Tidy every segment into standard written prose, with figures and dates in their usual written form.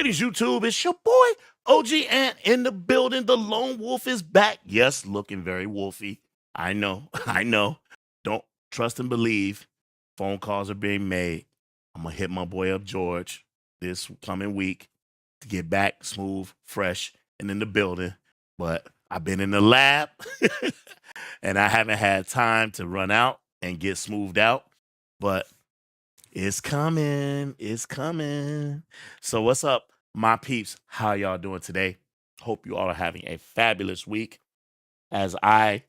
Greetings, YouTube. It's your boy, OG Ant, in the building. The lone wolf is back. Yes, looking very wolfy. I know. I know. Don't trust and believe. Phone calls are being made. I'm going to hit my boy up, George, this coming week to get back smooth, fresh, and in the building. But I've been in the lab and I haven't had time to run out and get smoothed out. But it's coming. It's coming. So what's up, my peeps? How y'all doing today? Hope you all are having a fabulous week as I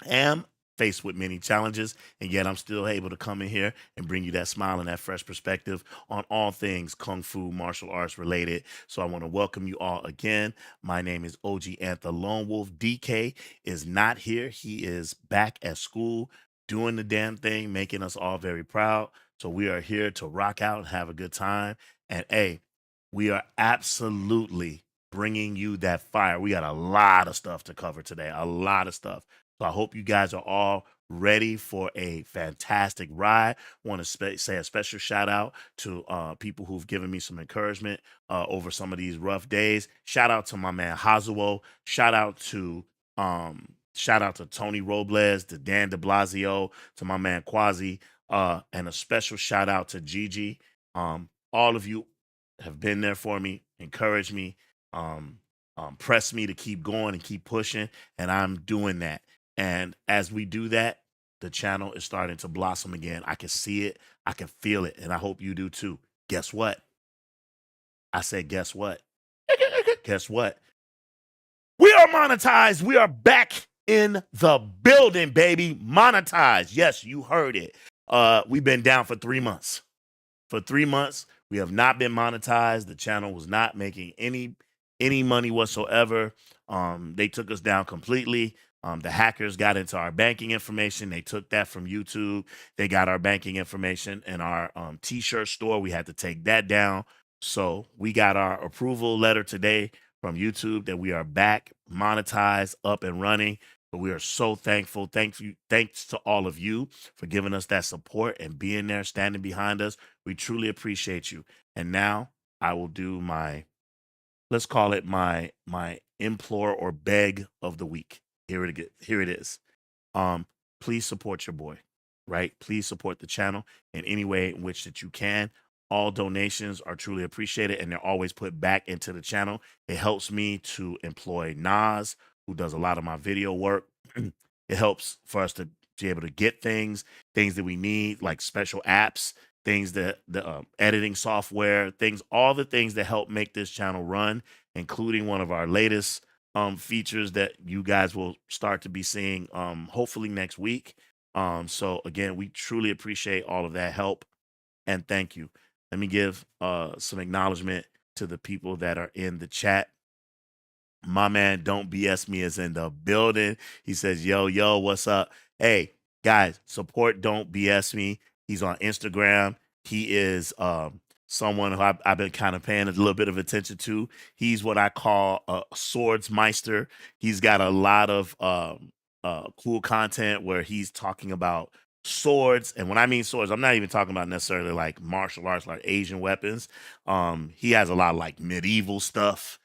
am faced with many challenges, and yet I'm still able to come in here and bring you that smile and that fresh perspective on all things Kung Fu martial arts related. So I want to welcome you all again. My name is OG Ant the Lone Wolf. DK is not here. He is back at school doing the damn thing, making us all very proud. So we are here to rock out and have a good time. And hey, we are absolutely bringing you that fire. We got a lot of stuff to cover today, a lot of stuff. So I hope you guys are all ready for a fantastic ride. Want to say a special shout out to people who've given me some encouragement over some of these rough days. Shout out to my man Hazuo. Shout out to Tony Robles, to Dan De Blasio, to my man Quasi, and a special shout out to Gigi. All of you have been there for me, encouraged me, pressed me to keep going and keep pushing, and I'm doing that. And as we do that, the channel is starting to blossom again. I can see it, I can feel it, and I hope you do too. Guess what? I said, guess what? Guess what? We are monetized. We are back in the building, baby. Monetized. Yes, you heard it. We've been down for 3 months. For 3 months, we have not been monetized. The channel was not making any money whatsoever. They took us down completely. The hackers got into our banking information. They took that from YouTube. They got our banking information in our t-shirt store. We had to take that down. So we got our approval letter today from YouTube that we are back, monetized, up and running. But we are so thankful. Thanks to all of you for giving us that support and being there, standing behind us. We truly appreciate you. And now I will do my, let's call it my implore or beg of the week. Here it is. Please support your boy, right? Please support the channel in any way in which that you can. All donations are truly appreciated, and they're always put back into the channel. It helps me to employ Nas, who does a lot of my video work. It helps for us to be able to get things that we need, like special apps, things that the editing software, all the things that help make this channel run, including one of our latest features that you guys will start to be seeing hopefully next week. So again, we truly appreciate all of that help and thank you. Let me give some acknowledgement to the people that are in the chat. My man, Don't BS Me, is in the building. He says, yo, what's up? Hey, guys, support Don't BS Me. He's on Instagram. He is someone who I've been kind of paying a little bit of attention to. He's what I call a swordsmeister. He's got a lot of cool content where he's talking about swords. And when I mean swords, I'm not even talking about necessarily like martial arts, like Asian weapons. He has a lot of like medieval stuff.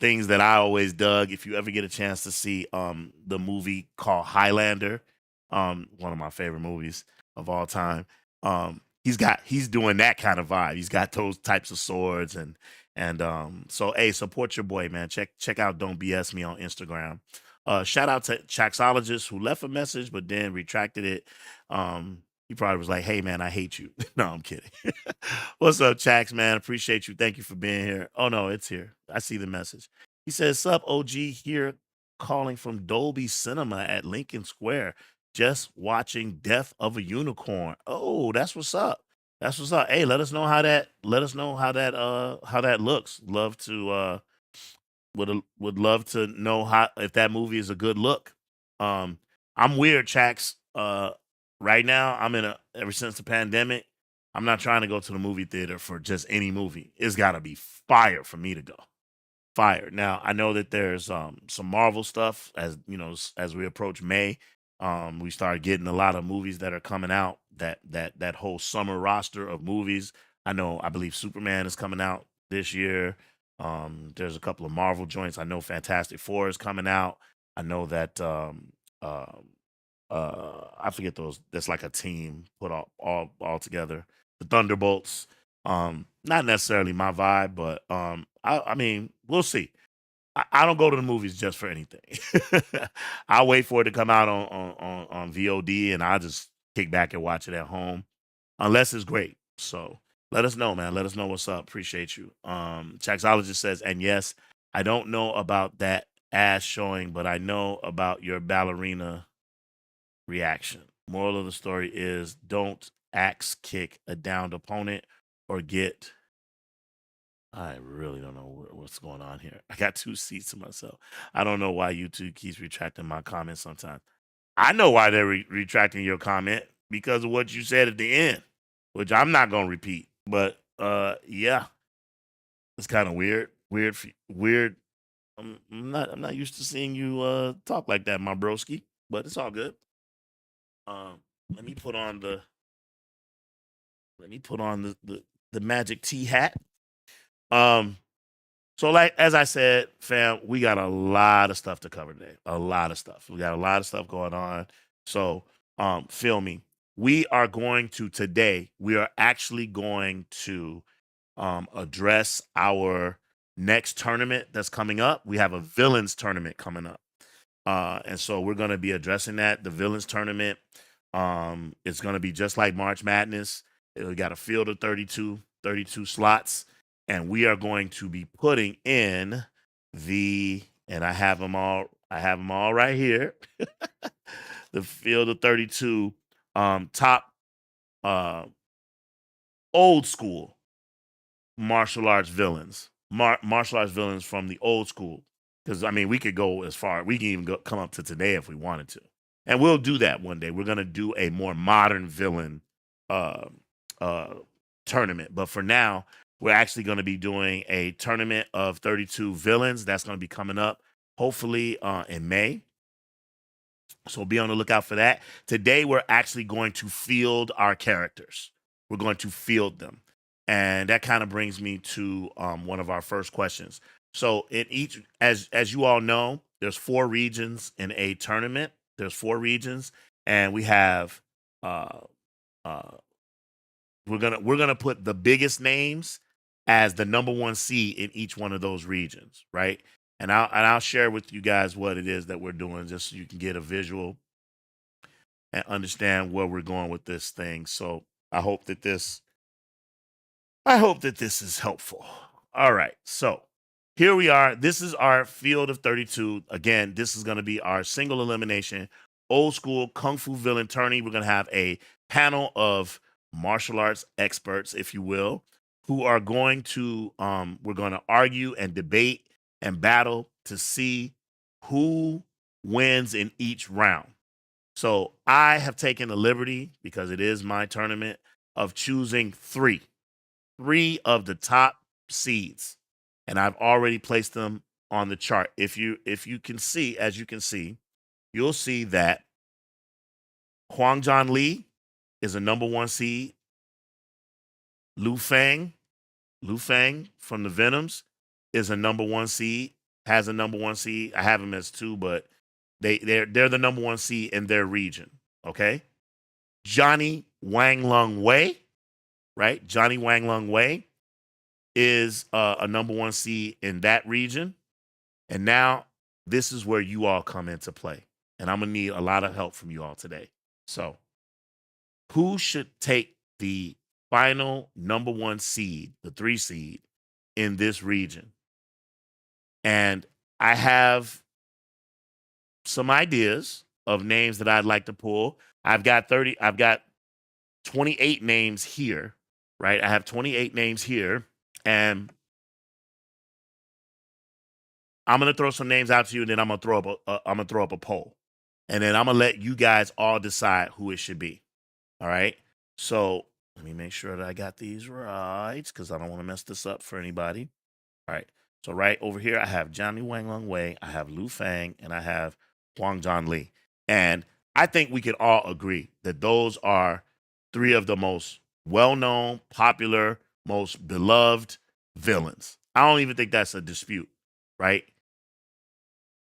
Things that I always dug. If you ever get a chance to see the movie called Highlander, one of my favorite movies of all time, he's doing that kind of vibe. He's got those types of swords and so hey, support your boy, man. Check out Don't BS Me on Instagram. Shout out to Chaxologist, who left a message but then retracted it. He probably was like, hey man, I hate you. No, I'm kidding. What's up, Chax, man? Appreciate you. Thank you for being here. Oh no, it's here. I see the message. He says, sup, OG, here calling from Dolby Cinema at Lincoln Square. Just watching Death of a Unicorn. Oh, that's what's up. That's what's up. Hey, let us know how that looks. Love to would love to know how, if that movie is a good look. I'm weird, Chax. Right now I'm ever since the pandemic, I'm not trying to go to the movie theater for just any movie. It's got to be fire for me to go. Fire. Now I know that there's some Marvel stuff, as you know, as we approach May. We start getting a lot of movies that are coming out. That whole summer roster of movies I believe Superman is coming out this year. There's a couple of Marvel joints. I know Fantastic Four is coming out. I know that I forget those. That's like a team put all together. The Thunderbolts. Not necessarily my vibe, but I mean, we'll see. I don't go to the movies just for anything. I'll wait for it to come out on VOD, and I'll just kick back and watch it at home, unless it's great. So let us know, man. Let us know what's up. Appreciate you. Chaxologist says, and yes, I don't know about that ass showing, but I know about your ballerina reaction. Moral of the story is don't axe kick a downed opponent or get. I really don't know what's going on here. I got two seats to myself. I don't know why YouTube keeps retracting my comments sometimes. I know why they're retracting your comment because of what you said at the end, which I'm not going to repeat. But yeah, it's kind of weird. Weird. I'm not used to seeing you talk like that, my broski. But it's all good. Let me put on the the magic T hat. So like as I said, fam, we got a lot of stuff to cover today. A lot of stuff. We got a lot of stuff going on. So feel me. We are actually going to address our next tournament that's coming up. We have a villains tournament coming up. And so we're going to be addressing that. The villains tournament. It's going to be just like March Madness. We got a field of 32 slots, and we are going to be putting in and I have them all right here. The field of 32 top old school martial arts villains. Martial arts villains from the old school. Because I mean, we could go as far. We can even come up to today if we wanted to, and we'll do that one day. We're gonna do a more modern villain tournament. But for now, we're actually going to be doing a tournament of 32 villains. That's going to be coming up hopefully in May. So be on the lookout for that. Today, we're actually going to field our characters. We're going to field them. And that kind of brings me to one of our first questions. So in each, as you all know, there's 4 regions in a tournament. There's 4 regions, and we have we're gonna put the biggest names as the number 1 seed in each one of those regions, right? And I'll share with you guys what it is that we're doing, just so you can get a visual and understand where we're going with this thing. So I hope that this is helpful. All right, so here we are. This is our field of 32. Again, this is going to be our single elimination old school kung fu villain tourney. We're going to have a panel of martial arts experts, if you will, who are going to we're going to argue and debate and battle to see who wins in each round. So I have taken the liberty, because it is my tournament, of choosing 3 of the top seeds, and I've already placed them on the chart. If you can see, as you can see, you'll see that Hwang John Lee is a number 1 seed. Lu Fang from the Venoms is a number 1 seed, has a number 1 seed. I have them as 2, but they're the number 1 seed in their region. Okay. Johnny Wang Lung Wei, right? Johnny Wang Lung Wei is a number 1 seed in that region. And now this is where you all come into play. And I'm going to need a lot of help from you all today. So who should take the final number 1 seed, the 3 seed in this region? And I have some ideas of names that I'd like to pull. I've got 28 names here, right? I have 28 names here, and I'm going to throw some names out to you, and then I'm going to throw up a poll. And then I'm going to let you guys all decide who it should be. All right? So, let me make sure that I got these right, because I don't want to mess this up for anybody. All right. So right over here, I have Johnny Wang Lung Wei, I have Lu Fang, and I have Hwang John Lee. And I think we can all agree that those are 3 of the most well-known, popular most beloved villains. I don't even think that's a dispute, right?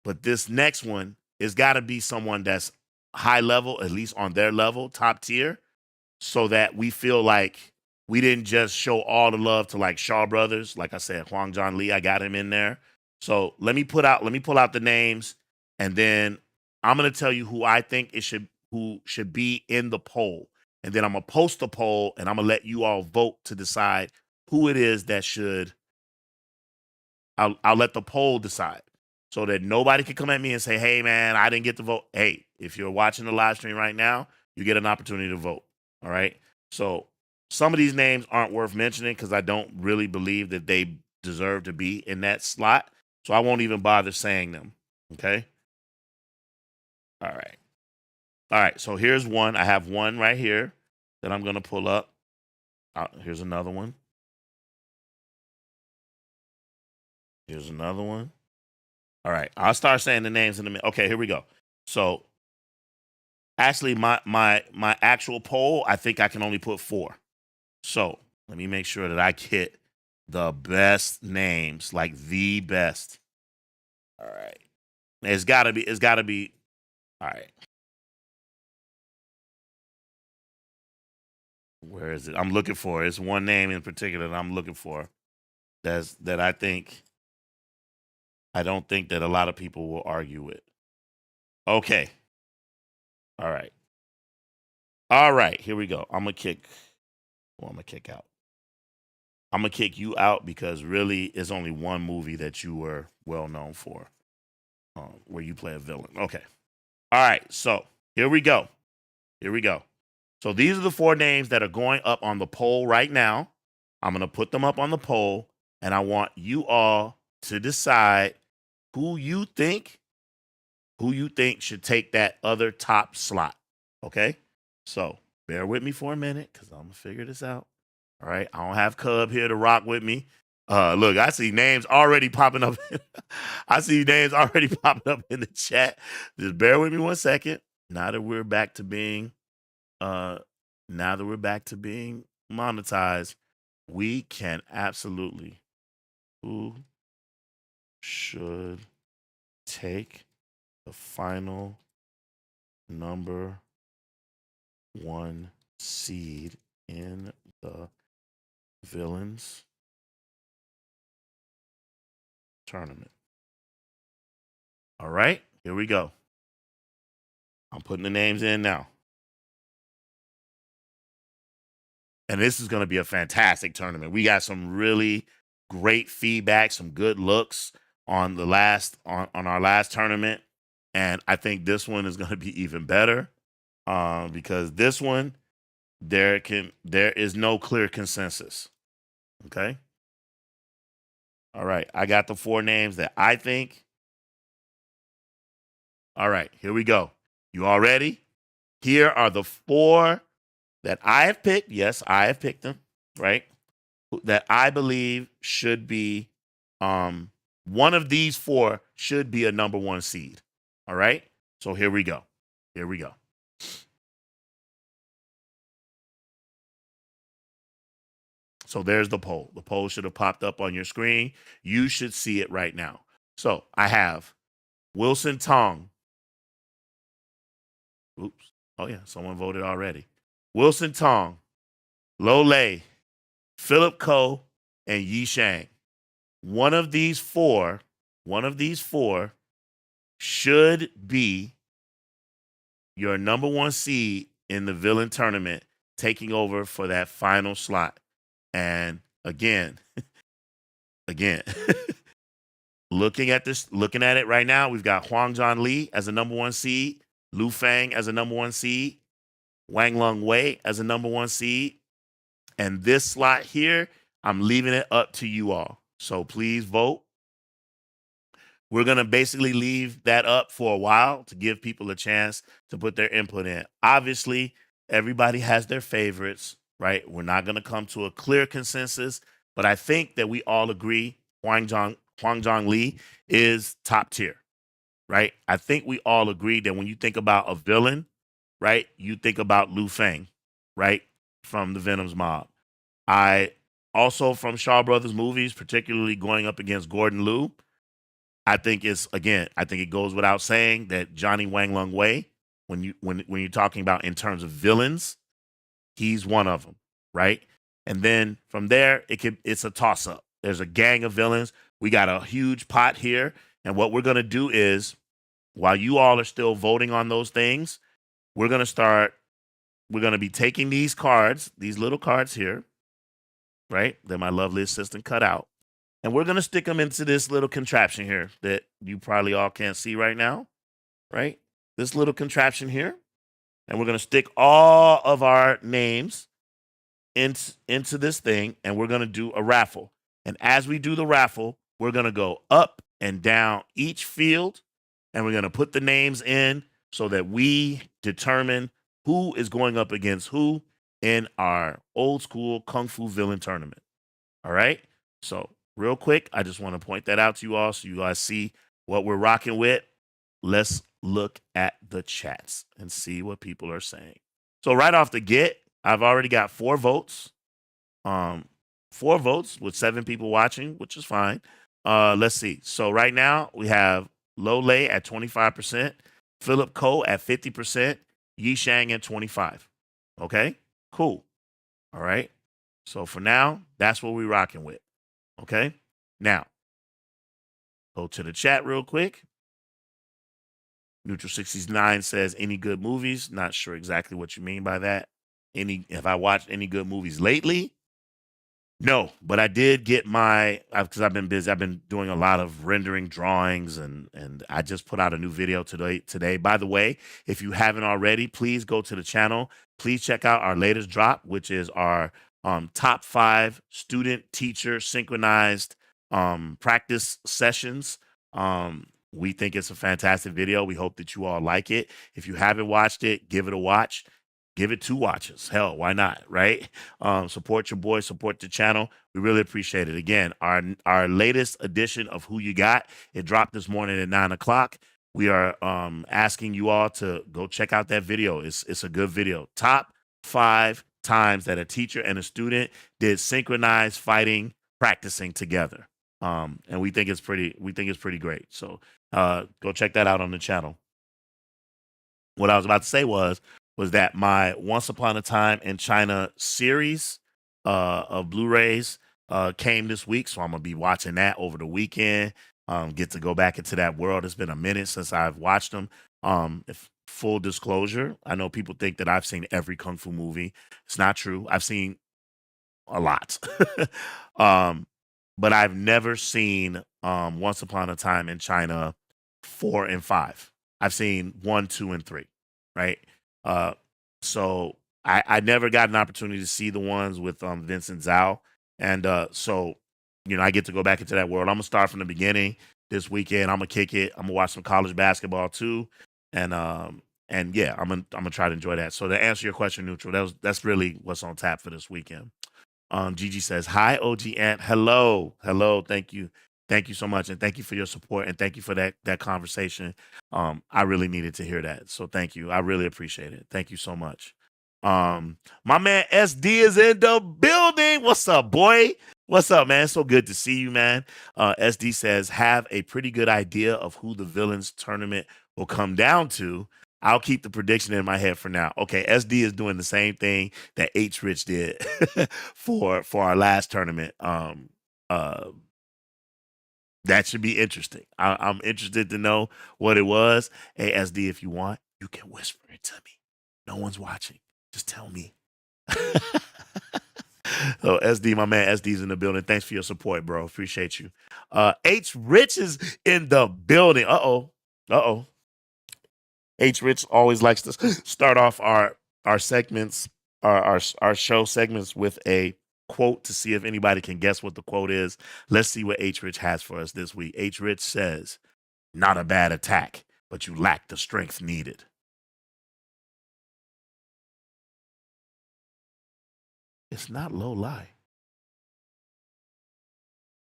But this next one has got to be someone that's high level, at least on their level, top tier, so that we feel like we didn't just show all the love to like Shaw Brothers. Like I said, Hwang John Lee, I got him in there. So let me pull out the names, and then I'm gonna tell you who should be in the poll. And then I'm gonna post the poll and I'm gonna let you all vote to decide who it is that should. I'll let the poll decide so that nobody can come at me and say, hey man, I didn't get to vote. Hey, if you're watching the live stream right now, you get an opportunity to vote. All right. So some of these names aren't worth mentioning because I don't really believe that they deserve to be in that slot. So I won't even bother saying them. Okay. All right. All right. So here's one. I have one right here that I'm going to pull up. Here's another one. Here's another one. All right. I'll start saying the names in a minute. Okay. Here we go. So actually, my actual poll, I think I can only put 4. So let me make sure that I get the best names, like the best. All right. It's gotta be. All right. Where is it? I'm looking for. It's one name in particular that I'm looking for. That I don't think that a lot of people will argue with. Okay. All right. All right. Here we go. I'm gonna kick out. I'm gonna kick you out because really, it's only one movie that you were well known for, where you play a villain. Okay. All right. So here we go. Here we go. So these are the 4 names that are going up on the poll right now. I'm gonna put them up on the poll, and I want you all to decide who you think should take that other top slot. Okay. So bear with me for a minute because I'm gonna figure this out. All right. I don't have Cub here to rock with me. Look, I see names already popping up. I see names already popping up in the chat. Just bear with me one second. Now that we're back to being monetized, we can absolutely. Who should take the final number 1 seed in the villains tournament? All right, here we go. I'm putting the names in now. And this is going to be a fantastic tournament. We got some really great feedback, some good looks on the on our last tournament. And I think this one is going to be even better because this one, there is no clear consensus. Okay. All right. I got the 4 names that I think. All right. Here we go. You all ready? Here are the 4 that I have picked. Yes, I have picked them. Right. That I believe should be one of these 4 should be a number 1 seed. All right. So here we go. Here we go. So there's the poll. The poll should have popped up on your screen. You should see it right now. So I have Wilson Tong. Oops. Oh, yeah. Someone voted already. Wilson Tong, Lo Lei, Philip Ko, and Yi Shang. One of these four should be your number 1 seed in the villain tournament, taking over for that final slot. And again, looking at it right now, we've got Hwang John Lee as a number 1 seed, Lu Fang as a number 1 seed, Wang Lung Wei as a number 1 seed. And this slot here, I'm leaving it up to you all. So please vote. We're going to basically leave that up for a while to give people a chance to put their input in. Obviously, everybody has their favorites, right? We're not going to come to a clear consensus, but I think that we all agree Hwang Jong Lee is top tier, right? I think we all agree that when you think about a villain, right, you think about Lu Feng, right, from the Venom's mob. I also from Shaw Brothers movies, particularly going up against Gordon Liu. I think I think it goes without saying that Johnny Wang Lung Wei, when you're talking about in terms of villains, he's one of them, right? And then from there, it's a toss up. There's a gang of villains. We got a huge pot here, and what we're gonna do is, while you all are still voting on those things, we're gonna start. We're gonna be taking these cards, these little cards here, right? That my lovely assistant cut out, and we're gonna stick them into this little contraption here that you probably all can't see right now, right? This little contraption here, and we're gonna stick all of our names into this thing, and we're gonna do a raffle. And as we do the raffle, we're gonna go up and down each field, and we're gonna put the names in so that we determine who is going up against who in our old school Kung Fu Villain tournament. All right. So, real quick, I just want to point that out to you all so you guys see what we're rocking with. Let's look at the chats and see what people are saying. So, right off the get, I've already got 4 votes. 4 votes with 7 people watching, which is fine. Let's see. So, right now, we have Lo Lei at 25%, Philip Ko at 50%, Yi Shang at 25. Okay, cool. All right. So for now, that's what we're rocking with. Okay. Now, go to the chat real quick. Neutral 69 says, any good movies? Not sure exactly what you mean by that. Have I watched any good movies lately? No, but I did get because I've been busy. I've been doing a lot of rendering drawings, and I just put out a new video today. By the way, if you haven't already, please go to the channel. Please check out our latest drop, which is our top 5 student teacher synchronized practice sessions. We think it's a fantastic video. We hope that you all like it. If you haven't watched it, give it a watch. Give it 2 watches. Hell, why not? Right? Support your boy, support the channel. We really appreciate it. Again, our latest edition of Who You Got, it dropped this morning at 9 o'clock. We are asking you all to go check out that video. It's a good video. Top 5 times that a teacher and a student did synchronized fighting practicing together. And we think it's pretty great. So go check that out on the channel. What I was about to say was that my Once Upon a Time in China series of Blu-rays came this week, so I'm gonna be watching that over the weekend. Get to go back into that world. It's been a minute since I've watched them. If full disclosure, I know people think that I've seen every kung fu movie. It's not true. I've seen a lot, but I've never seen Once Upon a Time in China 4 and 5. I've seen 1, 2, and 3. Right. So I never got an opportunity to see the ones with Vincent Zhao, and so I get to go back into that world. I'm gonna start from the beginning this weekend. I'm gonna kick it. I'm gonna watch some college basketball too, and yeah, I'm gonna try to enjoy that. So to answer your question, Neutral, that's really what's on tap for this weekend. Gigi says, "Hi, OG Ant. Hello, hello. Thank you so much, and thank you for your support, and thank you for that conversation. I really needed to hear that, so thank you. I really appreciate it. Thank you so much. My man SD is in the building. What's up, boy? What's up, man? So good to see you, man. SD says, have a pretty good idea of who the villains tournament will come down to. I'll keep the prediction in my head for now. Okay, SD is doing the same thing that H Rich did for our last tournament. That should be interesting. I'm interested to know what it was. Hey, SD, if you want, you can whisper it to me. No one's watching. Just tell me. So SD, my man SD's in the building. Thanks for your support, bro. Appreciate you. H Rich is in the building. Uh-oh. H Rich always likes to start off our segments, our show segments with a quote to see if anybody can guess what the quote is. Let's see what H Rich has for us this week. H Rich says, "Not a bad attack, but you lack the strength needed." It's not Low Lie.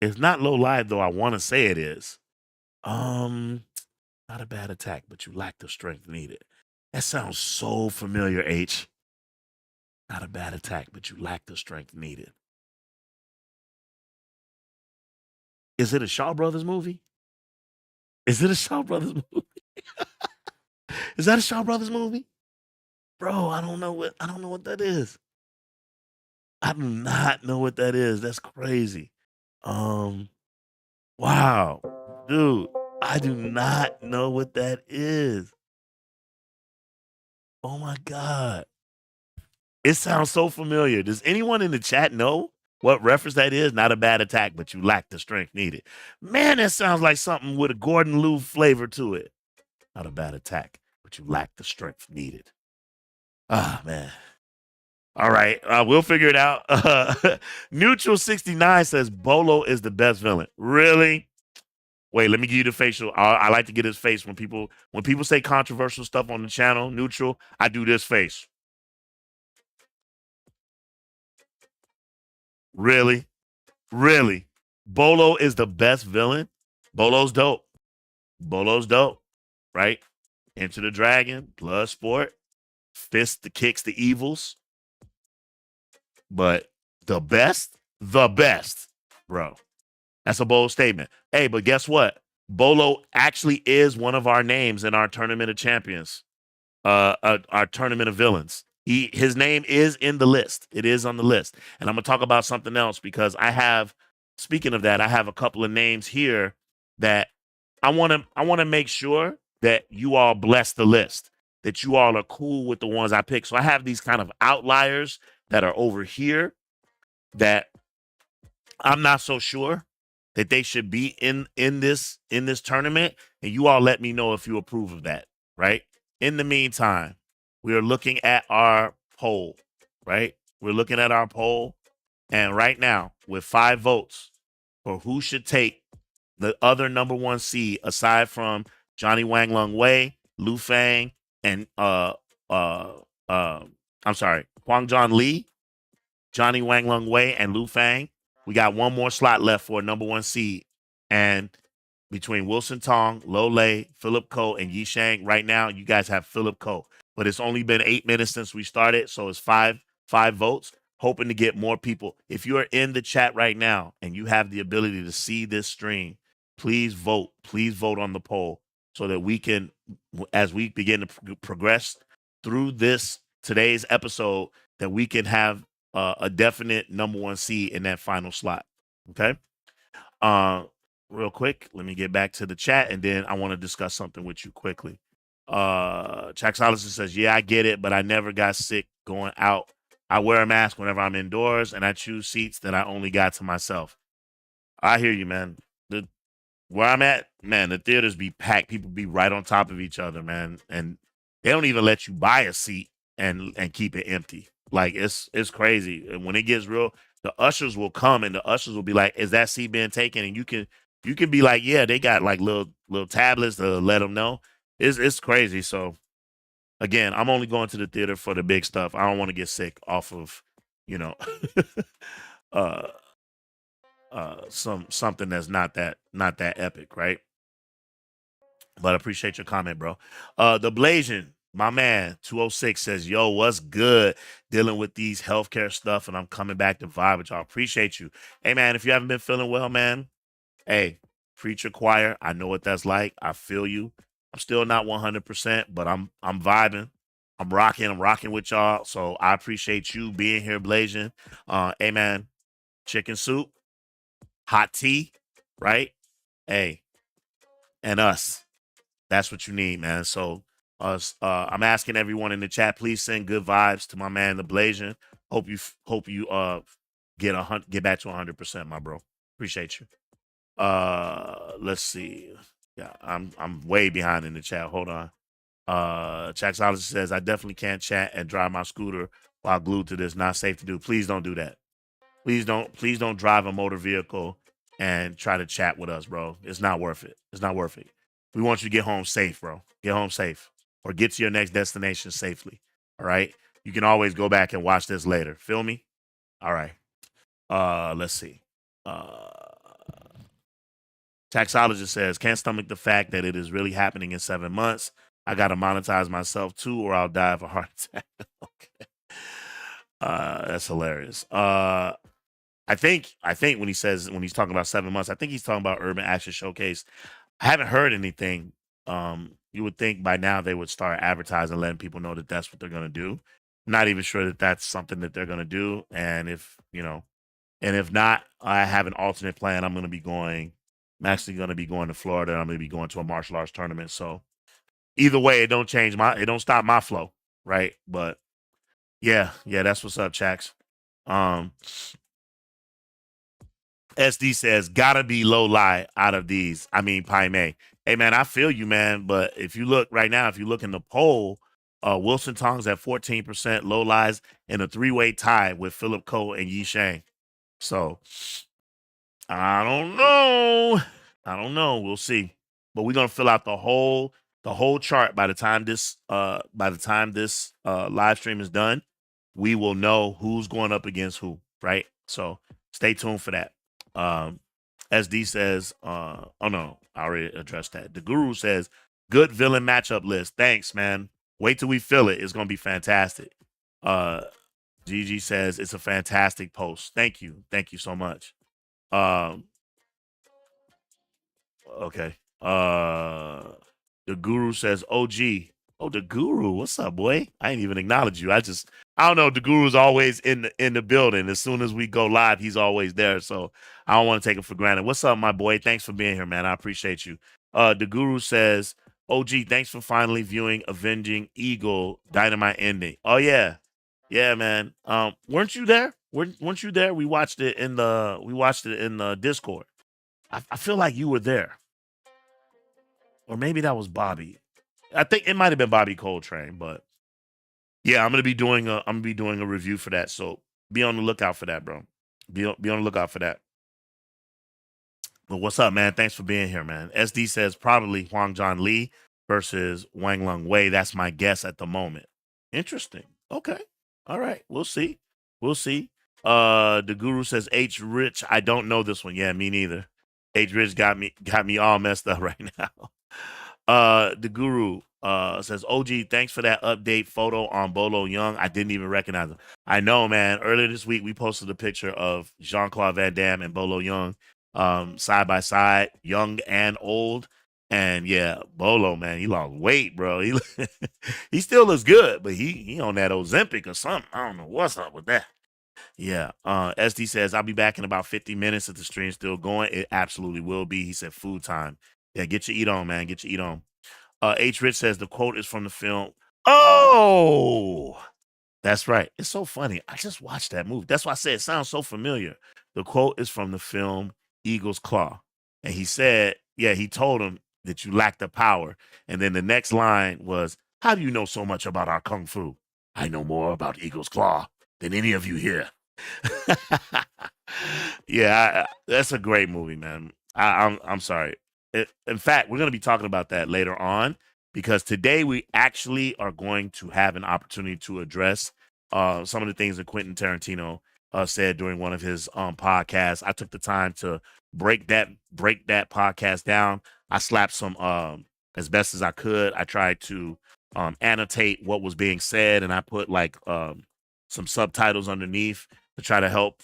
It's not Low Lie, though I want to say it is. Not a bad attack, but you lack the strength needed. That sounds so familiar, H. Not a bad attack, but you lack the strength needed. Is it a Shaw Brothers movie? Is it a Shaw Brothers movie? Is that a Shaw Brothers movie? Bro, I don't know what that is. I do not know what that is. That's crazy. Um, wow. Dude, I do not know what that is. Oh my God. It sounds so familiar. Does anyone in the chat know what reference that is? Not a bad attack, but you lack the strength needed. Man, that sounds like something with a Gordon Liu flavor to it. Not a bad attack, but you lack the strength needed. Ah, man. All right, we'll figure it out. Neutral 69 says Bolo is the best villain. Really? Wait, let me give you the facial. I like to get his face when people say controversial stuff on the channel. Neutral, I do this face. Really? Really? Bolo is the best villain? Bolo's dope. Bolo's dope, right? Enter the Dragon, Bloodsport, Fist the kicks the evils. But the best, bro. That's a bold statement. Hey, but guess what? Bolo actually is one of our names in our tournament of champions, our tournament of villains. His name is in the list. It is on the list. And I'm gonna talk about something else because speaking of that, I have a couple of names here that I wanna make sure that you all bless the list, that you all are cool with the ones I pick. So I have these kind of outliers that are over here that I'm not so sure that they should be in this tournament, and you all let me know if you approve of that, right? In the meantime, we are looking at our poll, right? We're looking at our poll, and right now, with 5 votes for who should take the other number 1 seed aside from Johnny Wang Lung Wei, Lu Fang, and I'm sorry, Huang John Lee, Johnny Wang Lung Wei, and Lu Fang. We got one more slot left for a number 1 seed. And between Wilson Tong, Lo Lei, Philip Ko, and Yi Shang, right now, you guys have Philip Ko. But it's only been 8 minutes since we started, so it's five votes. Hoping to get more people. If you are in the chat right now and you have the ability to see this stream, please vote. Please vote on the poll so that we can, as we begin to progress through today's episode, that we can have a definite number 1 seed in that final slot. Okay. Real quick, let me get back to the chat, and then I want to discuss something with you quickly. Chaxologist says, "Yeah, I get it, but I never got sick going out. I wear a mask whenever I'm indoors, and I choose seats that I only got to myself." I hear you, man. Where I'm at, man, the theaters be packed. People be right on top of each other, man, and they don't even let you buy a seat and keep it empty. Like it's crazy. And when it gets real, the ushers will come and the ushers will be like, "Is that seat being taken?" And you can be like, "Yeah, they got like little tablets to let them know." It's crazy. So again, I'm only going to the theater for the big stuff. I don't want to get sick off of, you know, uh, something that's not that epic, right? But I appreciate your comment, bro. The Blasian, my man, 206 says, "Yo, what's good? Dealing with these healthcare stuff, and I'm coming back to vibe with y'all. Appreciate you. Hey, man, if you haven't been feeling well, man, hey, preacher choir. I know what that's like. I feel you. I'm still not 100%, but I'm vibing. I'm rocking with y'all. So I appreciate you being here, Blasian. Hey, man, chicken soup, hot tea, right? Hey, and us. That's what you need, man. So I'm asking everyone in the chat, please send good vibes to my man, the Blasian. Hope you get back to 100%, my bro. Appreciate you. Let's see. Yeah, I'm way behind in the chat. Hold on. Chaxologist says, "I definitely can't chat and drive my scooter while glued to this. Not safe to do. Please don't do that. Please don't drive a motor vehicle and try to chat with us, bro. It's not worth it. It's not worth it. We want you to get home safe, bro. Get home safe or get to your next destination safely. All right. You can always go back and watch this later. Feel me? All right. Let's see. Taxologist says, "Can't stomach the fact that it is really happening in 7 months. I got to monetize myself too, or I'll die of a heart attack." Okay. That's hilarious. I think when he's talking about 7 months, I think he's talking about Urban Action Showcase. I haven't heard anything. You would think by now they would start advertising, letting people know that that's what they're gonna do. Not even sure that that's something that they're gonna do, and if not, I have an alternate plan. I'm actually gonna be going to Florida. I'm gonna be going to a martial arts tournament. So either way, it don't stop my flow, right? But yeah, that's what's up, Chax. Um, SD says, gotta be low lie out of these. I mean, Pai Mei. Hey, man, I feel you, man. But if you look right now, if you look in the poll, Wilson Tong's at 14%, low lies in a three-way tie with Philip Ko and Yi Shang. So I don't know. I don't know. We'll see. But we're gonna fill out the whole chart by the time this live stream is done. We will know who's going up against who, right? So stay tuned for that. SD says, oh no, I already addressed that. The Guru says, good villain matchup list. Thanks, man. Wait till we fill it. It's gonna be fantastic. Gigi says it's a fantastic post. Thank you. Thank you so much. Okay. The Guru says, OG. Oh, the Guru. What's up, boy? I ain't even acknowledge you. I don't know. The Guru's always in the building. As soon as we go live, he's always there. So I don't want to take it for granted. What's up, my boy? Thanks for being here, man. I appreciate you. The Guru says, OG, thanks for finally viewing Avenging Eagle Dynamite ending. Oh yeah. Yeah, man. Weren't you there? Weren't you there? We watched it in the Discord. I feel like you were there. Or maybe that was Bobby. I think it might have been Bobby Coltrane, but yeah, I'm gonna be doing a review for that. So be on the lookout for that, bro. Be on the lookout for that. But what's up, man? Thanks for being here, man. SD says probably Huang John Lee versus Wang Lung Wei. That's my guess at the moment. Interesting. Okay. All right. We'll see. We'll see. The Guru says H Rich. I don't know this one. Yeah, me neither. H Rich got me all messed up right now. The Guru says, OG, thanks for that update photo on Bolo Young. I didn't even recognize him. I know, man. Earlier this week, we posted a picture of Jean-Claude Van Damme and Bolo Young side by side, young and old. And yeah, Bolo, man, he lost weight, bro. He still looks good, but he on that Ozempic or something. I don't know what's up with that. Yeah. SD says, I'll be back in about 50 minutes if the stream's still going. It absolutely will be. He said food time. Yeah, get your eat on, man. Get your eat on. H. Rich says the quote is from the film. Oh, that's right. It's so funny. I just watched that movie. That's why I said it sounds so familiar. The quote is from the film Eagle's Claw. And he said, yeah, he told him that you lack the power. And then the next line was, how do you know so much about our Kung Fu? I know more about Eagle's Claw than any of you here. Yeah, that's a great movie, man. I'm sorry. In fact, we're going to be talking about that later on because today we actually are going to have an opportunity to address some of the things that Quentin Tarantino said during one of his podcasts. I took the time to break that podcast down. I slapped some as best as I could. I tried to annotate what was being said, and I put like some subtitles underneath to try to help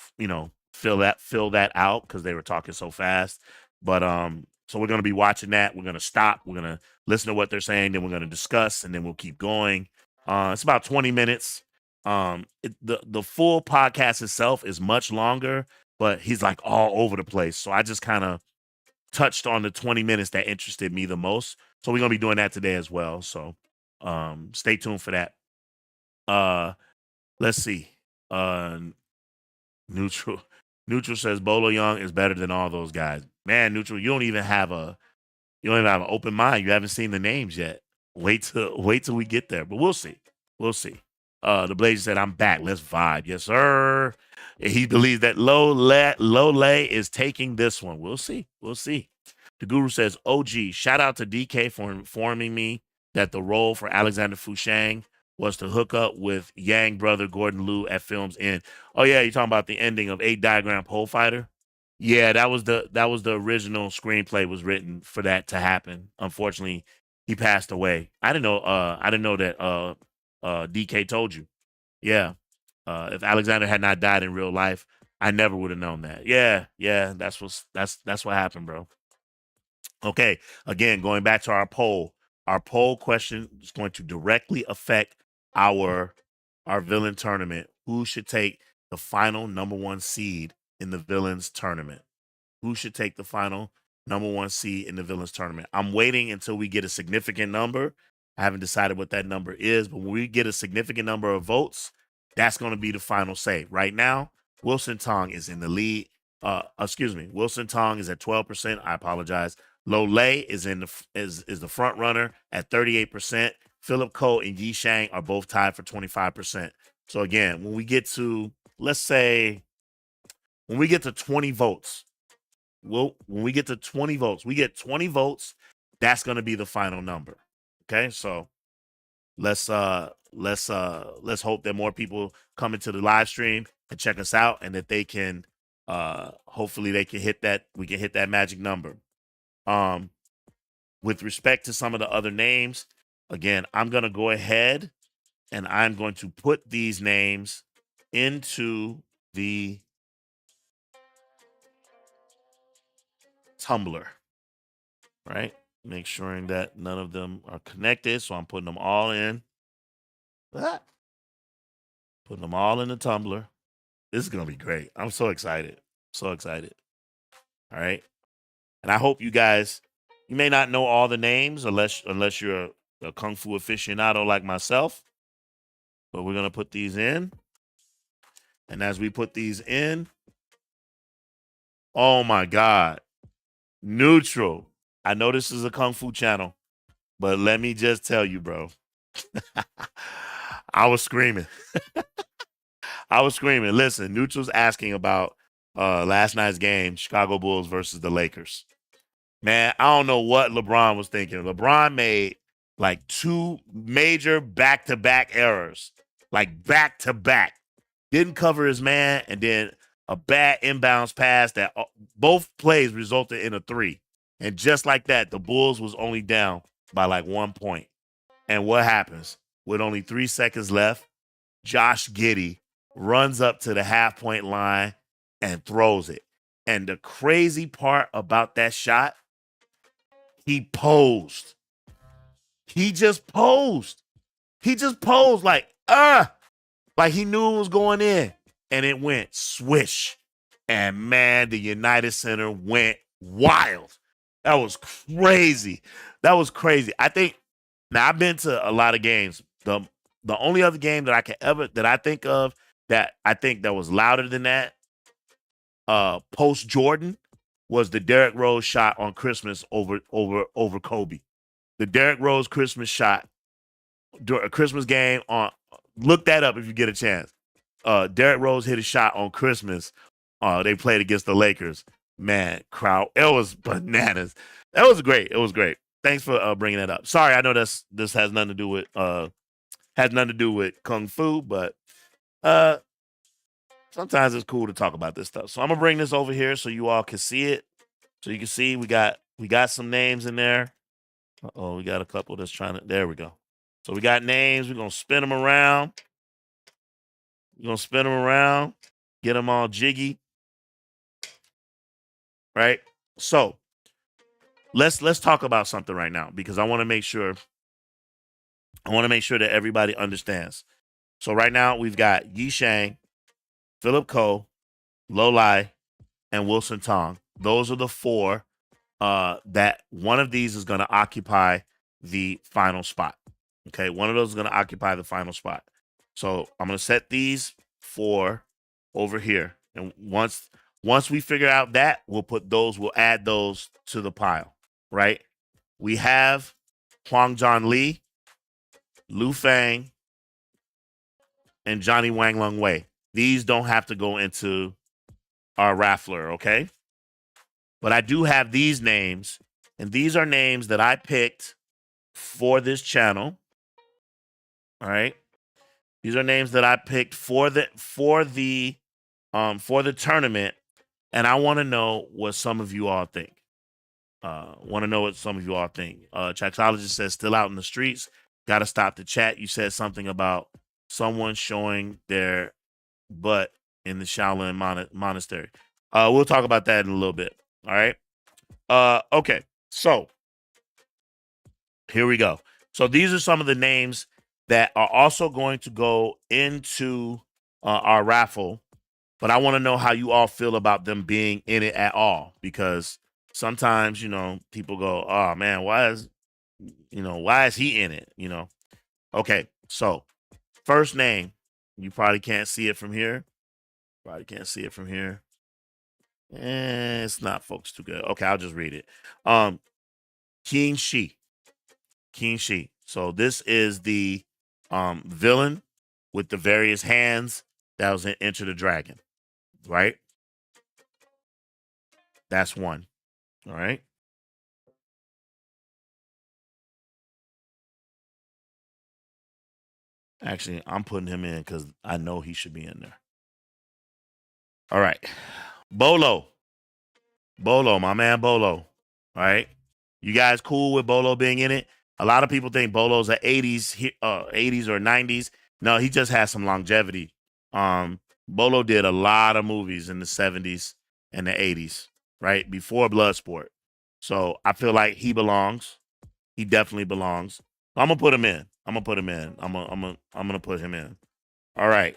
fill that out because they were talking so fast. But so we're going to be watching that. We're going to stop. We're going to listen to what they're saying. Then we're going to discuss, and then we'll keep going. It's about 20 minutes. The full podcast itself is much longer, but he's like all over the place. So I just kind of touched on the 20 minutes that interested me the most. So we're going to be doing that today as well. So stay tuned for that. Let's see. Neutral says Bolo Young is better than all those guys. Man, Neutral, you don't even have an open mind. You haven't seen the names yet. Wait till we get there, but we'll see. We'll see. The Blazer said, I'm back. Let's vibe. Yes, sir. He believes that Lole is taking this one. We'll see. We'll see. The Guru says, OG, shout out to DK for informing me that the role for Alexander Fushang was to hook up with Yang brother Gordon Liu at film's end. Oh yeah, you're talking about the ending of 8 Diagram Pole Fighter? Yeah, that was the original screenplay was written for that to happen. Unfortunately, he passed away. I didn't know that DK told you. Yeah. If Alexander had not died in real life, I never would have known that. Yeah, that's what happened, bro. Okay, again, going back to our poll. Our poll question is going to directly affect our villain tournament. Who should take the final number 1 seed in the villains tournament? Who should take the final number 1 seed in the villains tournament? I'm waiting until we get a significant number. I haven't decided what that number is, but when we get a significant number of votes, that's going to be the final say. Right now, Wilson Tong is in the lead. Wilson Tong is at 12%. I apologize. Lo Lei is the front runner at 38%. Philip Ko and Yi Shang are both tied for 25%. So again, when we get to, let's say, when we get to 20 votes, when we get to 20 votes, we get 20 votes, that's going to be the final number. Okay? So let's hope that more people come into the live stream and check us out, and that they can hopefully they can hit that, we can hit that magic number. With respect to some of the other names, again, I'm going to go ahead and I'm going to put these names into the Tumblr, right? Make sure that none of them are connected. So I'm putting them all in. Putting them all in the Tumblr. This is going to be great. I'm so excited. So excited. All right. And I hope you guys, you may not know all the names unless you're a Kung Fu aficionado like myself. But we're going to put these in. And as we put these in, oh my God. Neutral. I know this is a Kung Fu channel, but let me just tell you, bro. I was screaming. I was screaming. Listen, Neutral's asking about last night's game, Chicago Bulls versus the Lakers. Man, I don't know what LeBron was thinking. LeBron made like 2 major back-to-back errors, like back-to-back. Didn't cover his man, and then a bad inbounds pass that both plays resulted in a 3. And just like that, the Bulls was only down by like 1 point. And what happens? With only 3 seconds left, Josh Giddey runs up to the half-point line and throws it. And the crazy part about that shot, he posed. He just posed. He just posed like he knew it was going in. And it went swish. And man, the United Center went wild. That was crazy. That was crazy. I think, now I've been to a lot of games. The only other game that I think of that was louder than that, post Jordan, was the Derrick Rose shot on Christmas over Kobe. The Derrick Rose Christmas shot during a Christmas game on. Look that up if you get a chance. Derrick Rose hit a shot on Christmas. They played against the Lakers. Man, crowd, it was bananas. That was great. It was great. Thanks for bringing that up. Sorry, I know this has nothing to do with Kung Fu, but sometimes it's cool to talk about this stuff. So I'm gonna bring this over here so you all can see it. So you can see we got some names in there. We got a couple that's trying to. There we go. So we got names. We're gonna spin them around. Get them all jiggy. Right. So let's talk about something right now, because I want to make sure that everybody understands. So right now we've got Yi Shang, Philip Ko, Lo Lei, and Wilson Tong. Those are the 4 that one of these is going to occupy the final spot. Okay, one of those is going to occupy the final spot. So I'm going to set these 4 over here, and once we figure out that, we'll add those to the pile. Right? We have Hwang John Lee, Lu Fang, and Johnny Wang Lung Wei. These don't have to go into our raffler, okay? But I do have these names, and these are names that I picked for this channel. All right? These are names that I picked for the tournament, and I want to know what some of you all think. Traxologist says still out in the streets. Got to stop the chat. You said something about someone showing their butt in the Shaolin monastery. We'll talk about that in a little bit. All right. Okay. So here we go. So these are some of the names that are also going to go into our raffle, but I want to know how you all feel about them being in it at all, because sometimes, people go, "Oh man, why is he in it?" Okay. So first name, you probably can't see it from here. Probably can't see it from here. It's not folks too good. Okay, I'll just read it. Qin Shi. Qin Shi. So this is the villain with the various hands that was in Enter the Dragon, right? That's one. All right. Actually, I'm putting him in because I know he should be in there. All right. Bolo. Bolo, my man Bolo. All right. You guys cool with Bolo being in it? A lot of people think Bolo's a 80s or 90s. No, he just has some longevity. Bolo did a lot of movies in the 70s and the 80s, right? Before Bloodsport. So I feel like he belongs. He definitely belongs. I'm gonna put him in. I'm gonna put him in. I'm gonna put him in. All right.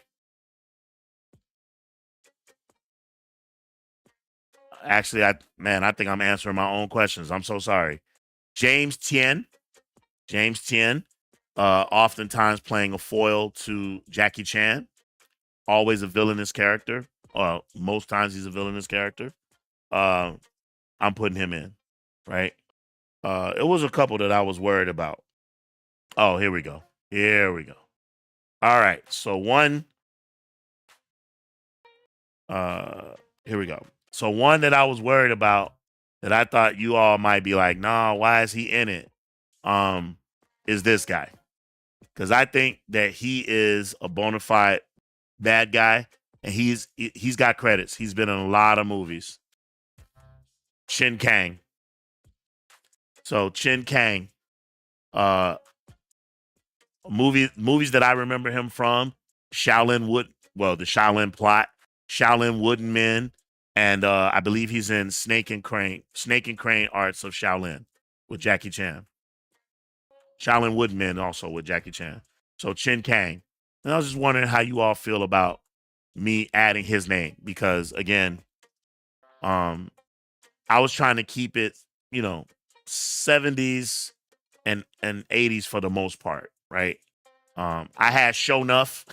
Actually, I think I'm answering my own questions. I'm so sorry. James Tien. James Tien, oftentimes playing a foil to Jackie Chan. Always a villainous character. Most times he's a villainous character. Uh, I'm putting him in, right? It was a couple that I was worried about. Oh, here we go. Here we go. All right. So one, here we go. So one that I was worried about that I thought you all might be like, nah, why is he in it? Is this guy. Because I think that he is a bona fide bad guy, and he's got credits. He's been in a lot of movies. Chin Kang. So Chin Kang, uh, movies that I remember him from: the Shaolin Plot, Shaolin Wooden Men, and I believe he's in Snake and Crane Arts of Shaolin with Jackie Chan. Shaolin Wooden Men also with Jackie Chan. So Chin Kang. And I was just wondering how you all feel about me adding his name, because again, um, I was trying to keep it, 70s and 80s for the most part, right? I had Shonuff.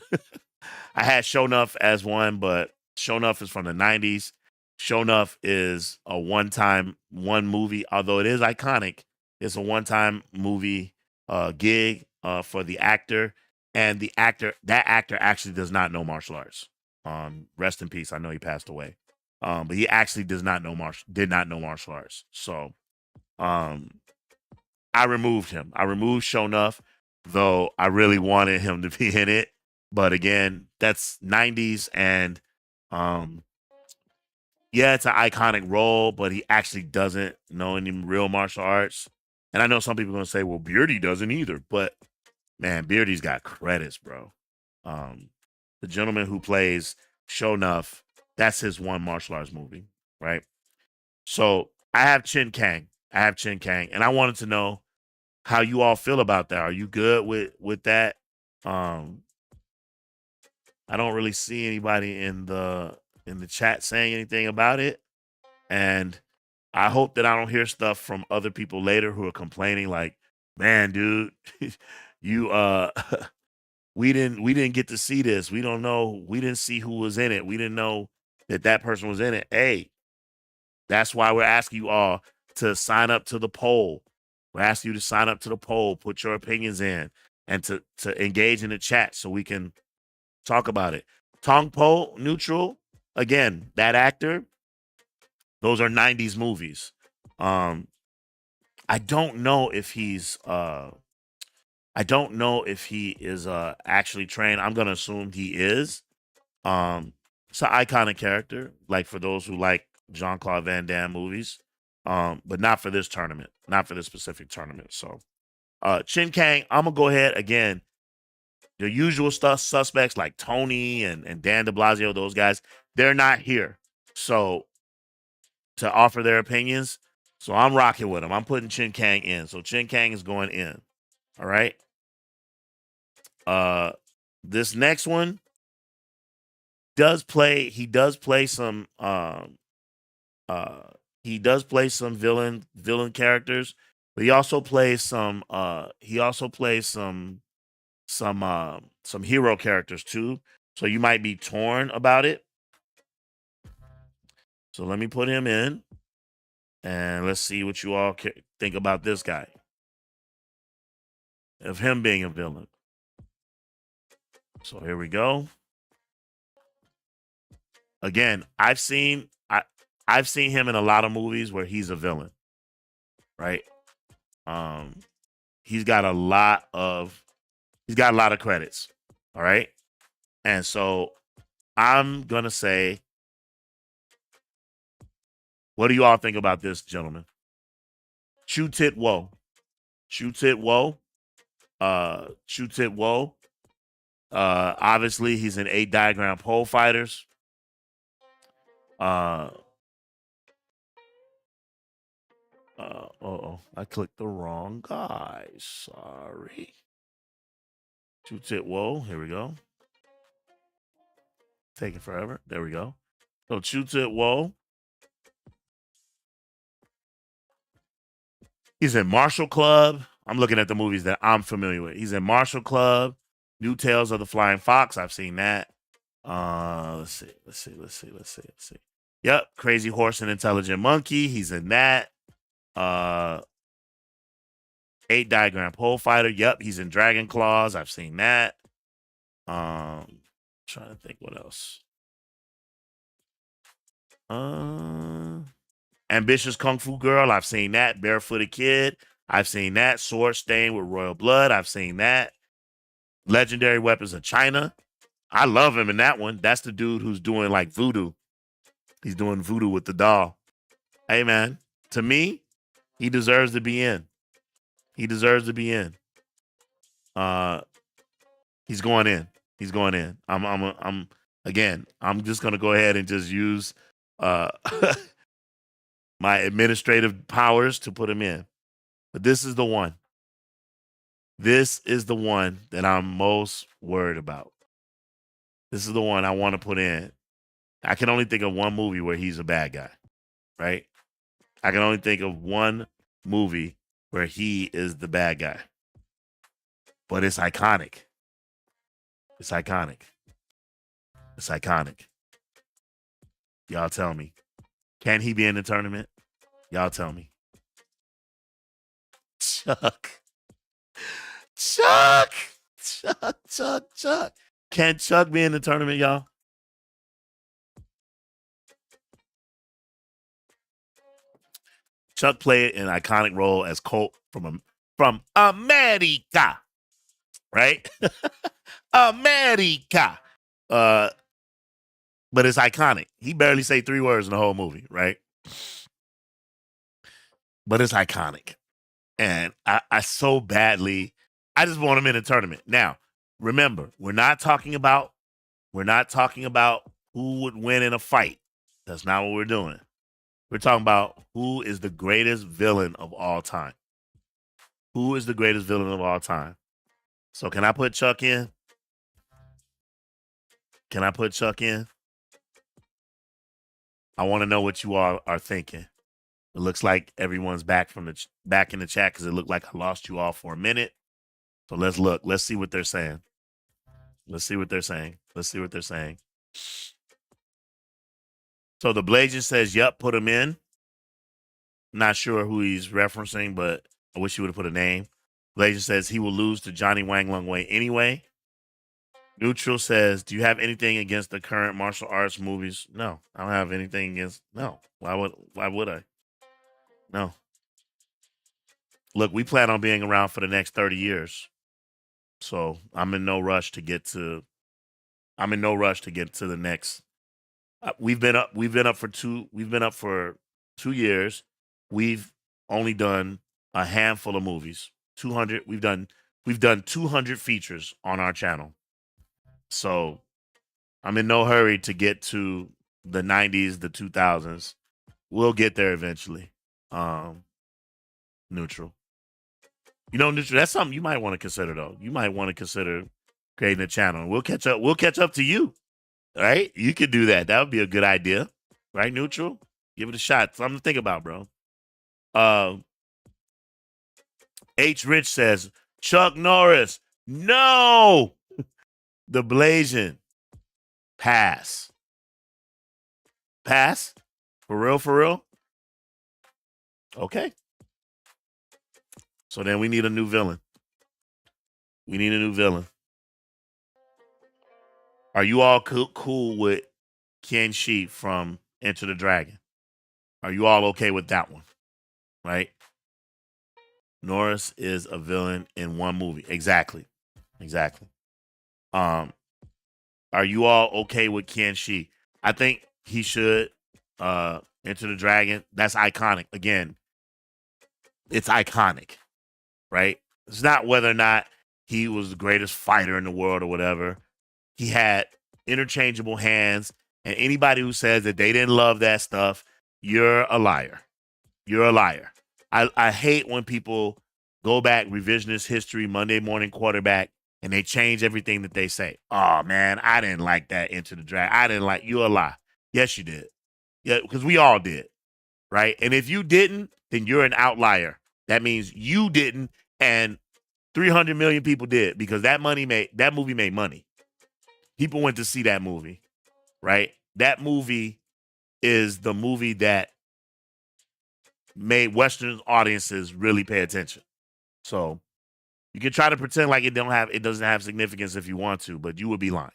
I had Shonuff as one, but Shonuff is from the 90s. Shonuff is a one movie, although it is iconic. It's a one-time movie gig for the actor, and that actor actually does not know martial arts. Rest in peace. I know he passed away. But he actually did not know martial arts. So um I removed him. I removed Shonuff, though I really wanted him to be in it. But again, that's 90s, and um yeah, it's an iconic role, but he actually doesn't know any real martial arts. And I know some people are gonna say, well, Beardy doesn't either, but man, Beardy's got credits, bro. Um the gentleman who plays Shonuff, that's his one martial arts movie, right? So I have Chin Kang. And I wanted to know how you all feel about that. Are you good with that? Um, I don't really see anybody in the chat saying anything about it, and I hope that I don't hear stuff from other people later who are complaining like, "Man, dude, you we didn't get to see this. We don't know. We didn't see who was in it. We didn't know that person was in it." Hey, that's why we're asking you all to sign up to the poll. We're asking you to sign up to the poll, put your opinions in, and to engage in the chat so we can talk about it. Tong Po neutral, again, that actor, those are 90s movies. Um, I don't know if he is actually trained. I'm gonna assume he is. It's an iconic character, like for those who like Jean Claude Van Damme movies, but not for this tournament, not for this specific tournament. So, Chin Kang, I'm gonna go ahead again. The usual suspects like Tony and Dan de Blasio, those guys, they're not here. So to offer their opinions. So I'm rocking with them. I'm putting Chin Kang in. So Chin Kang is going in. All right. This next one he does play some villain characters, but he also plays some some hero characters too. So you might be torn about it. So let me put him in, and let's see what you all think about this guy, of him being a villain. So here we go. Again, I've seen him in a lot of movies where he's a villain, right? He's got a lot of credits, all right? And so I'm gonna say, what do you all think about this gentleman? Chu Tit Wo. Chu Tit Wo. Chu Tit Wo. Obviously, he's in 8 Diagram Pole Fighters. I clicked the wrong guy. Sorry. Chu Tit Wo. Here we go. Taking forever. There we go. So Chu Tit Wo. He's in Martial Club. I'm looking at the movies that I'm familiar with. He's in Martial Club, New Tales of the Flying Fox. I've seen that. Let's see. Yep, Crazy Horse and Intelligent Monkey. He's in that. 8 Diagram Pole Fighter. Yep, he's in Dragon Claws. I've seen that. Trying to think what else. Ambitious Kung Fu Girl. I've seen that. Barefooted Kid. I've seen that. Sword Stained with Royal Blood. I've seen that. Legendary Weapons of China. I love him in that one. That's the dude who's doing like voodoo. He's doing voodoo with the doll. Hey, man. To me, he deserves to be in. He deserves to be in. He's going in. He's going in. I'm just gonna go ahead and just use my administrative powers to put him in. But this is the one. This is the one that I'm most worried about. This is the one I want to put in. I can only think of one movie where he's a bad guy, right? I can only think of one movie where he is the bad guy. But it's iconic. It's iconic. It's iconic. Y'all tell me. Can he be in the tournament? Y'all tell me. Chuck. Can Chuck be in the tournament, y'all? Chuck played an iconic role as Colt from America, right? America. But it's iconic. He barely say 3 words in the whole movie, right? But it's iconic. And I so badly, I just want him in a tournament. Now, remember, we're not talking about who would win in a fight. That's not what we're doing. We're talking about who is the greatest villain of all time. Who is the greatest villain of all time? So can I put Chuck in? Can I put Chuck in? I want to know what you all are thinking. It looks like everyone's back in the chat because it looked like I lost you all for a minute. So let's look. Let's see what they're saying. Let's see what they're saying. So the Blazers says, yep, put him in. Not sure who he's referencing, but I wish he would have put a name. Blazer says he will lose to Johnny Wang Lung Wei anyway. Neutral says, do you have anything against the current martial arts movies? No, I don't have anything against. No. Why would I? No. Look, we plan on being around for the next 30 years. So I'm in no rush to get to the next. We've been up for 2 years. We've only done a handful of movies. 200. We've done We've done 200 features on our channel. So I'm in no hurry to get to the 90s, the 2000s. We'll get there eventually. Neutral. Neutral, that's something you might want to consider, though. You might want to consider creating a channel. We'll catch up. We'll catch up to you. Right? You could do that. That would be a good idea. Right, Neutral? Give it a shot. Something to think about, bro. H. Rich says, Chuck Norris, no! The Blasian. Pass. Pass? For real, for real? Okay. So then we need a new villain. We need a new villain. Are you all cool with Ken Shi from Enter the Dragon? Are you all okay with that one? Right? Norris is a villain in one movie. Exactly. Are you all okay with Ken Shi? I think he should Enter the Dragon. That's iconic. Again, it's iconic, right? It's not whether or not he was the greatest fighter in the world or whatever. He had interchangeable hands, and anybody who says that they didn't love that stuff, you're a liar. You're a liar. I hate when people go back, revisionist history, Monday morning quarterback, and they change everything that they say. Oh, man, I didn't like that Into the Dragon. I didn't like, you're a lie. Yes, you did. Yeah, because we all did, right? And if you didn't, then you're an outlier. That means you didn't, and 300 million people did, because that movie made money. People went to see that movie, right? That movie is the movie that made Western audiences really pay attention. So you can try to pretend like it doesn't have significance if you want to, but you would be lying.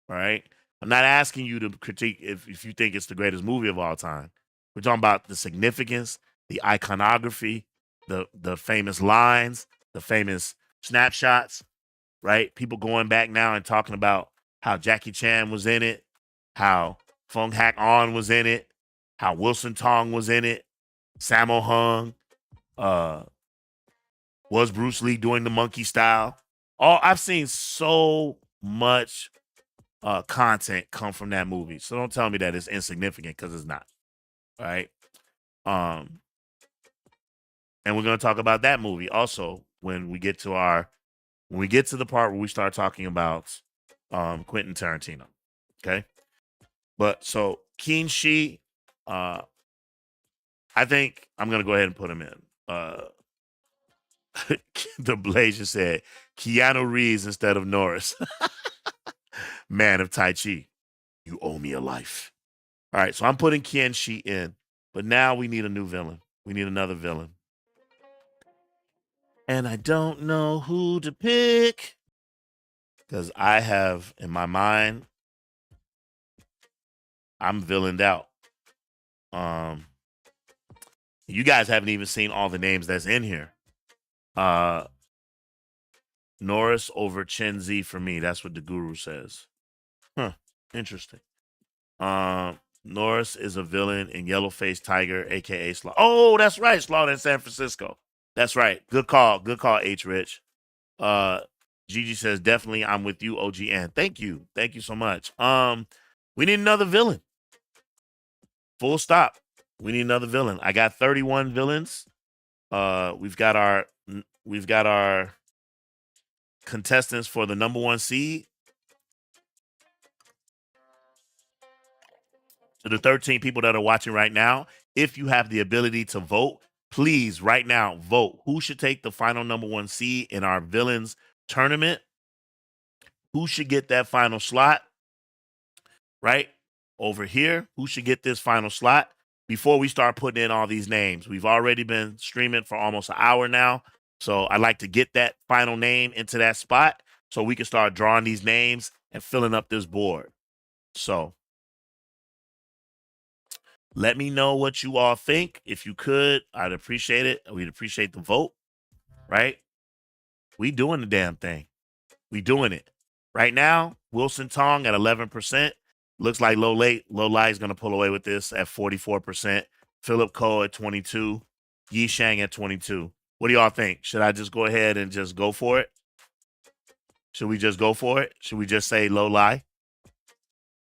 All right. I'm not asking you to critique if you think it's the greatest movie of all time. We're talking about the significance, the iconography, the famous lines, the famous snapshots, right? People going back now and talking about how Jackie Chan was in it, how Fung Hak On was in it, how Wilson Tong was in it, Sammo Hung, was Bruce Lee doing the monkey style. I've seen so much content come from that movie. So don't tell me that it's insignificant, because it's not. All right. And we're gonna talk about that movie also when we get to the part where we start talking about Quentin Tarantino. Okay. But so Ken Shi, I think I'm gonna go ahead and put him in. The Blazer said Keanu Reeves instead of Norris. Man of Tai Chi, you owe me a life. All right, so I'm putting Ken Shi in, but now we need a new villain. We need another villain. And I don't know who to pick, because I have, in my mind, I'm villained out. You guys haven't even seen all the names that's in here. Norris over Chen Zi for me. That's what the guru says. Huh. Interesting. Norris is a villain in Yellowface Tiger, aka Slaughter. Oh, that's right. Slaughter in San Francisco. That's right. Good call. Good call, H. Rich. Gigi says, definitely I'm with you, OGN. Thank you. Thank you so much. We need another villain. Full stop. We need another villain. I got 31 villains. We've got our contestants for the number 1 seed. To the 13 people that are watching right now, if you have the ability to vote, please right now vote. Who should take the final number 1 seed in our villains tournament? Who should get that final slot? Right over here. Who should get this final slot? Before we start putting in all these names, we've already been streaming for almost an hour now. So I'd like to get that final name into that spot so we can start drawing these names and filling up this board. So let me know what you all think. If you could, I'd appreciate it. We'd appreciate the vote, right? We doing the damn thing. We doing it. Right now, Wilson Tong at 11%. Looks like Low Lai is going to pull away with this at 44%. Philip Ko at 22. Yi Shang at 22. What do y'all think? Should I just go ahead and just go for it? Should we just go for it? Should we just say low lie?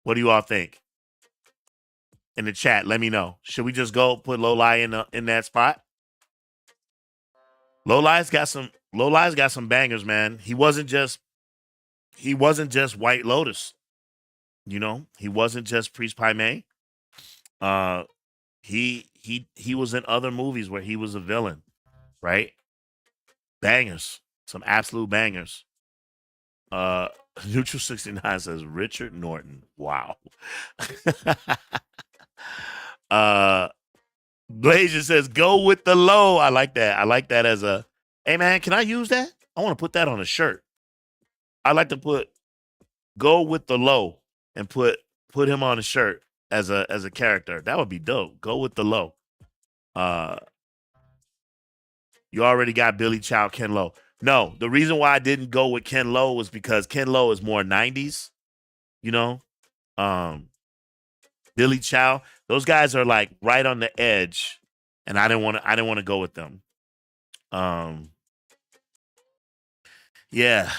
What do you all think? In the chat, let me know. Should we just go put low lie in that spot? Low lie's got some bangers, man. He wasn't just White Lotus. You know, he wasn't just Priest Pai Mei. He was in other movies where he was a villain, right? Bangers, some absolute bangers. Neutral 69 says Richard Norton. Wow. Blazier says go with the low. I like that. I like that as a, hey man, can I use that? I want to put that on a shirt. I like to put go with the low and put him on a shirt as a character. That would be dope. Go with the low. You already got Billy Chow, Ken Lo. No, the reason why I didn't go with Ken Lo was because Ken Lo is more 90s, you know. Billy Chow, those guys are like right on the edge, and I didn't want to go with them. Yeah.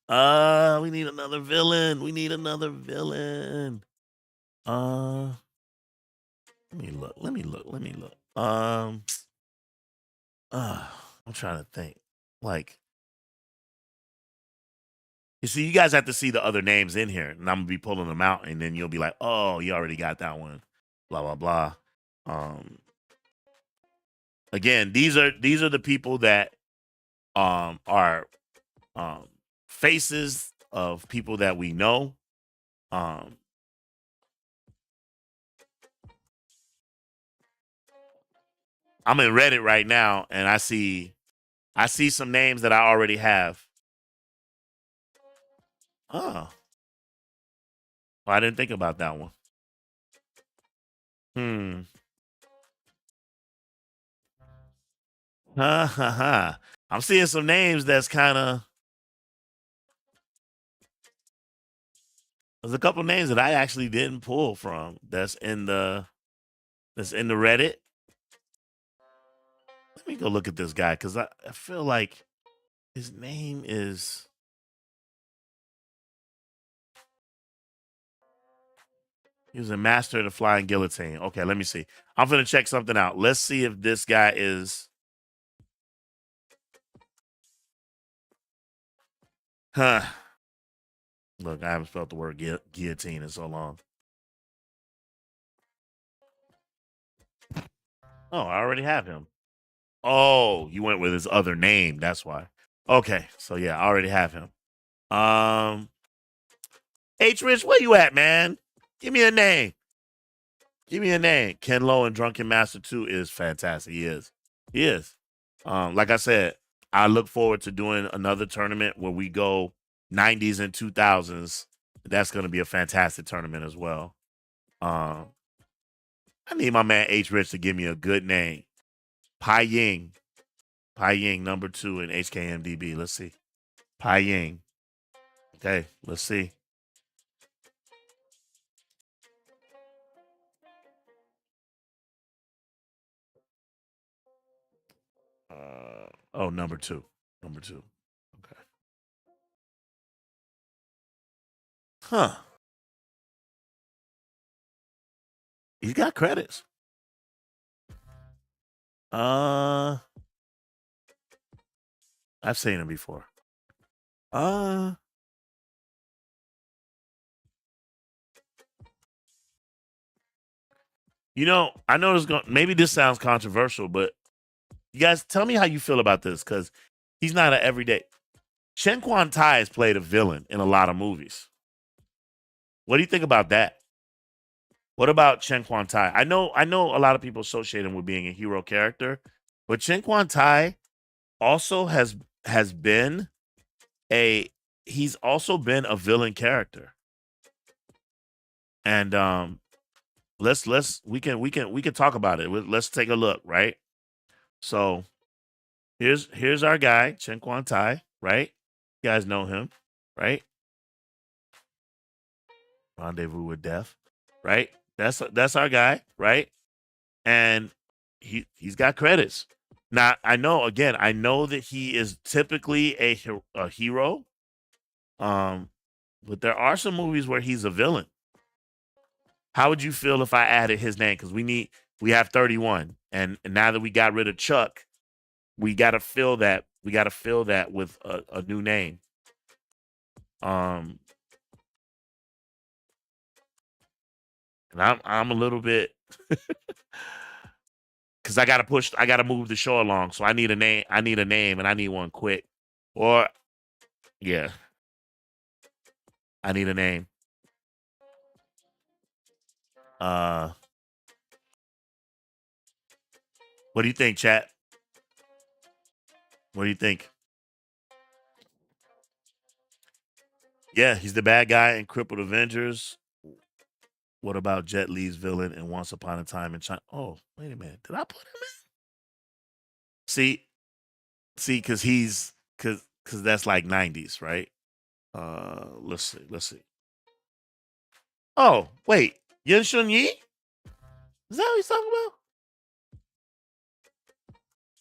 We need another villain. Let me look. I'm trying to think. Like, you see, you guys have to see the other names in here, and I'm gonna be pulling them out, and then you'll be like, "Oh, you already got that one." Blah blah blah. Again, these are the people that are faces of people that we know. I'm in Reddit right now, and I see some names that I already have. Oh, I didn't think about that one. Ha ha ha. I'm seeing some names that's kind of. There's a couple names that I actually didn't pull from. That's in the Reddit. Let me go look at this guy because I feel like his name is. He was a master of the flying guillotine. Okay, let me see. I'm gonna check something out. Let's see if this guy is. Huh. Look, I haven't spelled the word guillotine in so long. Oh, I already have him. Oh, you went with his other name. That's why. Okay, so yeah, I already have him. H Rich, where you at, man? Give me a name. Ken Lo and Drunken Master 2 is fantastic. He is. Like I said, I look forward to doing another tournament where we go 90s and 2000s. That's going to be a fantastic tournament as well. I need my man H Rich to give me a good name. Pai Ying, number 2 in HKMDB. Let's see. Pai Ying. Okay, let's see. Number 2. Okay. Huh. He's got credits. I've seen him before. You know, I know maybe this sounds controversial, but you guys tell me how you feel about this because he's not an everyday. Chen Quan Tai has played a villain in a lot of movies. What do you think about that? What about Chen Quan Tai? I know a lot of people associate him with being a hero character, but Chen Quan Tai also has been he's also been a villain character. And we can talk about it. Let's take a look, right? So here's our guy, Chen Quan Tai, right? You guys know him, right? Rendezvous with Death, right? That's our guy, right? And he's got credits. Now I know that he is typically a hero, But there are some movies where he's a villain. How would you feel if I added his name? Because we have 31, and now that we got rid of Chuck, we got to fill that. We got to fill that with a new name. Um, and I'm a little bit because I got to move the show along. So I need a name. I need a name, and I need one quick. Or yeah, I need a name. Uh, what do you think, chat? What do you think? Yeah, he's the bad guy in Crippled Avengers. What about Jet Li's villain in Once Upon a Time in China? Oh, wait a minute. Did I put him in? See, because because that's like 90s, right? Let's see, let's see. Oh, wait, Yen Shun Yi? Is that what he's talking about?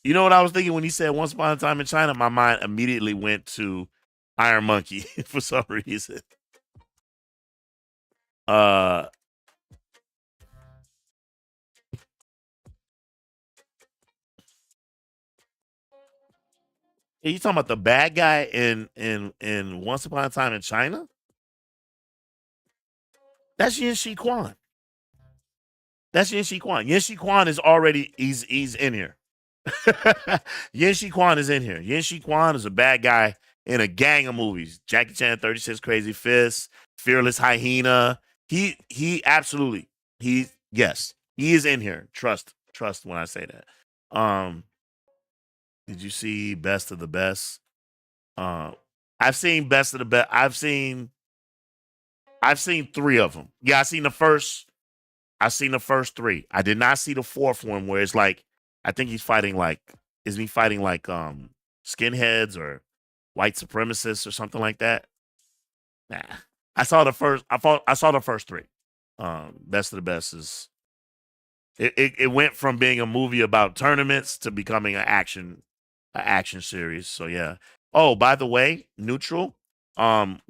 You know what I was thinking when he said Once Upon a Time in China? My mind immediately went to Iron Monkey for some reason. Uh, are you talking about the bad guy in Once Upon a Time in China? That's Yen Shi Quan. That's Yen Shi Quan. Yen Shi Quan is already he's in here. Yen Shi Quan is in here. Yen Shi Quan is a bad guy in a gang of movies. Jackie Chan, 36 Crazy Fists, Fearless Hyena. He absolutely yes, he is in here. Trust when I say that. Did you see Best of the Best? I've seen Best of the Best. I've seen three of them. Yeah, I've seen the first three. I did not see the fourth one where it's like I think he's fighting like is he fighting like skinheads or white supremacists or something like that? Nah. I saw the first three. Best of the Best is it went from being a movie about tournaments to becoming an action series. So yeah. Oh, by the way, Neutral. One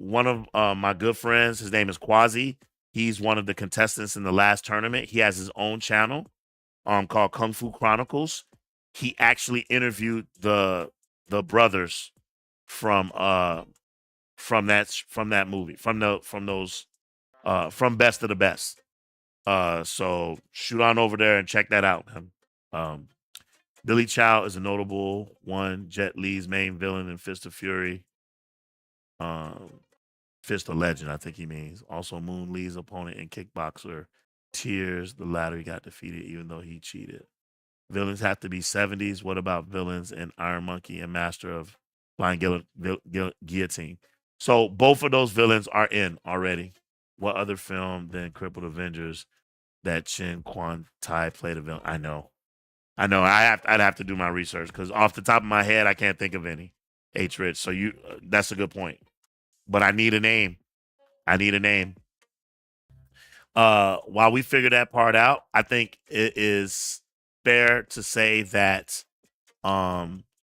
of my good friends, his name is Quasi. He's one of the contestants in the last tournament. He has his own channel called Kung Fu Chronicles. He actually interviewed the brothers from from that movie from those from Best of the Best. So shoot on over there and check that out. Um, Billy Chow is a notable one. Jet Li's main villain in Fist of Fury. Fist of Legend, I think he means. Also, Moon Lee's opponent in Kickboxer, Tears. The latter got defeated even though he cheated. Villains have to be 70s. What about villains in Iron Monkey and Master of Flying Guillotine? So both of those villains are in already. What other film than Crippled Avengers that Chin Quan Tai played a villain? I know. I'd have to do my research because off the top of my head, I can't think of any. H. Rich. So that's a good point. But I need a name. I need a name. While we figure that part out, I think it is fair to say that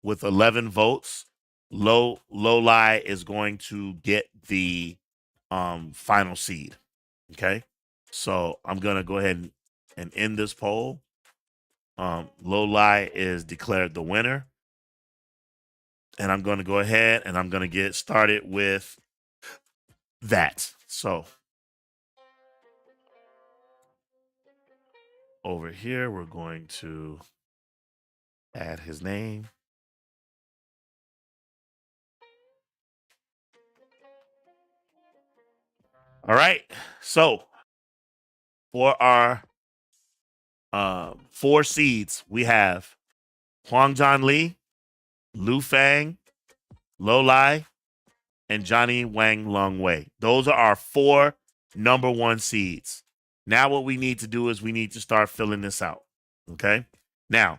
with 11 votes, Low Lie is going to get the final seed. Okay. So I'm gonna go ahead and end this poll. Low Lie is declared the winner. And I'm gonna go ahead and I'm gonna get started with that. So over here, we're going to add his name. All right. So for our 4 seeds, we have Huang John Lee, Lu Fang, Lo Lai, and Johnny Wang Long Wei. Those are our 4 number 1 seeds. Now what we need to do is we need to start filling this out. Okay. Now,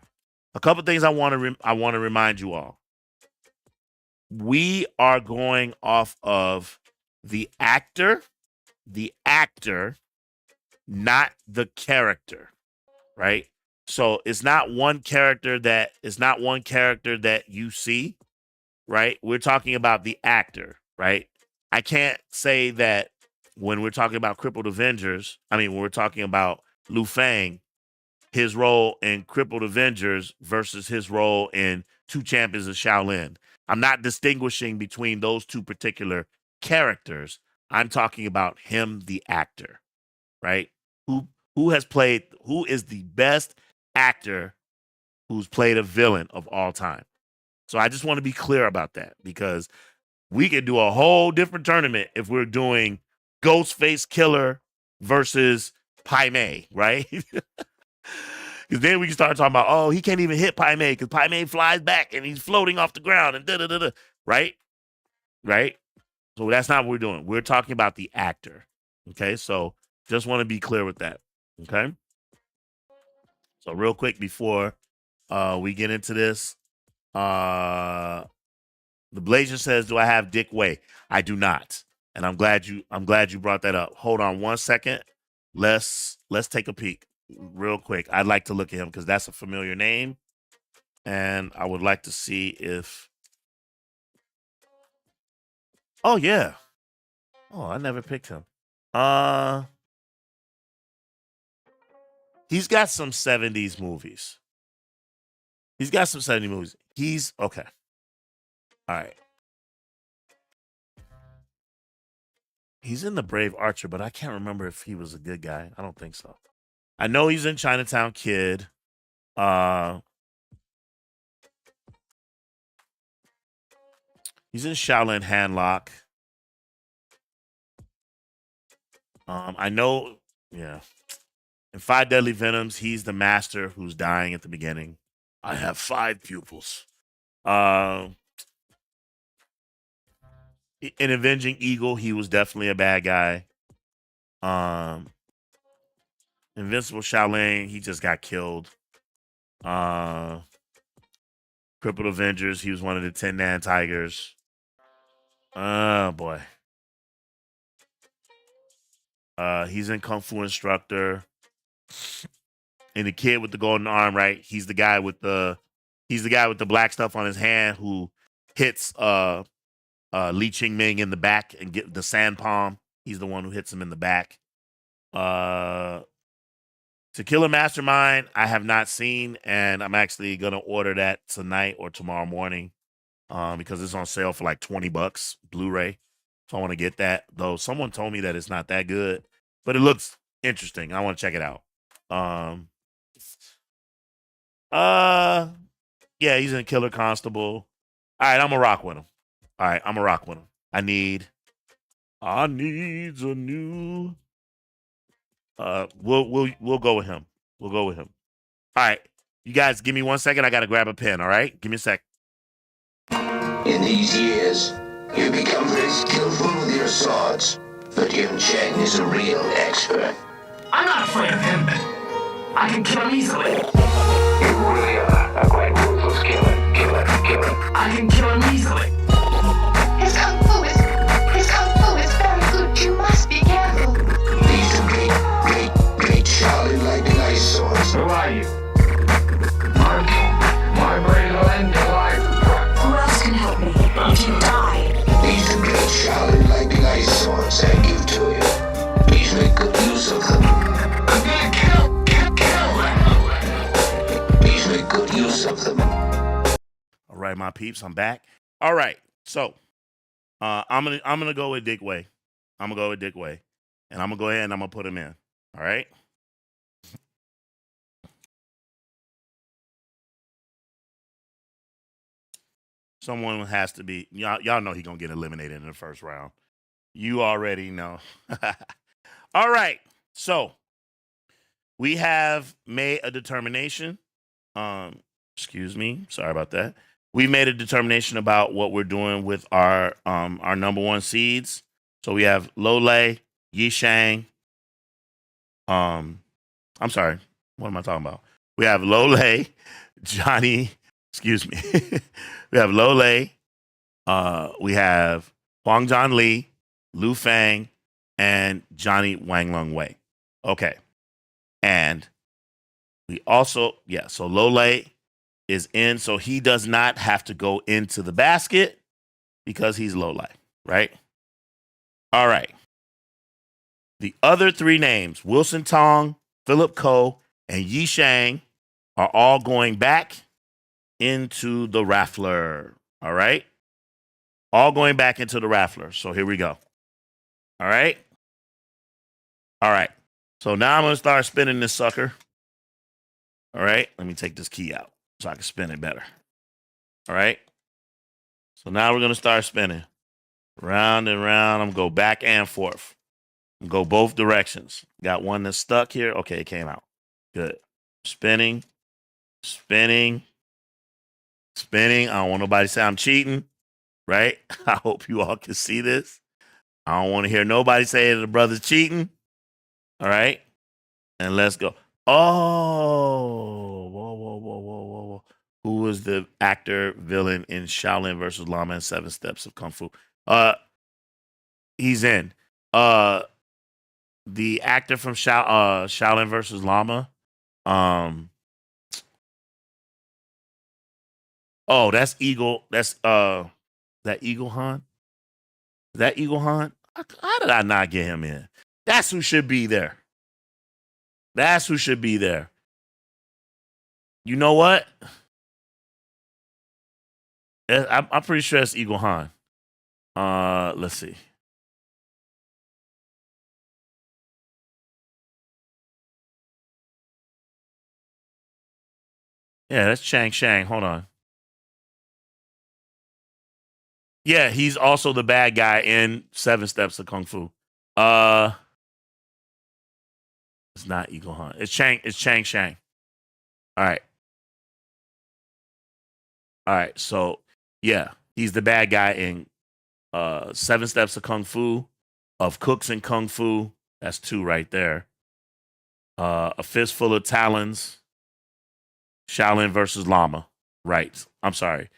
a couple things I want to remind you all. We are going off of the actor, not the character, right? So it's not one character that you see, right? We're talking about the actor, right? I can't say that when we're talking about Crippled Avengers, when we're talking about Liu Fang, his role in Crippled Avengers versus his role in Two Champions of Shaolin. I'm not distinguishing between those two particular characters. I'm talking about him, the actor, right? Who is the best actor who's played a villain of all time. So I just want to be clear about that, because we could do a whole different tournament if we're doing Ghostface Killer versus Pai Mei, right? Because then we can start talking about, oh, he can't even hit Pai Mei because Pai Mei flies back and he's floating off the ground and da-da-da-da, right? Right? So that's not what we're doing. We're talking about the actor, okay? So just want to be clear with that, okay? So real quick before we get into this, the Blazer says, do I have Dick Wei? I do not. And I'm glad you brought that up. Hold on one second. Let's take a peek real quick. I'd like to look at him because that's a familiar name. And I would like to see if... Oh, yeah. Oh, I never picked him. He's got some 70s movies. He's got some 70s movies. He's okay. All right. He's in The Brave Archer, but I can't remember if he was a good guy. I don't think so. I know he's in Chinatown Kid. He's in Shaolin Handlock. I know, yeah. In Five Deadly Venoms, he's the master who's dying at the beginning. I have 5 pupils. In Avenging Eagle, he was definitely a bad guy. Invincible Shaolin, he just got killed. Crippled Avengers, he was one of the 10 Man Tigers. Oh boy. He's in Kung Fu Instructor. And the kid with the golden arm, right? He's the guy with the black stuff on his hand who hits Li Qingming in the back and get the sand palm. He's the one who hits him in the back. To Kill a Mastermind, I have not seen, and I'm actually gonna order that tonight or tomorrow morning, because it's on sale for like $20 Blu-ray. So I want to get that. Though someone told me that it's not that good, but it looks interesting. I want to check it out. Yeah, he's in Killer Constable. All right, I'm gonna rock with him. I need a new. We'll go with him. All right, you guys, give me 1 second. I gotta grab a pen. All right, give me a sec. In these years, you become very skillful with your swords, but Yun Cheng is a real expert. I'm not afraid of him. I can kill him easily. You really are a quite ruthless killer. I can kill him easily. His kung fu is very good. You must be careful. These are great Shaolin lightning ice swords. Who are you? My blade will end your life. Who else can help me? If you die. These are great Shaolin lightning ice swords I give to you. Please make good use of them. I'm gonna kill them. Please make good use of them. All right, my peeps, I'm back. All right, so I'm gonna go with Dick Wei. And I'm gonna go ahead and I'm gonna put him in. All right. Someone has to be. Y'all know he's gonna get eliminated in the first round. You already know. All right, so we have made a determination. Excuse me, sorry about that. We made a determination about what we're doing with our number 1 seeds. So we have Lole, Yi Shang. I'm sorry, what am I talking about? We have Lole, Johnny. Excuse me. We have Lole. We have Huang Zhan Li, Liu Fang, and Johnny Wanglong Wei. Okay, and we also so Lole is in, so he does not have to go into the basket because he's Lole, right? All right. The other three names, Wilson Tong, Philip Ko, and Yi Shang, are all going back into the raffler. All right. All going back into the raffler. So here we go. All right. All right. So now I'm going to start spinning this sucker. All right. Let me take this key out so I can spin it better. All right. So now we're going to start spinning. Round and round. I'm going to go back and forth. Go both directions. Got one that's stuck here. Okay, it came out. Good. Spinning. Spinning. Spinning. I don't want nobody to say I'm cheating. Right? I hope you all can see this. I don't want to hear nobody say that the brother's cheating. All right? And let's go. Oh. Whoa. Who was the actor villain in Shaolin versus Lama and 7 Steps of Kung Fu? He's in. The actor from Shaolin versus Lama. Oh, that's Eagle. That's that Eagle Han. Is that Eagle Han? How did I not get him in? That's who should be there. That's who should be there. You know what? I'm pretty sure it's Eagle Han. Let's see. Yeah, that's Chang Shang. Hold on. Yeah, he's also the bad guy in 7 Steps of Kung Fu. It's not Eagle Han. It's Chang Shang. All right. All right. So yeah, he's the bad guy in 7 Steps of Kung Fu, of Cooks in Kung Fu. That's 2 right there. A Fistful of Talons. Shaolin versus Lama. Right. I'm sorry.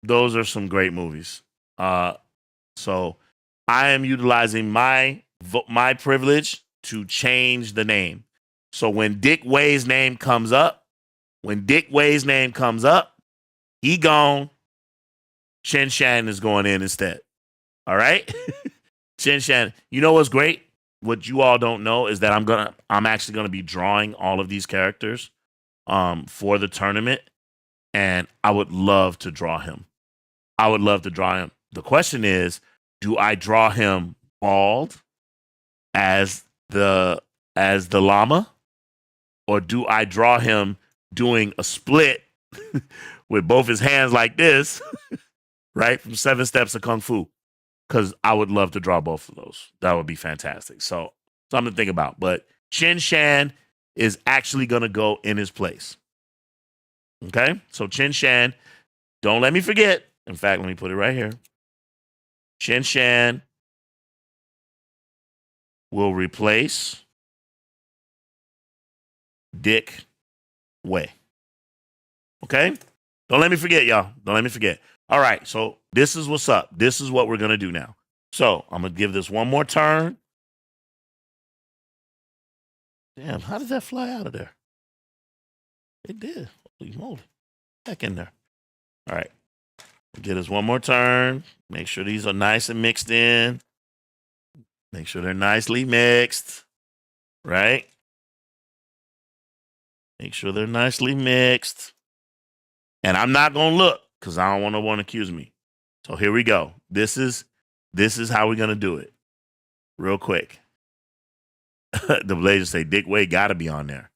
Those are some great movies. So I am utilizing my privilege to change the name. So when Dick Wei's name comes up, he gone. Chen Shan is going in instead. All right? Chen Shan. You know what's great? What you all don't know is that I'm actually gonna be drawing all of these characters for the tournament, and I would love to draw him. The question is, do I draw him bald as the llama, or do I draw him doing a split with both his hands like this, right, from 7 Steps of Kung Fu? Because I would love to draw both of those. That would be fantastic. So something to think about. But Chen Shan is actually going to go in his place. Okay? So Chen Shan, don't let me forget. In fact, let me put it right here. Chen Shan will replace Dick Wei. Okay? Don't let me forget, y'all. Don't let me forget. All right, so this is what's up. This is what we're going to do now. So I'm going to give this one more turn. Damn, how did that fly out of there? It did. Holy moly. Back in there. All right. Get us one more turn. Make sure these are nice and mixed in. Make sure they're nicely mixed. Right? Make sure they're nicely mixed. And I'm not going to look because I don't want no one to accuse me. So here we go. This is how we're going to do it. Real quick. The Blazers say Dick Wei got to be on there.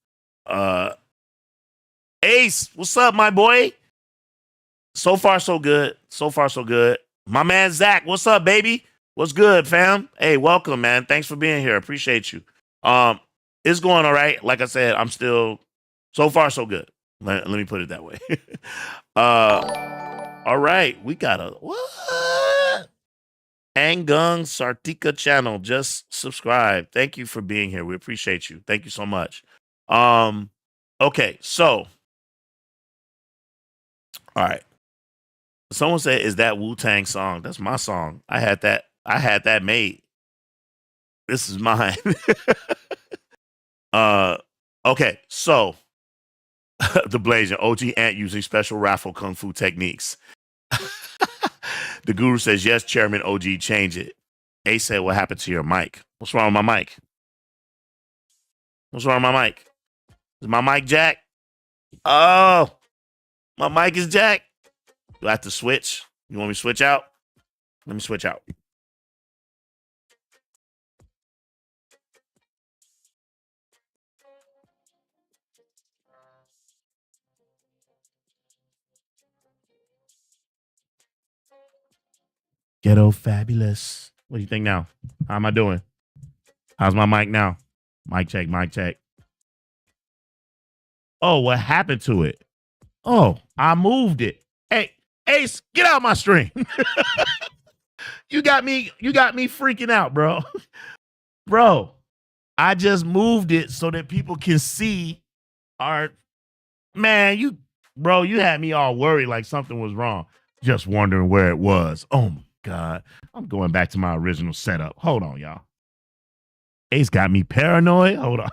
Ace, what's up, my boy? So far, so good. My man, Zach, what's up, baby? What's good, fam? Hey, welcome, man. Thanks for being here. Appreciate you. It's going all right. Like I said, I'm still so far, so good. Let me put it that way. All right. We got a what? Angung Sartika channel. Just subscribe. Thank you for being here. We appreciate you. Thank you so much. Okay, so all right. Someone said, "Is that Wu-Tang song?" That's my song. I had that made. This is mine. Okay, so the Blazer OG Ant using special raffle kung fu techniques. The guru says, yes, Chairman OG, change it. Ace said, what happened to your mic? What's wrong with my mic? What's wrong with my mic? Is my mic jack? Oh, my mic is jack. Do I have to switch? You want me to switch out? Let me switch out. Ghetto fabulous. What do you think now? How am I doing? How's my mic now? Mic check, mic check. Oh, what happened to it? Oh, I moved it. Hey, Ace, get out of my stream. You got me freaking out, bro. Bro, I just moved it so that people can see our man, you had me all worried like something was wrong. Just wondering where it was. Oh my God. I'm going back to my original setup. Hold on, y'all. Ace got me paranoid. Hold on.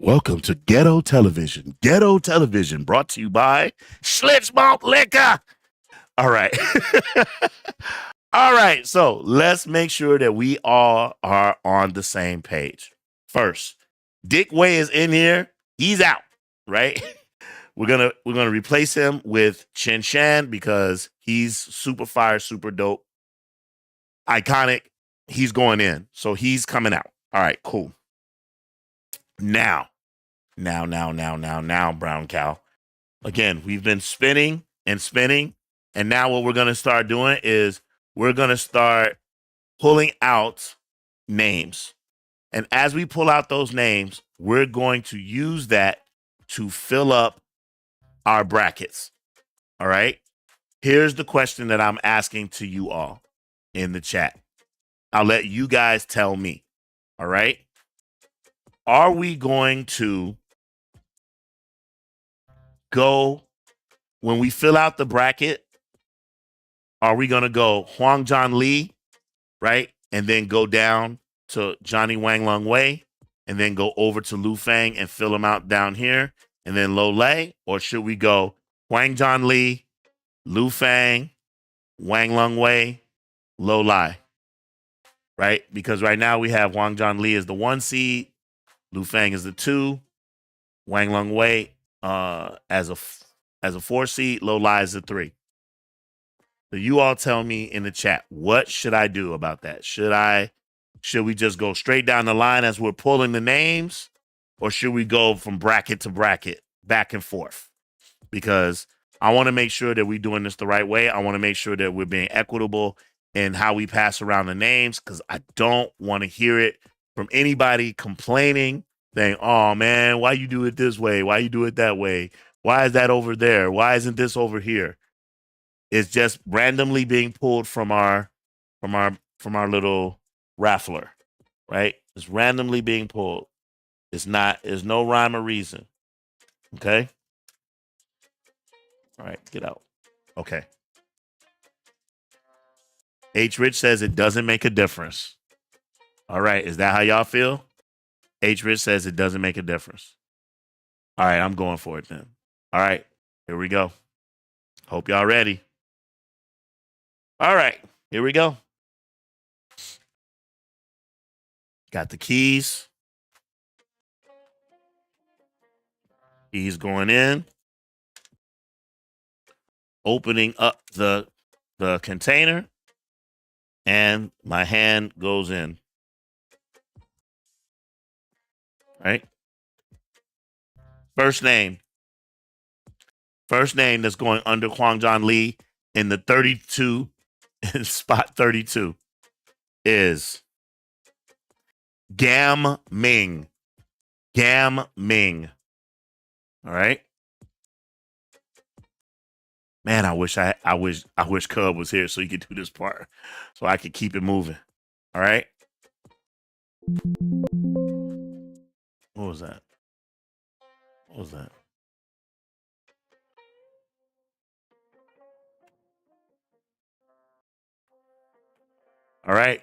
Welcome to Ghetto Television. Ghetto Television brought to you by Schlitz Malt Liquor. All right. All right. So let's make sure that we all are on the same page. First, Dick Way is in here. He's out, right? We're gonna replace him with Chen Shan because he's super fire, super dope, iconic. He's going in. So he's coming out. All right, cool. Now, brown cow. Again, we've been spinning, and now what we're going to start doing is we're going to start pulling out names. And as we pull out those names, we're going to use that to fill up our brackets. All right? Here's the question that I'm asking to you all in the chat. I'll let you guys tell me. All right? Are we going to go, when we fill out the bracket, are we going to go Huang John Lee, right? And then go down to Johnny Wang Lung Wei, and then go over to Lu Fang and fill them out down here, and then Lo Lei? Or should we go Huang John Lee, Lu Fang, Wang Lung Wei, Lo Lai? Right? Because right now we have Huang John Lee as the 1 seed, Lu Fang is the 2, Wang Lung Wei as a 4 seed, Lo Lai is the 3. So you all tell me in the chat, what should I do about that? Should we just go straight down the line as we're pulling the names, or should we go from bracket to bracket, back and forth? Because I want to make sure that we're doing this the right way. I want to make sure that we're being equitable in how we pass around the names, because I don't want to hear it from anybody complaining, saying, oh man, why you do it this way? Why you do it that way? Why is that over there? Why isn't this over here? It's just randomly being pulled from our little raffler, right? It's randomly being pulled. There's no rhyme or reason. Okay? All right, get out. Okay. H. Rich says it doesn't make a difference. All right, is that how y'all feel? H. Rich says it doesn't make a difference. All right, I'm going for it then. All right, here we go. Hope y'all ready. All right, here we go. Got the keys. Keys going in. Opening up the container. And my hand goes in. Right? First name that's going under Huang John Lee in the 32, in spot 32, is Gam Ming. Gam Ming. All right. Man, I wish Cub was here so he could do this part, so I could keep it moving. All right. What was that? What was that? All right.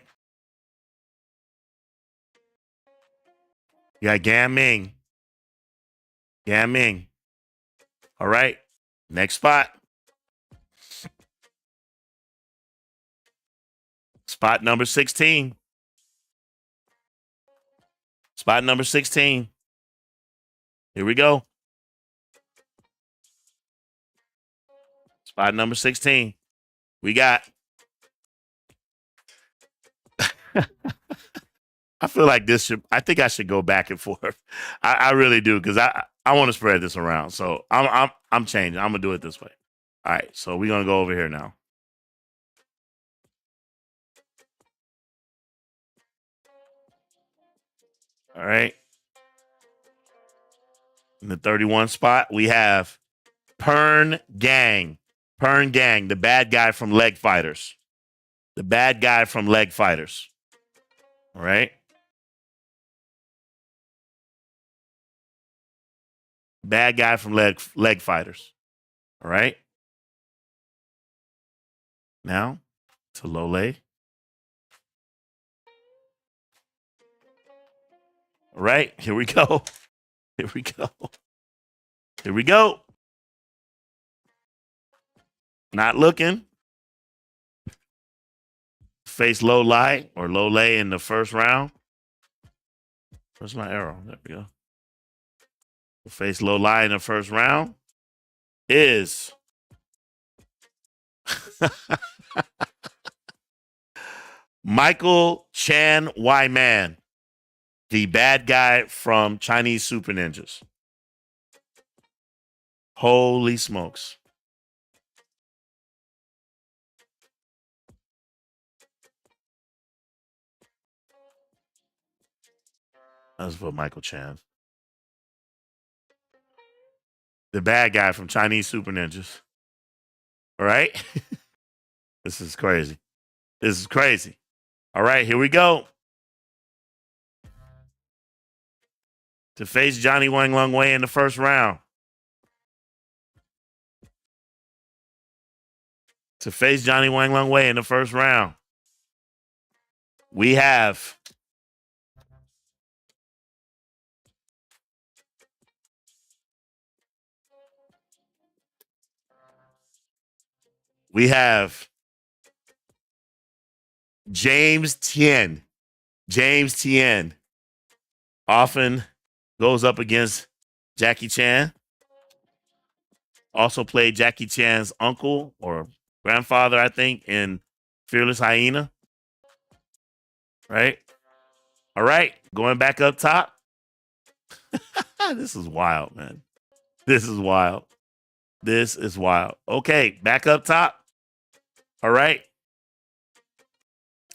You got Gan Ming. Gan Ming. All right. Next spot. Spot number 16. Spot number 16. Here we go. Spot number 16. We got. I feel like I think I should go back and forth. I really do, because I want to spread this around. So I'm changing. I'm gonna do it this way. All right. So we're gonna go over here now. All right. In the 31 spot, we have Pern Gang. Pern Gang, the bad guy from Leg Fighters. The bad guy from Leg Fighters. All right. Bad guy from leg Fighters. All right. Now to Lole. All right. Here we go. Here we go. Here we go. Not looking. Face Lole in the first round. Where's my arrow? There we go. Face Lole in the first round is Michael Chan Wyman, the bad guy from Chinese Super Ninjas. Holy smokes. Let's put Michael Chan. The bad guy from Chinese Super Ninjas. All right. This is crazy. This is crazy. All right, here we go. To face Johnny Wang Lung Wei in the first round. To face Johnny Wang Lung Wei in the first round. We have James Tien. James Tien often goes up against Jackie Chan. Also played Jackie Chan's uncle or grandfather, I think, in Fearless Hyena. Right? All right. Going back up top. This is wild, man. This is wild. This is wild. Okay, back up top. All right.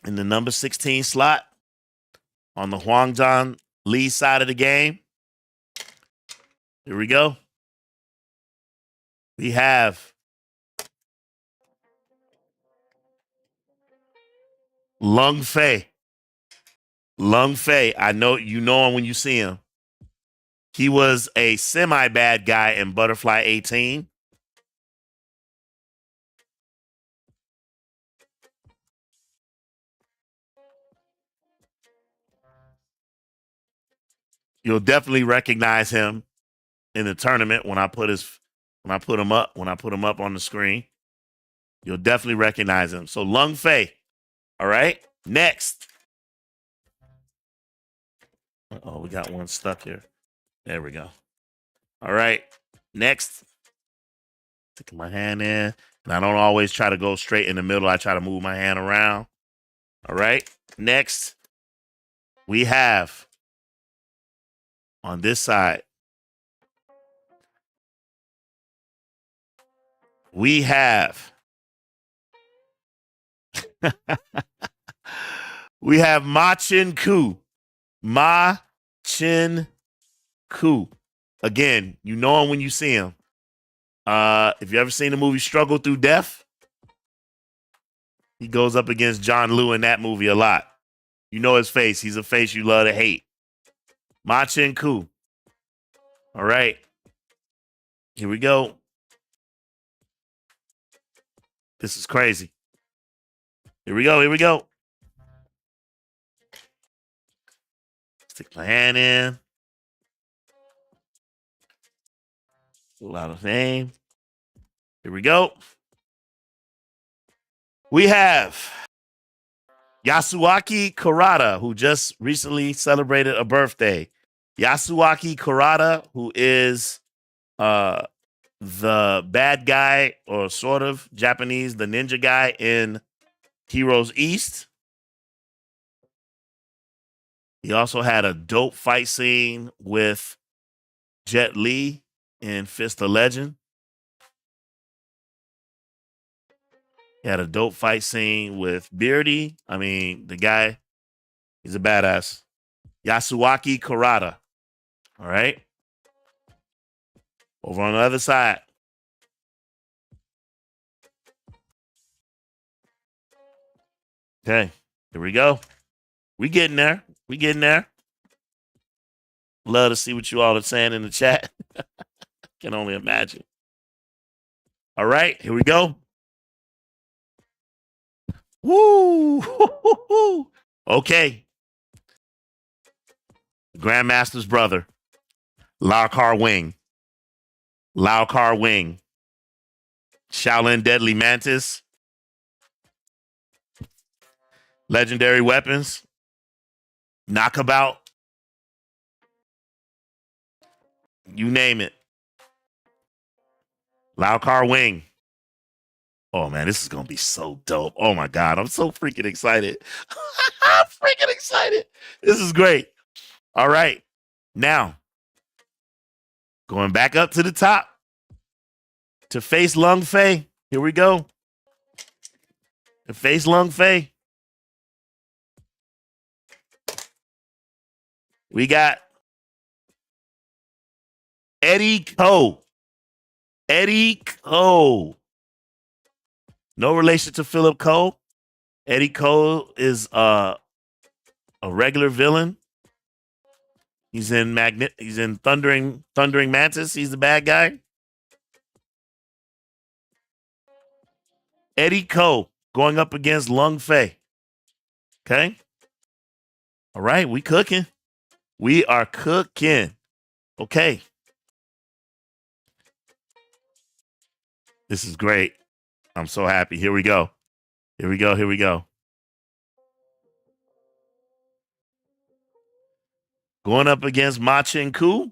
In the number 16 slot on the Hwang Jong Lee side of the game. Here we go. We have Lung Fei. Lung Fei. I know you know him when you see him. He was a semi-bad guy in Butterfly 18. You'll definitely recognize him in the tournament when I put him up on the screen. You'll definitely recognize him. So Lung Fei. All right. Next. Oh, we got one stuck here. There we go. All right. Next. Sticking my hand in. And I don't always try to go straight in the middle. I try to move my hand around. All right. Next. We have on this side. We have Ma Chin Koo. Ma Chin Koo. Again, you know him when you see him. If you ever seen the movie Struggle Through Death, he goes up against John Liu in that movie a lot. You know his face. He's a face you love to hate. Ma Chen-ku. All right. Here we go. This is crazy. Here we go. Here we go. Stick my hand in. Pull out a name. Here we go. We have Yasuaki Kurata, who just recently celebrated a birthday. Yasuaki Kurata, who is the bad guy, or sort of Japanese, the ninja guy in Heroes East. He also had a dope fight scene with Jet Li in Fist of Legend. He had a dope fight scene with Beardy. I mean, the guy, he's a badass. Yasuaki Kurata. All right. Over on the other side. Okay, here we go. We getting there. We getting there. Love to see what you all are saying in the chat. Can only imagine. All right, here we go. Woo! Okay. Grandmaster's brother, Lau Kar Wing. Lau Kar Wing. Shaolin Deadly Mantis. Legendary Weapons. Knockabout. You name it. Lau Kar Wing. Oh, man, this is going to be so dope. Oh, my God. I'm so freaking excited. I'm freaking excited. This is great. All right. Now, going back up to the top to face Lung Fei. Here we go. To face Lung Fei. We got Eddie Ko. Eddie Ko. No relation to Philip Ko. Eddie Ko is a regular villain. He's in Thundering Mantis. He's the bad guy. Eddie Ko going up against Lung Fei. Okay. All right, we cooking. We are cooking. Okay. This is great. I'm so happy. Here we go. Here we go. Here we go. Going up against Ma Chen-ku.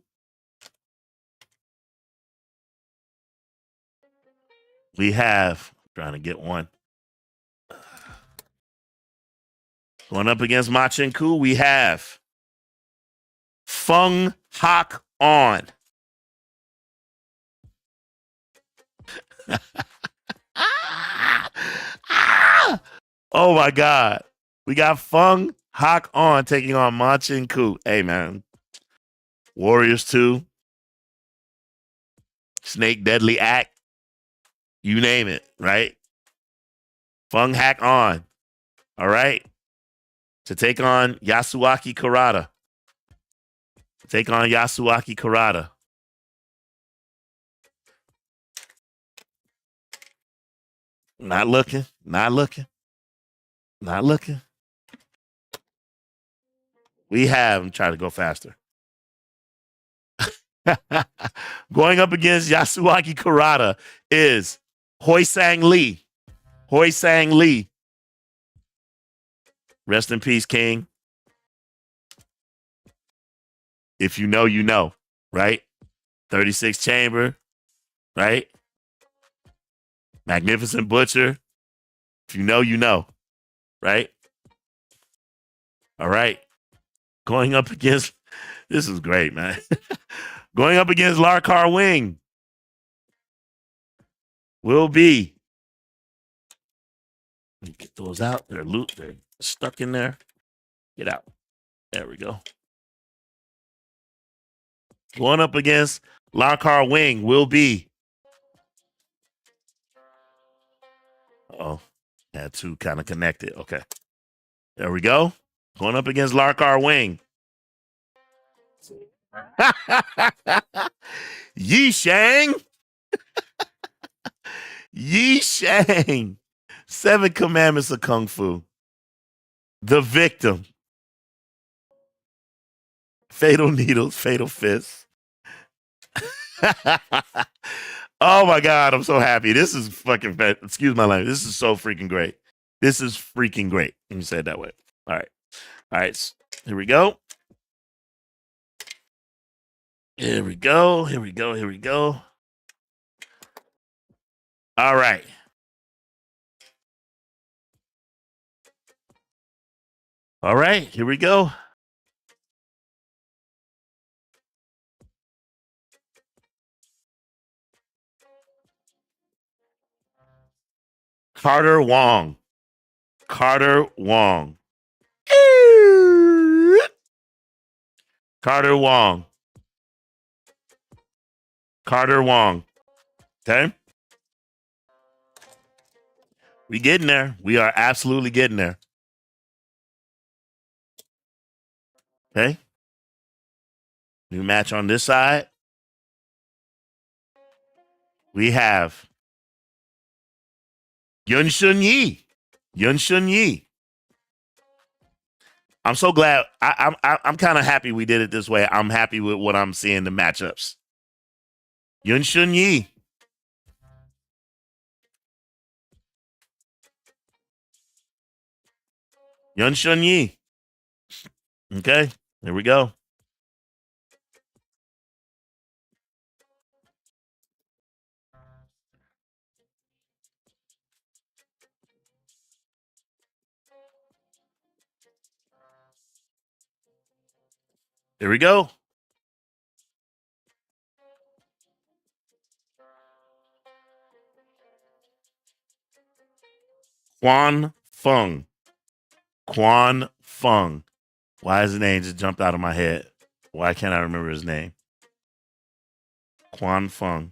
We have, trying to get one. Going up against Ma Chen-ku, we have Fung Hak On. Oh my God. We got Fung Hak On taking on Ma Chen-ku. Hey man. Warriors 2. Snake Deadly Act. You name it, right? Fung Hak On. All right. To take on Yasuaki Kurata. Take on Yasuaki Kurata. Not looking. Not looking. Not looking. We have, I'm trying to go faster. Going up against Yasuaki Kurata is Hoi Sang Lee. Hoi Sang Lee. Rest in peace, King. If you know, you know, right? 36 Chamber, right? Magnificent Butcher. If you know, you know, right? All right. Going up against, this is great, man. Going up against Lau Kar Wing will be, let me get those out. They're stuck in there. Get out. There we go. Going up against Lau Kar Wing will be Oh, had two kind of connected. Okay. There we go. Going up against Larkar Wing. Yi Shang. Yi Shang. 7 Commandments of Kung Fu. The Victim. Fatal Needles, Fatal Fists. Oh my God, I'm so happy. This is fucking, excuse my language. This is so freaking great. This is freaking great. Let me say it that way. All right. All right. Here we go. Here we go. Here we go. Here we go. All right. All right. Here we go. Carter Wong. Carter Wong. Carter Wong. Carter Wong. Okay. We getting there. We are absolutely getting there. Okay. New match on this side. We have Yun Shun Yi. Yun Shun Yi. I'm so glad. I'm kind of happy we did it this way. I'm happy with what I'm seeing the matchups. Yun Shun Yi. Yun Shun Yi. Okay, here we go. Here we go. Quan Fung. Quan Fung. Why his name just jumped out of my head? Why can't I remember his name? Quan Fung.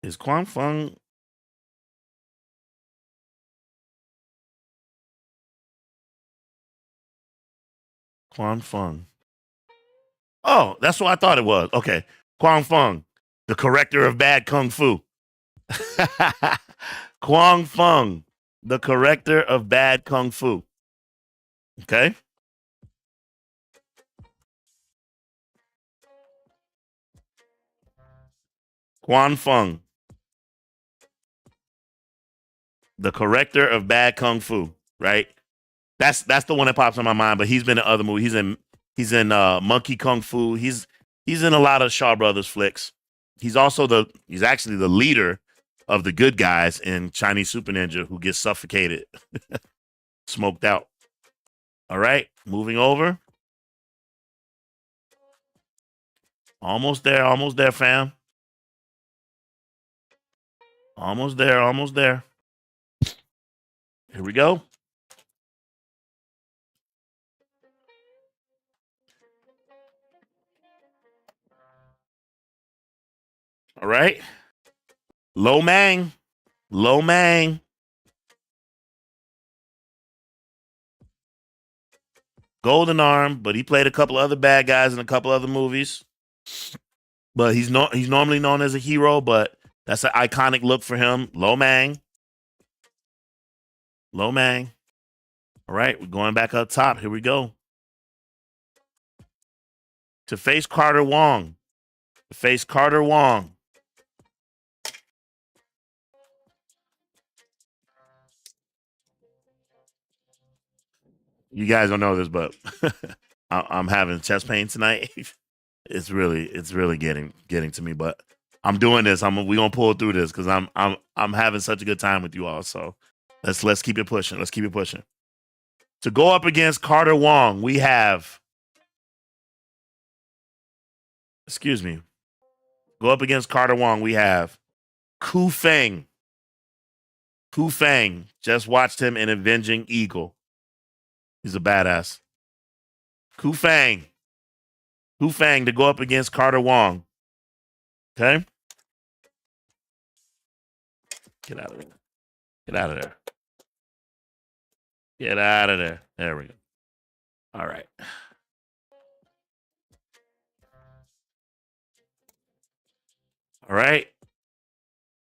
Is Quan Fung? Quan Fung. Oh, that's what I thought it was. Okay. Quan Fung, the corrector of bad kung fu. Quan Fung, the corrector of bad kung fu. Okay. Quan Fung, the corrector of bad kung fu. Right. That's the one that pops in my mind. But he's been in other movies. He's in Monkey Kung Fu. He's in a lot of Shaw Brothers flicks. He's actually the leader of the good guys in Chinese Super Ninja who gets suffocated, smoked out. All right, moving over. Almost there, fam. Almost there. Here we go. All right. Lo Mang. Golden Arm, but he played a couple other bad guys in a couple other movies. But he's normally known as a hero, but that's an iconic look for him. Lo Mang. All right, we're going back up top. Here we go. To face Carter Wong. You guys don't know this, but I'm having chest pain tonight. It's really getting to me, but I'm doing this. We're gonna pull through this because I'm having such a good time with you all. So let's keep it pushing. To go up against Carter Wong, we have. Excuse me. Go up against Carter Wong, we have Ku Feng. Just watched him in Avenging Eagle. He's a badass. Ku Feng to go up against Carter Wong. Okay. Get out of there. Get out of there. Get out of there. There we go. All right. All right.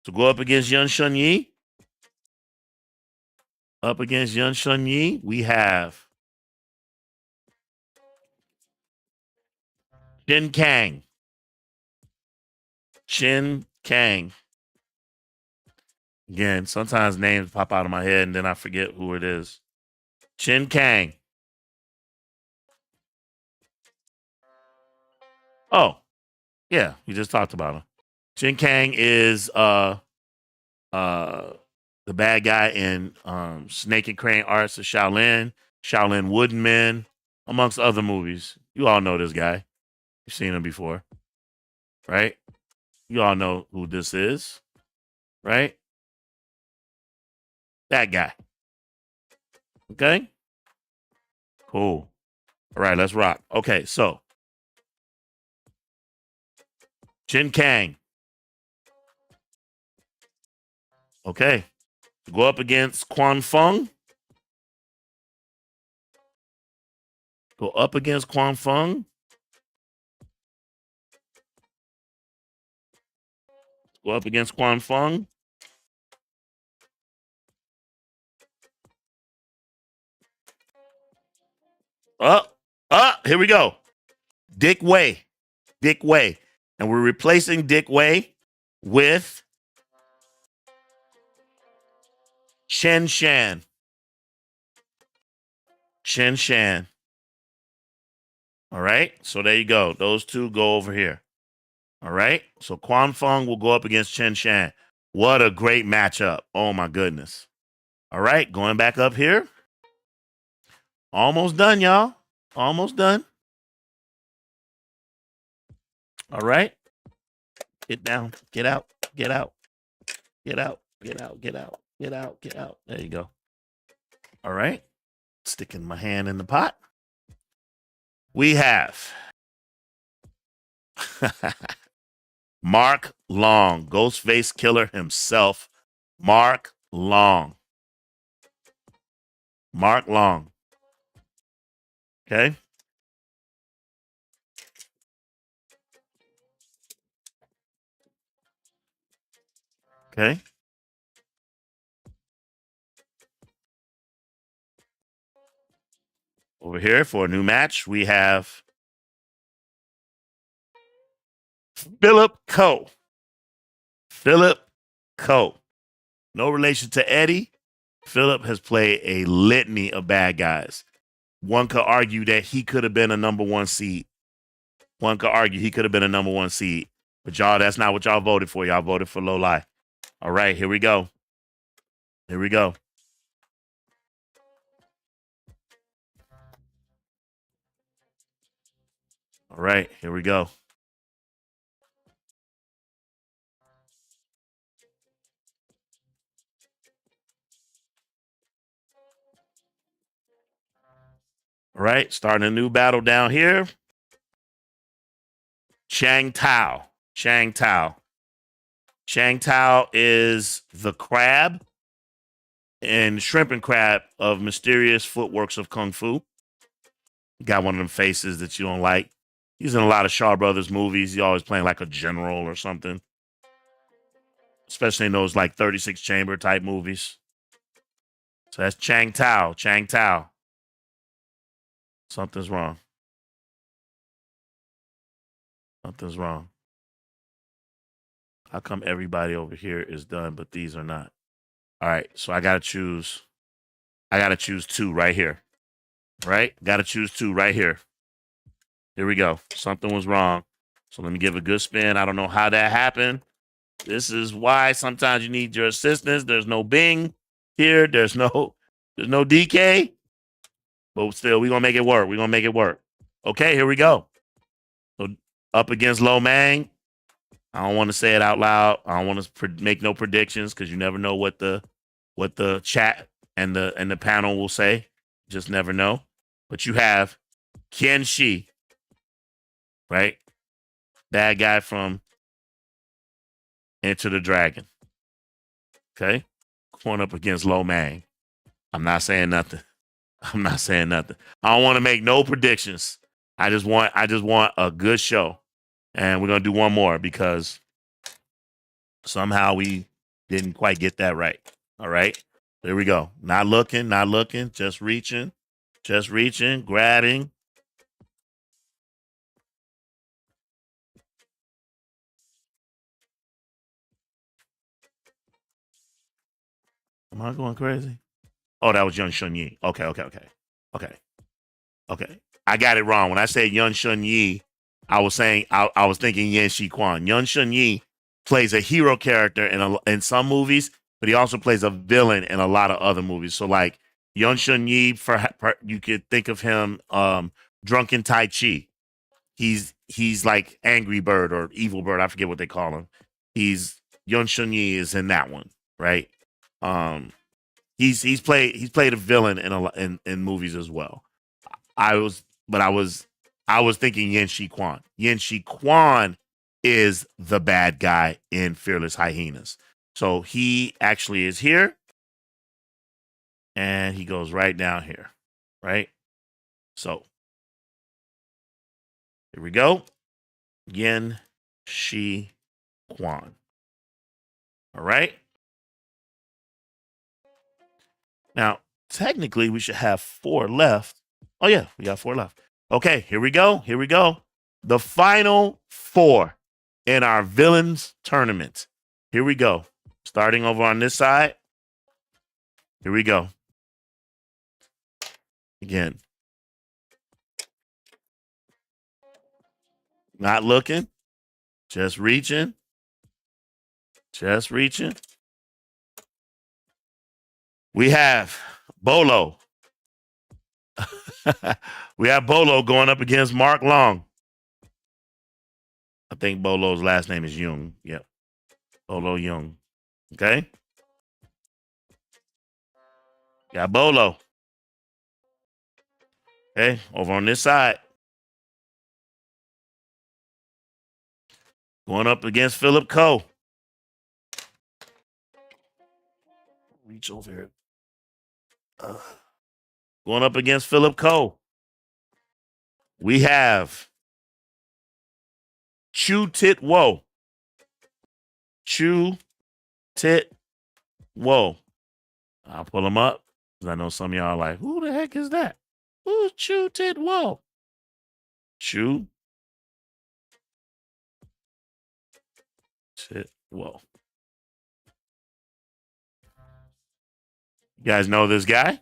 To go up against Yun Shun Yi. Up against Yun Shun Yi, we have Chin Kang. Chin Kang. Again, sometimes names pop out of my head and then I forget who it is. Chin Kang. Oh, yeah, we just talked about him. Chin Kang is the bad guy in Snake and Crane Arts of Shaolin, Shaolin Wooden Men, amongst other movies. You all know this guy. You've seen him before, right? You all know who this is, right? That guy. Okay? Cool. All right, let's rock. Okay, so Chin Kang. Okay. Go up against Quan Fung. Go up against Quan Fung. Go up against Quan Fung. Here we go. Dick Wei. Dick Wei. And we're replacing Dick Wei with Chen Shan. Chen Shan. All right. So there you go. Those two go over here. All right. So Quan Fung will go up against Chen Shan. What a great matchup. Oh, my goodness. All right. Going back up here. Almost done, y'all. Almost done. All right. Get down. Get out. Get out. Get out. Get out. Get out. Get out. Get out. There you go. All right. Sticking my hand in the pot. We have Mark Long, Ghostface Killer himself. Mark Long. Mark Long. Okay. Okay. Over here for a new match, we have Philip Coe. Philip Coe. No relation to Eddie. Philip has played a litany of bad guys. One could argue that he could have been a number one seed. One could argue he could have been a number one seed. But y'all, that's not what y'all voted for. Y'all voted for Low Lie. All right, here we go. Here we go. All right, here we go. All right, starting a new battle down here. Chang Tao. Chang Tao. Chang Tao is the crab and shrimp and crab of Mysterious Footworks of Kung Fu. Got one of them faces that you don't like. He's in a lot of Shaw Brothers movies. He's always playing like a general or something. Especially in those like 36 Chamber type movies. So that's Chang Tao. Chang Tao. Something's wrong. Something's wrong. How come everybody over here is done, but these are not? All right, so I gotta choose two right here. Right? Gotta choose two right here. Here we go. Something was wrong. So let me give a good spin. I don't know how that happened. This is why sometimes you need your assistance. There's no Bing here. There's no DK. But still, we're gonna make it work. We're gonna make it work. Okay, here we go. So up against Lo Mang. I don't want to say it out loud. I don't want to make no predictions because you never know what the chat and the panel will say. Just never know. But you have Ken Shi, right? Bad guy from Enter the Dragon. Okay, going up against Lo Mang. I'm not saying nothing. I'm not saying nothing. I don't want to make no predictions. I just want a good show. And we're gonna do one more because somehow we didn't quite get that right. All right. There we go. Not looking, just reaching, grabbing. Am I going crazy? Oh, that was Yun Shun Yi. Okay. I got it wrong. When I said Yun Shun Yi, I was saying I was thinking Yan Shi Quan. Yun Shun Yi plays a hero character in some movies, but he also plays a villain in a lot of other movies. So like Yun Shun Yi, you could think of him Drunken Tai Chi. He's like Angry Bird or Evil Bird. I forget what they call him. Yun Shun Yi is in that one, right? He's played a villain in movies as well. I was thinking Yan Shi Quan. Yan Shi Quan is the bad guy in Fearless Hyenas. So he actually is here. And he goes right down here. Right? So here we go. Yan Shi Quan. All right. Now, technically, we should have 4 left. Oh, yeah, we got 4 left. Okay, here we go. The final 4 in our villains tournament. Here we go. Starting over on this side. Here we go. Again. Not looking. Just reaching. We have Bolo. We have Bolo going up against Mark Long. I think Bolo's last name is Jung. Yep. Bolo Jung. Okay. Got Bolo. Okay. Over on this side. Going up against Philip Ko. Reach over here. Going up against Philip Ko. We have Chu Tit Wo. Chu Tit Wo. I'll pull him up because I know some of y'all are like, who the heck is that? Who's Chu Tit Wo? Chu Tit Wo. You guys know this guy?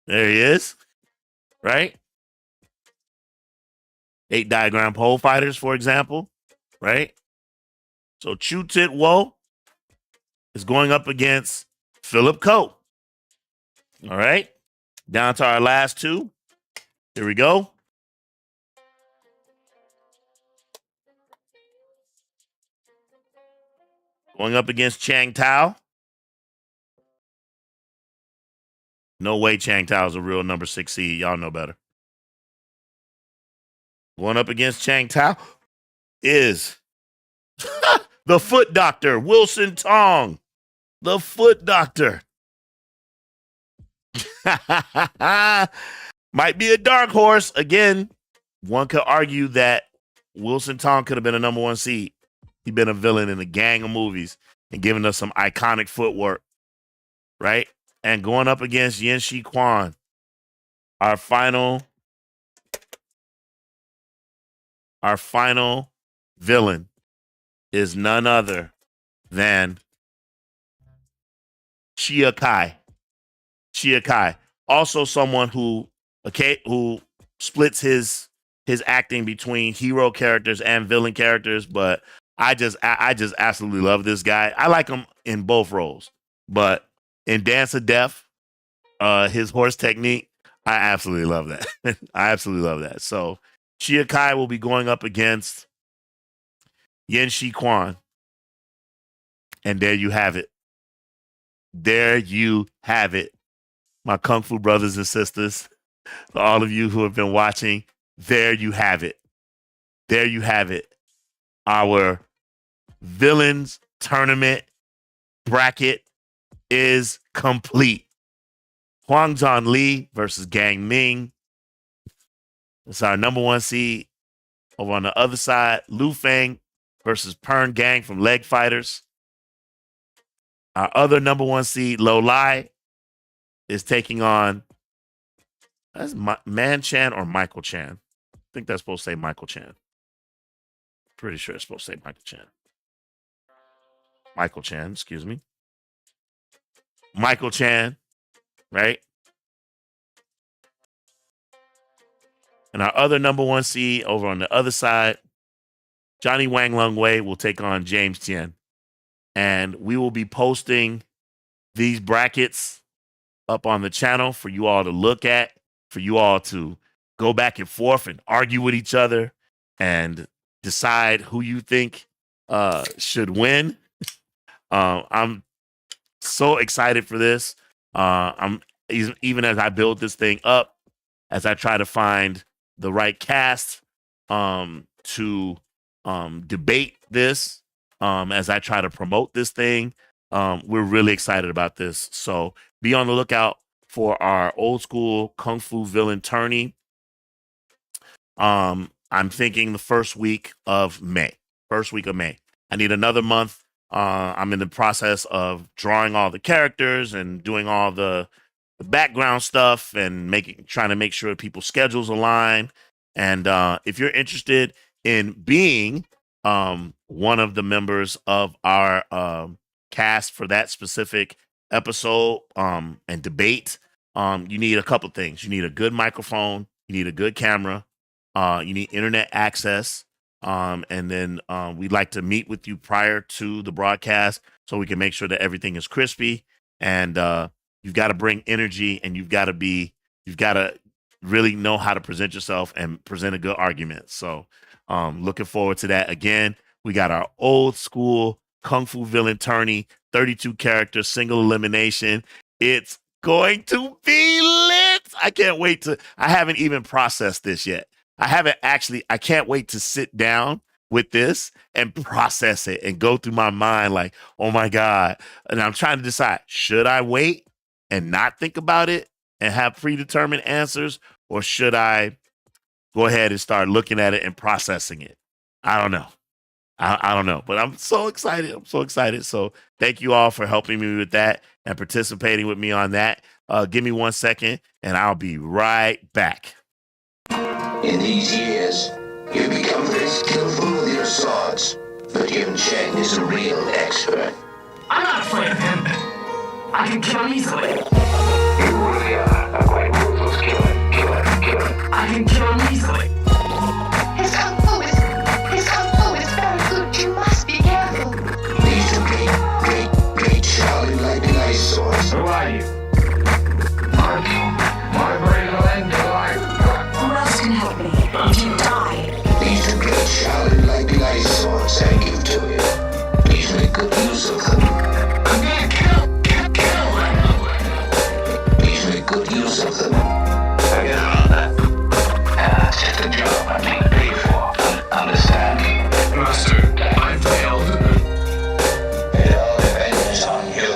There he is. Right? 8 diagram pole fighters, for example. Right? So Chu Tit Wo is going up against Philip Ko. All right? Down to our last 2. Here we go. Going up against Chang Tao. No way Chang Tao is a real number 6 seed. Y'all know better. Going up against Chang Tao is the Foot Doctor, Wilson Tong. The Foot Doctor. Might be a dark horse. Again, one could argue that Wilson Tong could have been a number 1 seed. He'd been a villain in a gang of movies and given us some iconic footwork. Right? And going up against Yan Shi Quan, our final villain is none other than Chia Kai. Chia Kai, also someone who splits his acting between hero characters and villain characters, but I just absolutely love this guy. I like him in both roles, but in Dance of Death, his horse technique, I absolutely love that. I absolutely love that. So Chia Kai will be going up against Yan Shi Quan. And there you have it. There you have it. My Kung Fu brothers and sisters, for all of you who have been watching, there you have it. There you have it. Our villains tournament bracket is complete. Hwang John Lee versus Gang Ming. It's our number 1 seed. Over on the other side, Lu Feng versus Pern Gang from Leg Fighters. Our other number 1 seed, Lo Lai, is taking on that's Man Chan or Michael Chan. I think that's supposed to say Michael Chan. Pretty sure it's supposed to say Michael Chan. Michael Chan, excuse me. Michael Chan, right? And our other number 1 seed over on the other side, Johnny Wang Lung Wei will take on James Tien. And we will be posting these brackets up on the channel for you all to look at, for you all to go back and forth and argue with each other and decide who you think should win. I'm so excited for this. I'm even as I build this thing up, as I try to find the right cast to debate this, as I try to promote this thing. We're really excited about this. So be on the lookout for our old school Kung Fu villain tourney. I'm thinking the first week of May. I need another month. I'm in the process of drawing all the characters and doing all the background stuff and trying to make sure people's schedules align. And if you're interested in being one of the members of our cast for that specific episode and debate, you need a couple things. You need a good microphone, you need a good camera, you need internet access, and then we'd like to meet with you prior to the broadcast so we can make sure that everything is crispy. And you've got to bring energy, and you've got to really know how to present yourself and present a good argument. So looking forward to that. Again, we got our old school Kung Fu villain tourney, 32 characters, single elimination. It's going to be lit. I can't wait I haven't even processed this yet. I can't wait to sit down with this and process it and go through my mind like, oh my God. And I'm trying to decide, should I wait and not think about it and have predetermined answers, or should I go ahead and start looking at it and processing it? I don't know. I don't know, but I'm so excited. So thank you all for helping me with that and participating with me on that. Give me 1 second and I'll be right back. In these years, you become very skillful with your swords, but Yun Cheng is a real expert. I'm not afraid of him. I can kill him easily. You really are a quite ruthless killer. I can kill him easily. His kung fu is very good. You must be careful. These two great Shaolin-like nice swords. Who are you? My brain will end your life. Who else can help me? You die. These two great Shaolin-like nice swords I give to you. Please make good use of them. I'm gonna kill them. Please make good use of them. Forget about that. It's just a job I'm being paid for. Understand? Master, I failed. It all depends on you.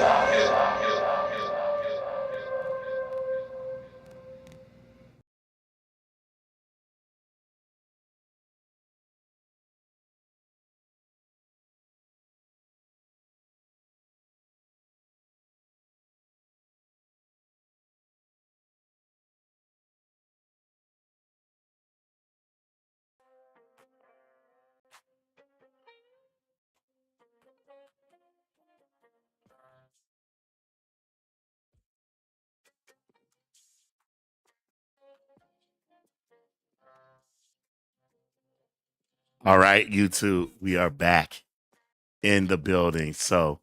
All right, YouTube, we are back in the building. So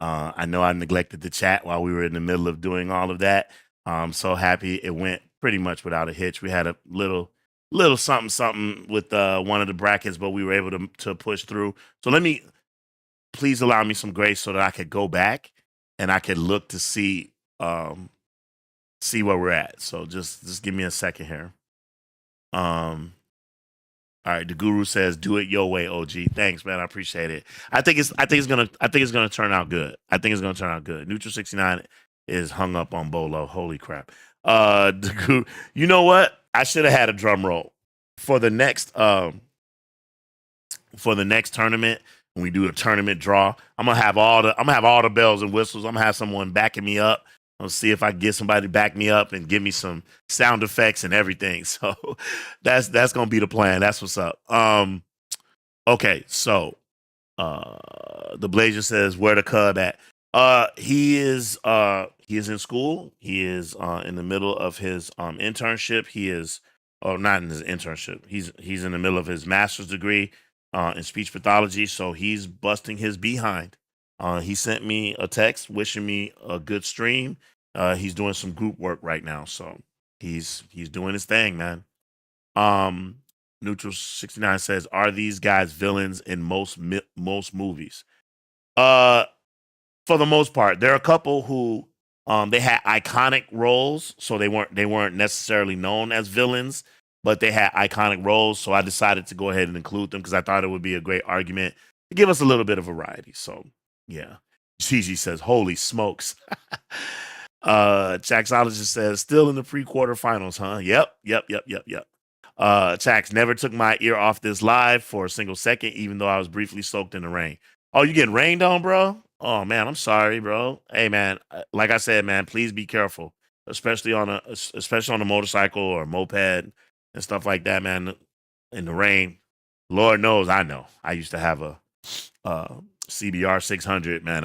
I know I neglected the chat while we were in the middle of doing all of that. I'm so happy it went pretty much without a hitch. We had a little something with one of the brackets, but we were able to push through. So please allow me some grace so that I could go back and I could look to see where we're at. So just give me a second here. All right, the guru says, "Do it your way, OG." Thanks, man. I appreciate it. I think it's gonna turn out good. I think it's gonna turn out good. Neutral 69 is hung up on Bolo. Holy crap. The guru, you know what? I should have had a drum roll for the next tournament. When we do a tournament draw, I'm gonna have all the bells and whistles. I'm gonna have someone backing me up. I'll see if I can get somebody to back me up and give me some sound effects and everything. So that's gonna be the plan. That's what's up. Okay, so the Blazer says, where the cub at? He is in school. He is in the middle of his internship. He is not in his internship. He's in the middle of his master's degree in speech pathology. So he's busting his behind. He sent me a text wishing me a good stream. He's doing some group work right now, so he's doing his thing, man. Neutral 69 says, "Are these guys villains in most movies?" For the most part, there are a couple who they had iconic roles, so they weren't necessarily known as villains, but they had iconic roles. So I decided to go ahead and include them because I thought it would be a great argument to give us a little bit of variety. So yeah, Gigi says, "Holy smokes." Chaxologist says, "Still in the pre-quarterfinals, huh?" Yep. Chax, never took my ear off this live for a single second, even though I was briefly soaked in the rain. Oh, you getting rained on, bro? Oh man, I'm sorry, bro. Hey man, like I said, man, please be careful, especially on a motorcycle or a moped and stuff like that, man. In the rain, Lord knows I know. I used to have a CBR 600, man.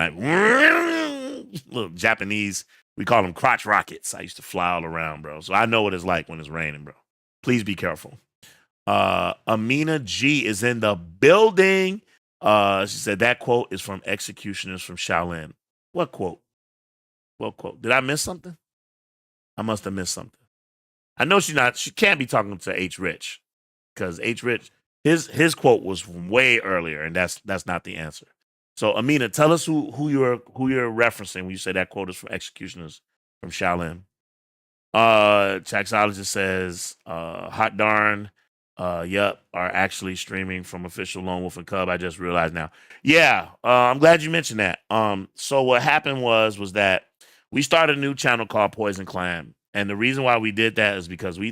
Little Japanese, we call them crotch rockets. I used to fly all around, bro. So I know what it's like when it's raining, bro. Please be careful. Amina G is in the building. She said that quote is from Executioners from Shaolin. What quote? What quote? Did I miss something? I must have missed something. I know she can't be talking to H. Rich, because H. Rich, his quote was from way earlier, and that's not the answer. So Amina, tell us who you're referencing when you say that quote is from Executioners from Shaolin. Chaxologist says, hot darn, yep, are actually streaming from official Lone Wolf and Cub. I just realized now. Yeah, I'm glad you mentioned that. So what happened was that we started a new channel called Poison Clan. And the reason why we did that is because we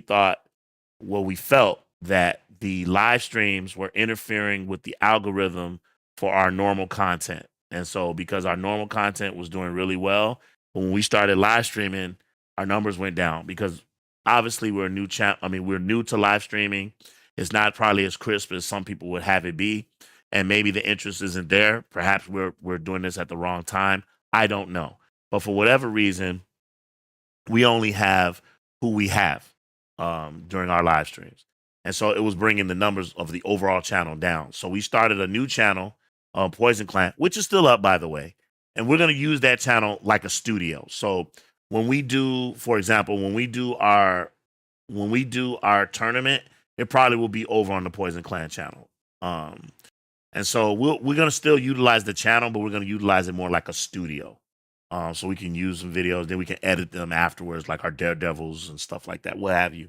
felt that the live streams were interfering with the algorithm for our normal content. And so because our normal content was doing really well, when we started live streaming, our numbers went down because obviously we're new to live streaming. It's not probably as crisp as some people would have it be. And maybe the interest isn't there. Perhaps we're doing this at the wrong time. I don't know. But for whatever reason, we only have who we have during our live streams. And so it was bringing the numbers of the overall channel down. So we started a new channel, Poison Clan, which is still up, by the way. And we're going to use that channel like a studio. So when we do, for example, when we do our tournament, it probably will be over on the Poison Clan channel. And so we're going to still utilize the channel, but we're going to utilize it more like a studio. So we can use some videos, then we can edit them afterwards, like our Daredevils and stuff like that, what have you.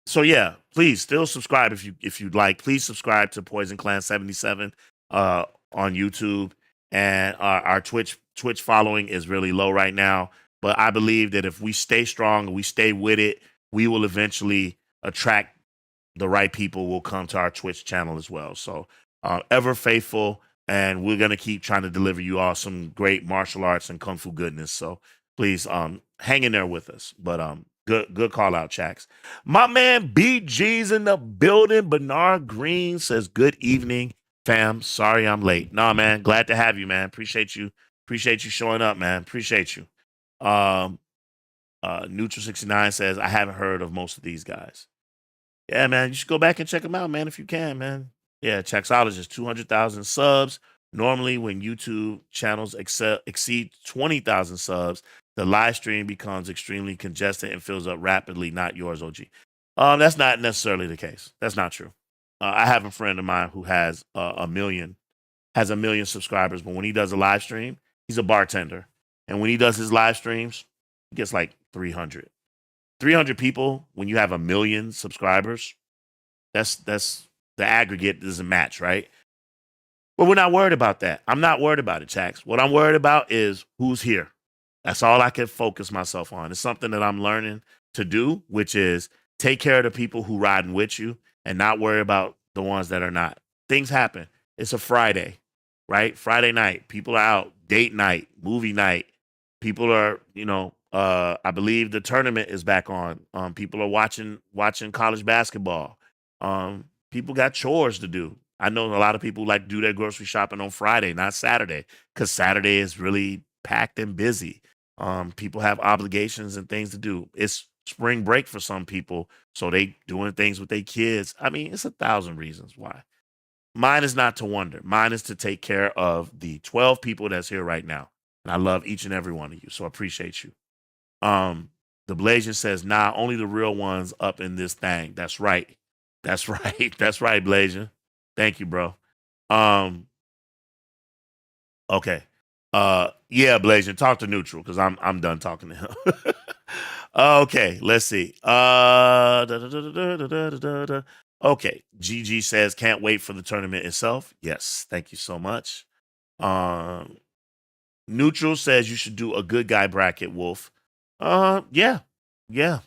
So yeah, please still subscribe if you'd like. Please subscribe to Poison Clan 77 on YouTube, and our Twitch following is really low right now. But I believe that if we stay strong and we stay with it, we will eventually attract the right people. Will come to our Twitch channel as well. So ever faithful. And we're going to keep trying to deliver you all some great martial arts and kung fu goodness. So please hang in there with us. But good call out, Chax. My man BG's in the building. Bernard Green says, good evening, fam. Sorry I'm late. Nah, man. Glad to have you, man. Appreciate you showing up, man. Appreciate you. Neutral 69 says, I haven't heard of most of these guys. Yeah, man. You should go back and check them out, man, if you can, man. Yeah, Chaxologist, 200,000 subs. Normally, when YouTube channels exceed 20,000 subs, the live stream becomes extremely congested and fills up rapidly. Not yours, OG. That's not necessarily the case. That's not true. I have a friend of mine who has a million subscribers, but when he does a live stream, he's a bartender. And when he does his live streams, he gets like 300. 300 people when you have 1 million subscribers. That's the aggregate doesn't match, right? But we're not worried about that. I'm not worried about it, Chax. What I'm worried about is who's here. That's all I can focus myself on. It's something that I'm learning to do, which is take care of the people who riding with you and not worry about the ones that are not. Things happen. It's a Friday, right? Friday night. People are out. Date night, movie night. People are, I believe the tournament is back on. People are watching college basketball. People got chores to do. I know a lot of people like to do their grocery shopping on Friday, not Saturday, because Saturday is really packed and busy. People have obligations and things to do. It's spring break for some people, so they doing things with their kids. I mean, it's 1,000 reasons why. Mine is not to wonder. Mine is to take care of the 12 people that's here right now. And I love each and every one of you, so I appreciate you. The Blasian says, nah, only the real ones up in this thing. That's right. That's right. That's right, Blasian. Thank you, bro. Okay. Yeah, Blasian, talk to Neutral because I'm done talking to him. Okay, let's see. Okay, GG says can't wait for the tournament itself. Yes, thank you so much. Neutral says you should do a good guy bracket, Wolf. Yeah. Hey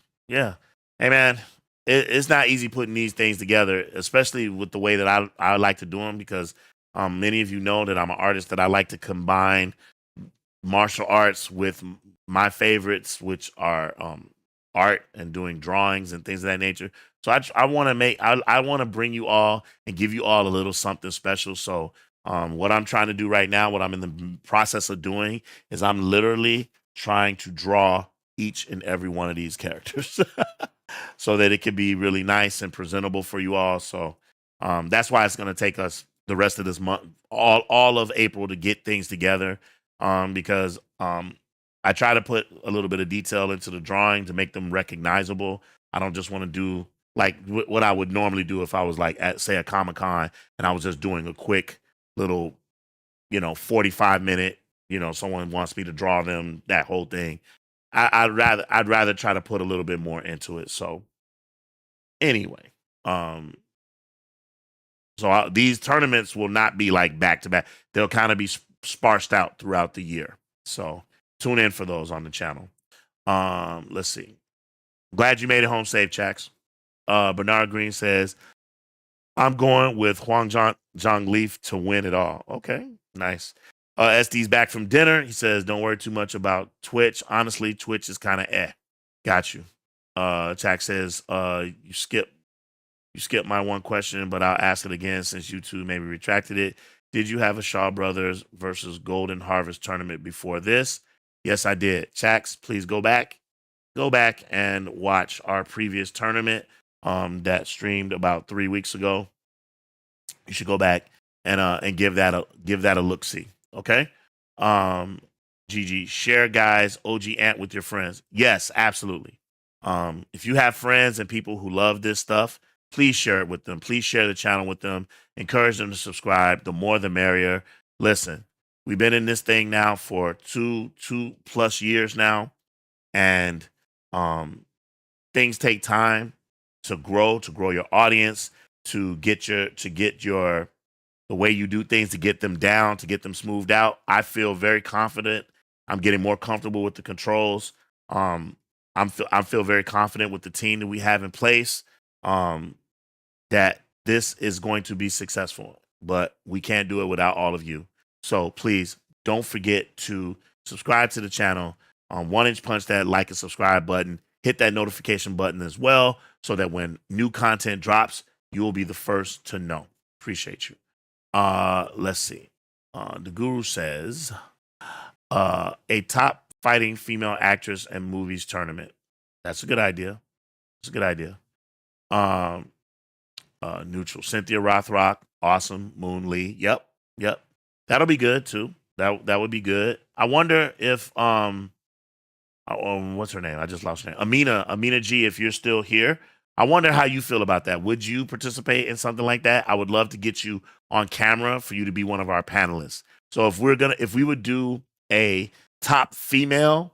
man, it's not easy putting these things together, especially with the way that I like to do them because many of you know that I'm an artist that I like to combine martial arts with my favorites, which are art and doing drawings and things of that nature. So I want to bring you all and give you all a little something special. So what I'm trying to do right now, what I'm in the process of doing is I'm literally trying to draw each and every one of these characters so that it can be really nice and presentable for you all. So that's why it's going to take us the rest of this month, all of April to get things together because I try to put a little bit of detail into the drawing to make them recognizable. I don't just want to do like what I would normally do if I was like at, say, a Comic-Con and I was just doing a quick little, 45-minute, someone wants me to draw them, that whole thing. I'd rather try to put a little bit more into it. So anyway, these tournaments will not be like back to back. They'll kind of be sparsed out throughout the year. So tune in for those on the channel. Let's see. Glad you made it home safe, Chax. Bernard Green says, I'm going with Huang Zhang Leaf to win it all. Okay, nice. SD's back from dinner. He says, don't worry too much about Twitch. Honestly, Twitch is kind of Got you. Chax says, you skipped my one question, but I'll ask it again since you two maybe retracted it. Did you have a Shaw Brothers versus Golden Harvest tournament before this? Yes, I did. Chax, please go back and watch our previous tournament that streamed about 3 weeks ago. You should go back and give that a look see. Okay. GG, share guys OG Ant with your friends. Yes, absolutely. If you have friends and people who love this stuff, please share it with them. Please share the channel with them. Encourage them to subscribe. The more the merrier. Listen, we've been in this thing now for two plus years now, and things take time to grow your audience, to get your the way you do things, to get them down, to get them smoothed out. I feel very confident. I'm getting more comfortable with the controls. I feel very confident with the team that we have in place. That this is going to be successful, but we can't do it without all of you. So please don't forget to subscribe to the channel. 1-inch punch that like and subscribe button. Hit that notification button as well so that when new content drops, you will be the first to know. Appreciate you. Let's see. The Guru says, a top fighting female actress and movies tournament. That's a good idea. It's a good idea. Neutral. Cynthia Rothrock. Awesome. Moon Lee. Yep. That'll be good too. That would be good. I wonder if what's her name? I just lost her name. Amina G, if you're still here, I wonder how you feel about that. Would you participate in something like that? I would love to get you on camera for you to be one of our panelists. So if we would do a top female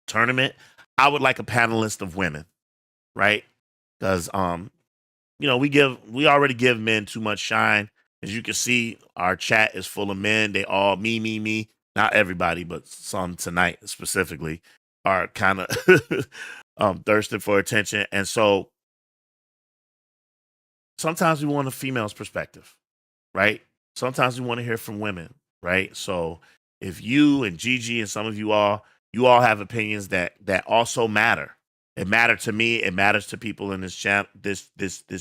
tournament, I would like a panelist of women. right? Because we already give men too much shine. As you can see, our chat is full of men. They all me, me, me. Not everybody, but some tonight specifically are kind of thirsting for attention. And so sometimes we want a female's perspective, right? Sometimes we want to hear from women, right? So if you and Gigi and some of you all have opinions that also matter. It matters to me. It matters to people in this channel. This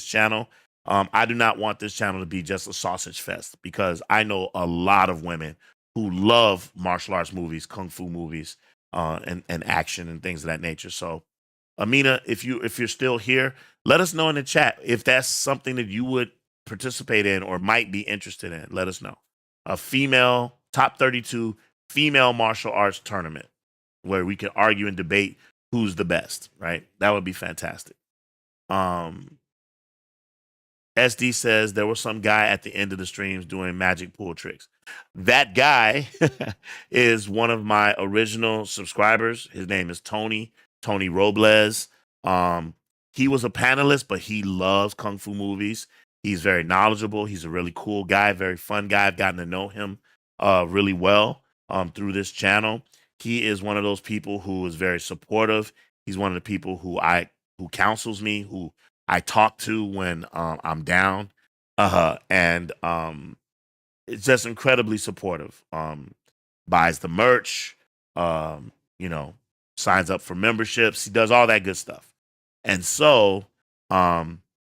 channel. I do not want this channel to be just a sausage fest because I know a lot of women who love martial arts movies, kung fu movies, and action and things of that nature. So, Amina, if you're still here, let us know in the chat if that's something that you would participate in or might be interested in. Let us know. A female top 32 female martial arts tournament where we can argue and debate who's the best, right? That would be fantastic. SD says there was some guy at the end of the streams doing magic pool tricks. That guy is one of my original subscribers. His name is Tony Robles. He was a panelist, but he loves kung fu movies. He's very knowledgeable. He's a really cool guy, very fun guy. I've gotten to know him really well through this channel. He is one of those people who is very supportive. He's one of the people who counsels me, who I talk to when I'm down, and it's just incredibly supportive. Buys the merch, signs up for memberships. He does all that good stuff. And so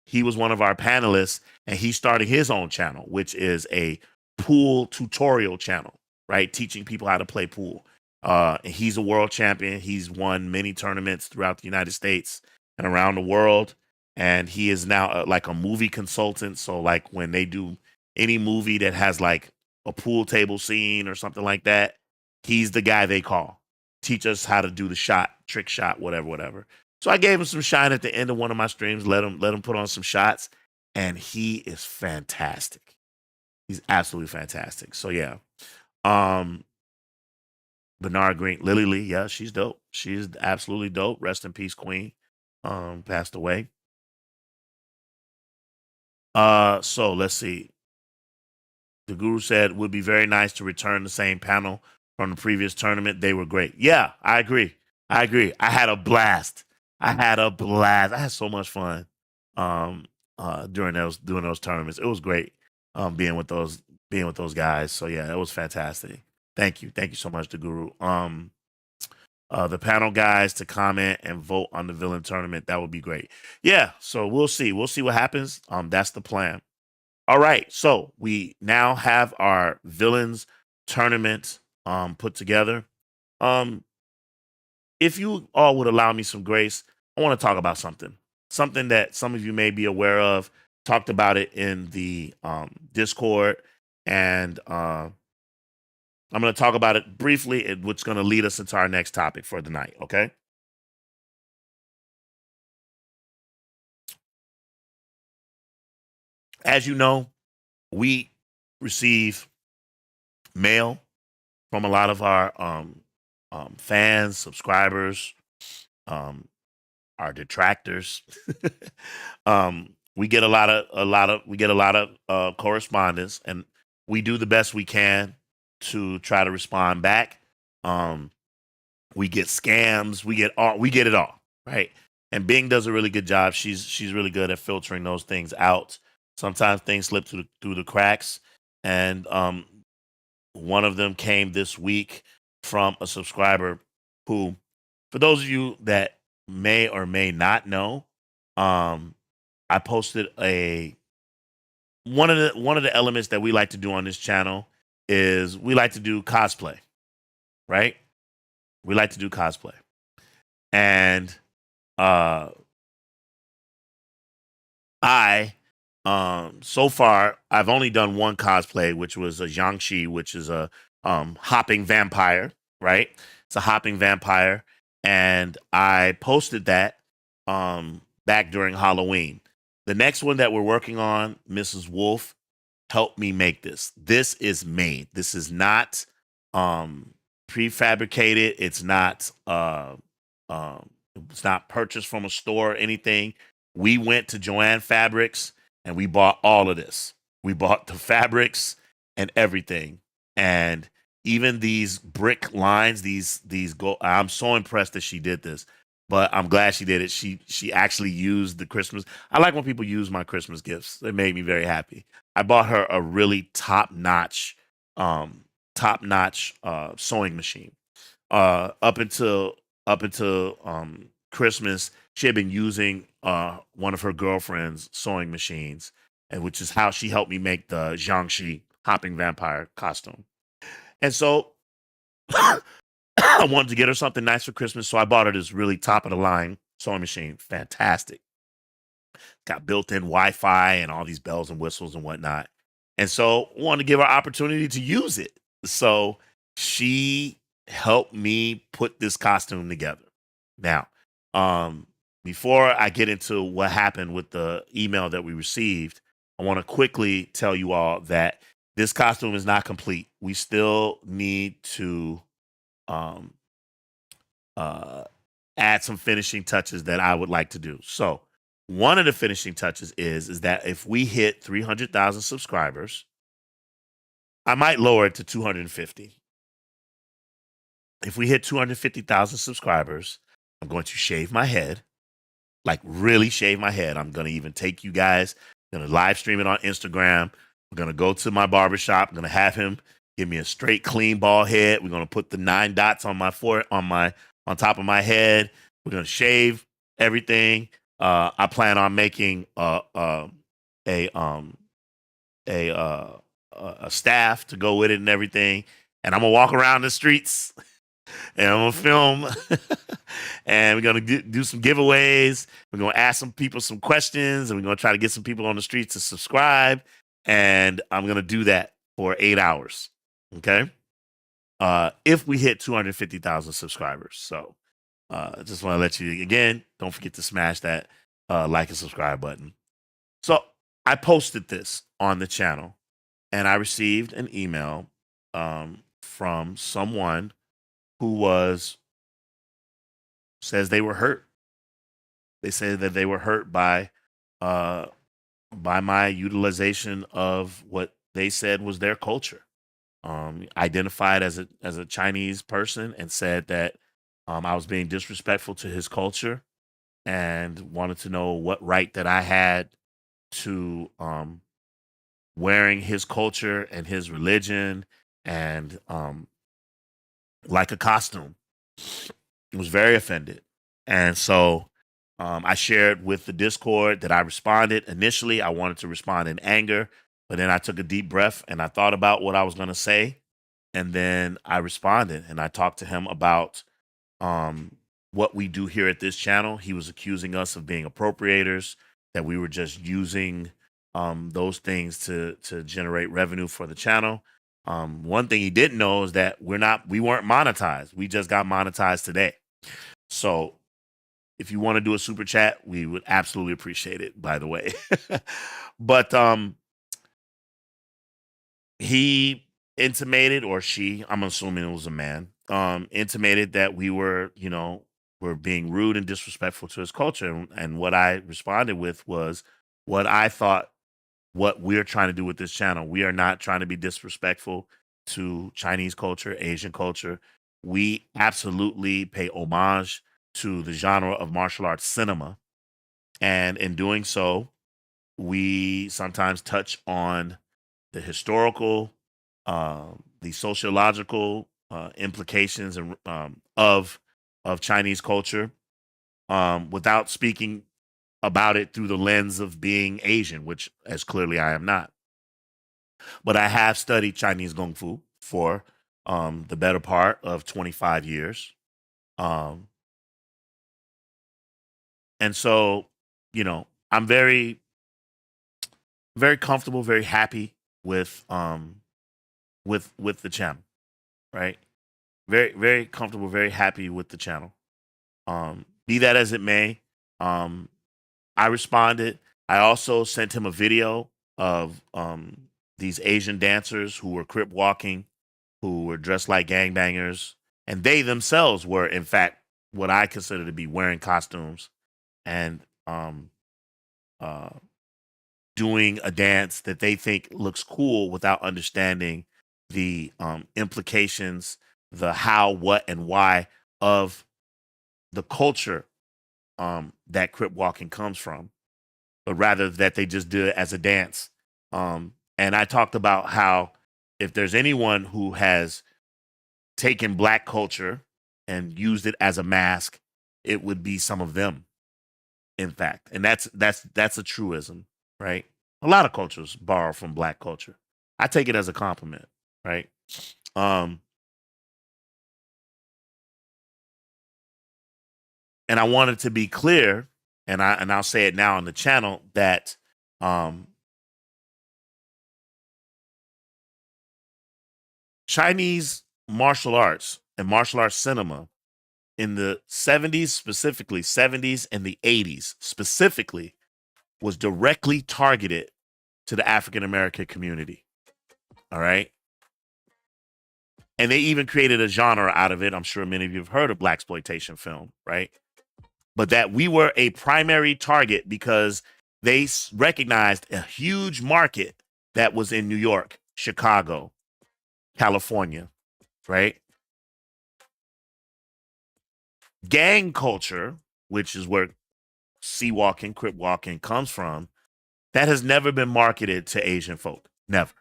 he was one of our panelists, and he started his own channel, which is a pool tutorial channel, right? Teaching people how to play pool. And he's a world champion. He's won many tournaments throughout the United States and around the world. And he is now like a movie consultant. So like when they do any movie that has like a pool table scene or something like that, he's the guy they call. Teach us how to do the shot, trick shot, whatever. So I gave him some shine at the end of one of my streams, let him put on some shots, and he is fantastic. He's absolutely fantastic. So yeah. Bernard Green, Lily Lee, yeah, she's dope. She's absolutely dope. Rest in peace, Queen. Passed away. So let's see. The Guru said would be very nice to return the same panel from the previous tournament. They were great. Yeah, I agree. I had a blast. I had so much fun during those tournaments. It was great being with those guys. So yeah, it was fantastic. Thank you so much, the Guru. The panel guys to comment and vote on the villain tournament. That would be great. Yeah, so we'll see. We'll see what happens. That's the plan. All right, so we now have our villains tournament put together. If you all would allow me some grace, I want to talk about something that some of you may be aware of. Talked about it in the Discord, and I'm going to talk about it briefly, which is going to lead us into our next topic for the night, okay? As you know, we receive mail from a lot of our fans, subscribers, our detractors. We get a lot of correspondence, and we do the best we can to try to respond back. We get scams, we get it all, right? And Bing does a really good job. She's really good at filtering those things out. Sometimes things slip through the cracks, and one of them came this week from a subscriber who, for those of you that may or may not know, I posted one of the elements that we like to do on this channel is we like to do cosplay, right? We like to do cosplay. And so far, I've only done one cosplay, which was a Jiangshi, which is a hopping vampire, right? It's a hopping vampire. And I posted that back during Halloween. The next one that we're working on, Mrs. Wolf helped me make this. This is made. This is not prefabricated. It's not It's not purchased from a store or anything. We went to Joanne Fabrics and we bought all of this. We bought the fabrics and everything. And even these brick lines, these go I'm so impressed that she did this. But I'm glad she did it. She actually used the Christmas. I like when people use my Christmas gifts. It made me very happy. I bought her a really top notch sewing machine. Up until Christmas, she had been using one of her girlfriend's sewing machines, and which is how she helped me make the Jiangxi hopping vampire costume. And so I wanted to get her something nice for Christmas, so I bought her this really top of the line sewing machine. Fantastic. Got built-in Wi-Fi and all these bells and whistles and whatnot. And so wanted to give her opportunity to use it. So she helped me put this costume together. Now, before I get into what happened with the email that we received, I want to quickly tell you all that this costume is not complete. We still need to um, add some finishing touches that I would like to do. So one of the finishing touches is that if we hit 300,000 subscribers, I might lower it to 250. If we hit 250,000 subscribers, I'm going to shave my head, like really shave my head. I'm going to even take you guys, I'm going to live stream it on Instagram. We're going to go to my barbershop. I'm going to have him give me a straight, clean bald head. We're going to put the 9 dots on my on top of my head. We're going to shave everything. I plan on making a staff to go with it and everything. And I'm gonna walk around the streets and I'm gonna film. And we're gonna do some giveaways. We're gonna ask some people some questions, and we're gonna try to get some people on the streets to subscribe. And I'm gonna do that for 8 hours. Okay. If we hit 250,000 subscribers. So just want to let you again, don't forget to smash that like and subscribe button. So I posted this on the channel, and I received an email from someone who says they were hurt. They said that they were hurt by my utilization of what they said was their culture. Identified as a Chinese person, and said that I was being disrespectful to his culture, and wanted to know what right that I had to wearing his culture and his religion and like a costume. I was very offended. And so I shared with the Discord that I responded. Initially, I wanted to respond in anger, but then I took a deep breath and I thought about what I was going to say. And then I responded, and I talked to him about what we do here at this channel. He was accusing us of being appropriators, that we were just using those things to generate revenue for the channel. One thing he didn't know is that we weren't monetized. We just got monetized today. So if you want to do a super chat, we would absolutely appreciate it, by the way. But he intimated, or she, I'm assuming it was a man, intimated that we were being rude and disrespectful to his culture. And what I responded with was what I thought what we're trying to do with this channel. We are not trying to be disrespectful to Chinese culture, Asian culture. We absolutely pay homage to the genre of martial arts cinema. And in doing so, we sometimes touch on the historical, the sociological implications and of Chinese culture, without speaking about it through the lens of being Asian, which as clearly I am not. But I have studied Chinese Kung Fu for the better part of 25 years. And so, I'm very, very comfortable, very happy with the channel, right? Very, very comfortable, very happy with the channel. Be that as it may, I responded. I also sent him a video of these Asian dancers who were crip walking, who were dressed like gangbangers, and they themselves were, in fact, what I consider to be wearing costumes and uh, doing a dance that they think looks cool without understanding the implications, the how, what, and why of the culture that crip walking comes from, but rather that they just do it as a dance. And I talked about how if there's anyone who has taken black culture and used it as a mask, it would be some of them, in fact. And that's a truism, right? A lot of cultures borrow from black culture. I take it as a compliment, right? And I wanted to be clear, and I'll say it now on the channel, that Chinese martial arts and martial arts cinema in the 70s, specifically 70s and the 80s specifically, was directly targeted to the African American community. All right. And they even created a genre out of it. I'm sure many of you have heard of blaxploitation film, right? But that we were a primary target because they recognized a huge market that was in New York, Chicago, California, right? Gang culture, which is where sea walking, crip walking comes from, that has never been marketed to Asian folk. Never.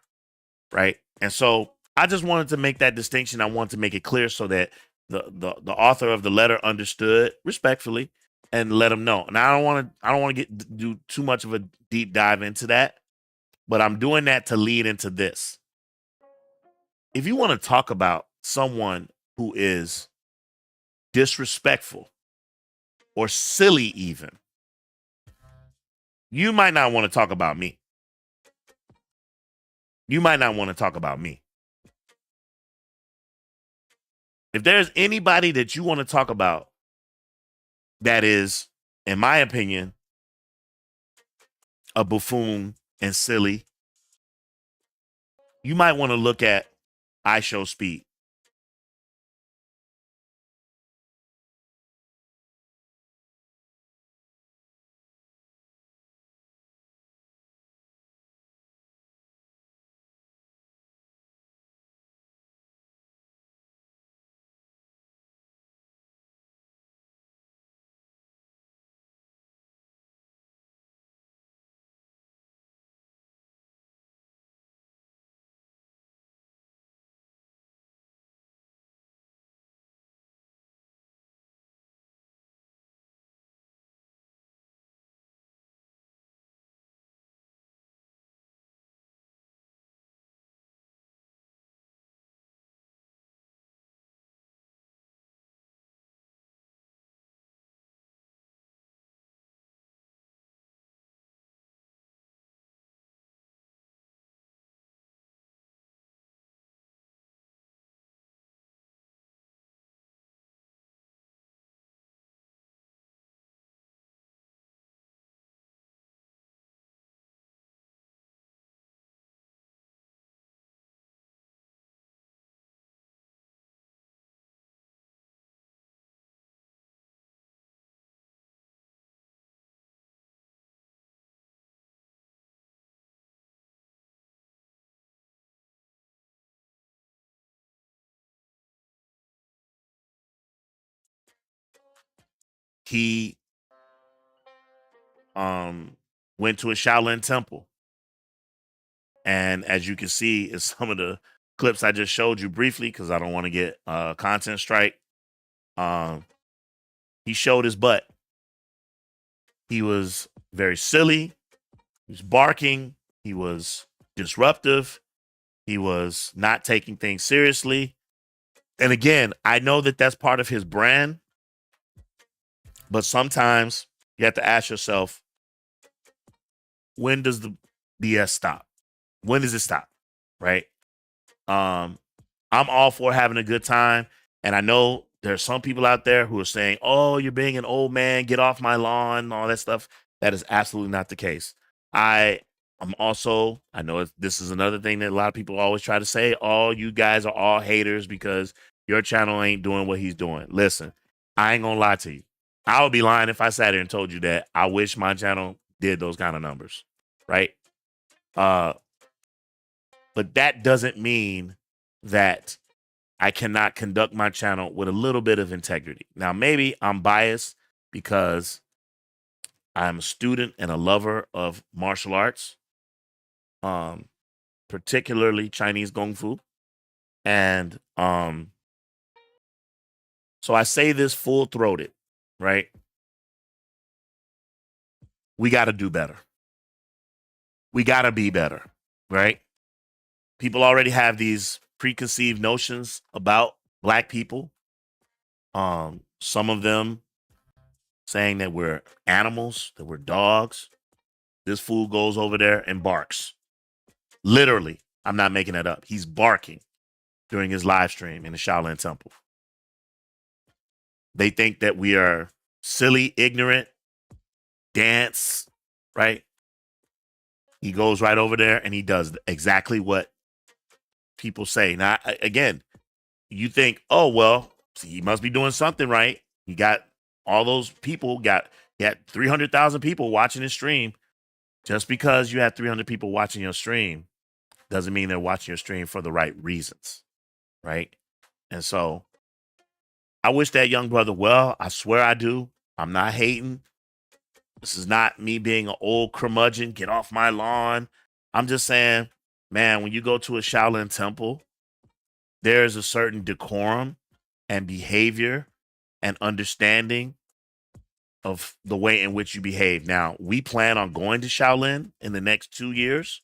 Right. And so I just wanted to make that distinction. I wanted to make it clear so that the author of the letter understood respectfully and let them know. And I don't want to do too much of a deep dive into that, but I'm doing that to lead into this. If you want to talk about someone who is disrespectful or silly even, you might not want to talk about me. You might not want to talk about me. If there's anybody that you want to talk about that is, in my opinion, a buffoon and silly, you might want to look at I Show Speed. He went to a Shaolin temple. And as you can see in some of the clips I just showed you briefly, because I don't want to get content strike, he showed his butt. He was very silly. He was barking. He was disruptive. He was not taking things seriously. And again, I know that that's part of his brand, but sometimes you have to ask yourself, when does the BS stop? When does it stop? Right? I'm all for having a good time. And I know there's some people out there who are saying, oh, you're being an old man, get off my lawn, and all that stuff. That is absolutely not the case. I know this is another thing that a lot of people always try to say, oh, you guys are all haters because your channel ain't doing what he's doing. Listen, I ain't gonna lie to you. I would be lying if I sat here and told you that I wish my channel did those kind of numbers, right? But that doesn't mean that I cannot conduct my channel with a little bit of integrity. Now, maybe I'm biased because I'm a student and a lover of martial arts, particularly Chinese Kung Fu. And so I say this full-throated, right? We got to do better. We got to be better, right? People already have these preconceived notions about Black people. Some of them saying that we're animals, that we're dogs. This fool goes over there and barks. Literally, I'm not making that up. He's barking during his live stream in the Shaolin Temple. They think that we are silly, ignorant, dance, right? He goes right over there and he does exactly what people say. Now, again, you think, oh, well, he must be doing something right. He got all those people, he had 300,000 people watching his stream. Just because you have 300 people watching your stream doesn't mean they're watching your stream for the right reasons, right? And so I wish that young brother well. I swear I do. I'm not hating. This is not me being an old curmudgeon, get off my lawn. I'm just saying, man, when you go to a Shaolin temple, there's a certain decorum and behavior and understanding of the way in which you behave. Now, we plan on going to Shaolin in the next 2 years,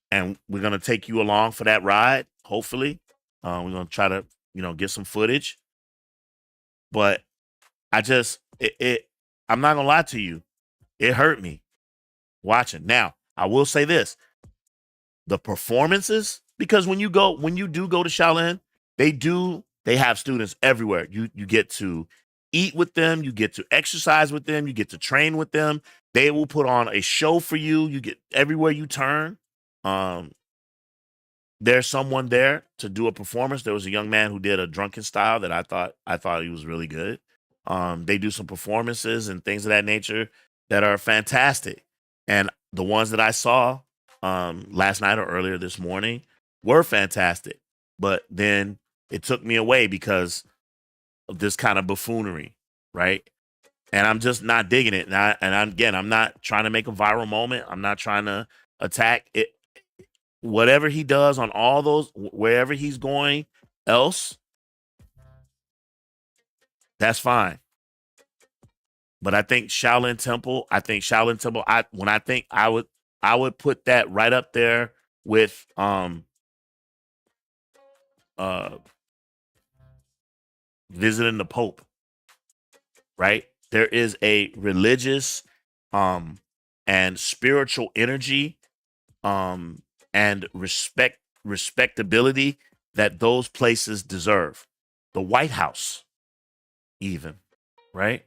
and we're going to take you along for that ride, hopefully. We're going to try to, get some footage. But I'm not going to lie to you. It hurt me watching. Now, I will say this. The performances, because when you do go to Shaolin, they have students everywhere. You get to eat with them, you get to exercise with them, you get to train with them. They will put on a show for you. You get everywhere you turn. There's someone there to do a performance. There was a young man who did a drunken style that I thought he was really good. They do some performances and things of that nature that are fantastic. And the ones that I saw last night or earlier this morning were fantastic. But then it took me away because of this kind of buffoonery, right? And I'm just not digging it. I'm not trying to make a viral moment. I'm not trying to attack it. Whatever he does on all those, wherever he's going else, that's fine. But I think Shaolin Temple, I would put that right up there with visiting the Pope, right? There is a religious and spiritual energy and respectability that those places deserve. The White House, even, right?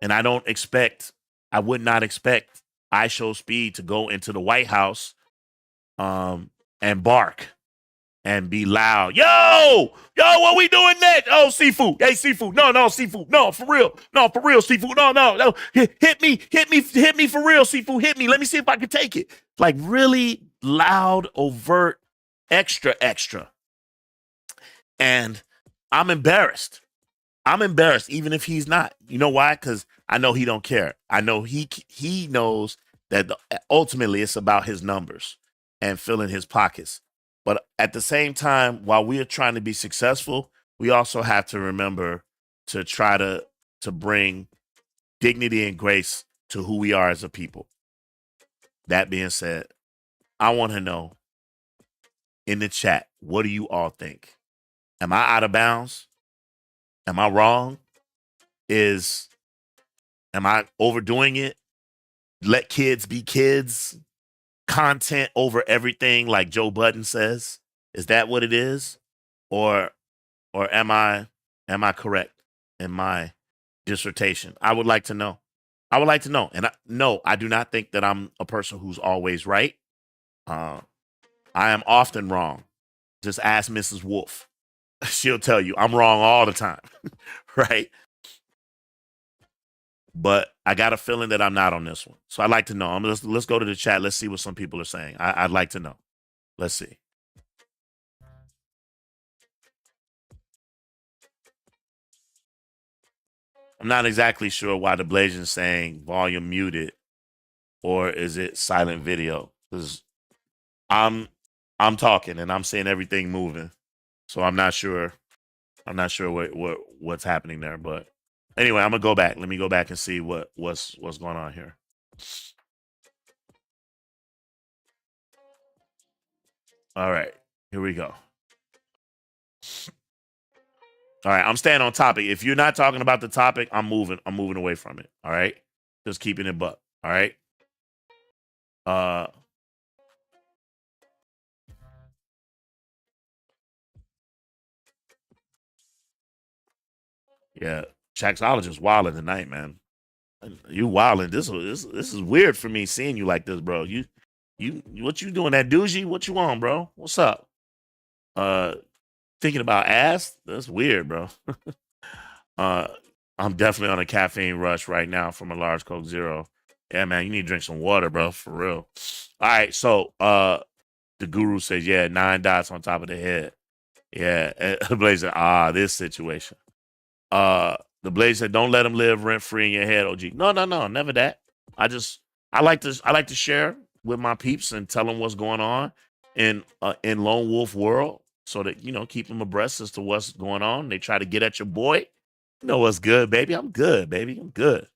And I would not expect IShowSpeed to go into the White House and bark and be loud. Yo, what we doing next? Oh, seafood. Hey, seafood. No, seafood. No, for real, seafood. No. Hit me for real, seafood. Hit me. Let me see if I can take it. Like really loud, overt, extra. And I'm embarrassed. Even if he's not. You know why? Because I know he don't care. I know he knows that ultimately it's about his numbers and filling his pockets. But at the same time, while we are trying to be successful, we also have to remember to try to bring dignity and grace to who we are as a people. That being said, I want to know in the chat, what do you all think? Am I out of bounds? Am I wrong? Am I overdoing it? Let kids be kids. Content over everything, like Joe Budden says. Is that what it is? Or am I correct in my dissertation? I would like to know. And I do not think that I'm a person who's always right. I am often wrong. Just ask Mrs. Wolf. she'll tell you I'm wrong all the time, right? But I got a feeling that I'm not on this one. So I'd like to know. Let's go to the chat. Let's see what some people are saying. I'd like to know. Let's see. I'm not exactly sure why the Blasian's saying volume muted, or is it silent video? Because I'm talking and I'm seeing everything moving, so I'm not sure. I'm not sure what's happening there. But anyway, I'm gonna go back. Let me go back and see what's going on here. All right, here we go. All right, I'm staying on topic. If you're not talking about the topic, I'm moving away from it. All right, just keeping it buck. All right. Yeah, Shaxologist wilding tonight, man. You wilding. This is weird for me seeing you like this, bro. You what you doing that dougie? What you on, bro? What's up? Thinking about ass? That's weird, bro. I'm definitely on a caffeine rush right now from a large Coke Zero. Yeah, man, you need to drink some water, bro, for real. All right, so the guru says, yeah, 9 dots on top of the head. Yeah, Blazer, this situation. The Blaze said, "Don't let him live rent free in your head, OG." No, never that. I like to share with my peeps and tell them what's going on in Lone Wolf world, so that keep them abreast as to what's going on. They try to get at your boy. You know what's good, baby? I'm good, baby. I'm good.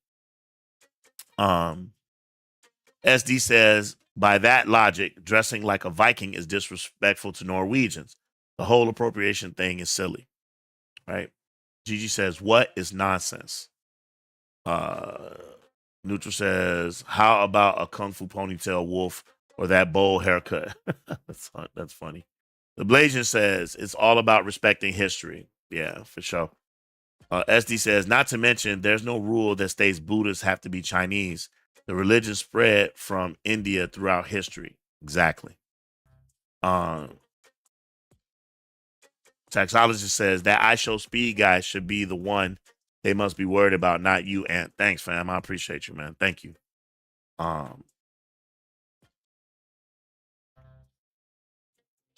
SD says, by that logic, dressing like a Viking is disrespectful to Norwegians. The whole appropriation thing is silly, right? Gigi says, what is nonsense? Neutral says, how about a Kung Fu ponytail wolf or that bowl haircut? That's funny. The Blasian says, it's all about respecting history. Yeah, for sure. SD says, not to mention, there's no rule that states Buddhists have to be Chinese. The religion spread from India throughout history. Exactly. Taxologist says that I Show Speed guy should be the one they must be worried about, not you, Ant. Thanks, fam. I appreciate you, man. Thank you.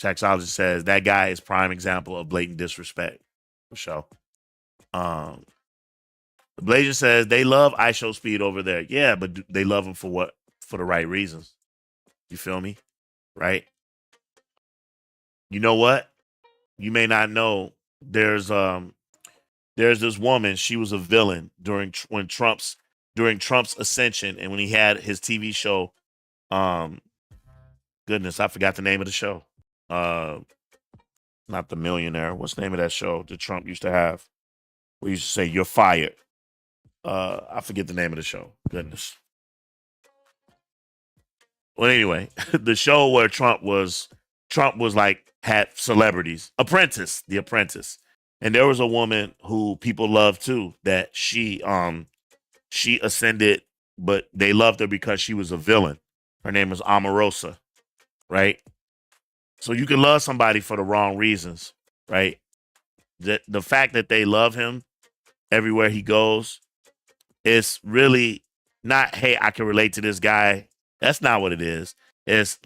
Taxologist says that guy is prime example of blatant disrespect. For sure. The Blazer says they love I Show Speed over there. Yeah, but they love him for what? For the right reasons. You feel me? Right? You know what? You may not know. There's this woman. She was a villain during Trump's ascension, and when he had his TV show. Goodness, I forgot the name of the show. Not The Millionaire. What's the name of that show that Trump used to have? We used to say you're fired. I forget the name of the show. Goodness. Well, anyway, the show where Trump was like had celebrities. The Apprentice. And there was a woman who people loved too, that she ascended, but they loved her because she was a villain. Her name was Omarosa, right? So you can love somebody for the wrong reasons, right? The fact that they love him everywhere he goes is really not, hey, I can relate to this guy. That's not what it is. It's,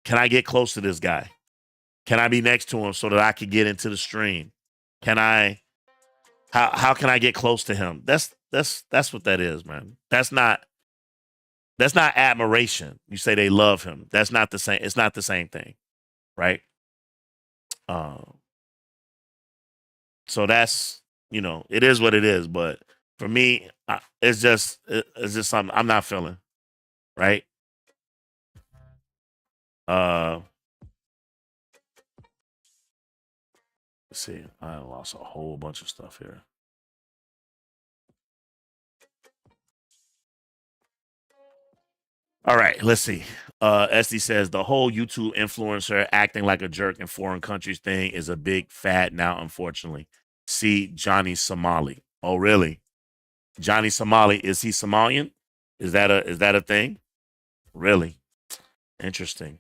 can I get close to this guy? Can I be next to him so that I can get into the stream? How can I get close to him? That's what that is, man. That's not admiration. You say they love him. That's not the same. It's not the same thing, right? So that's, it is what it is. But for me, it's just something I'm not feeling, right? Let's see. I lost a whole bunch of stuff here. All right, let's see. SD says the whole YouTube influencer acting like a jerk in foreign countries thing is a big fad now, unfortunately. See Johnny Somali. Oh, really? Johnny Somali, is he Somalian? Is that a thing? Really? Interesting.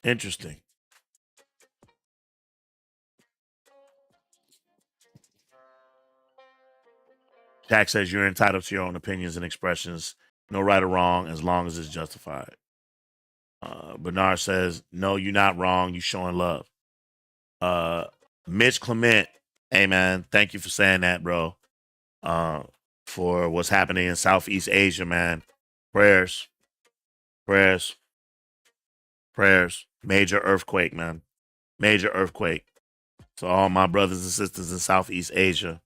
Interesting. Jack says you're entitled to your own opinions and expressions. No right or wrong as long as it's justified. Bernard says, no, you're not wrong. You showing love. Mitch Clement, hey man, thank you for saying that, bro. For what's happening in Southeast Asia, man. Prayers. Major earthquake, man. Major earthquake. So all my brothers and sisters in Southeast Asia,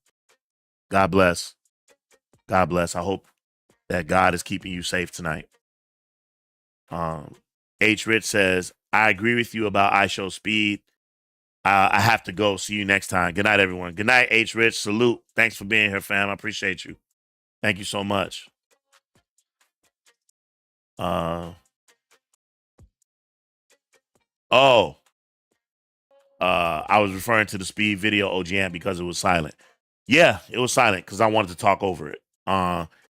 God bless. God bless. I hope that God is keeping you safe tonight. H. Rich says, I agree with you about IShowSpeed. I have to go. See you next time. Good night, everyone. Good night, H. Rich. Salute. Thanks for being here, fam. I appreciate you. Thank you so much. I was referring to the Speed video OGN because it was silent. Yeah, it was silent because I wanted to talk over it.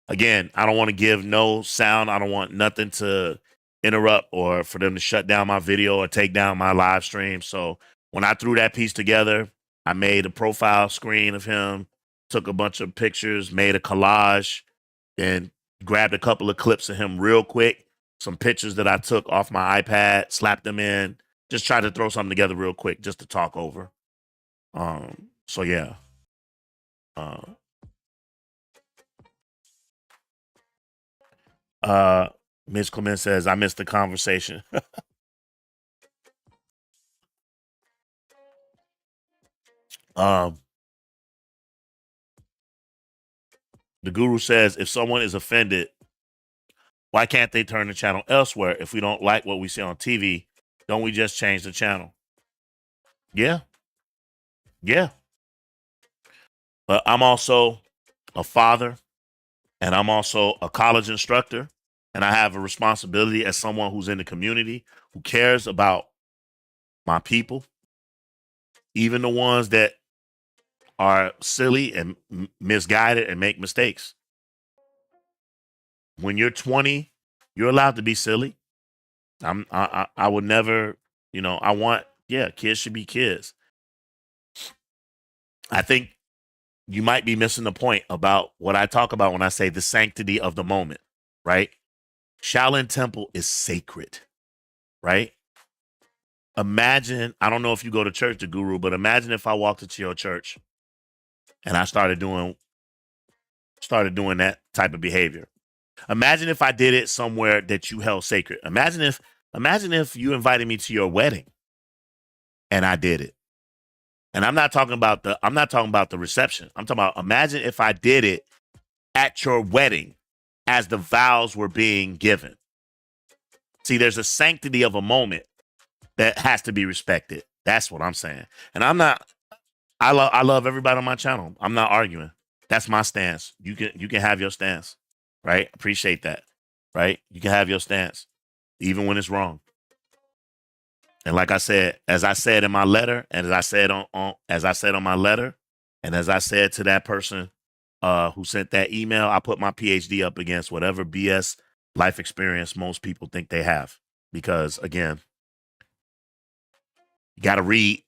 Again, I don't want to give no sound. I don't want nothing to interrupt or for them to shut down my video or take down my live stream. So when I threw that piece together, I made a profile screen of him, took a bunch of pictures, made a collage, and grabbed a couple of clips of him real quick. Some pictures that I took off my iPad, slapped them in, just tried to throw something together real quick just to talk over. So yeah. Ms. Clement says, I missed the conversation. The guru says, if someone is offended, why can't they turn the channel elsewhere? If we don't like what we see on TV, don't we just change the channel? Yeah. But I'm also a father, and I'm also a college instructor, and I have a responsibility as someone who's in the community, who cares about my people, even the ones that are silly and misguided and make mistakes. When you're 20, you're allowed to be silly. I would never, kids should be kids. I think you might be missing the point about what I talk about when I say the sanctity of the moment, right? Shaolin Temple is sacred, right? Imagine, I don't know if you go to church, the guru, but imagine if I walked into your church and I started doing that type of behavior. Imagine if I did it somewhere that you held sacred. Imagine if you invited me to your wedding and I did it. And I'm not talking about the reception. I'm talking about, imagine if I did it at your wedding as the vows were being given. See, there's a sanctity of a moment that has to be respected. That's what I'm saying. And I love everybody on my channel. I'm not arguing. That's my stance. You can have your stance, right? Appreciate that, right? You can have your stance, even when it's wrong. And like I said, as I said in my letter, and as I said on my letter, and as I said to that person who sent that email, I put my PhD up against whatever BS life experience most people think they have. Because again, you got to read,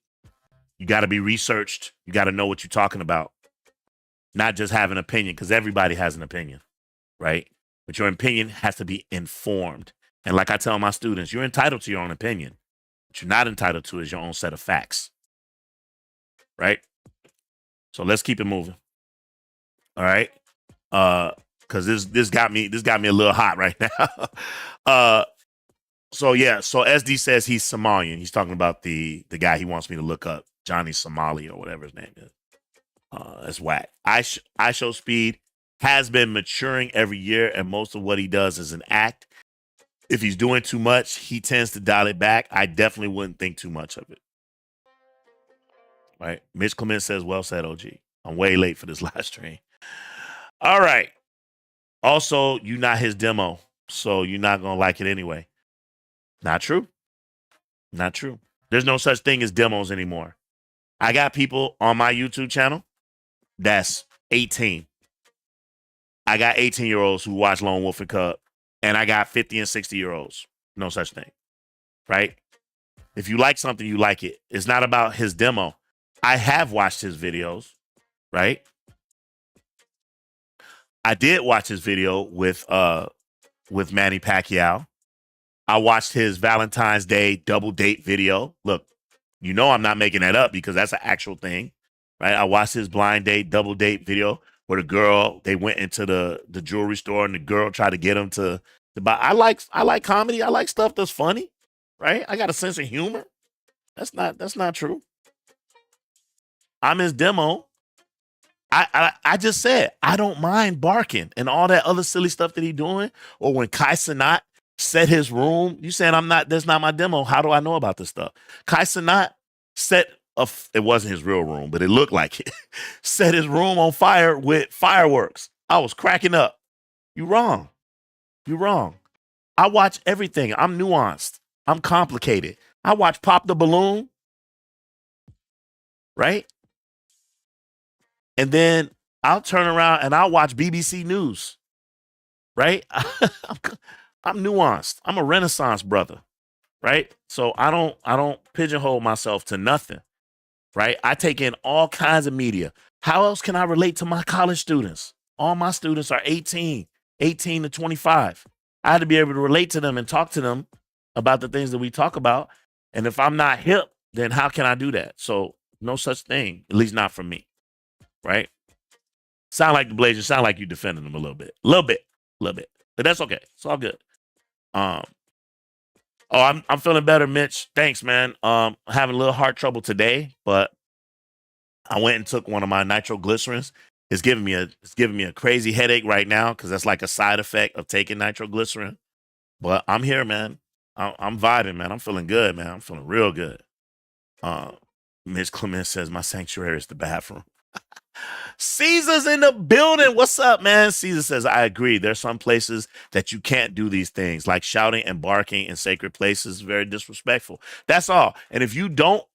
you got to be researched, you got to know what you're talking about, not just have an opinion, because everybody has an opinion, right? But your opinion has to be informed. And like I tell my students, you're entitled to your own opinion. What you're not entitled to is your own set of facts, right? So let's keep it moving. All right, because this got me a little hot right now. So SD says he's Somalian. He's talking about the guy he wants me to look up, Johnny Somali or whatever his name is. That's whack. IShowSpeed has been maturing every year, and most of what he does is an act. If he's doing too much, he tends to dial it back. I definitely wouldn't think too much of it. Right? Mitch Clement says, well said, OG. I'm way late for this live stream. All right. Also, you're not his demo, so you're not going to like it anyway. Not true. Not true. There's no such thing as demos anymore. I got people on my YouTube channel that's 18. I got 18-year-olds who watch Lone Wolf and Cub. And I got 50 and 60-year-olds. No such thing. Right? If you like something, you like it. It's not about his demo. I have watched his videos, right? I did watch his video with Manny Pacquiao. I watched his Valentine's Day double date video. Look, you know I'm not making that up because that's an actual thing, right? I watched his blind date double date video where the girl, they went into the jewelry store and the girl tried to get him to buy. I like comedy. I like stuff that's funny, right? I got a sense of humor. That's not true. I'm his demo. I just said I don't mind barking and all that other silly stuff that he doing. Or when Kai Cenat set his room, you saying that's not my demo. How do I know about this stuff? Kai Cenat set it wasn't his real room, but it looked like it. Set his room on fire with fireworks. I was cracking up. You wrong. You're wrong. I watch everything. I'm nuanced. I'm complicated. I watch Pop the Balloon, right? And then I'll turn around and I'll watch BBC News, right? I'm nuanced. I'm a Renaissance brother, right? So I don't pigeonhole myself to nothing, right? I take in all kinds of media. How else can I relate to my college students? All my students are 18 to 25. I had to be able to relate to them and talk to them about the things that we talk about. And if I'm not hip, then how can I do that? So no such thing, at least not for me, right? Sound like the Blazers, sound like you defending them a little bit. But that's okay. It's all good. I'm feeling better, Mitch. Thanks, man. Having a little heart trouble today, but I went and took one of my nitroglycerins. It's giving me a crazy headache right now because that's like a side effect of taking nitroglycerin. But I'm here, man. I'm vibing, man. I'm feeling good, man. I'm feeling real good. Mitch Clement says my sanctuary is the bathroom. Caesar's in the building. What's up, man? Caesar says, I agree. There's some places that you can't do these things, like shouting and barking in sacred places. Very disrespectful. That's all. And if you don't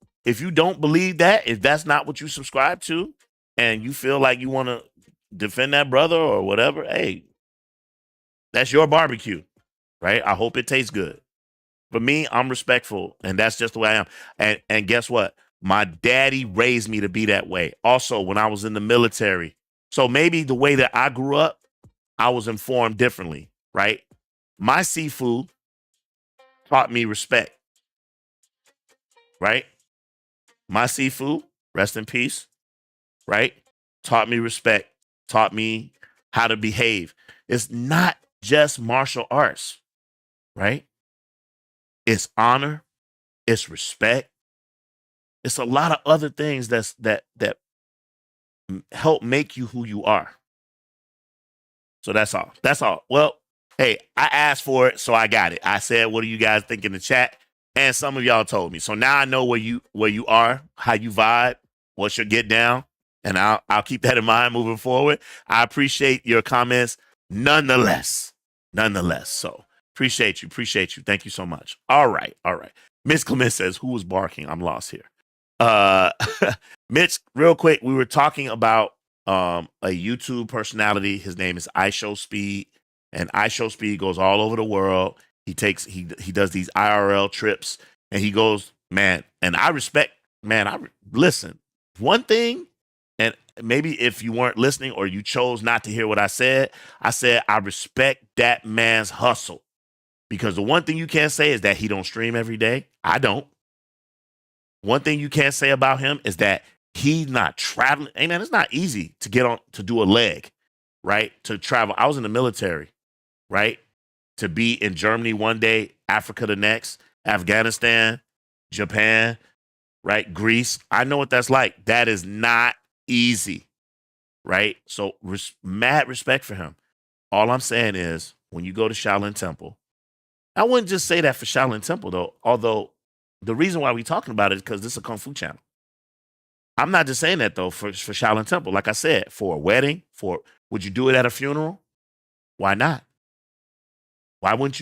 believe that, if that's not what you subscribe to, and you feel like you want to defend that brother or whatever, hey, that's your barbecue, right? I hope it tastes good. For me, I'm respectful, and that's just the way I am. And guess what? My daddy raised me to be that way. Also, when I was in the military. So maybe the way that I grew up, I was informed differently, right? My seafood taught me respect, right? My seafood, rest in peace, right? Taught me respect, taught me how to behave. It's not just martial arts, right? It's honor, it's respect. It's a lot of other things that help make you who you are. So that's all. That's all. Well, hey, I asked for it, so I got it. I said, what do you guys think in the chat? And some of y'all told me. So now I know where you are, how you vibe, what's your get down, and I'll keep that in mind moving forward. I appreciate your comments nonetheless. So appreciate you. Thank you so much. All right. Miss Clement says, who was barking? I'm lost here. Mitch, real quick, we were talking about a YouTube personality. His name is iShowSpeed, and iShowSpeed goes all over the world. He does these IRL trips, and he goes, man, and I respect, man, listen, one thing, and maybe if you weren't listening or you chose not to hear what I said I respect that man's hustle, because the one thing you can't say is that he don't stream every day. I don't. One thing you can't say about him is that he's not traveling. Hey, man, it's not easy to get on to do a leg, right? To travel. I was in the military, right? To be in Germany one day, Africa the next, Afghanistan, Japan, right? Greece. I know what that's like. That is not easy, right? So mad respect for him. All I'm saying is when you go to Shaolin Temple, I wouldn't just say that for Shaolin Temple, though, although the reason why we're talking about it is because this is a Kung Fu channel. I'm not just saying that, though, for Shaolin Temple. Like I said, for a wedding, would you do it at a funeral? Why not? Why wouldn't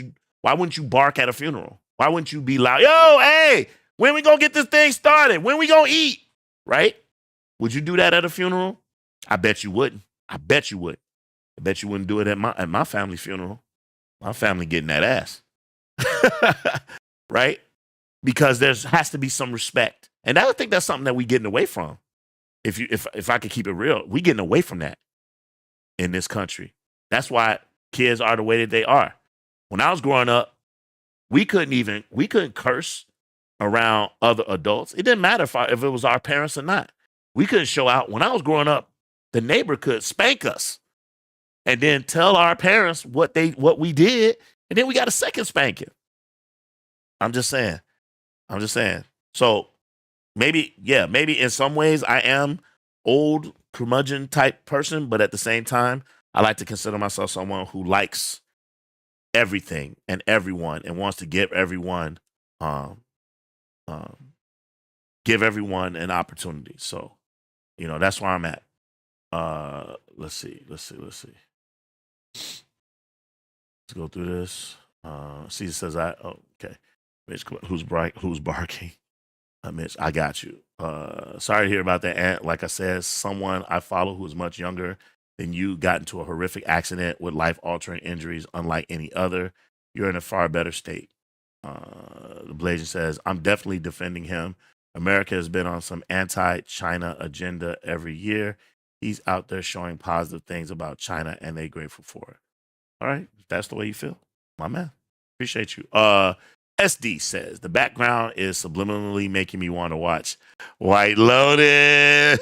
you bark at a funeral? Why wouldn't you be loud? Yo, hey, when we gonna get this thing started? When we gonna eat? Right? Would you do that at a funeral? I bet you wouldn't. I bet you wouldn't do it at my family funeral. My family getting that ass. Right? because there has to be some respect. And I think that's something that we getting away from. If I could keep it real, we getting away from that in this country. That's why kids are the way that they are. When I was growing up, we couldn't curse around other adults. It didn't matter if it was our parents or not. We couldn't show out. When I was growing up, the neighbor could spank us and then tell our parents what we did, and then we got a second spanking. I'm just saying. So maybe in some ways I am old curmudgeon type person, but at the same time, I like to consider myself someone who likes everything and everyone and wants to give everyone an opportunity. So, that's where I'm at. Let's see. Let's go through this. Caesar says okay. Mitch, who's barking? Mitch, I got you. Sorry to hear about that, Aunt. Like I said, someone I follow who is much younger than you got into a horrific accident with life-altering injuries unlike any other. You're in a far better state. The Blazing says, I'm definitely defending him. America has been on some anti-China agenda every year. He's out there showing positive things about China, and they're grateful for it. All right, if that's the way you feel, my man. Appreciate you. SD says, the background is subliminally making me want to watch White Lotus.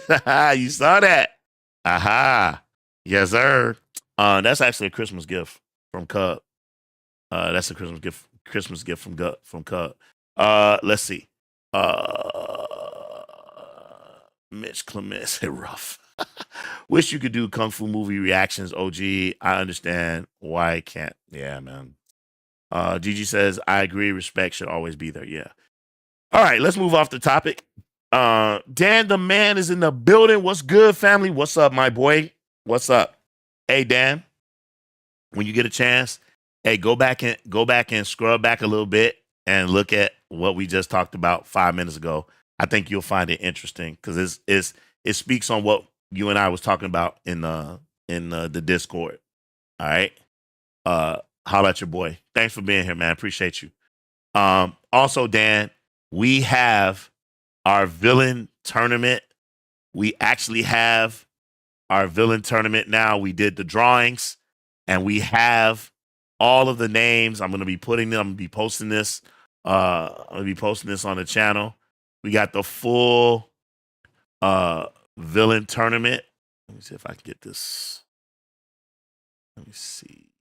You saw that? Aha. Yes, sir. That's actually a Christmas gift from Cub. That's a Christmas gift from Cub. Let's see. Mitch Clement said rough. Wish you could do Kung Fu movie reactions, OG. I understand why I can't. Yeah, man. Gigi says, I agree. Respect should always be there. Yeah. All right, let's move off the topic. Dan the man is in the building. What's good, family? What's up, my boy? What's up? Hey, Dan, when you get a chance, hey, go back and scrub back a little bit and look at what we just talked about 5 minutes ago. I think you'll find it interesting because it speaks on what you and I was talking about in the Discord. All right. Holla at your boy. Thanks for being here, man. Appreciate you. Also, Dan, we have our villain tournament. We actually have our villain tournament now. We did the drawings and we have all of the names. I'm going to be posting this. I'm going to be posting this on the channel. We got the full villain tournament. Let me see if I can get this. Let me see.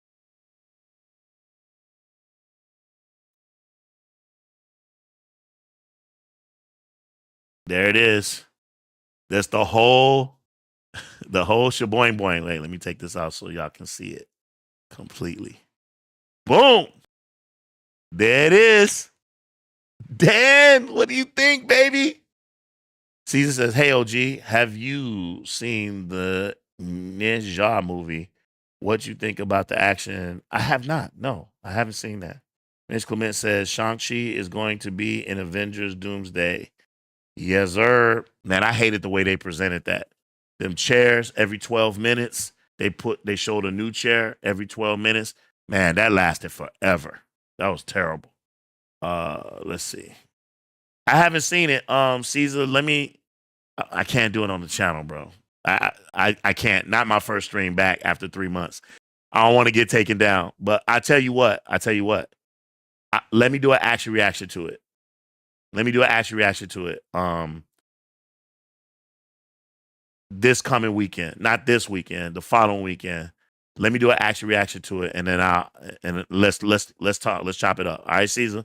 There it is. That's the whole shaboing boing. Let me take this out so y'all can see it completely. Boom. There it is. Dan, what do you think, baby? Caesar says, hey, OG, have you seen the Ninja movie? What you think about the action? I have not. No, I haven't seen that. Mitch Clement says, Shang-Chi is going to be in Avengers Doomsday. Yes, sir. Man, I hated the way they presented that. Them chairs every 12 minutes. They showed a new chair every 12 minutes. Man, that lasted forever. That was terrible. Let's see. I haven't seen it. Caesar, I can't do it on the channel, bro. I can't. Not my first stream back after 3 months. I don't want to get taken down. But I tell you what. Let me do an action reaction to it. This coming weekend, not this weekend, the following weekend. Let me do an action reaction to it, and then let's talk. Let's chop it up. All right, Caesar,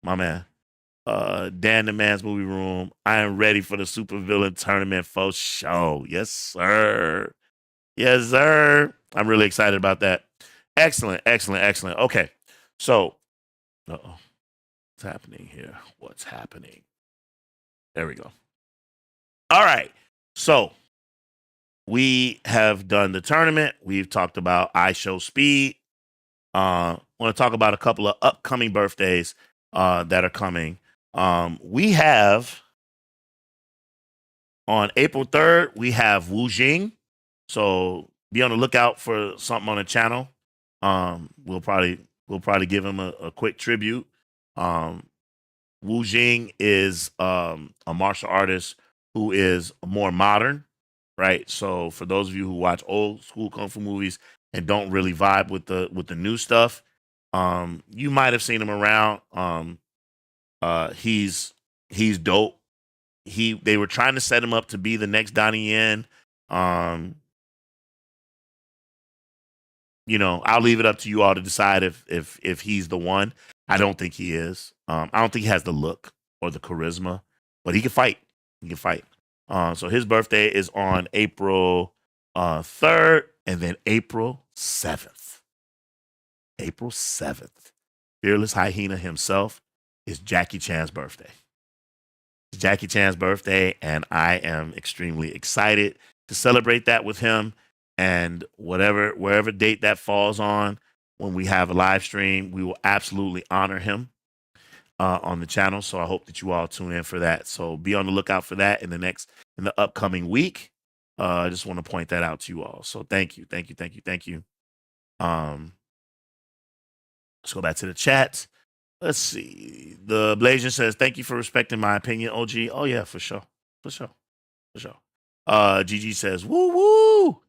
my man. Dan the Man's Movie Room. I am ready for the Super Villain Tournament for show. Yes, sir. Yes, sir. I'm really excited about that. Excellent. Okay, so, what's happening here? What's happening? There we go. All right. So we have done the tournament. We've talked about I Show Speed. I want to talk about a couple of upcoming birthdays that are coming. We have on April 3rd, we have Wu Jing. So be on the lookout for something on the channel. We'll probably give him a quick tribute. Wu Jing is a martial artist who is more modern, right? So for those of you who watch old school kung fu movies and don't really vibe with the new stuff, you might have seen him around. He's dope. They were trying to set him up to be the next Donnie Yen. I'll leave it up to you all to decide if he's the one. I don't think he is. I don't think he has the look or the charisma, but he can fight. He can fight. So his birthday is on April 3rd and then April 7th. April 7th. Fearless Hyena himself is Jackie Chan's birthday. It's Jackie Chan's birthday, and I am extremely excited to celebrate that with him. And wherever date that falls on, when we have a live stream, we will absolutely honor him on the channel. So I hope that you all tune in for that. So be on the lookout for that in the upcoming week. I just want to point that out to you all. So thank you. Let's go back to the chat. Let's see. The Blasian says, "Thank you for respecting my opinion, OG." Oh yeah, for sure. GG says, "Woo woo."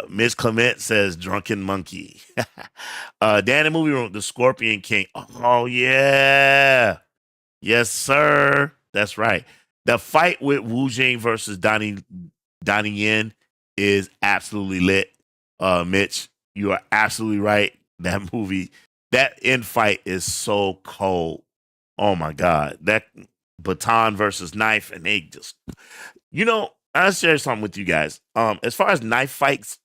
Ms. Clement says, "Drunken Monkey." Dan in Movie Room, the Scorpion King. Oh yeah. Yes, sir. That's right. The fight with Wu Jing versus Donnie Yen is absolutely lit. Mitch, you are absolutely right. That movie, that end fight is so cold. Oh my God. That baton versus knife, and they just, I'll share something with you guys. As far as knife fights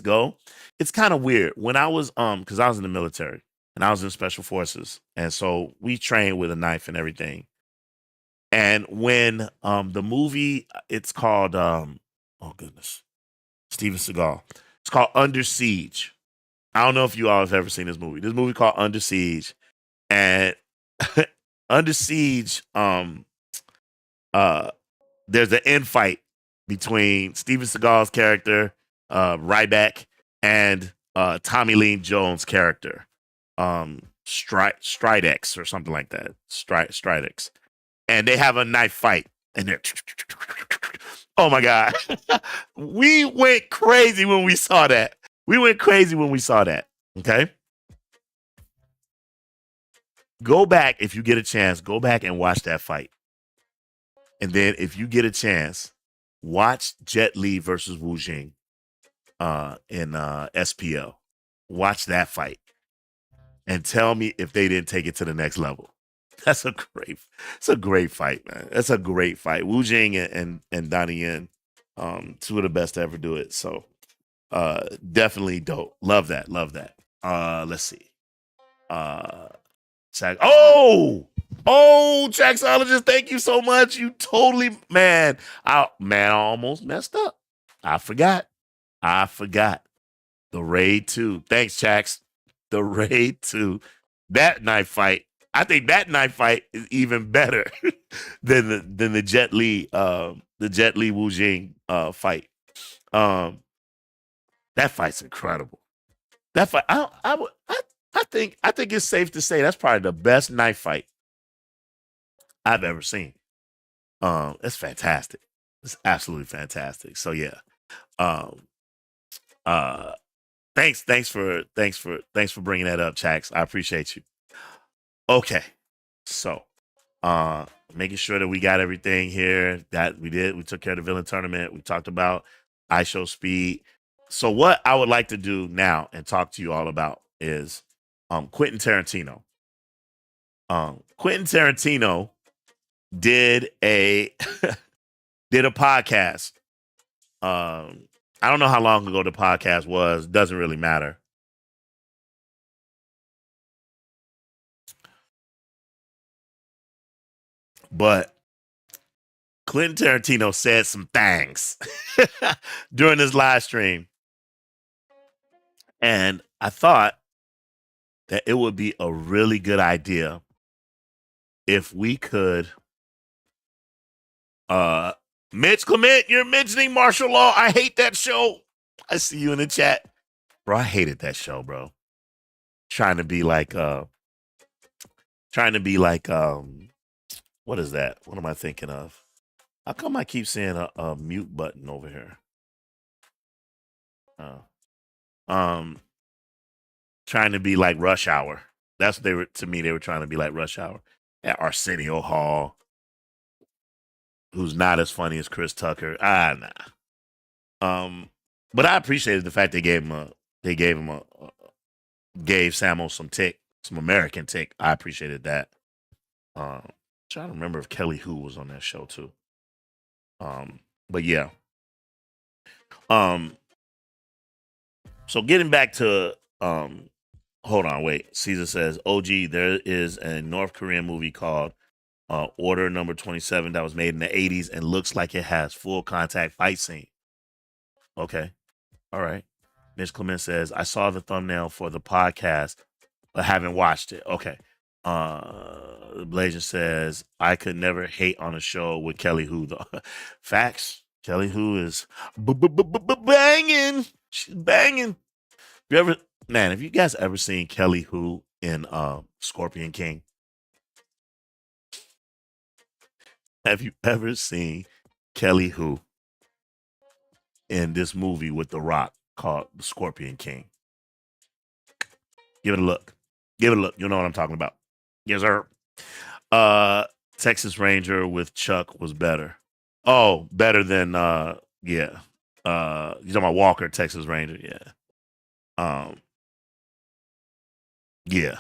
go, it's kind of weird. When I was because I was in the military and I was in special forces, and so we trained with a knife and everything. And when the movie, it's called oh goodness, Steven Seagal. It's called Under Siege. I don't know if you all have ever seen this movie. This movie called Under Siege, and Under Siege, there's an end fight between Steven Seagal's character, Ryback, and Tommy Lee Jones' character, Stridex or something like that. Stridex. And they have a knife fight. And they're, oh my God. We went crazy when we saw that. Okay? Go back, if you get a chance, go back and watch that fight. And then if you get a chance, watch Jet Li versus Wu Jing in SPL. Watch that fight. And tell me if they didn't take it to the next level. It's a great fight, man. That's a great fight. Wu Jing and Donnie Yen, two of the best to ever do it. So definitely dope. Love that. Let's see. Traxologist, thank you so much. You totally, man. I almost messed up. I forgot. The Raid 2. Thanks, Chax. The Raid 2. That knife fight. I think that knife fight is even better than the Jet Li Wu Jing fight. That fight's incredible. That fight, I think it's safe to say that's probably the best knife fight I've ever seen. It's fantastic. It's absolutely fantastic. So yeah. Thanks for bringing that up, Chax. I appreciate you. Okay. So, making sure that we got everything here that we did. We took care of the villain tournament. We talked about iShowSpeed. So what I would like to do now and talk to you all about is Quentin Tarantino. Quentin Tarantino did a podcast. I don't know how long ago the podcast was. Doesn't really matter. But Quentin Tarantino said some things during this live stream. And I thought that it would be a really good idea if we could Mitch Clement, you're mentioning martial law. I hate that show. I see you in the chat. Bro, I hated that show, bro. Trying to be like Trying to be like what is that? What am I thinking of? How come I keep seeing a mute button over here? Um, trying to be like Rush Hour. That's what they were to me. They were trying to be like Rush Hour at Arsenio Hall, who's not as funny as Chris Tucker. Nah. But I appreciated the fact they gave him gave Samo some American tick. I appreciated that. Trying to remember if Kelly Hu was on that show too. But yeah. So getting back to hold on, wait. Caesar says, OG, there is a North Korean movie called Order Number 27 that was made in the 80s and looks like it has full contact fight scene. Okay. All right. Mitch Clement says, I saw the thumbnail for the podcast, but haven't watched it. Okay. Blazing says, I could never hate on a show with Kelly Hu, though. Facts. Kelly Hu is banging. She's banging. Have you guys ever seen Kelly Hu in Scorpion King? Have you ever seen Kelly Hu in this movie with The Rock called The Scorpion King? Give it a look. Give it a look. You know what I'm talking about. Yes, sir. Texas Ranger with Chuck was better. Oh, better than yeah. You talking about Walker, Texas Ranger, yeah. Yeah.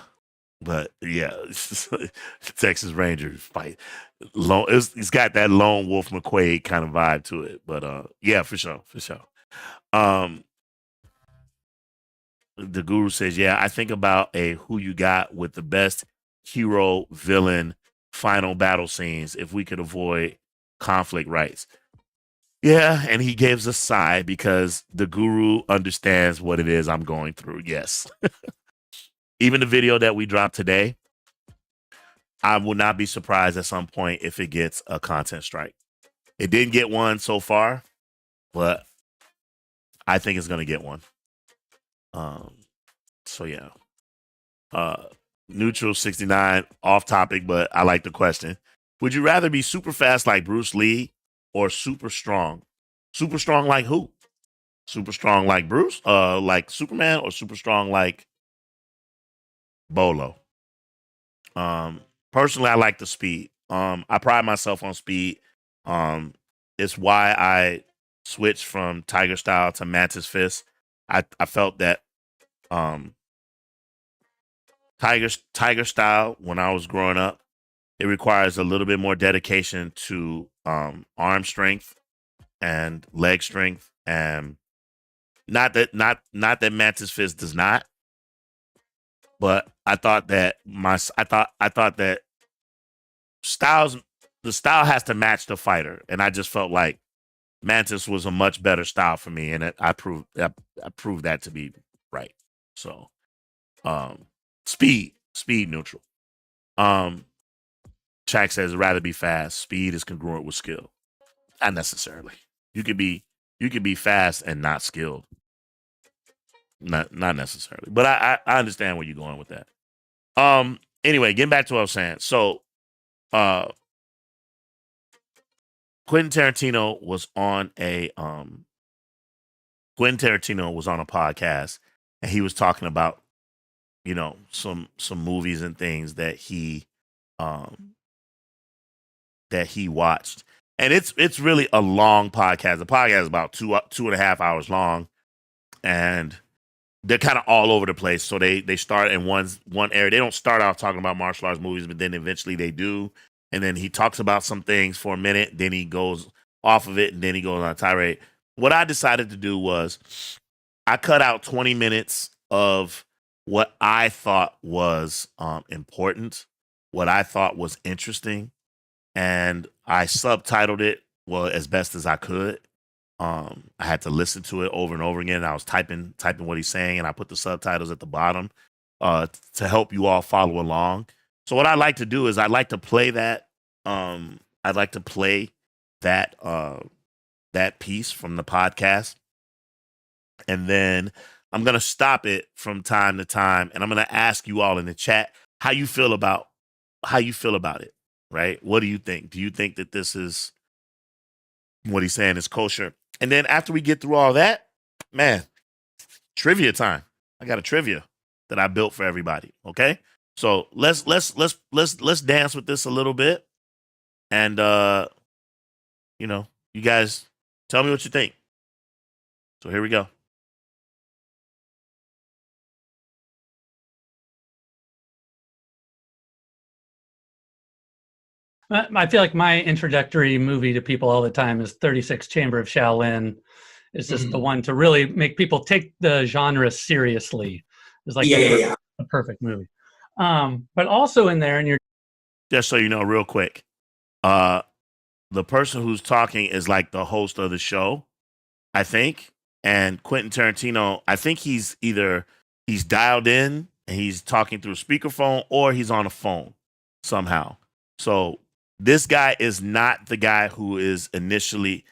But yeah, Texas Ranger fight. It's got that lone wolf McQuaid kind of vibe to it. But yeah, for sure. The Guru says, yeah, I think about a who you got with the best hero villain final battle scenes if we could avoid conflict rights. Yeah, and he gives a sigh because the Guru understands what it is I'm going through. Yes. Even the video that we dropped today, I will not be surprised at some point if it gets a content strike. It didn't get one so far, but I think it's going to get one. So yeah. Neutral 69, off topic, but I like the question. Would you rather be super fast like Bruce Lee or super strong? Super strong like who? Super strong like Bruce? Like Superman, or super strong like Bolo? Personally, I like the speed. I pride myself on speed. It's why I switched from Tiger Style to Mantis Fist. I felt that Tiger Style, when I was growing up, it requires a little bit more dedication to arm strength and leg strength, and not that Mantis Fist does not, but I thought that the style has to match the fighter, and I just felt like Mantis was a much better style for me, and I proved that to be right. So, speed neutral. Shaq says, "I'd rather be fast. Speed is congruent with skill. Not necessarily. You could be fast and not skilled. Not necessarily. But I understand where you're going with that. Anyway, getting back to what I was saying. So, Quentin Tarantino was on a podcast, and he was talking about, you know, some movies and things that he watched. And it's really a long podcast. The podcast is about 2.5 hours long, and they're kind of all over the place. So they start in one area. They don't start off talking about martial arts movies, but then eventually they do. And then he talks about some things for a minute, then he goes off of it, and then he goes on a tirade. What I decided to do was I cut out 20 minutes of what I thought was important, what I thought was interesting, and I subtitled it as best as I could. I had to listen to it over and over again. I was typing what he's saying, and I put the subtitles at the bottom to help you all follow along. So what I like to do is I like to play that. I'd like to play that piece from the podcast, and then I'm gonna stop it from time to time, and I'm gonna ask you all in the chat how you feel about how you feel about it, right? What do you think? Do you think that this is what he's saying is kosher? And then after we get through all that, man, trivia time. I got a trivia that I built for everybody. Okay, so let's dance with this a little bit, and you guys tell me what you think. So here we go. I feel like my introductory movie to people all the time is 36 Chamber of Shaolin. It's just the one to really make people take the genre seriously. It's like a perfect movie. But also in there, and you're Just so you know, real quick, the person who's talking is like the host of the show, I think. And Quentin Tarantino, I think he's dialed in and he's talking through a speakerphone or he's on a phone somehow. So this guy is not the guy who's initially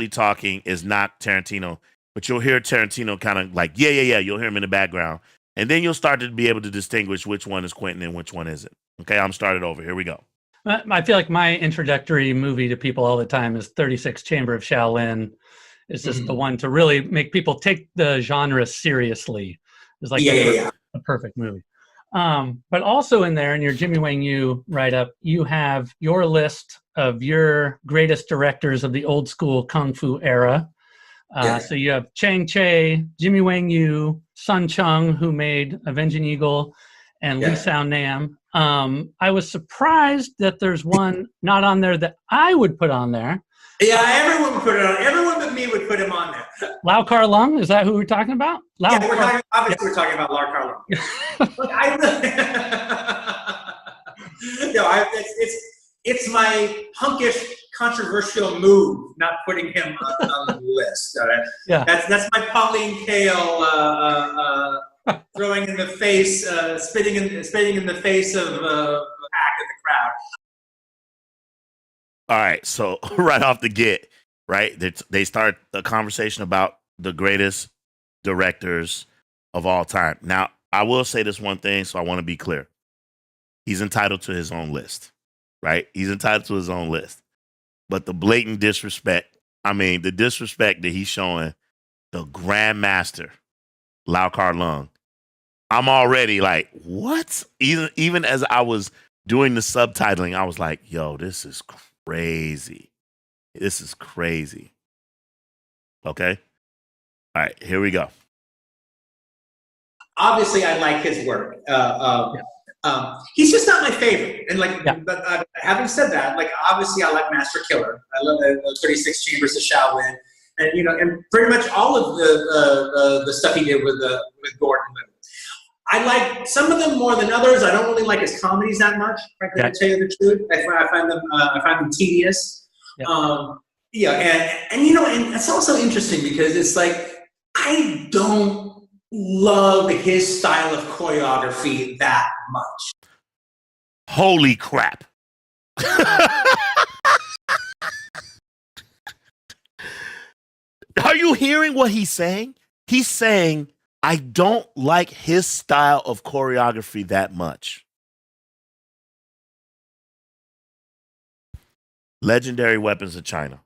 talking is not Tarantino, but you'll hear Tarantino kind of like, yeah. You'll hear him in the background. And then you'll start to be able to distinguish which one is Quentin and which one isn't. Okay, I'm started over. Here we go. I feel like my introductory movie to people all the time is 36 Chamber of Shaolin. It's just the one to really make people take the genre seriously. It's like a perfect movie. But also in there, in your Jimmy Wang Yu write-up, you have your list of your greatest directors of the old school Kung Fu era. So you have Chang Che, Jimmy Wang Yu, Sun Chung, who made Avenging Eagle, and Lee Sao Nam. I was surprised that there's one not on there that I would put on there. Yeah, everyone would put it on. Everyone but me would put him on there. Lau Kar Lung, is that who we're talking about? Obviously we're talking about Lau Kar Lung. Look, it's my punkish, controversial move not putting him on the list. All right? Yeah. That's my Pauline Kael throwing in the face, spitting in the face of pack in the crowd. All right, so right off the get, right, they start a conversation about the greatest directors of all time. Now, I will say this one thing, so I want to be clear. He's entitled to his own list, right? He's entitled to his own list. But the blatant disrespect, the disrespect that he's showing the Grandmaster, Lau Kar Lung, I'm already like, what? Even as I was doing the subtitling, I was like, yo, this is crazy. This is crazy. Okay? All right, here we go. Obviously, I like his work. He's just not my favorite. And but having said that, obviously I like Master Killer. I love 36 Chambers of Shaolin. And, and pretty much all of the stuff he did with Gordon. I like some of them more than others. I don't really like his comedies that much, frankly, to tell you the truth. I find them tedious. And it's also interesting because it's like, I don't love his style of choreography that much. Holy crap. Are you hearing what he's saying? He's saying, I don't like his style of choreography that much. Legendary Weapons of China.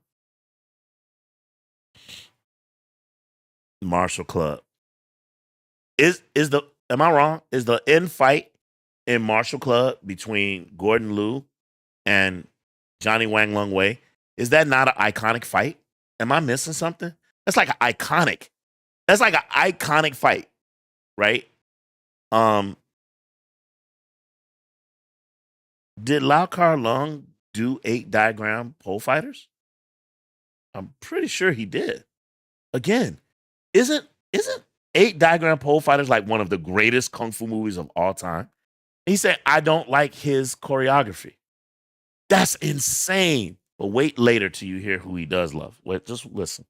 Martial Club. Am I wrong? Is the end fight in Martial Club between Gordon Liu and Johnny Wang Lung Wei, is that not an iconic fight? Am I missing something? That's like an iconic fight, right? Did Lau Kar Lung do 8 diagram pole fighters? I'm pretty sure he did. Again, isn't 8 diagram pole fighters like one of the greatest kung fu movies of all time? He said, I don't like his choreography. That's insane. But wait later till you hear who he does love. Wait, just listen.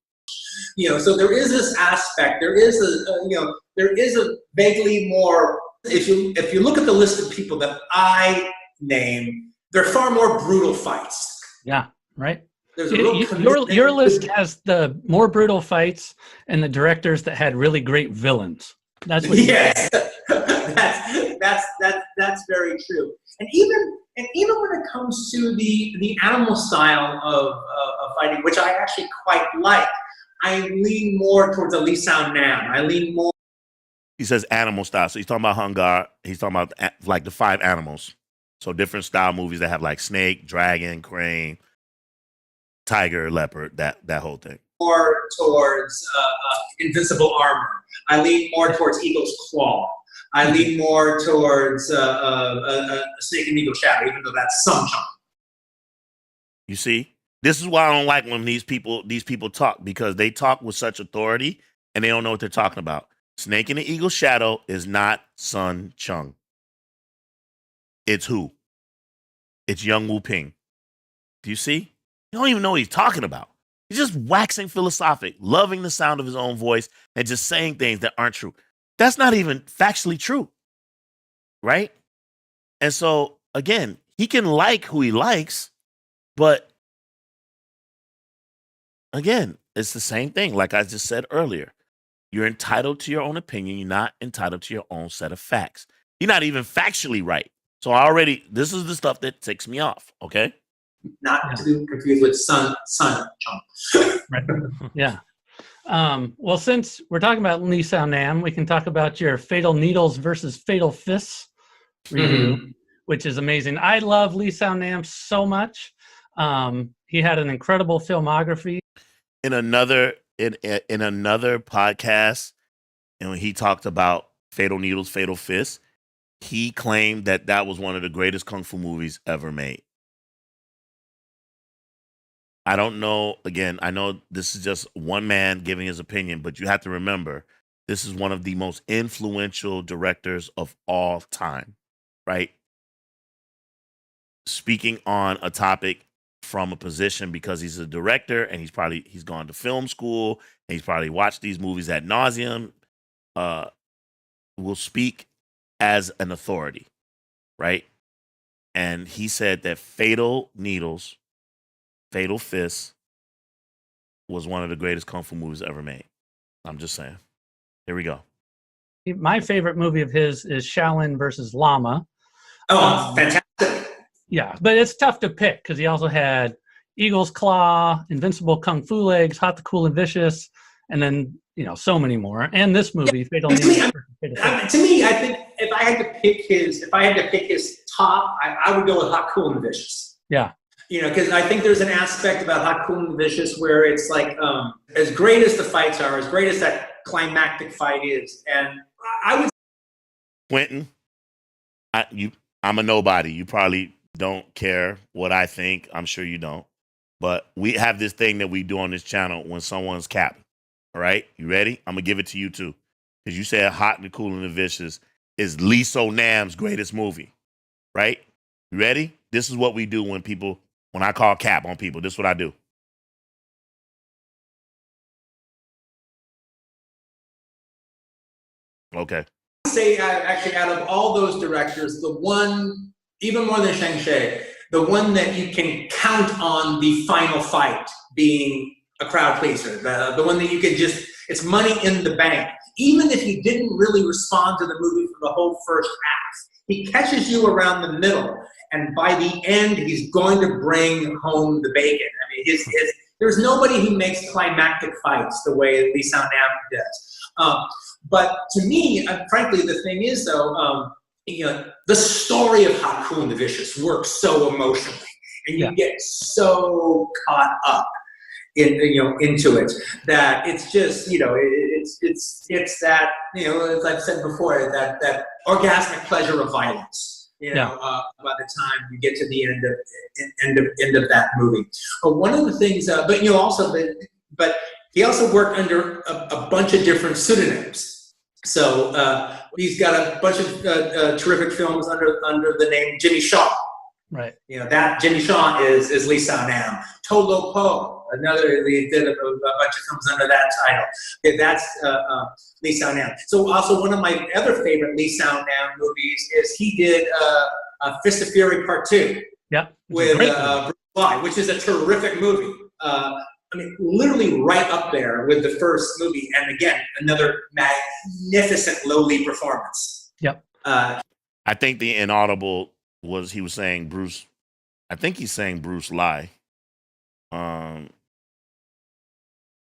So there is this aspect. There is a vaguely more. If you look at the list of people that I name, they're far more brutal fights. Yeah, right. There's a real your list has the more brutal fights and the directors that had really great villains. That's what. Yes, that's very true. And even when it comes to the animal style of fighting, which I actually quite like, I lean more towards a Lee Sao Nam. I lean more. He says animal style. So he's talking about Hungar. He's talking about like the 5 animals. So different style movies that have like snake, dragon, crane, tiger, leopard, that whole thing. More towards Invincible Armor. I lean more towards Eagle's Claw. I lean more towards a Snake and Eagle Shadow, even though that's some chunk. You see? This is why I don't like when these people talk, because they talk with such authority and they don't know what they're talking about. Snake and the Eagle Shadow is not Sun Chung. It's who? It's Young Woo Ping. Do you see? You don't even know what he's talking about. He's just waxing philosophic, loving the sound of his own voice and just saying things that aren't true. That's not even factually true, right? And so, again, he can like who he likes, but again, it's the same thing. Like I just said earlier, you're entitled to your own opinion. You're not entitled to your own set of facts. You're not even factually right. So this is the stuff that ticks me off, okay? Not to be confused with Sun Chung. Right. Yeah. Well, since we're talking about Lee Sao Nam, we can talk about your Fatal Needles versus Fatal Fists review, which is amazing. I love Lee Sao Nam so much. He had an incredible filmography. In another podcast, and when he talked about Fatal Needles, Fatal Fists, he claimed that was one of the greatest kung fu movies ever made. I don't know. Again, I know this is just one man giving his opinion, but you have to remember, this is one of the most influential directors of all time, right? Speaking on a topic from a position because he's a director and he's gone to film school and he's probably watched these movies ad nauseum, will speak as an authority, right? And he said that Fatal Needles, Fatal Fists was one of the greatest kung fu movies ever made. I'm just saying. Here we go. My favorite movie of his is Shaolin versus Lama. Oh, fantastic. Yeah, but it's tough to pick because he also had Eagle's Claw, Invincible Kung Fu Legs, Hot, the Cool, and Vicious, and then, so many more. And this movie, Fatal Needles. To me, I think if I had to pick his top, I would go with Hot, Cool, and Vicious. Yeah. Because I think there's an aspect about Hot, Cool, and Vicious where it's like, as great as the fights are, as great as that climactic fight is, and I would. Quentin, I'm a nobody. You probably don't care what I think. I'm sure you don't. But we have this thing that we do on this channel when someone's capping. All right? You ready? I'm going to give it to you too. Because you said Hot and the Cool and the Vicious is Lee So Nam's greatest movie. Right? You ready? This is what we do when I call cap on people. This is what I do. Okay. I say actually out of all those directors, the one, even more than Shang Chi, the one that you can count on the final fight being a crowd pleaser, the one that you could it's money in the bank. Even if he didn't really respond to the movie for the whole first half, he catches you around the middle, and by the end, he's going to bring home the bacon. I mean, there's nobody who makes climactic fights the way Lee Sao Nam does. But to me, frankly, the thing is, though, the story of Hot, Cool, and the Vicious works so emotionally, and you get so caught up into it that it's just, it's that, as I've said before, that orgasmic pleasure of violence. By the time you get to the end of that movie. One of the things, but he also worked under a bunch of different pseudonyms. So he's got a bunch of terrific films under the name Jimmy Shaw. Right. That Jimmy Shaw is Lee Sao Nam. To Lo Po, he did a bunch of films under that title. Okay, that's Lee Sao Nam. So also one of my other favorite Lee Sao Nam movies is he did Fist of Fury Part 2. Yeah. With Bruce Lee, which is a terrific movie. Literally right up there with the first movie. And again, another magnificent Lo Lee performance. Yep. I think the inaudible was he was saying Bruce. I think he's saying Bruce Lie.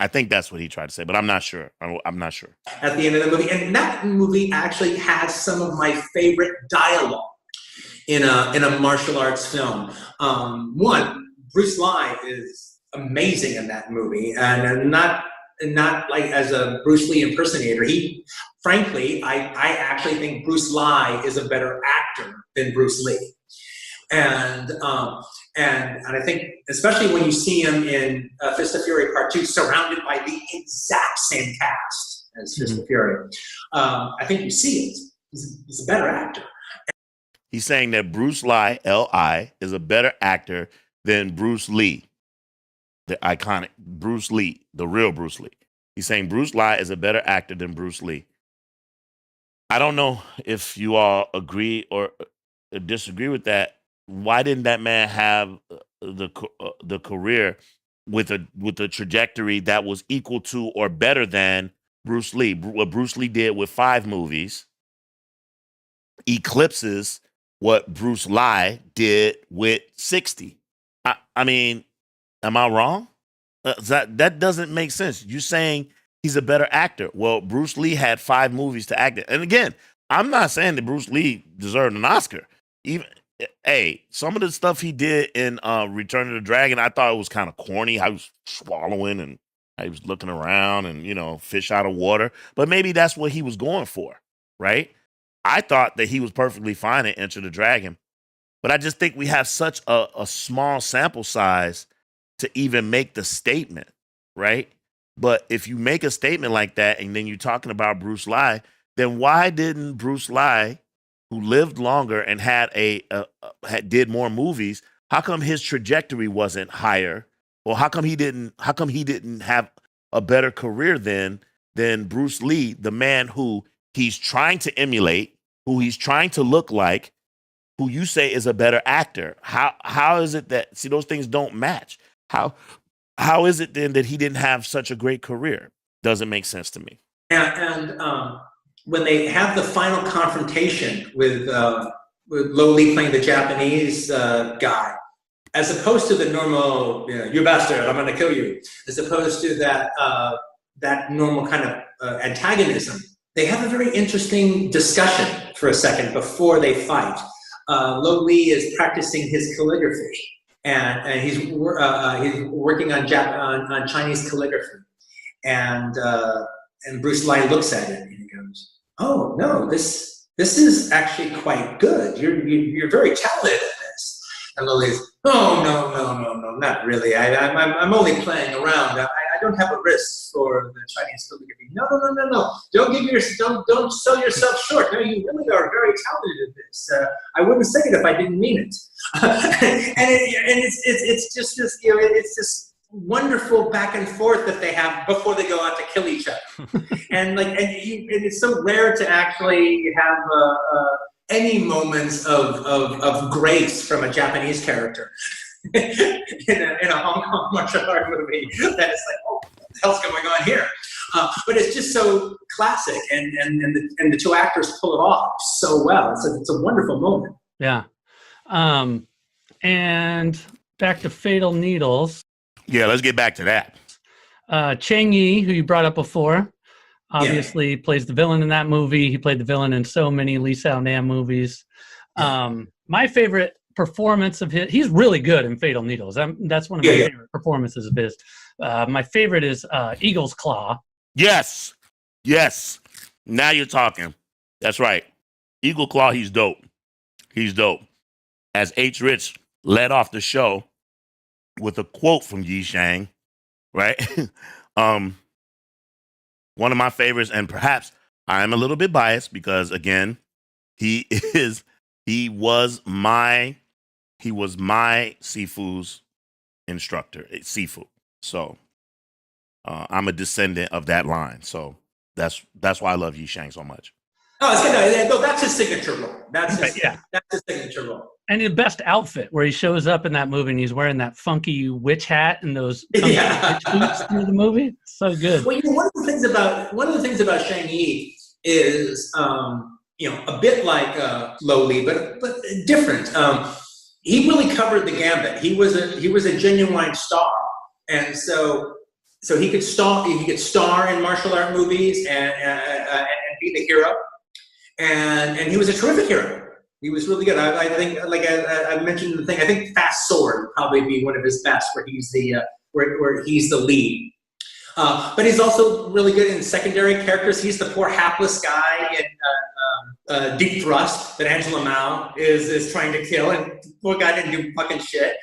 I think that's what he tried to say, but I'm not sure. I'm not sure. At the end of the movie, and that movie actually has some of my favorite dialogue in a martial arts film. One, Bruce Lee is amazing in that movie, and not like as a Bruce Lee impersonator. Frankly, I actually think Bruce Lee is a better actor than Bruce Lee. And I think, especially when you see him in Fist of Fury Part 2, surrounded by the exact same cast as Fist of Fury, I think you see it. He's a better actor. He's saying that Bruce Lee, L.I., is a better actor than Bruce Lee, the iconic Bruce Lee, the real Bruce Lee. He's saying Bruce Lee is a better actor than Bruce Lee. I don't know if you all agree or disagree with that. Why didn't that man have the career with a trajectory that was equal to or better than Bruce Lee? What Bruce Lee did with 5 movies eclipses what Bruce Lee did with 60. I mean, am I wrong? That doesn't make sense. You're saying he's a better actor. Well, Bruce Lee had 5 movies to act in. And again, I'm not saying that Bruce Lee deserved an Oscar. Some of the stuff he did in Return of the Dragon, I thought it was kind of corny. I was swallowing and I was looking around and, fish out of water. But maybe that's what he was going for, right? I thought that he was perfectly fine in Enter the Dragon. But I just think we have such a small sample size to even make the statement, right? But if you make a statement like that and then you're talking about Bruce Lee, then why didn't Bruce Lee, who lived longer and did more movies, how come his trajectory wasn't higher? Or how come he didn't have a better career than Bruce Lee, the man who he's trying to emulate, who he's trying to look like, who you say is a better actor? How is it that those things don't match? How is it then that he didn't have such a great career? Doesn't make sense to me. And when they have the final confrontation with Lo Lee playing the Japanese guy, as opposed to the normal, you bastard, I'm going to kill you, as opposed to that normal kind of antagonism, they have a very interesting discussion for a second before they fight. Lo Lee is practicing his calligraphy, and he's working on Chinese calligraphy, and Bruce Lee looks at it and he goes, "Oh no, this is actually quite good. You're very talented at this." And Lo Lee's, "Oh no, not really. I'm only playing around. I don't have a wrist for the Chinese calligraphy. No. Don't sell yourself short. No, you really are very talented at this. I wouldn't say it if I didn't mean it." and it's just this, it's this wonderful back and forth that they have before they go out to kill each other. and it's so rare to actually have any moments of grace from a Japanese character in a Hong Kong martial art movie. That it's like, oh, what the hell's going on here? But it's just so classic, and the two actors pull it off so well. It's a wonderful moment. Yeah. And back to Fatal Needles. Yeah, let's get back to that. Chang Yi, who you brought up before, obviously plays the villain in that movie. He played the villain in so many Lee Sao-nam movies. My favorite performance of his, he's really good in Fatal Needles. That's one of my favorite performances of his. My favorite is Eagle's Claw. Yes. Now you're talking. That's right. Eagle Claw, he's dope. As H. Rich led off the show with a quote from Yi Shang, right? One of my favorites, and perhaps I'm a little bit biased because, again, he was my Sifu's instructor, Sifu. So I'm a descendant of that line. So that's why I love Yi Shang so much. No, that's his signature role. That's his signature role. And the best outfit, where he shows up in that movie and he's wearing that funky witch hat and those witch boots through the movie. It's so good. Well, one of the things about Shang Yi is a bit like Lowly, but different. He really covered the gambit. He was a genuine star, and so he could star in martial art movies and be the hero, and he was a terrific hero. He was really good. I think, like I mentioned the thing, I think Fast Sword would probably be one of his best, where he's the where he's the lead. But he's also really good in secondary characters. He's the poor hapless guy in Deep Thrust that Angela Mao is trying to kill, and the poor guy didn't do fucking shit.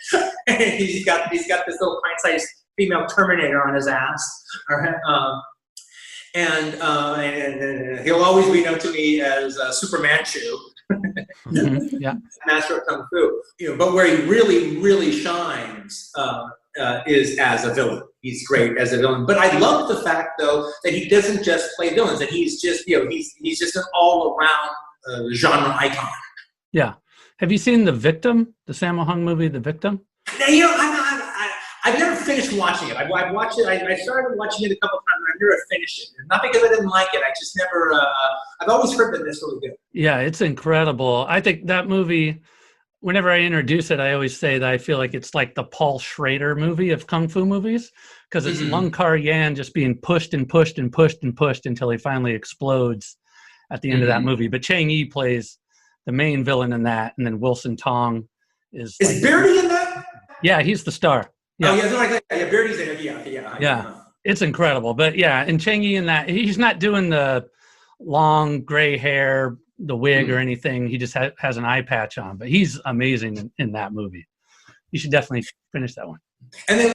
And he's got this little pint-sized female Terminator on his ass. And he'll always be known to me as Super Manchu. Yeah. Master of Kung Fu. But where he really, really shines is as a villain. He's great as a villain. But I love the fact, though, that he doesn't just play villains. That he's just, he's just an all-around genre icon. Yeah. Have you seen The Victim, the Sammo Hung movie, The Victim? Now, I've never finished watching it. I've watched it. I started watching it a couple of times, and I've never finished it. And not because I didn't like it. I just never. I've always heard that it's really good. Yeah, it's incredible. I think that movie, whenever I introduce it, I always say that I feel like it's like the Paul Schrader movie of Kung Fu movies, because it's Lung Kar Yan just being pushed and pushed and pushed and pushed until he finally explodes at the end of that movie. But Chang Yi plays the main villain in that, and then Wilson Tong is. Is Beardy in that? Yeah, he's the star. Yeah. Oh, yeah, Beardy's in it. Yeah. It's incredible. But yeah, and Chang Yi in that, he's not doing the long gray hair, the wig or anything. He just has an eye patch on, but he's amazing in that movie. You should definitely finish that one. And then,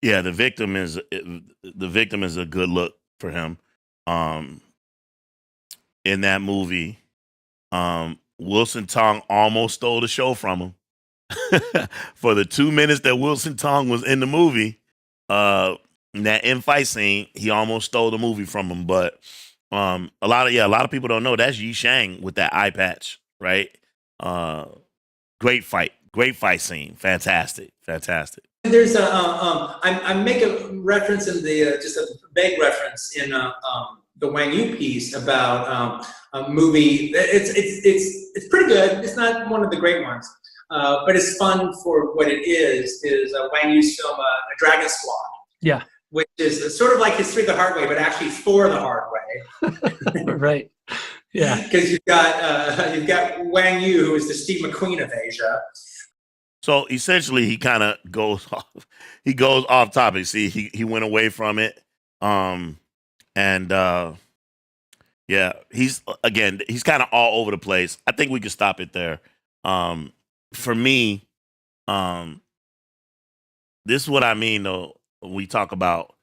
yeah, the victim is a good look for him. In that movie, Wilson Tong almost stole the show from him. For the 2 minutes that Wilson Tong was in the movie, in that in-fight scene, he almost stole the movie from him. But a lot of people don't know that's Yi Shang with that eye patch, right? Great fight scene, fantastic. there's I make a reference in the just a vague reference in the Wang Yu piece about a movie. It's pretty good. It's not one of the great ones. But it's fun for what it is Wang Yu's film, A Dragon Squad. Yeah. Which is sort of like History the Hard Way, but actually for the hard way. Right. Yeah. Because you've got Wang Yu, who is the Steve McQueen of Asia. So essentially, he kind of goes off topic. See, he went away from it, yeah, he's kind of all over the place. I think we could stop it there. For me, this is what I mean though. When we talk about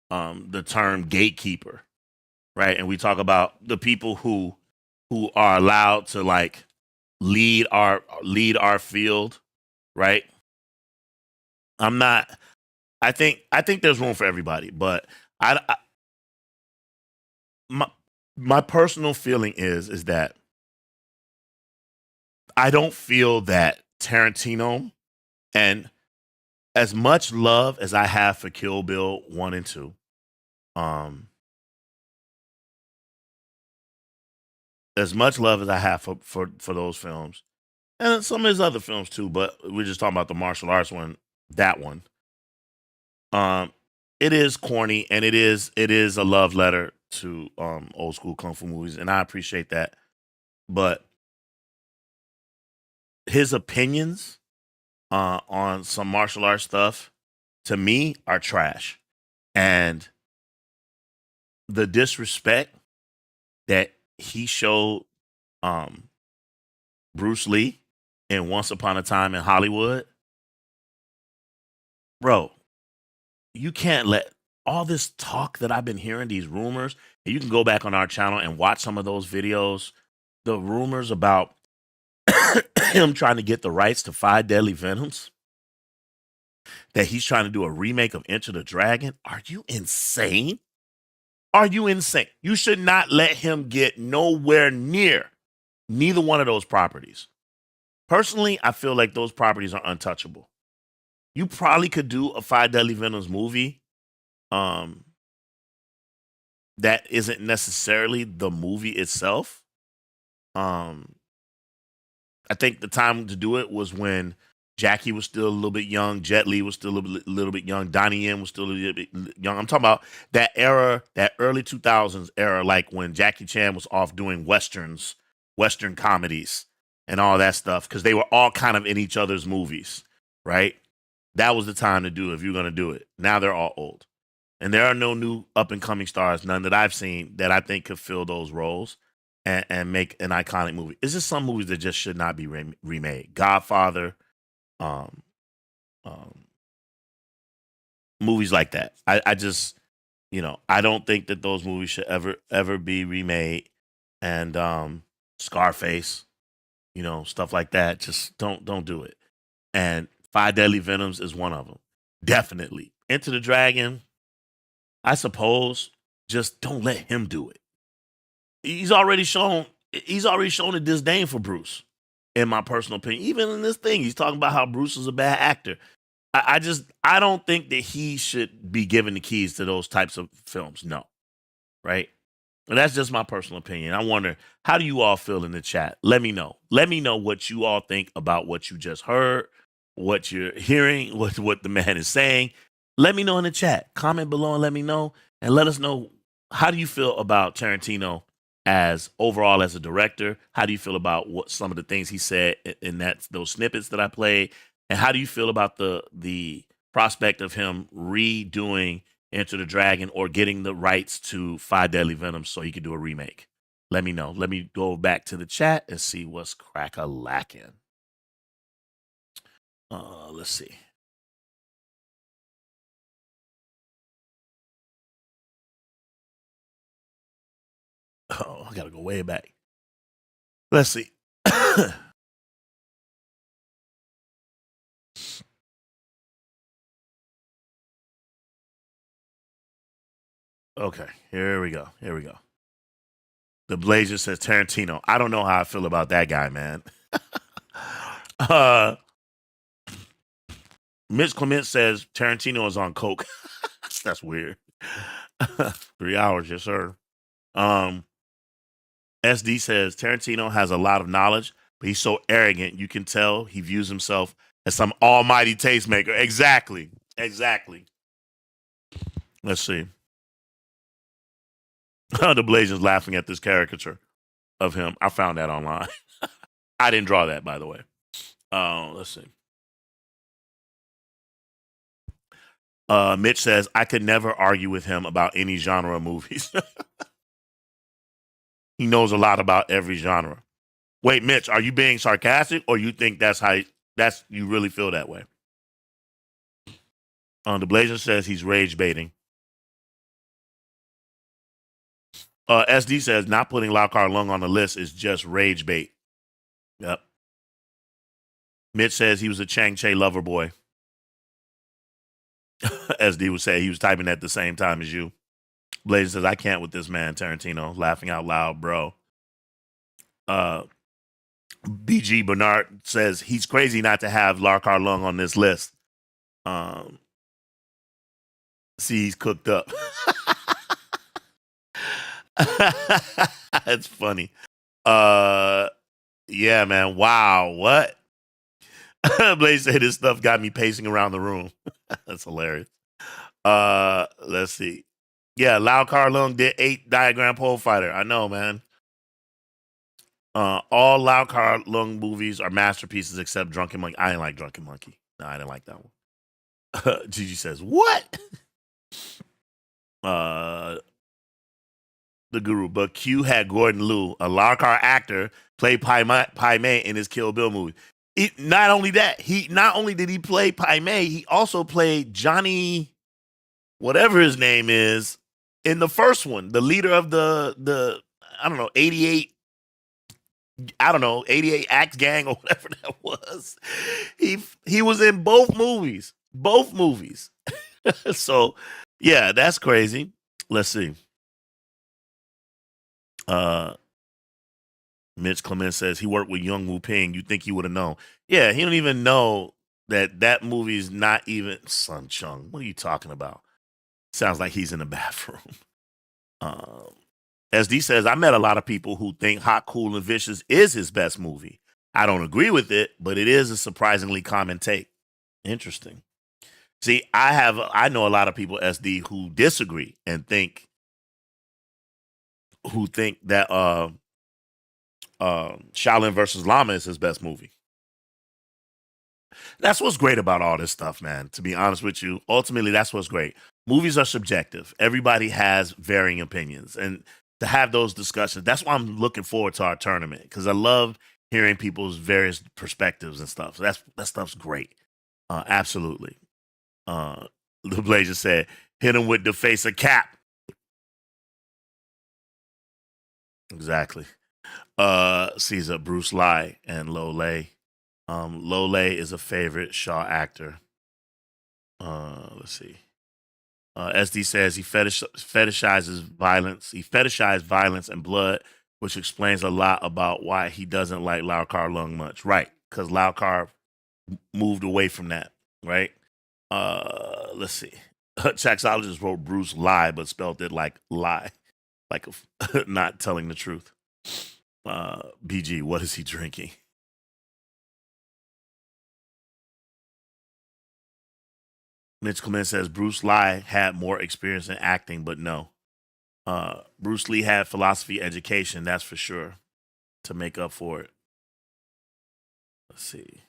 the term gatekeeper, right? And we talk about the people who are allowed to like lead our field, right? I think there's room for everybody, but my personal feeling is that I don't feel that Tarantino, and as much love as I have for Kill Bill 1 and 2, as much love as I have for those films, and some of his other films too, but we're just talking about the martial arts one, that one. It is corny, and it is a love letter to old school kung fu movies, and I appreciate that. But his opinions on some martial arts stuff, to me, are trash. And the disrespect that he showed Bruce Lee in Once Upon a Time in Hollywood, bro, you can't let all this talk that I've been hearing, these rumors, and you can go back on our channel and watch some of those videos, the rumors about him trying to get the rights to 5 Deadly Venoms, that he's trying to do a remake of Enter the Dragon. Are you insane? Are you insane? You should not let him get nowhere near neither one of those properties. Personally, I feel like those properties are untouchable. You probably could do a 5 Deadly Venoms movie that isn't necessarily the movie itself, I think the time to do it was when Jackie was still a little bit young, Jet Li was still a little bit young, Donnie Yen was still a little bit young. I'm talking about that era, that early 2000s era, like when Jackie Chan was off doing westerns, western comedies, and all that stuff, because they were all kind of in each other's movies, right? That was the time to do it if you're going to do it. Now they're all old. And there are no new up and coming stars, none that I've seen, that I think could fill those roles and make an iconic movie. It's just some movies that just should not be remade. Godfather, um, um, movies like that. I just, I don't think that those movies should ever be remade. And Scarface, stuff like that. Just don't do it. And Five Deadly Venoms is one of them. Definitely. Enter the Dragon, I suppose, just don't let him do it. He's already shown a disdain for Bruce, in my personal opinion. Even in this thing, he's talking about how Bruce is a bad actor. I don't think that he should be given the keys to those types of films. No. Right? And that's just my personal opinion. I wonder, how do you all feel in the chat? Let me know. Let me know what you all think about what you just heard, what you're hearing, what the man is saying. Let me know in the chat. Comment below and let me know. And let us know, how do you feel about Tarantino as overall as a director? How do you feel about what some of the things he said in those snippets that I played? And how do you feel about the prospect of him redoing Enter the Dragon or getting the rights to Five Deadly Venoms so he could do a remake? Let me know. Let me go back to the chat and see what's crack-a-lacking. Let's see. Oh, I gotta go way back. Let's see. Okay, here we go. The Blazer says Tarantino. I don't know how I feel about that guy, man. Mitch Clement says Tarantino is on coke. That's weird. 3 hours, yes, sir. SD says Tarantino has a lot of knowledge, but he's so arrogant. You can tell he views himself as some almighty tastemaker. Exactly. Let's see. The Blazers laughing at this caricature of him. I found that online. I didn't draw that, by the way. Let's see. Mitch says, I could never argue with him about any genre of movies. He knows a lot about every genre. Wait, Mitch, are you being sarcastic, or you think you really feel that way? The Blazer says he's rage baiting. SD says not putting Lau Kar Leung on the list is just rage bait. Yep. Mitch says he was a Chang Che lover boy. SD would say he was typing at the same time as you. Blazer says, I can't with this man, Tarantino. Laughing out loud, bro. BG Bernard says he's crazy not to have Lau Kar Leung on this list. See, he's cooked up. That's funny. Yeah, man. Wow. What? Blaze said this stuff got me pacing around the room. That's hilarious. Let's see. Yeah, Lau Kar Leung did 8 Diagram Pole Fighter. I know, man. All Lau Kar Leung movies are masterpieces except Drunken Monkey. I didn't like Drunken Monkey. No, I didn't like that one. Gigi says, what? The Guru. But Q had Gordon Liu, a Lau Kar actor, play Pai Mei in his Kill Bill movie. Not only did he play Pai Mei, he also played Johnny, whatever his name is, in the first one, the leader of the 88 Axe Gang or whatever that was. He was in both movies. So yeah, that's crazy. Let's see. Mitch Clement says he worked with Young Wu Ping. You think he would have known? Yeah, he don't even know that movie is not even Sun Chung. What are you talking about? Sounds like he's in the bathroom. SD says, I met a lot of people who think Hot, Cool, and Vicious is his best movie. I don't agree with it, but it is a surprisingly common take. Interesting. See, I know a lot of people, SD, who disagree and think that Shaolin versus Lama is his best movie. That's what's great about all this stuff, man. To be honest with you, ultimately, that's what's great. Movies are subjective. Everybody has varying opinions, and to have those discussions, that's why I'm looking forward to our tournament, because I love hearing people's various perspectives and stuff. So that stuff's great. Absolutely. The Blazer said, "Hit him with the face of Cap." Exactly. Caesar, Bruce Lee, and Lole. Lole is a favorite Shaw actor. Let's see. SD says he fetishizes violence. He fetishized violence and blood, which explains a lot about why he doesn't like Lau Kar Lung much. Right, because Lau Kar moved away from that. Right. Let's see. Chaxologist wrote Bruce Lie, but spelled it like lie, like not telling the truth. BG, what is he drinking? Mitch Clement says Bruce Lee had more experience in acting, but no. Bruce Lee had philosophy education, that's for sure, to make up for it. Let's see.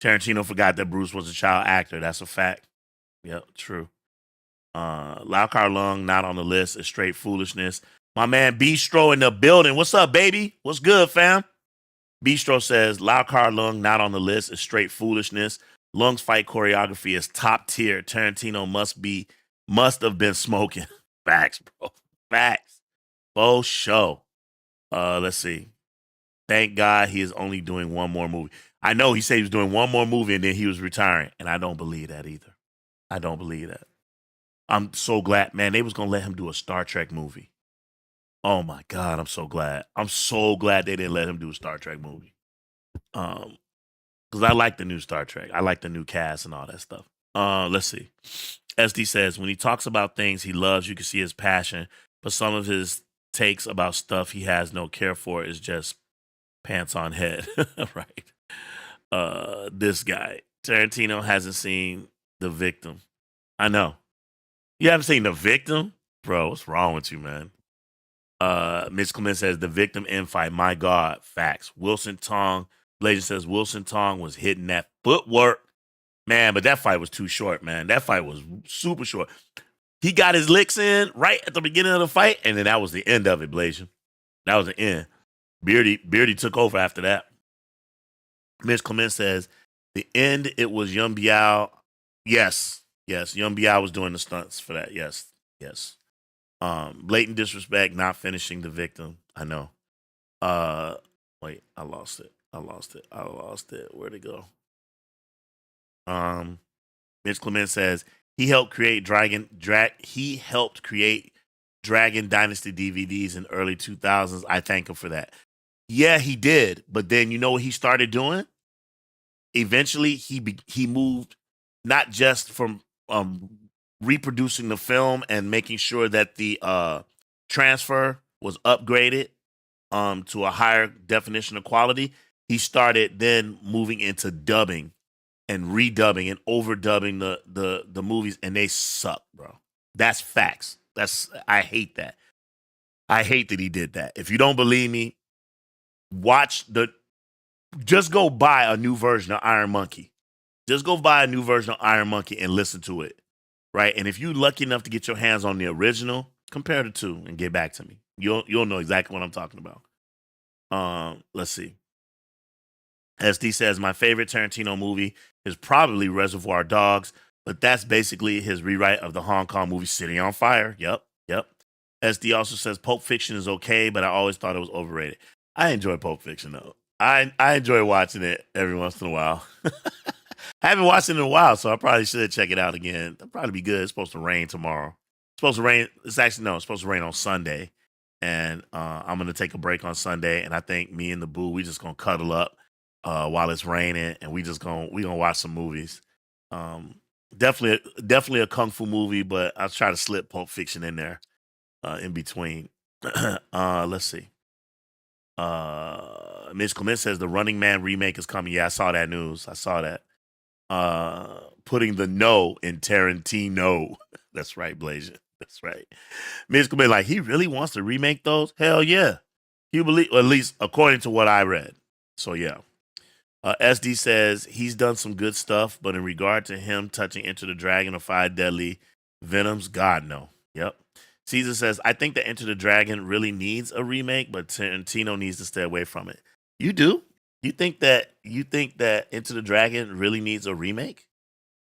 Tarantino forgot that Bruce was a child actor. That's a fact. Yep, true. Lau Kar Lung not on the list is straight foolishness. My man Bistro in the building. What's up, baby? What's good, fam? Bistro says Lau Kar Lung not on the list is straight foolishness. Lung's fight choreography is top tier. Tarantino must have been smoking. Facts, bro. Facts. Faux show. Let's see. Thank God he is only doing one more movie. I know he said he was doing one more movie and then he was retiring, and I don't believe that either. I don't believe that. I'm so glad, man. They was gonna let him do a Star Trek movie. Oh my God, I'm so glad. I'm so glad they didn't let him do a Star Trek movie. Because I like the new Star Trek. I like the new cast and all that stuff. Let's see. SD says, when he talks about things he loves, you can see his passion, but some of his takes about stuff he has no care for is just pants on head. Right. This guy. Tarantino hasn't seen The Victim. I know. You haven't seen The Victim? Bro, what's wrong with you, man? Mitch Clement says, The Victim infight. My God. Facts. Wilson Tong. Blazer says Wilson Tong was hitting that footwork. Man, but that fight was too short, man. That fight was super short. He got his licks in right at the beginning of the fight, and then that was the end of it, Blazer. That was the end. Beardy took over after that. Mitch Clement says, the end, it was Yun Biao. Yes. Yun Biao was doing the stunts for that. Yes. Blatant disrespect, not finishing The Victim. I know. Wait, I lost it. Where'd it go? Mitch Clement says he helped create Dragon Dynasty DVDs in early 2000s. I thank him for that. Yeah, he did. But then you know what he started doing? Eventually, he moved not just from reproducing the film and making sure that the transfer was upgraded to a higher definition of quality. He started then moving into dubbing and redubbing and overdubbing the movies, and they suck, bro. That's facts. I hate that. I hate that he did that. If you don't believe me, just go buy a new version of Iron Monkey. Just go buy a new version of Iron Monkey and listen to it, right? And if you're lucky enough to get your hands on the original, compare the two and get back to me. You'll know exactly what I'm talking about. Let's see. SD says, my favorite Tarantino movie is probably Reservoir Dogs, but that's basically his rewrite of the Hong Kong movie City on Fire. Yep. SD also says Pulp Fiction is okay, but I always thought it was overrated. I enjoy Pulp Fiction, though. I enjoy watching it every once in a while. I haven't watched it in a while, so I probably should check it out again. It'll probably be good. It's supposed to rain tomorrow. It's supposed to rain on Sunday. And I'm going to take a break on Sunday, and I think me and the boo, we just going to cuddle up while it's raining, and we gonna watch some movies. Definitely a kung fu movie, but I'll try to slip Pulp Fiction in there. in between. Let's see. Mitch Clement says the Running Man remake is coming. Yeah, I saw that news. I saw that. Putting the no in Tarantino. That's right, Blasian. That's right. Mitch Clement, like, he really wants to remake those? Hell yeah. You believe, or at least according to what I read. So yeah. SD says he's done some good stuff, but in regard to him touching Enter the Dragon or Five Deadly Venoms, God no. Yep. Caesar says, I think that Enter the Dragon really needs a remake, but Tarantino needs to stay away from it. You do? You think that Enter the Dragon really needs a remake?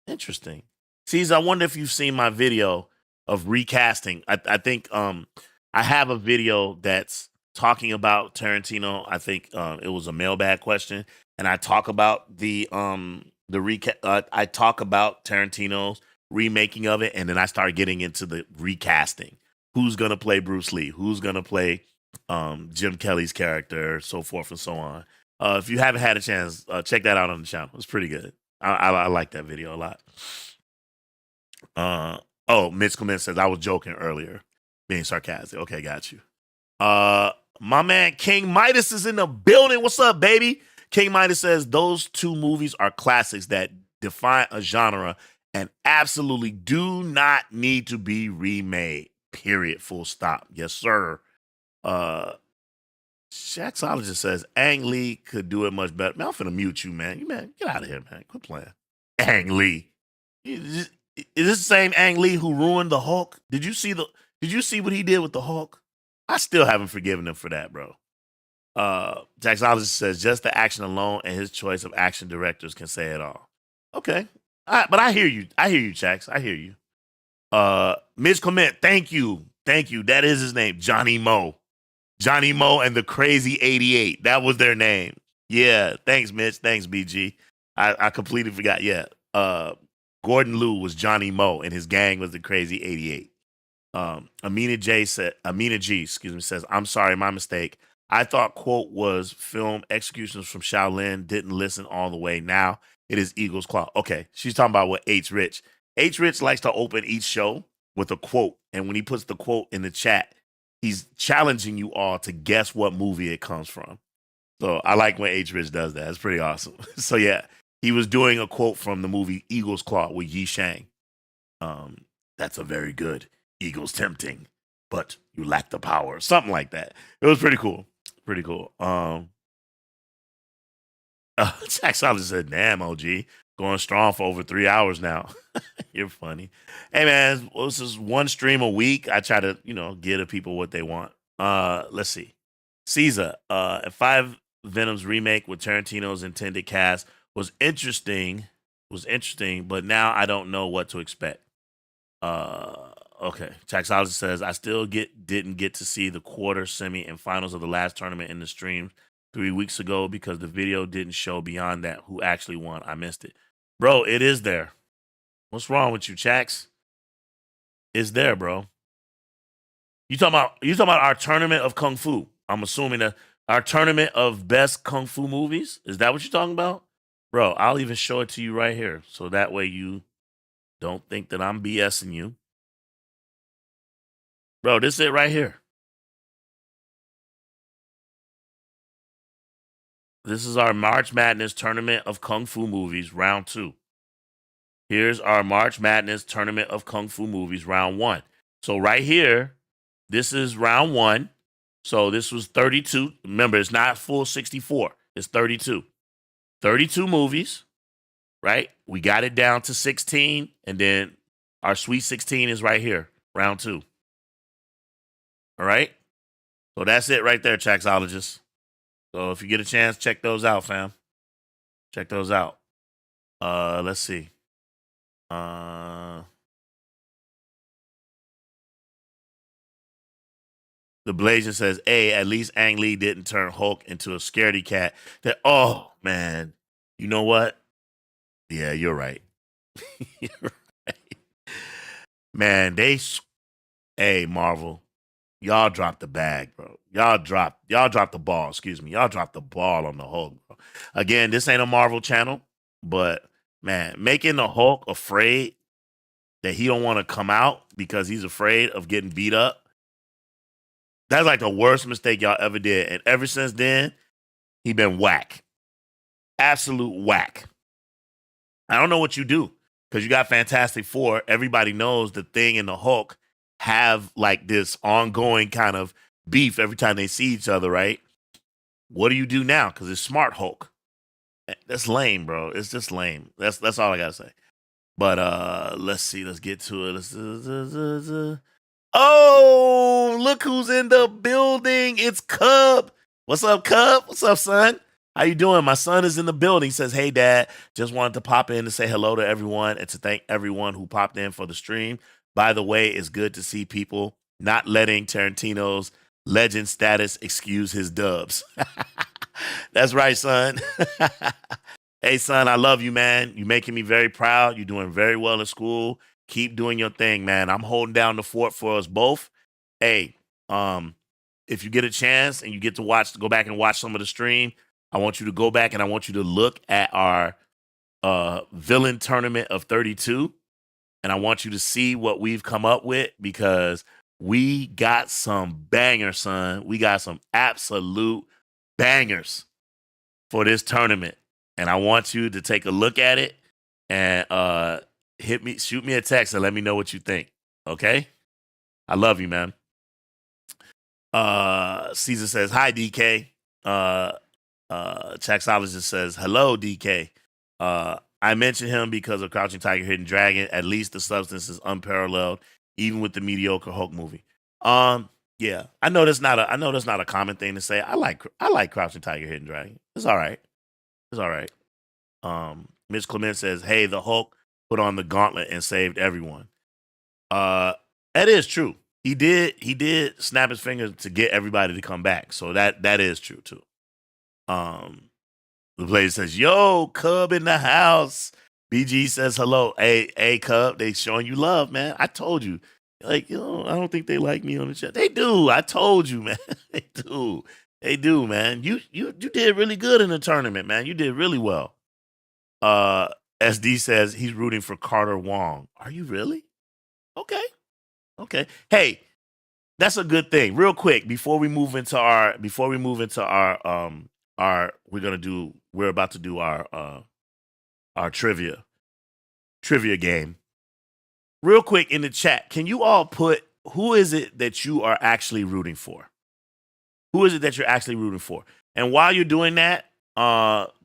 Interesting. Caesar, I wonder if you've seen my video of recasting. I think I have a video that's talking about Tarantino. I think it was a mailbag question, and I talk about the I talk about Tarantino's remaking of it, and then I start getting into the recasting. Who's gonna play Bruce Lee? Who's gonna play Jim Kelly's character? So forth and so on. If you haven't had a chance, check that out on the channel. It's pretty good. I like that video a lot. Mitch Clement says I was joking earlier, being sarcastic. Okay, got you. My man King Midas is in the building. What's up, baby? King Midas says those two movies are classics that define a genre and absolutely do not need to be remade. Period. Full stop. Yes, sir. Shaxologist says Ang Lee could do it much better. Man, I'm finna mute you, man. Man, get out of here, man. Quit playing. Ang Lee. Is this the same Ang Lee who ruined the Hulk? Did you see what he did with the Hulk? I still haven't forgiven him for that, bro. Jaxologist says just the action alone and his choice of action directors can say it all. Okay. But I hear you. I hear you, Jax. I hear you. Mitch Clement, thank you. Thank you. That is his name. Johnny Moe. Johnny Moe and the Crazy 88. That was their name. Yeah. Thanks, Mitch. Thanks, BG. I completely forgot. Yeah. Gordon Liu was Johnny Moe and his gang was the Crazy 88. Amina G says, I'm sorry, my mistake. I thought quote was film Executions from Shaolin. Didn't listen all the way. Now it is Eagle's Claw. Okay. She's talking about what H. Rich. H. Rich likes to open each show with a quote. And when he puts the quote in the chat, he's challenging you all to guess what movie it comes from. So I like when H. Rich does that. It's pretty awesome. So yeah, he was doing a quote from the movie Eagle's Claw with Yi Shang. That's a very good Eagle's tempting, but you lack the power. Something like that. It was pretty cool. Pretty cool. Jack Solid said, damn, OG. Going strong for over 3 hours now. You're funny. Hey, man, this is one stream a week. I try to, give the people what they want. Let's see. Caesar, a 5 Venoms remake with Tarantino's intended cast was interesting, but now I don't know what to expect. Okay. Taxology says, I still didn't get to see the quarter, semi, and finals of the last tournament in the stream 3 weeks ago because the video didn't show beyond that who actually won. I missed it. Bro, it is there. What's wrong with you, Chax? It's there, bro. You talking about our tournament of Kung Fu. I'm assuming that our tournament of best Kung Fu movies. Is that what you're talking about? Bro, I'll even show it to you right here. So that way you don't think that I'm BSing you. Bro, this is it right here. This is our March Madness tournament of Kung Fu movies, round 2. Here's our March Madness tournament of Kung Fu movies, round 1. So right here, this is round 1. So this was 32. Remember, it's not full 64. It's 32. 32 movies, right? We got it down to 16, and then our Sweet 16 is right here, round 2. All right? So that's it right there, Chaxologists. So if you get a chance, check those out, fam. Check those out. Let's see. The Blasian says, hey, at least Ang Lee didn't turn Hulk into a scaredy cat. Oh, man. You know what? Yeah, you're right. You're right. Man, hey, Marvel. Y'all dropped the bag, bro. Y'all dropped the ball, excuse me. Y'all dropped the ball on the Hulk, bro. Again, this ain't a Marvel channel, but man, making the Hulk afraid that he don't want to come out because he's afraid of getting beat up That's like the worst mistake y'all ever did. And ever since then, he been whack. Absolute whack. I don't know what you do because you got Fantastic Four. Everybody knows the Thing and the Hulk have like this ongoing kind of beef every time they see each other, right? What do you do now? Because it's Smart Hulk. That's lame, bro. It's just lame. That's all I gotta say. But let's see. Let's get to it. Oh, look who's in the building. It's Cub. What's up, Cub? What's up, son? How you doing? My son is in the building. He says, hey, Dad, just wanted to pop in to say hello to everyone and to thank everyone who popped in for the stream. By the way, it's good to see people not letting Tarantino's legend status excuse his dubs. That's right, son. Hey, son, I love you, man. You're making me very proud. You're doing very well in school. Keep doing your thing, man. I'm holding down the fort for us both. Hey, if you get a chance and you get to go back and watch some of the stream, I want you to go back and I want you to look at our villain tournament of 32. And I want you to see what we've come up with because we got some bangers, son. We got some absolute bangers for this tournament. And I want you to take a look at it and shoot me a text and let me know what you think. Okay? I love you, man. Caesar says, hi, DK. Chaxologist says, hello, DK. I mentioned him because of Crouching Tiger, Hidden Dragon. At least the substance is unparalleled, even with the mediocre Hulk movie. Yeah, I know that's not a common thing to say. I like Crouching Tiger, Hidden Dragon. It's all right. It's all right. Mitch Clement says, hey, the Hulk put on the gauntlet and saved everyone. That is true. He did snap his fingers to get everybody to come back. So that is true too. The player says, yo, Cub in the house. BG says hello. Hey, Cub, they showing you love, man. I told you. Like, I don't think they like me on the chat. They do. I told you, man. They do. They do, man. You did really good in the tournament, man. You did really well. SD says he's rooting for Carter Wong. Are you really? Okay. Hey, that's a good thing. Real quick, before we move into our we're about to do our trivia game. Real quick in the chat, can you all put who is it that you are actually rooting for? Who is it that you're actually rooting for? And while you're doing that,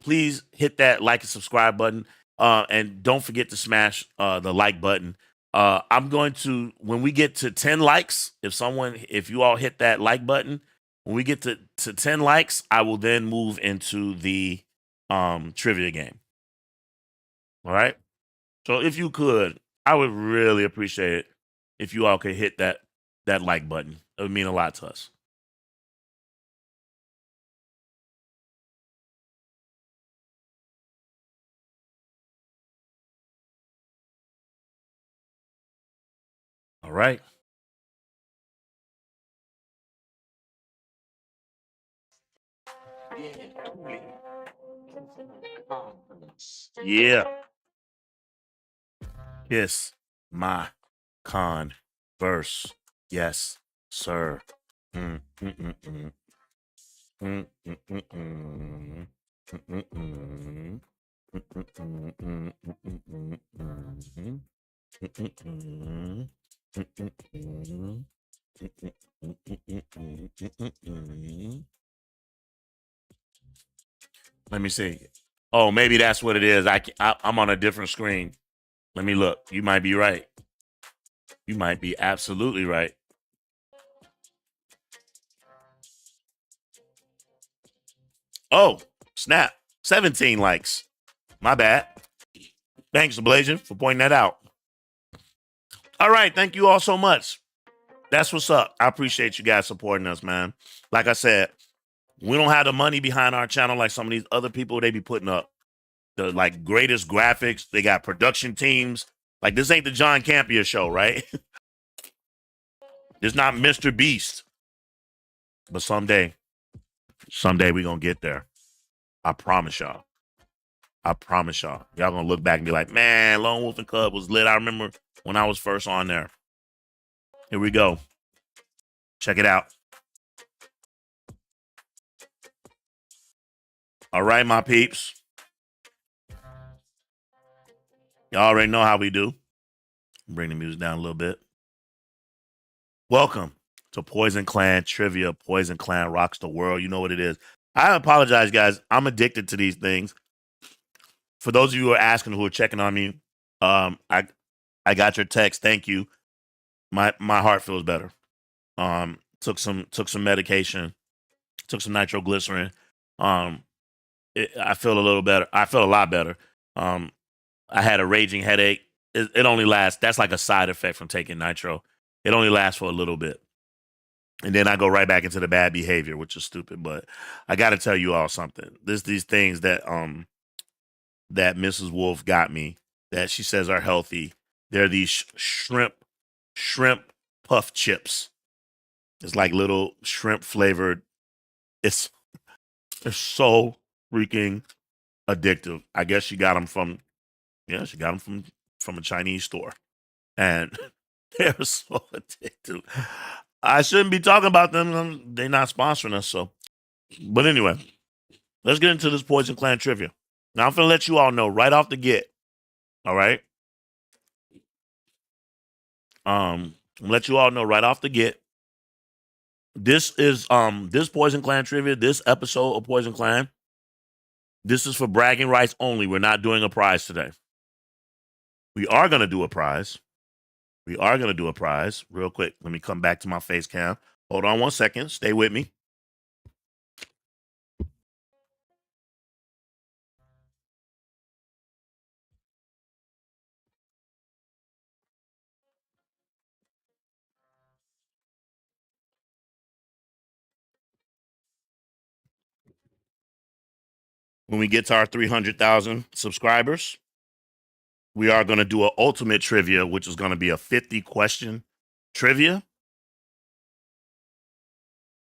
please hit that like and subscribe button. And don't forget to smash the like button. I'm going to, when we get to 10 likes, if you all hit that like button, when we get to 10 likes, I will then move into the trivia game. All right. So if you could, I would really appreciate it if you all could hit that like button. It would mean a lot to us. All right. Yeah. Kiss my Converse. Yes, sir. Let me see. Oh, maybe that's what it is. I'm on a different screen. Let me look. You might be right. You might be absolutely right. Oh, snap. 17 likes. My bad. Thanks, Ablasian, for pointing that out. All right. Thank you all so much. That's what's up. I appreciate you guys supporting us, man. Like I said, we don't have the money behind our channel like some of these other people. They be putting up the like greatest graphics. They got production teams. Like this ain't the John Campea show, right? It's not Mr. Beast. But someday we gonna get there. I promise y'all. I promise y'all. Y'all gonna look back and be like, man, Lone Wolf and Cub was lit. I remember when I was first on there. Here we go. Check it out. All right, my peeps. Y'all already know how we do. Bring the music down a little bit. Welcome to Poison Clan Trivia. Poison Clan rocks the world. You know what it is. I apologize, guys. I'm addicted to these things. For those of you who are asking, who are checking on me, I got your text. Thank you. My heart feels better. Took some medication. Took some nitroglycerin. I feel a little better. I feel a lot better. I had a raging headache. It only lasts. That's like a side effect from taking nitro. It only lasts for a little bit. And then I go right back into the bad behavior, which is stupid. But I got to tell you all something. These things that that Mrs. Wolf got me that she says are healthy. They're these shrimp puff chips. It's like little shrimp flavored. It's so freaking addictive. I guess she got them from a Chinese store, and they're so addictive. I shouldn't be talking about them. They're not sponsoring us, so. But anyway, let's get into this Poison Clan trivia. Now I'm gonna let you all know right off the get. All right. Let you all know right off the get. This is this Poison Clan trivia. This episode of Poison Clan. This is for bragging rights only. We're not doing a prize today. We are gonna do a prize. Real quick. Let me come back to my face cam. Hold on 1 second. Stay with me. When we get to our 300,000 subscribers, we are going to do an ultimate trivia, which is going to be a 50-question trivia.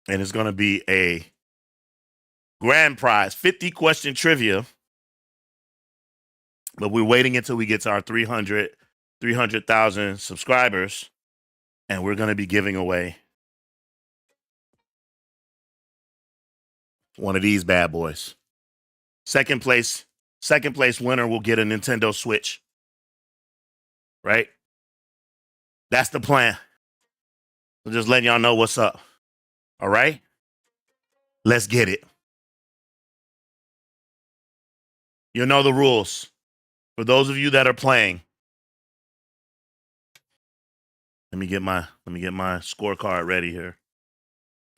And it's going to be a grand prize, 50-question trivia. But we're waiting until we get to our 300,000 subscribers. And we're going to be giving away one of these bad boys. Second place winner will get a Nintendo Switch. Right? That's the plan. So just letting y'all know what's up. All right? Let's get it. You know the rules. For those of you that are playing, let me get my scorecard ready here.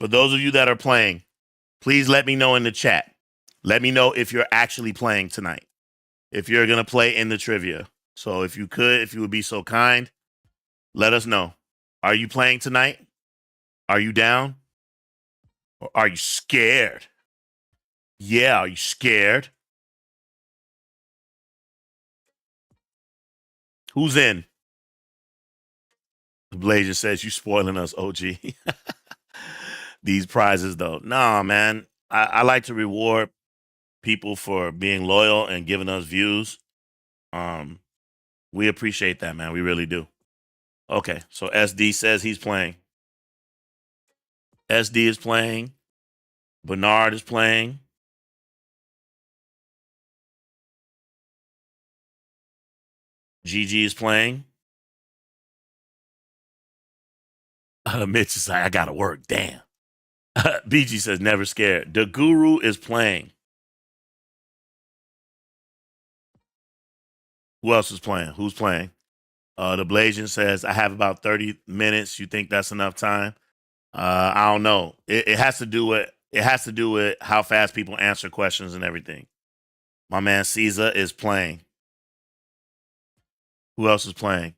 For those of you that are playing, please let me know in the chat. Let me know if you're actually playing tonight. If you're going to play in the trivia. So if you would be so kind, let us know. Are you playing tonight? Are you down? Or are you scared? Yeah, are you scared? Who's in? Blazer says, you spoiling us, OG. These prizes, though. Nah, man. I like to reward people for being loyal and giving us views. We appreciate that, man. We really do. Okay, so SD says he's playing. SD is playing. Bernard is playing. Gigi is playing. Mitch is like, I gotta work. Damn. BG says, never scared. The Guru is playing. Who else is playing? Who's playing? The Blasian says, I have about 30 minutes. You think that's enough time? I don't know. It has to do with how fast people answer questions and everything. My man Caesar is playing. Who else is playing?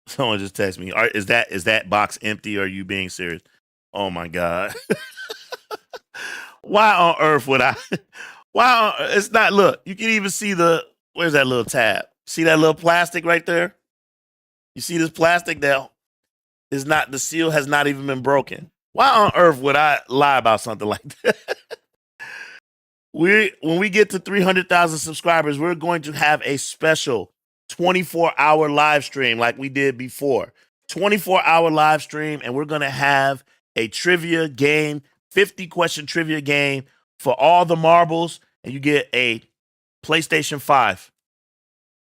Someone just texted me. Is that box empty or are you being serious? Oh my God. Why on earth would I? It's not, look, you can even see where's that little tab? See that little plastic right there? You see this plastic that is not, the seal has not even been broken. Why on earth would I lie about something like that? When we get to 300,000 subscribers, we're going to have a special 24-hour live stream like we did before. 24-hour live stream, and we're going to have a trivia game, 50-question trivia game for all the marbles, and you get a PlayStation 5.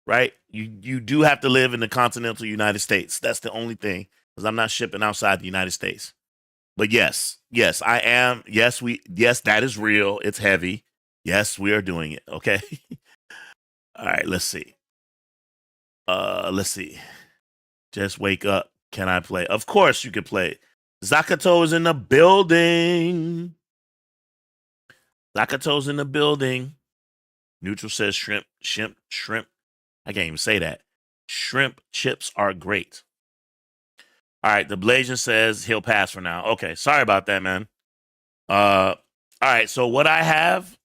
Right? You do have to live in the continental United States. That's the only thing, because I'm not shipping outside the United States. But yes, I am. Yes, that is real. It's heavy. Yes, we are doing it. Okay. All right, let's see. Let's see. Just wake up. Can I play? Of course you can play. Zakato is in the building. Zakato's in the building. Neutral says shrimp. I can't even say that. Shrimp chips are great. All right, the Blasian says he'll pass for now. Okay, sorry about that, man. All right, so what I have,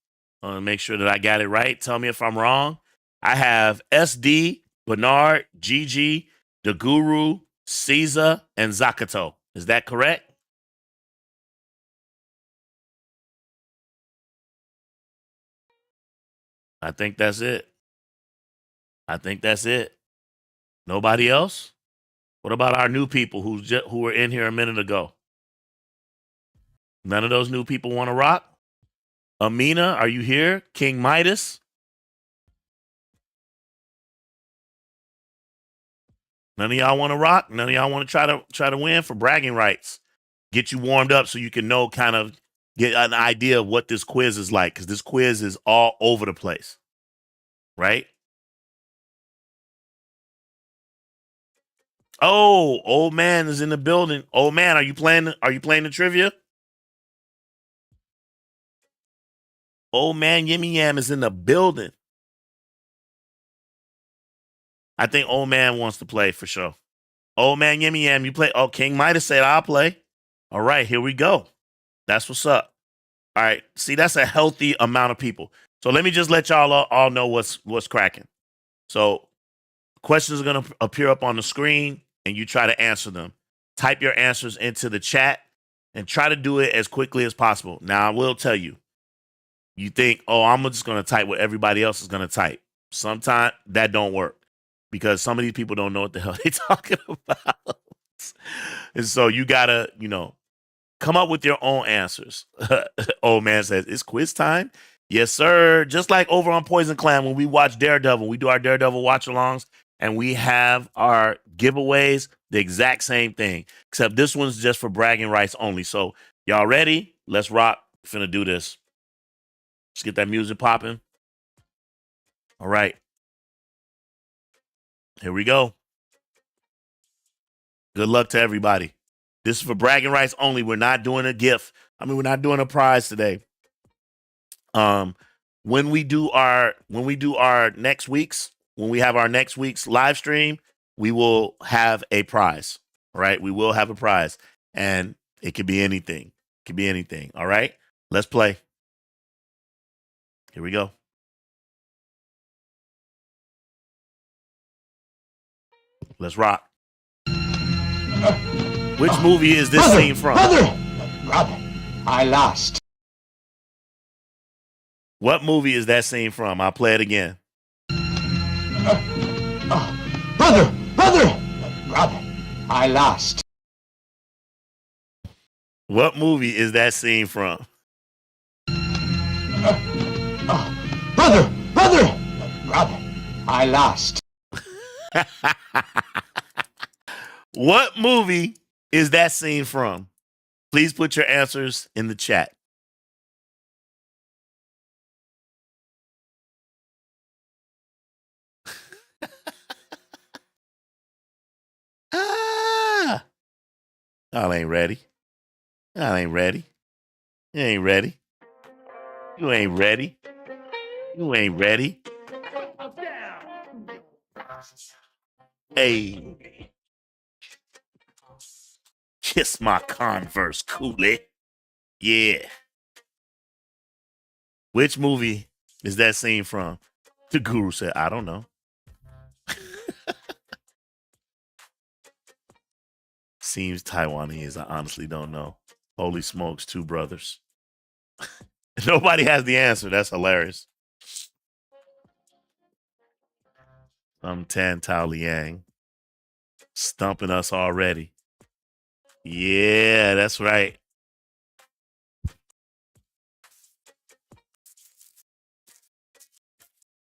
make sure that I got it right. Tell me if I'm wrong. I have SD, Bernard, Gigi, the Guru, Caesar, and Zakato. Is that correct? I think that's it. Nobody else? What about our new people who were in here a minute ago? None of those new people want to rock? Amina, are you here? King Midas? None of y'all want to rock? None of y'all want to try to win for bragging rights? Get you warmed up so you can know, kind of get an idea of what this quiz is like, because this quiz is all over the place. Right? Oh, old man is in the building. Old man, are you playing the trivia? Old man Yimmy Yam is in the building. I think old man wants to play for sure. Old man Yimmy Yam, you play? Oh, King Midas said I'll play. All right, here we go. That's what's up. All right, see, that's a healthy amount of people. So let me just let y'all all know what's cracking. So questions are gonna appear up on the screen, and you try to answer them. Type your answers into the chat and try to do it as quickly as possible. Now, I will tell you, you think, oh, I'm just going to type what everybody else is going to type. Sometimes that don't work, because some of these people don't know what the hell they're talking about. And so you got to, come up with your own answers. Old man says, it's quiz time? Yes, sir. Just like over on Poison Clan, when we watch Daredevil, we do our Daredevil watch-alongs, and we have our giveaways, the exact same thing, except this one's just for bragging rights only. So y'all ready? Let's rock. Finna do this. Let's get that music popping. All right. Here we go. Good luck to everybody. This is for bragging rights only. We're not doing a gift. We're not doing a prize today. When we do our next week's, when we have our next week's live stream, we will have a prize. All right. We will have a prize, and it could be anything. It could be anything. All right. Let's play. Here we go. Let's rock. Which movie is this scene from? Brother, I lost. What movie is that scene from? I'll play it again. Brother, I lost. What movie is that scene from? Brother, I lost. What movie is that scene from? Please put your answers in the chat. Y'all ain't ready. Y'all ain't ready. You ain't ready. You ain't ready. You ain't ready. Hey. Kiss my Converse, Cooley. Yeah. Which movie is that scene from? The Guru said, I don't know. Seems Taiwanese. I honestly don't know. Holy smokes, two brothers. Nobody has the answer. That's hilarious. Tan Tao Liang. Stumping us already. Yeah, that's right.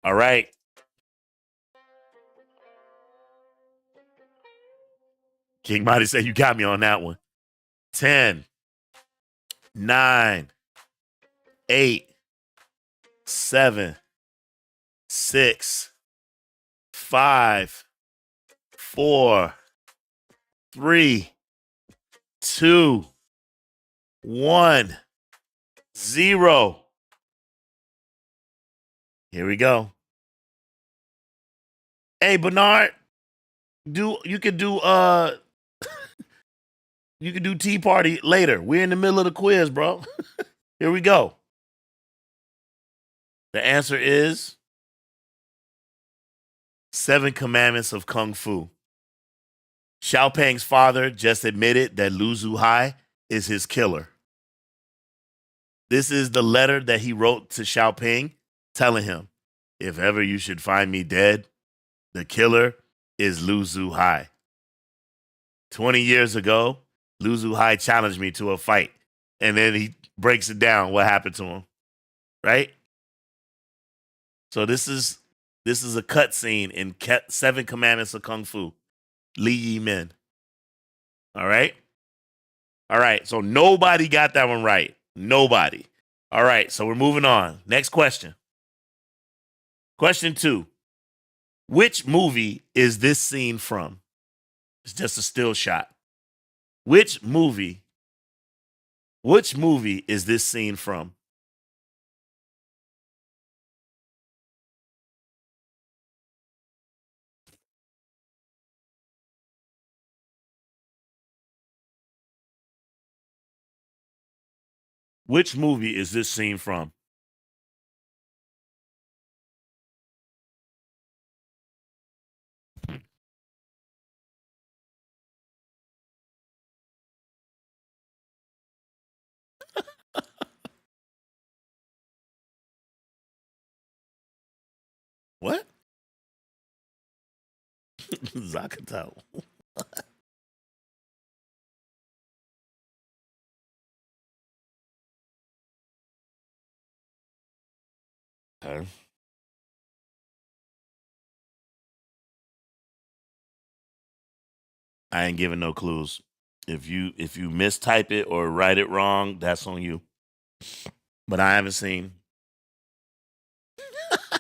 All right. King Mighty said you got me on that one. 10, 9, 8, 7, 6, 5, 4, 3, 2, 1, 0. Here we go. Hey, Bernard, you could do Tea Party later. We're in the middle of the quiz, bro. Here we go. The answer is 7 Commandments of Kung Fu. Xiao Peng's father just admitted that Lu Zuhai is his killer. This is the letter that he wrote to Xiao Peng telling him, if ever you should find me dead, the killer is Lu Zuhai. 20 years ago, Lu Zuhai challenged me to a fight, and then he breaks it down what happened to him, right? So this is a cut scene in 7 Commandments of Kung Fu. Li Yi Men. All right? All right, so nobody got that one right. Nobody. All right, so we're moving on. Next question. Question 2. Which movie is this scene from? It's just a still shot. Which movie is this scene from? Which movie is this scene from? What? Zakatao. Okay. I ain't giving no clues. If you mistype it or write it wrong, that's on you. But I haven't seen.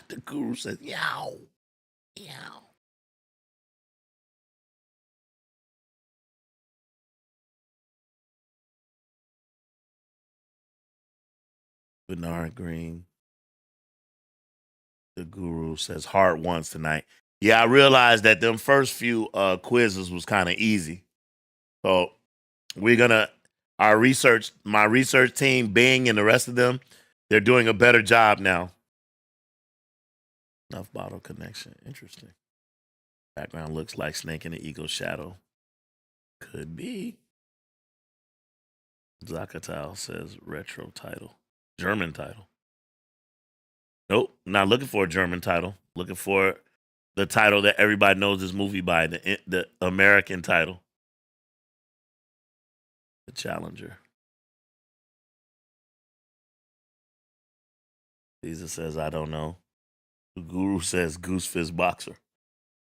The guru says, yow. Yow. Bernard Green. The guru says hard ones tonight. Yeah, I realized that them first few quizzes was kind of easy. So we're gonna my research team, Bing and the rest of them, they're doing a better job now. Enough bottle connection. Interesting. Background looks like Snake in the Eagle's shadow. Could be. Zakatao says retro title. German title. Nope, not looking for a German title. Looking for the title that everybody knows this movie by, the American title. The Challenger. Caesar says, I don't know. The Guru says Goose Fist Boxer.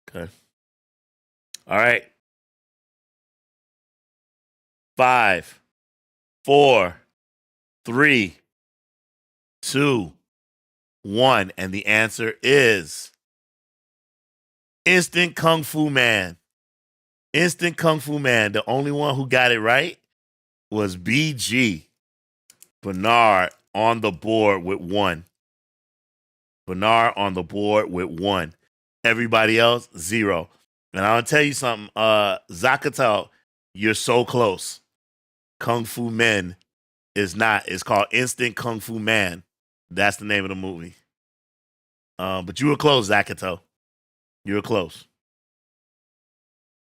Okay. All right. 5, 4, 3, 2, 1. And the answer is Instant Kung Fu Man. Instant Kung Fu Man. The only one who got it right was BG. Bernard on the board with 1. Bernard on the board with 1. Everybody else, 0. And I'll tell you something, Zakatao, you're so close. Kung Fu Men is not. It's called Instant Kung Fu Man. That's the name of the movie. But you were close, Zakatao. You were close.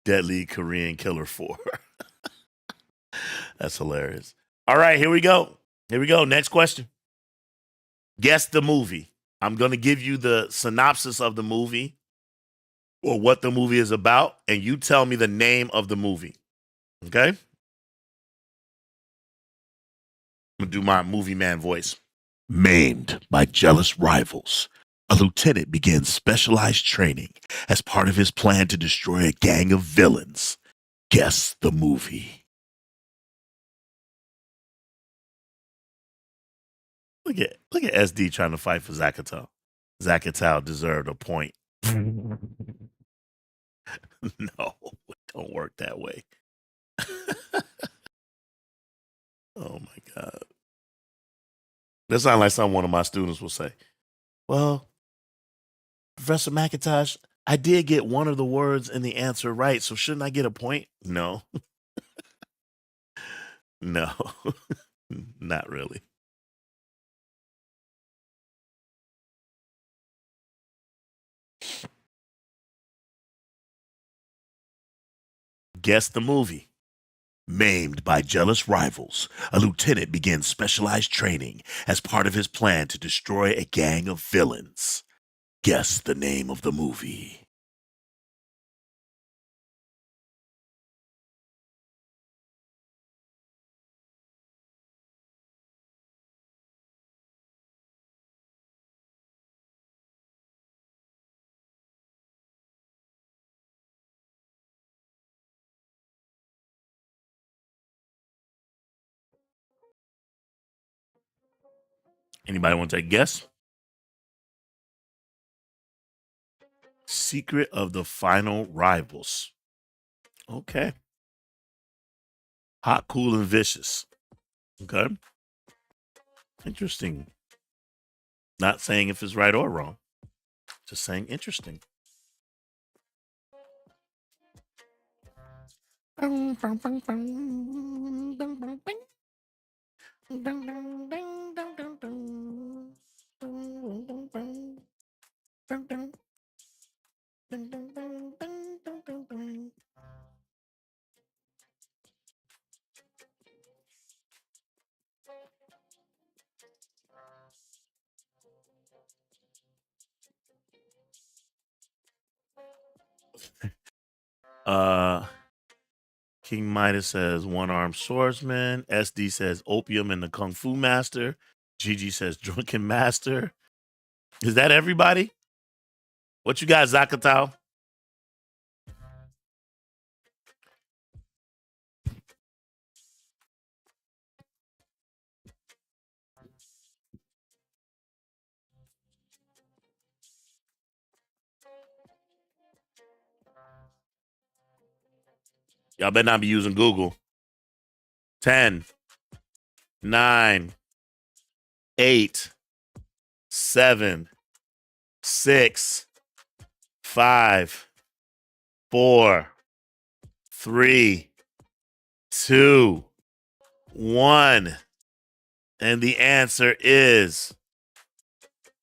Deadly Korean Killer 4. That's hilarious. All right, here we go. Here we go. Next question. Guess the movie. I'm going to give you the synopsis of the movie or what the movie is about, and you tell me the name of the movie. Okay? I'm going to do my movie man voice. Maimed by jealous rivals, a lieutenant begins specialized training as part of his plan to destroy a gang of villains. Guess the movie. Look at SD trying to fight for Zakatal. Zakatal deserved a point. No, it don't work that way. Oh my God. That sounds like something one of my students will say. Well, Professor McIntosh, I did get one of the words in the answer right, so shouldn't I get a point? No. No, not really. Guess the movie. Maimed by jealous rivals, a lieutenant begins specialized training as part of his plan to destroy a gang of villains. Guess the name of the movie. Anybody want to take a guess? Secret of the Final Rivals. Okay. Hot, Cool, and Vicious. Okay. Interesting. Not saying if it's right or wrong. Just saying interesting. King Midas says one-armed swordsman. SD says opium and the Kung Fu Master. Gigi says drunken master. Is that everybody? What you got, Zakatao? Y'all better not be using Google. 10, 9, 8, 7, 6, 5, 4, 3, 2, 1. And the answer is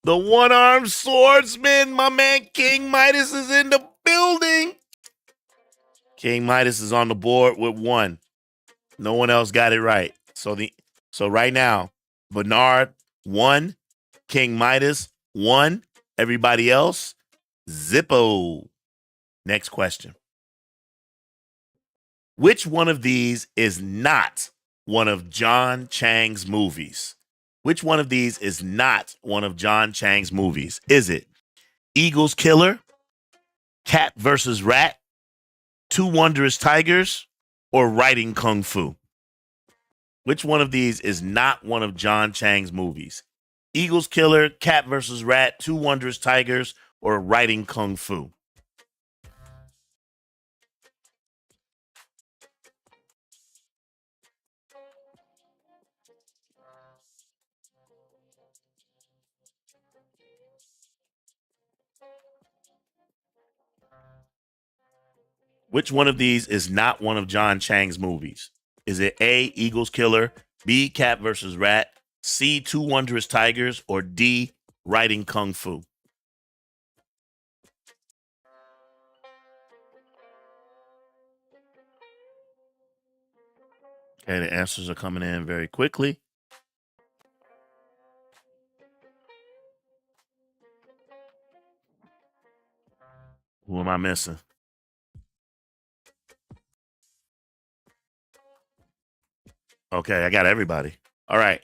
the one-armed swordsman. My man King Midas is in the building. King Midas is on the board with 1. No one else got it right. So right now, Bernard 1, King Midas 1, everybody else Zippo. Next question. Which one of these is not one of John Chang's movies? Which one of these is not one of John Chang's movies? Is it Eagles Killer, Cat versus Rat, Two Wondrous Tigers, or Writing Kung Fu? Which one of these is not one of John Chang's movies? Eagles Killer, Cat versus Rat, Two Wondrous Tigers, or Writing Kung Fu? Which one of these is not one of John Chang's movies? Is it A, Eagles Killer, B, Cat versus Rat, C, Two Wondrous Tigers, or D, Writing Kung Fu? Okay, the answers are coming in very quickly. Who am I missing? Okay, I got everybody. All right,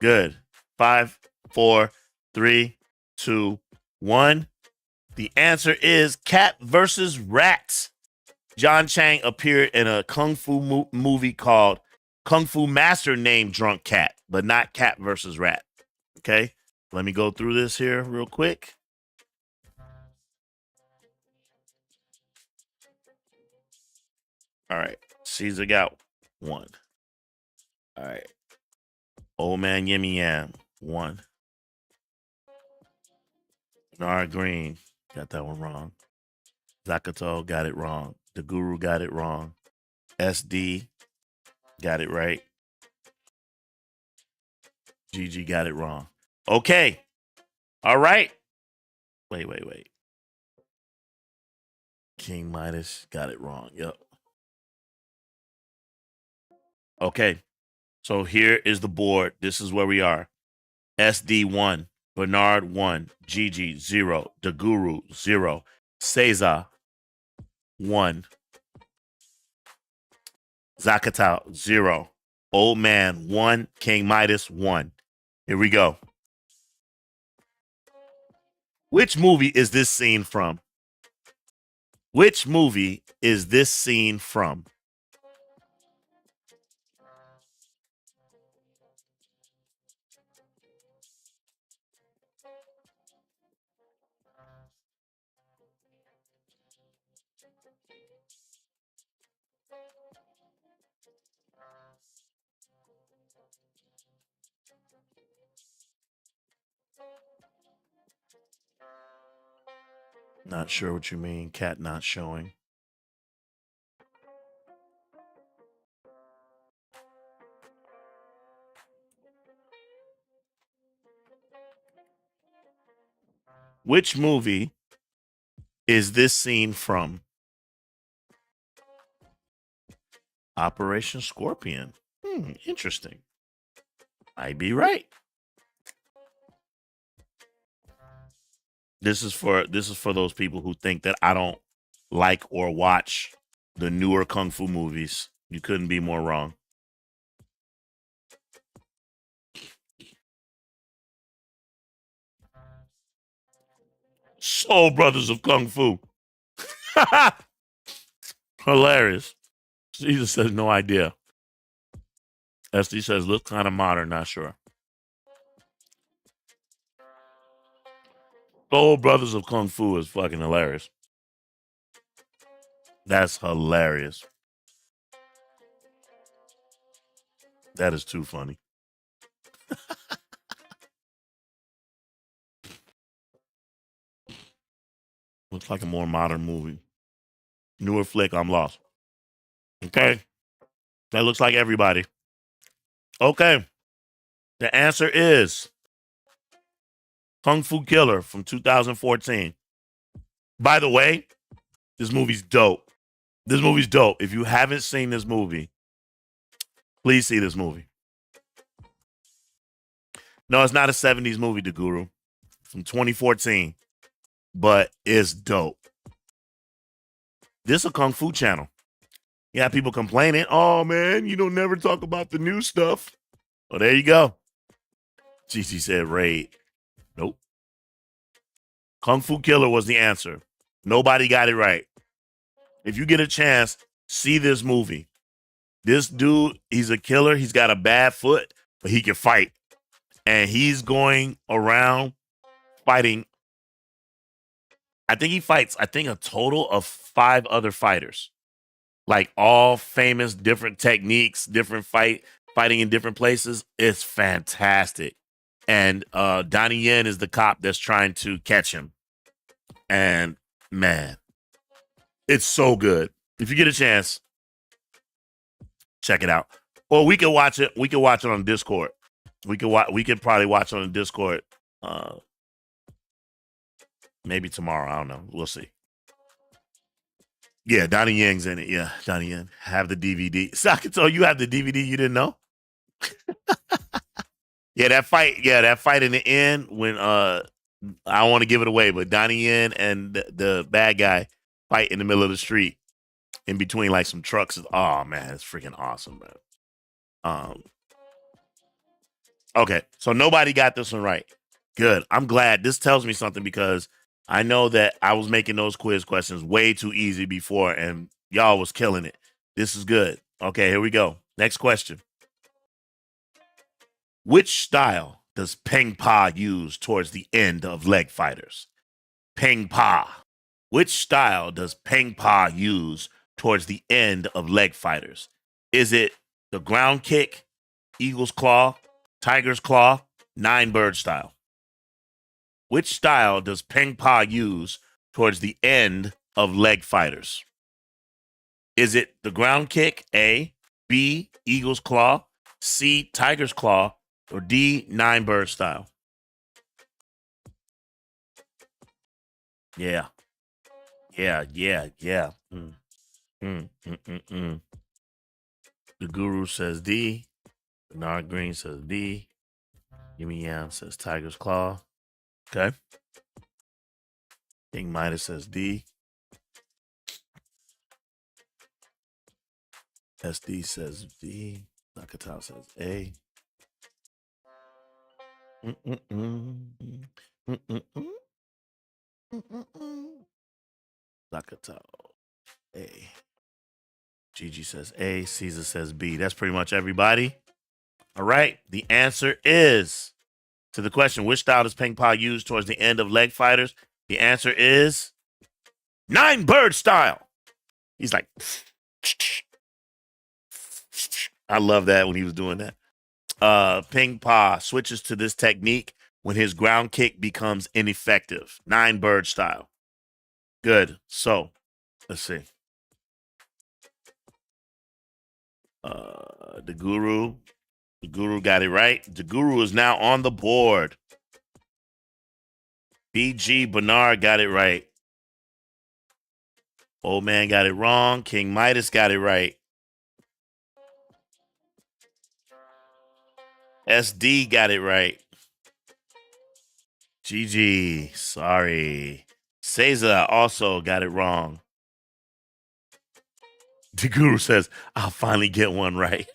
good. 5, 4, 3, 2, 1. The answer is Cat versus Rat. John Chang appeared in a kung fu movie called Kung Fu Master named Drunk Cat, but not Cat versus Rat. Okay, let me go through this here real quick. All right, Caesar got 1. All right, Old Man Yimmy Yam 1. Nara Green got that one wrong. Zakato got it wrong. The Guru got it wrong. SD got it right. GG got it wrong. Okay. All right. Wait. King Midas got it wrong. Yep. Okay. So here is the board. This is where we are. SD 1. Bernard 1. GG 0. The Guru 0. Cesar 1. Zakatao 0. Old Man 1. King Midas 1. Here we go. Which movie is this scene from? Which movie is this scene from? Not sure what you mean, cat not showing. Which movie is this scene from? Operation Scorpion. Interesting. I'd be right. This is for those people who think that I don't like or watch the newer kung fu movies. You couldn't be more wrong. Soul Brothers of Kung Fu. Hilarious. Jesus says no idea. SD says look kind of modern, not sure. Soul Brothers of Kung Fu is fucking hilarious. That's hilarious. That is too funny. Looks like a more modern movie. Newer flick, I'm lost. Okay. That looks like everybody. Okay. The answer is Kung Fu Killer from 2014. By the way, this movie's dope. This movie's dope. If you haven't seen this movie, please see this movie. No, it's not a 70s movie, The Guru. From 2014. But it's dope. This is a Kung Fu channel. You have people complaining, oh man, you don't never talk about the new stuff. Well, there you go. Gigi said raid. Nope. Kung Fu Killer was the answer. Nobody got it right. If you get a chance, see this movie. This dude, he's a killer. He's got a bad foot, but he can fight. And he's going around fighting. I think he fights, a total of 5 other fighters. Like all famous, different techniques, different fighting in different places. It's fantastic. And Donnie Yen is the cop that's trying to catch him. And man, it's so good. If you get a chance, check it out. Or we could watch it. We could watch it on Discord. We could probably watch it on Discord. Maybe tomorrow. I don't know. We'll see. Yeah, Donnie Yang's in it. Yeah, Donnie Yang. Have the DVD. Sakato, you have the DVD you didn't know? Yeah, that fight in the end when I don't want to give it away, but Donnie Yen and the bad guy fight in the middle of the street in between like some trucks. Oh man, it's freaking awesome, man. Okay, so nobody got this one right. Good. I'm glad. This tells me something because I know that I was making those quiz questions way too easy before, and y'all was killing it. This is good. Okay, here we go. Next question. Which style does Peng Pa use towards the end of Leg Fighters? Peng Pa. Which style does Peng Pa use towards the end of Leg Fighters? Is it the ground kick, Eagle's Claw, Tiger's Claw, Nine Bird style? Which style does Peng Pa use towards the end of Leg Fighters? Is it the ground kick, A, B, Eagle's Claw, C, Tiger's Claw, or D, Nine Bird style? Yeah. The Guru says D. Bernard Green says B. Yimmy Yam says Tiger's Claw. Okay. King Midas says D. SD says D. Nakatao says A. Nakatao A. Gigi says A. Caesar says B. That's pretty much everybody. All right. The answer is to the question, which style does Peng Pa use towards the end of Leg Fighters? The answer is Nine Bird style. He's like, I love that when he was doing that. Peng Pa switches to this technique when his ground kick becomes ineffective. Nine Bird style. Good. So, let's see. The Guru got it right. The Guru is now on the board. BG Bernard got it right. Old Man got it wrong. King Midas got it right. SD got it right. GG, sorry. Cesar also got it wrong. The Guru says, I'll finally get one right.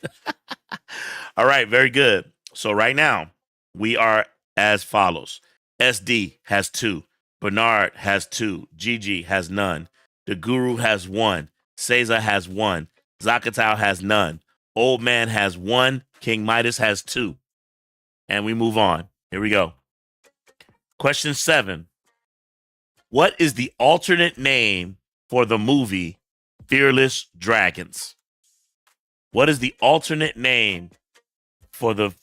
All right, very good. So right now, we are as follows. SD has 2. Bernard has 2. Gigi has none. The Guru has 1. Cesar has 1. Zakatao has none. Old Man has 1. King Midas has 2. And we move on. Here we go. Question 7. What is the alternate name for the movie Fearless Dragons? What is the alternate name for the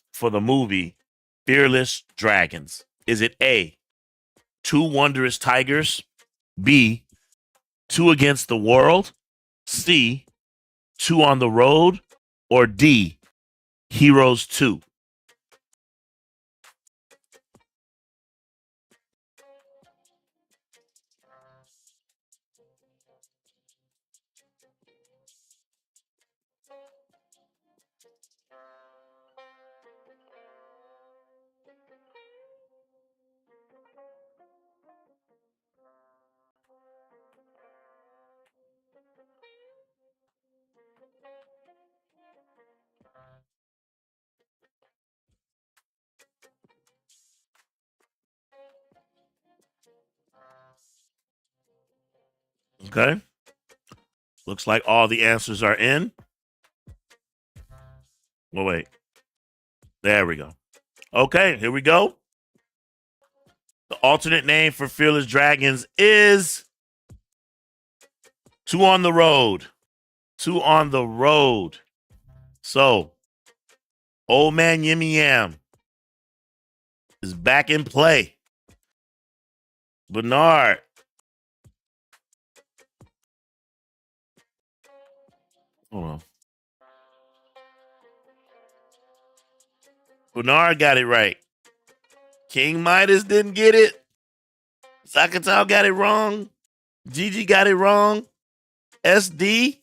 movie Fearless Dragons? Is it A, Two Wondrous Tigers, B, Two Against the World, C, Two on the Road, or D, Heroes 2? Okay. Looks like all the answers are in. Well, wait. There we go. Okay, here we go. The alternate name for Fearless Dragons is Two on the Road. Two on the Road. So, Old Man Yimmy Yam is back in play. Bernard. Hold on. Bernard got it right. King Midas didn't get it. Sakatao got it wrong. Gigi got it wrong. SD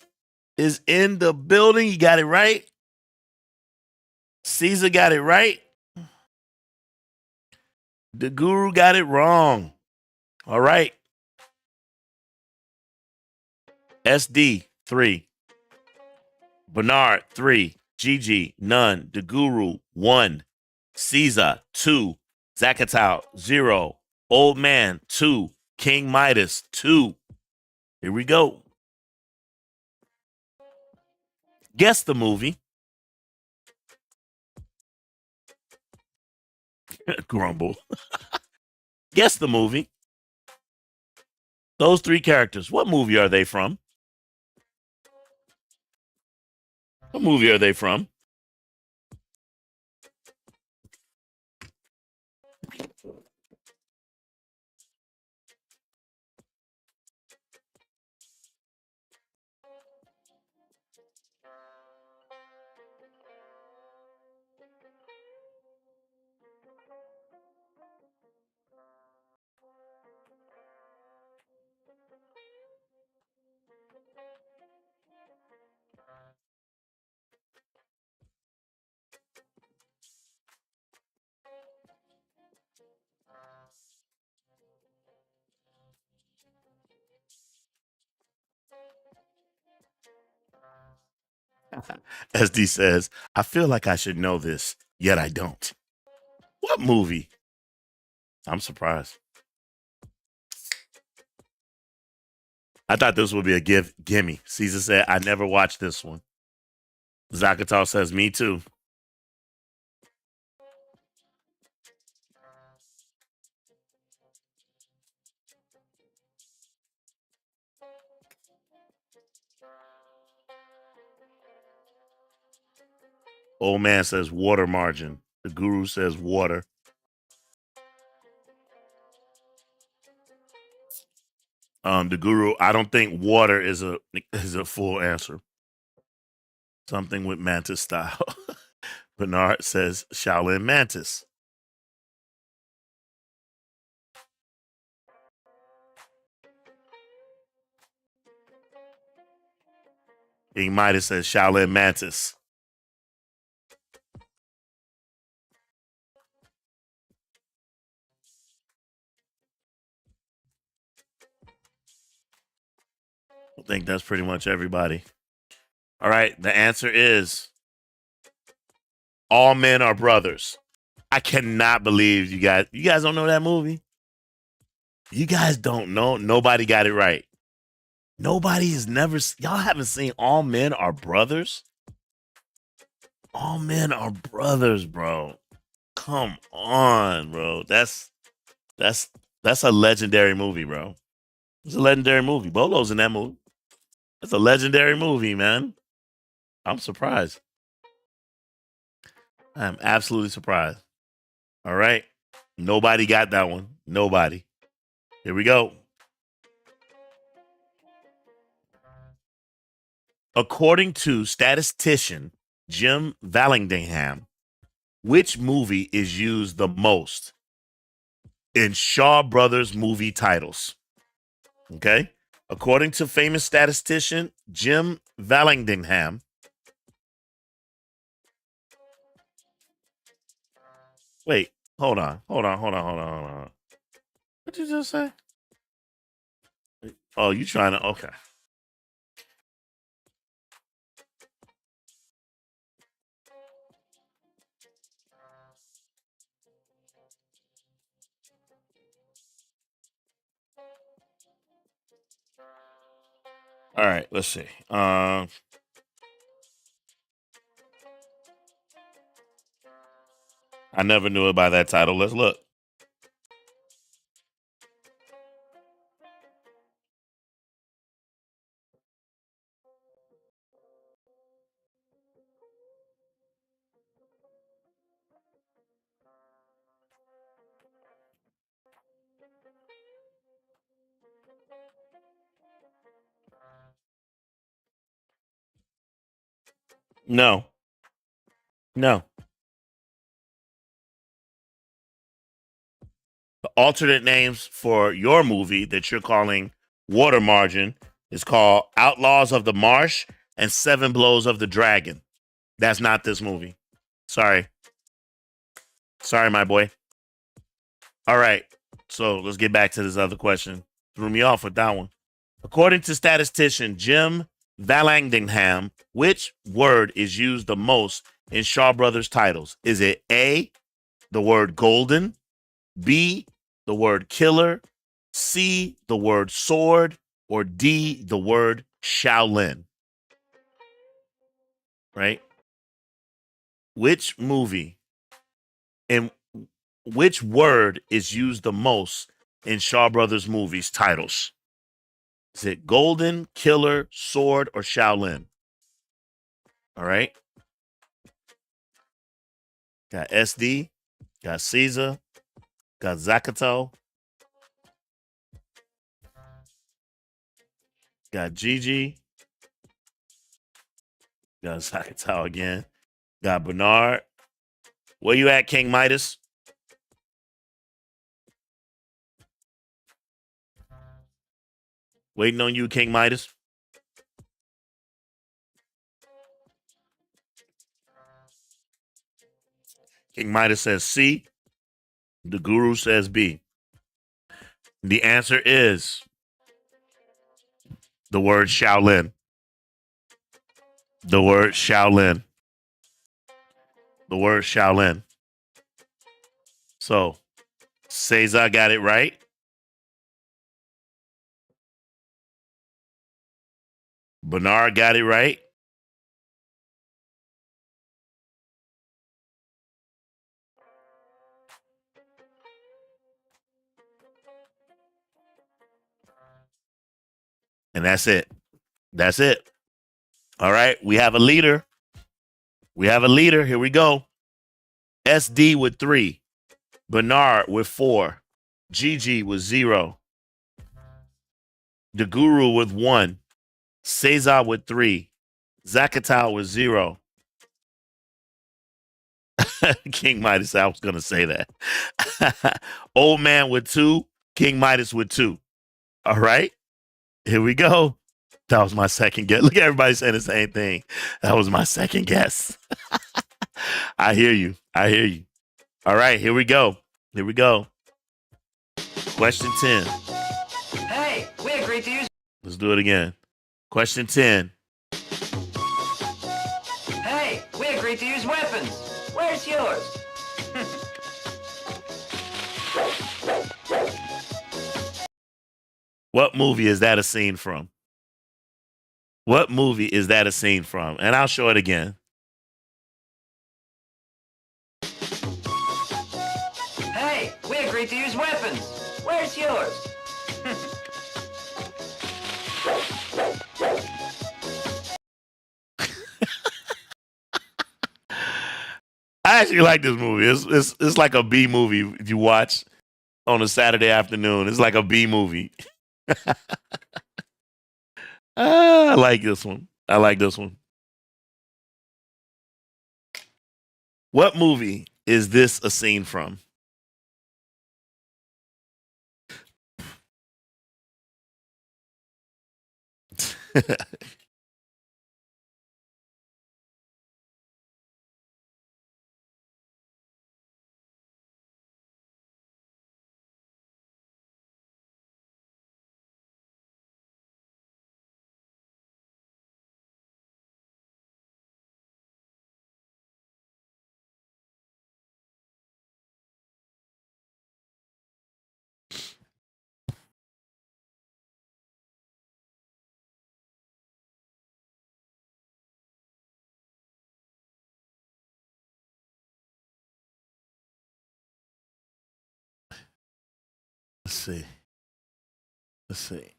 is in the building. He got it right. Caesar got it right. The Guru got it wrong. All right. SD, 3. Bernard, 3. Gigi, none. The Guru, 1. Caesar, 2. Zakatow, 0. Old Man, 2. King Midas, 2. Here we go. Guess the movie. Grumble. Guess the movie. Those 3 characters, what movie are they from? What movie are they from? SD says, I feel like I should know this, yet I don't. What movie? I'm surprised. I thought this would be a gimme. Caesar said, I never watched this one. Zakatow says, me too. Old Man says water margin. The Guru says water. The Guru, I don't think water is a full answer. Something with mantis style. Bernard says Shaolin Mantis. King Midas says Shaolin Mantis. I think that's pretty much everybody. All right, the answer is All Men Are Brothers. I cannot believe you guys don't know that movie. You guys don't know. Nobody got it right. Nobody has never. Y'all haven't seen All Men Are Brothers? All Men Are Brothers, bro. Come on, bro. That's a legendary movie, bro. It's a legendary movie. Bolo's in that movie. It's a legendary movie, man. I'm surprised. I'm absolutely surprised. All right. Nobody got that one. Nobody. Here we go. According to statistician Jim Vallandigham, which movie is used the most in Shaw Brothers movie titles? Okay. According to famous statistician Jim Vallandigham, wait, hold on. What did you just say? Oh, you trying to, okay. All right, let's see. I never knew it by that title. Let's look. No. The alternate names for your movie that you're calling Water Margin is called Outlaws of the Marsh and Seven Blows of the Dragon. That's not this movie. Sorry, my boy. All right. So let's get back to this other question. Threw me off with that one. According to statistician Jim Vallandigham, which word is used the most in Shaw Brothers titles? Is it A, the word golden, B, the word killer, C, the word sword, or D, the word Shaolin? Right? Which movie and which word is used the most in Shaw Brothers movies titles? Is it golden, killer, sword, or Shaolin? All right. Got SD, got Caesar, got Zakato, got Gigi, got Zakato again, got Bernard. Where you at, King Midas? Waiting on you, King Midas. King Midas says C. The Guru says B. The answer is the word Shaolin. The word Shaolin. The word Shaolin. So, Cesar got it right. Bernard got it right. And that's it. That's it. All right. We have a leader. We have a leader. Here we go. SD with 3. Bernard with 4. Gigi with 0. The Guru with 1. Cesar with 3. Zakatao with 0. King Midas, I was going to say that. Old Man with 2. King Midas with 2. All right. Here we go. That was my second guess. Look at everybody saying the same thing. That was my second guess. I hear you. I hear you. All right, here we go. Here we go. Question 10. Hey, we agreed to use. Let's do it again. Question 10. Hey, we agreed to use weapons. Where's yours? What movie is that a scene from? What movie is that a scene from? And I'll show it again. Hey, we agreed to use weapons. Where's yours? I actually like this movie. It's like a B movie you watch on a Saturday afternoon. It's like a B movie. I like this one. I like this one. What movie is this a scene from? Let's see. Let's see.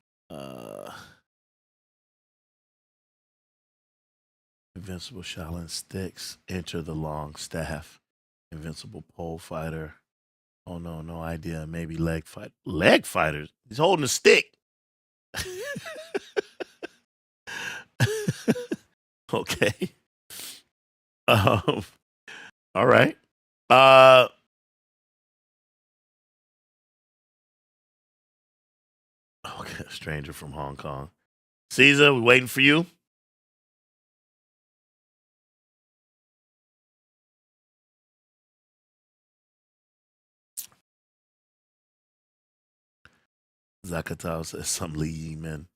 Invincible Shaolin Sticks. Enter the long staff. Invincible pole fighter. Oh no, no idea. Maybe leg fight. Leg fighters. He's holding a stick. Okay. All right. Okay, stranger from Hong Kong. Caesar, we waiting for you. Zakatao says some Lee Yi men.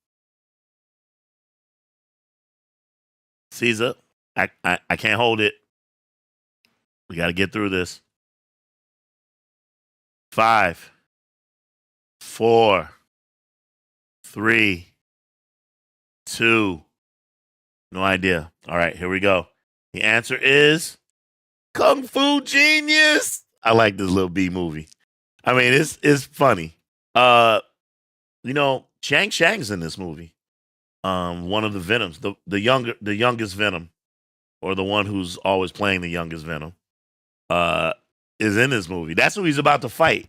Caesar, I can't hold it. We got to get through this. 5, 4, 3, 2. No idea. All right, here we go. The answer is Kung Fu Genius. I like this little B movie. I mean, it's funny. Chang Chang's in this movie. One of the Venoms, the youngest Venom, or the one who's always playing the youngest Venom, is in this movie. That's who he's about to fight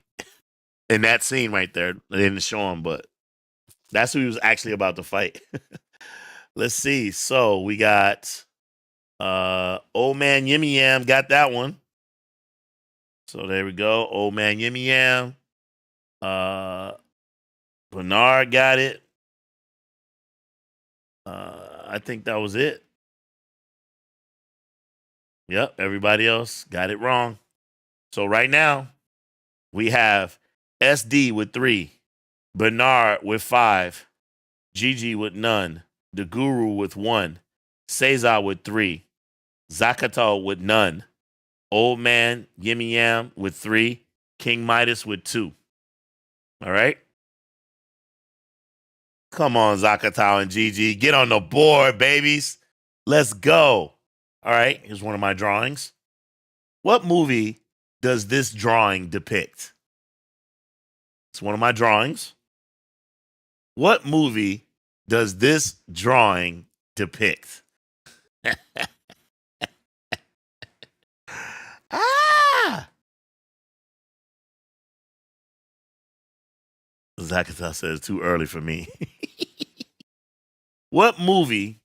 in that scene right there. They didn't show him, but that's who he was actually about to fight. Let's see. So we got Old Man Yimmy Yam got that one. So there we go. Old Man Yimmy Yam. Bernard got it. I think that was it. Yep, everybody else got it wrong. So right now, we have SD with 3, Bernard with 5, Gigi with none, The Guru with 1, Cesar with 3, Zakato with none, Old Man Yimmy Yam with 3, King Midas with 2. All right? Come on, Zakatao and Gigi. Get on the board, babies. Let's go. All right, here's one of my drawings. What movie does this drawing depict? It's one of my drawings. What movie does this drawing depict? Ah! Zakata says too early for me. What movie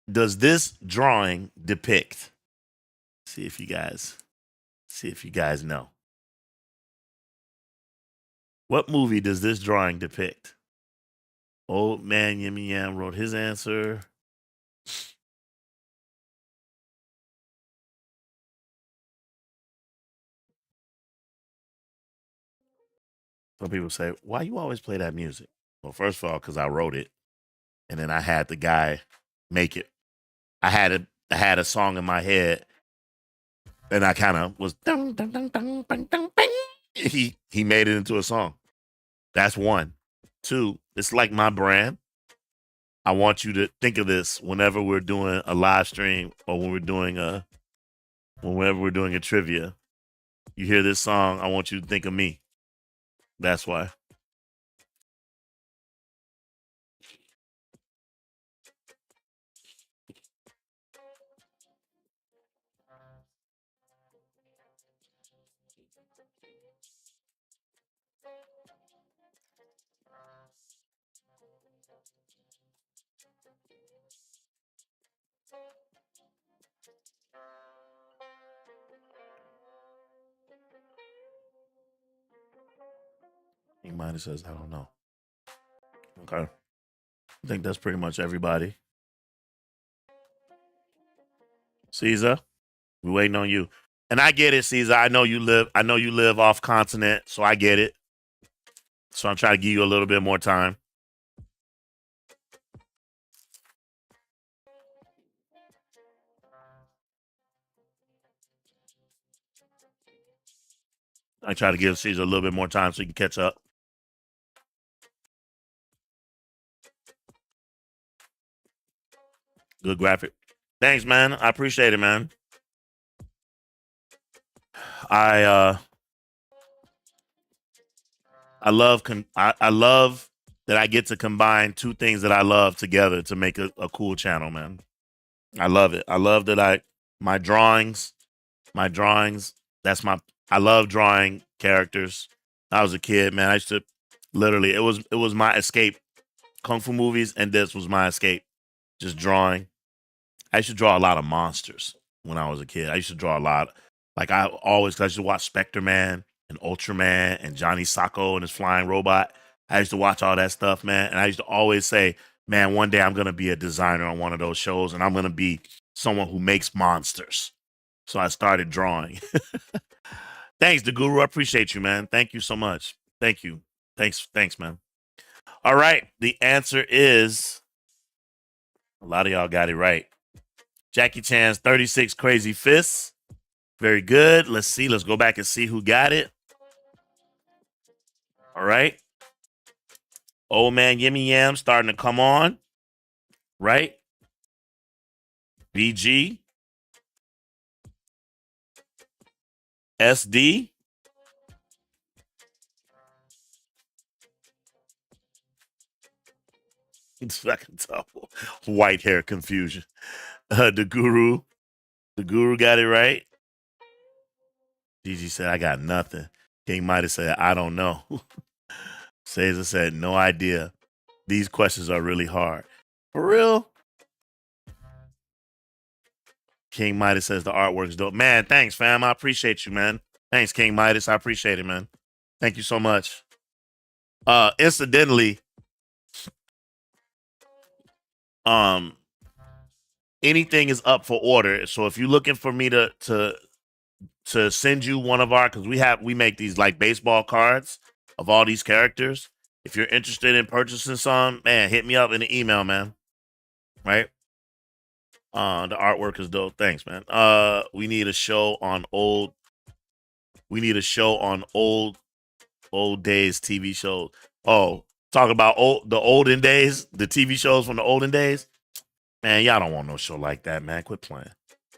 does this drawing depict? See if you guys know. What movie does this drawing depict? Old Man Yimmy Yam wrote his answer. Some people say, why you always play that music? Well, first of all, because I wrote it. And then I had the guy make it. I had a song in my head. And I kind of was dun, dun, dun, dun, dun, dun, dun. He made it into a song. That's 1. 2, it's like my brand. I want you to think of this whenever we're doing a live stream or whenever we're doing a trivia. You hear this song, I want you to think of me. That's why. Mine says, I don't know. Okay. I think that's pretty much everybody. Caesar, we're waiting on you. And I get it, Caesar. I know you live off continent, so I get it. So I'm trying to give you a little bit more time. I try to give Caesar a little bit more time so he can catch up. Good graphic. Thanks, man. I appreciate it, man. I love that I get to combine two things that I love together to make a cool channel, man. I love it. I love that my drawings, I love drawing characters. I was a kid, man. I used to literally, it was my escape. Kung Fu movies and this was my escape. Just drawing. I used to draw a lot of monsters when I was a kid. I used to draw a lot. Like I used to watch Spectre Man and Ultraman and Johnny Sacco and his flying robot. I used to watch all that stuff, man. And I used to always say, man, one day I'm going to be a designer on one of those shows and I'm going to be someone who makes monsters. So I started drawing. Thanks, the Guru. I appreciate you, man. Thank you so much. Thank you. Thanks, man. All right. The answer is, a lot of y'all got it right. Jackie Chan's 36 Crazy Fists. Very good. Let's see. Let's go back and see who got it. All right. Old man Yimmy Yam starting to come on. Right. BG. SD. It's fucking tough. White hair confusion. The guru. The guru got it right. Gigi said, I got nothing. King Midas said, I don't know. Caesar said, no idea. These questions are really hard. For real? King Midas says the artwork's dope. Man, thanks, fam. I appreciate you, man. Thanks, King Midas. I appreciate it, man. Thank you so much. Incidentally, anything is up for order. So if you're looking for me to send you one of our, because we make these like baseball cards of all these characters. If you're interested in purchasing some, man, hit me up in the email, man. Right? The artwork is dope. Thanks, man. We need a show on old days TV shows. Oh, talk about the olden days, the TV shows from the olden days. Man, y'all don't want no show like that, man. Quit playing.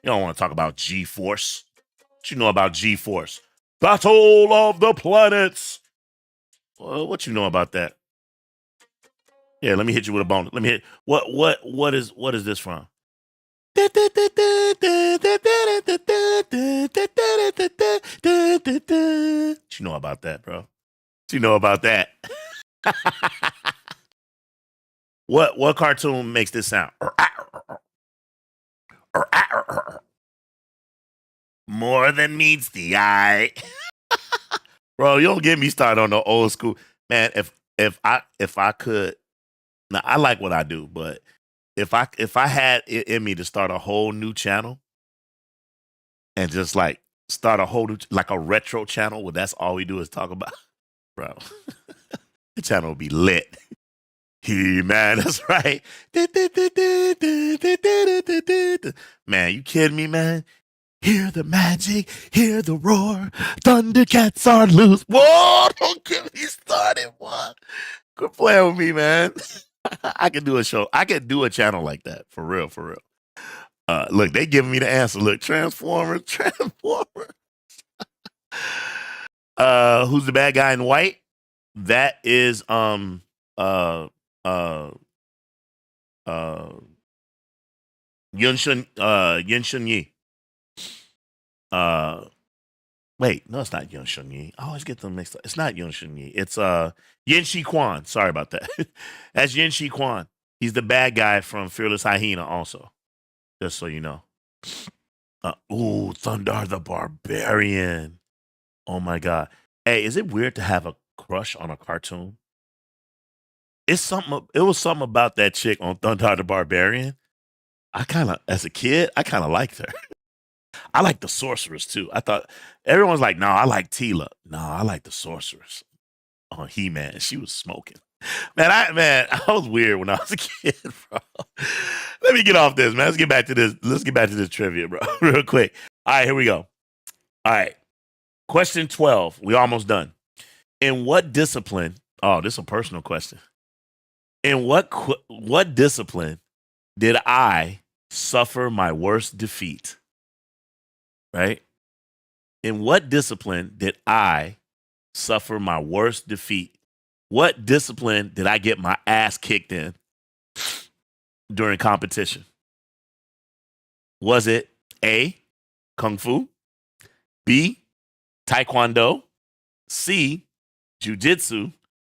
You don't want to talk about G-Force. What you know about G-Force? Battle of the Planets. What you know about that? Yeah, let me hit you with a bonus. Let me hit what is this from? What you know about that, bro? What you know about that? What cartoon makes this sound? More than meets the eye. Bro, you don't get me started on the old school. Man, if I could, now I like what I do, but if I had it in me to start a whole new channel and just like start a whole new, like a retro channel where that's all we do is talk about, bro, the channel would be lit. He-Man, that's right. Man, you kidding me, man? Hear the magic, hear the roar. Thundercats are loose. Whoa, don't get me started, boy. Quit playing with me, man. I could do a show. I could do a channel like that. For real, for real. Look, they giving me the answer. Look, Transformers. Who's the bad guy in white? That is Yun Shun Yi. Wait, no, it's not Yun Shun Yi. I always get them mixed up. It's not Yun Shun Yi. It's Yin Shi Quan. Sorry about that. That's Yin Shi Quan. He's the bad guy from Fearless Hyena also. Just so you know. Ooh, Thundar the Barbarian. Oh my God. Hey, is it weird to have a crush on a cartoon? It was something about that chick on Thundar the Barbarian. As a kid, I kind of liked her. I like the sorceress too. I thought everyone's like, no, I like Tila. No, I like the sorceress on He-Man. She was smoking. Man, I was weird when I was a kid, bro. Let me get off this, man. Let's get back to this trivia, bro, real quick. All right, here we go. All right. Question 12. We almost done. In what discipline? Oh, this is a personal question. In what discipline did I suffer my worst defeat? Right? In what discipline did I suffer my worst defeat? What discipline did I get my ass kicked in during competition? Was it A, Kung Fu, B, Taekwondo, C, Jiu-Jitsu,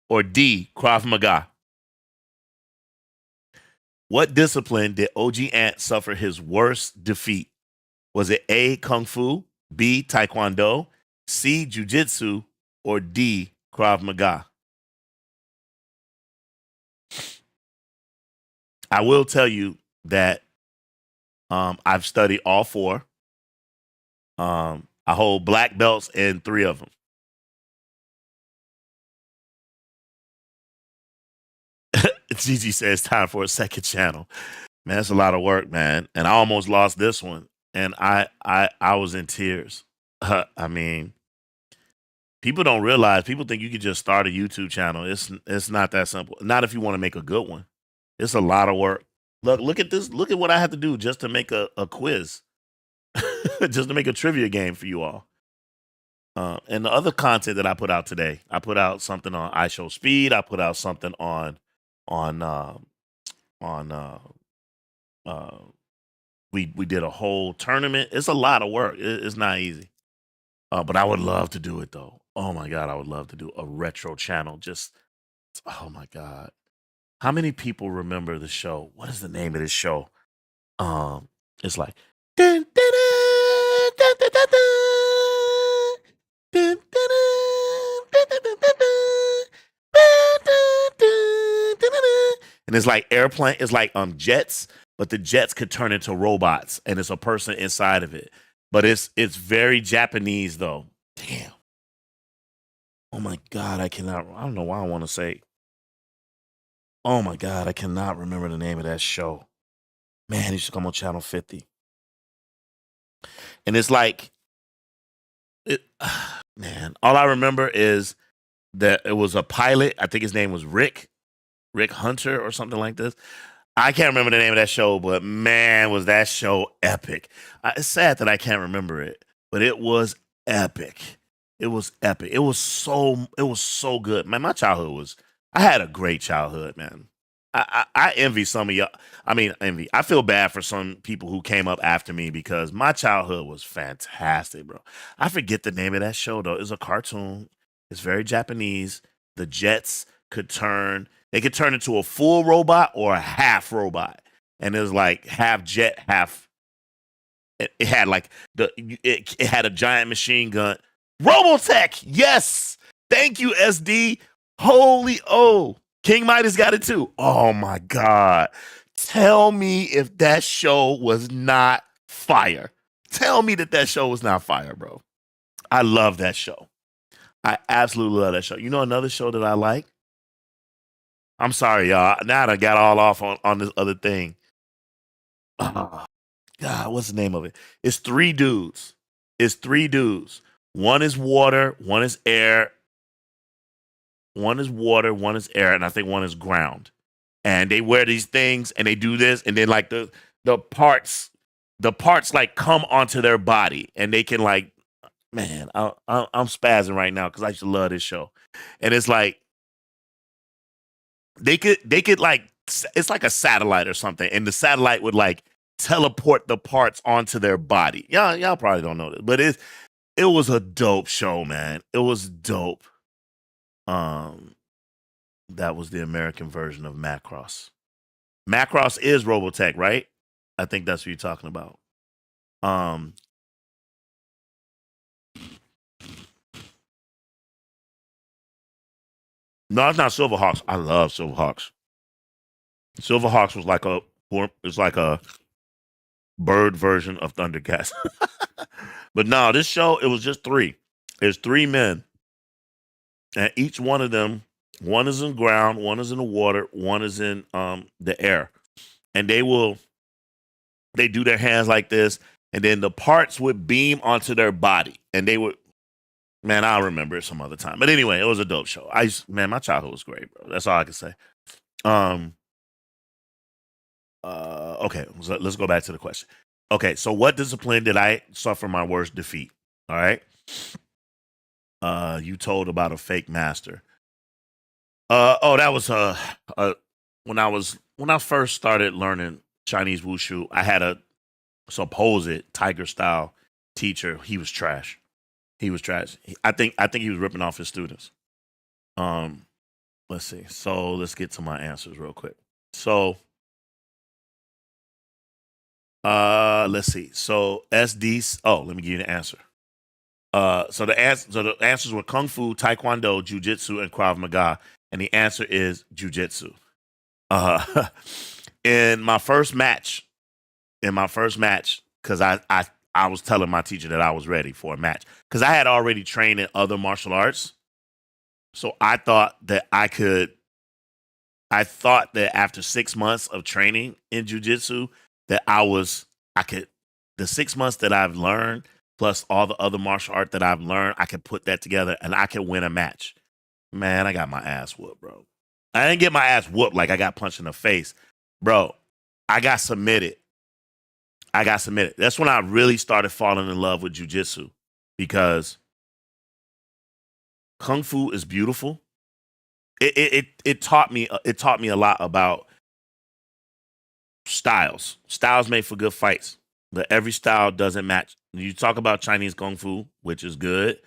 or D, Krav Maga? What discipline did OG Ant suffer his worst defeat? Was it A, Kung Fu, B, Taekwondo, C, Jiu-Jitsu, or D, Krav Maga? I will tell you that I've studied all four. I hold black belts in 3 of them. Gigi says time for a second channel. Man, that's a lot of work, man. And I almost lost this one. And I was in tears. I mean, People don't realize. People think you could just start a YouTube channel. It's not that simple. Not if you want to make a good one. It's a lot of work. Look at this. Look at what I have to do just to make a quiz, just to make a trivia game for you all. And the other content that I put out today, I put out something on iShowSpeed. I put out something on we did a whole tournament. It's a lot of work. It's not easy. But I would love to do it though. Oh my God, I would love to do a retro channel. Just oh my God. How many people remember the show? What is the name of this show? It's like dun, dun, dun, dun, dun, dun, dun, dun, dun, dun, dun, dun, dun, dun, dun, dun, dun. And it's like airplane, it's like jets, but the jets could turn into robots, and it's a person inside of it. But it's very Japanese though. Damn. Oh my God, I don't know why I want to say. Oh my God, I cannot remember the name of that show. Man, it used to come on Channel 50. And it's like, man, all I remember is that it was a pilot. I think his name was Rick Hunter or something like this. I can't remember the name of that show, but man, was that show epic. It's sad that I can't remember it, but it was epic. It was epic. It was so good. Man, my childhood I had a great childhood, man. I envy some of y'all. I mean, envy. I feel bad for some people who came up after me because my childhood was fantastic, bro. I forget the name of that show though. It's a cartoon. It's very Japanese. The jets could turn into a full robot or a half robot. And it was like half jet, half. It had like it had a giant machine gun. Robotech, yes. Thank you, SD. Holy King Midas got it too. Oh my God. Tell me if that show was not fire. Tell me that show was not fire, bro. I love that show. I absolutely love that show. You know another show that I like? I'm sorry, y'all. Now I got all off on this other thing. Oh, God, what's the name of it? It's three dudes. One is water, one is air. One is water, one is air, and I think one is ground. And they wear these things and they do this, and then like the parts like come onto their body, and they can like, man, I'm spazzing right now because I used to love this show. And it's like they could like, it's like a satellite or something, and the satellite would like teleport the parts onto their body. Y'all probably don't know this, but it was a dope show, man. It was dope. That was the American version of Macross. Macross is Robotech, right? I think that's what you're talking about. No, it's not Silverhawks. I love Silverhawks. Silverhawks was like a bird version of Thundercats. But no, this show, it was just three. There's three men. And each one of them, one is in ground, one is in the water, one is in the air. And they do their hands like this, and then the parts would beam onto their body. And they would, man, I'll remember it some other time. But anyway, it was a dope show. My childhood was great, bro. That's all I can say. Okay, so let's go back to the question. Okay, so what discipline did I suffer my worst defeat? All right. You told about a fake master. That was when I first started learning Chinese wushu. I had a supposed tiger style teacher. He was trash. I think he was ripping off his students. Let's see. So let's get to my answers real quick. So let's see. So SD. Oh, let me give you the answer. So the answers were Kung Fu, Taekwondo, Jiu Jitsu, and Krav Maga, and the answer is Jiu Jitsu. In my first match, because I was telling my teacher that I was ready for a match because I had already trained in other martial arts, so I thought that after 6 months of training in Jiu Jitsu, that I could. The 6 months that I've learned, plus all the other martial art that I've learned, I can put that together and I can win a match. Man, I got my ass whooped, bro. I didn't get my ass whooped like I got punched in the face. Bro, I got submitted. That's when I really started falling in love with jiu-jitsu because Kung Fu is beautiful. It taught me a lot about styles. Styles make for good fights, but every style doesn't match. You talk about Chinese Kung Fu, which is good.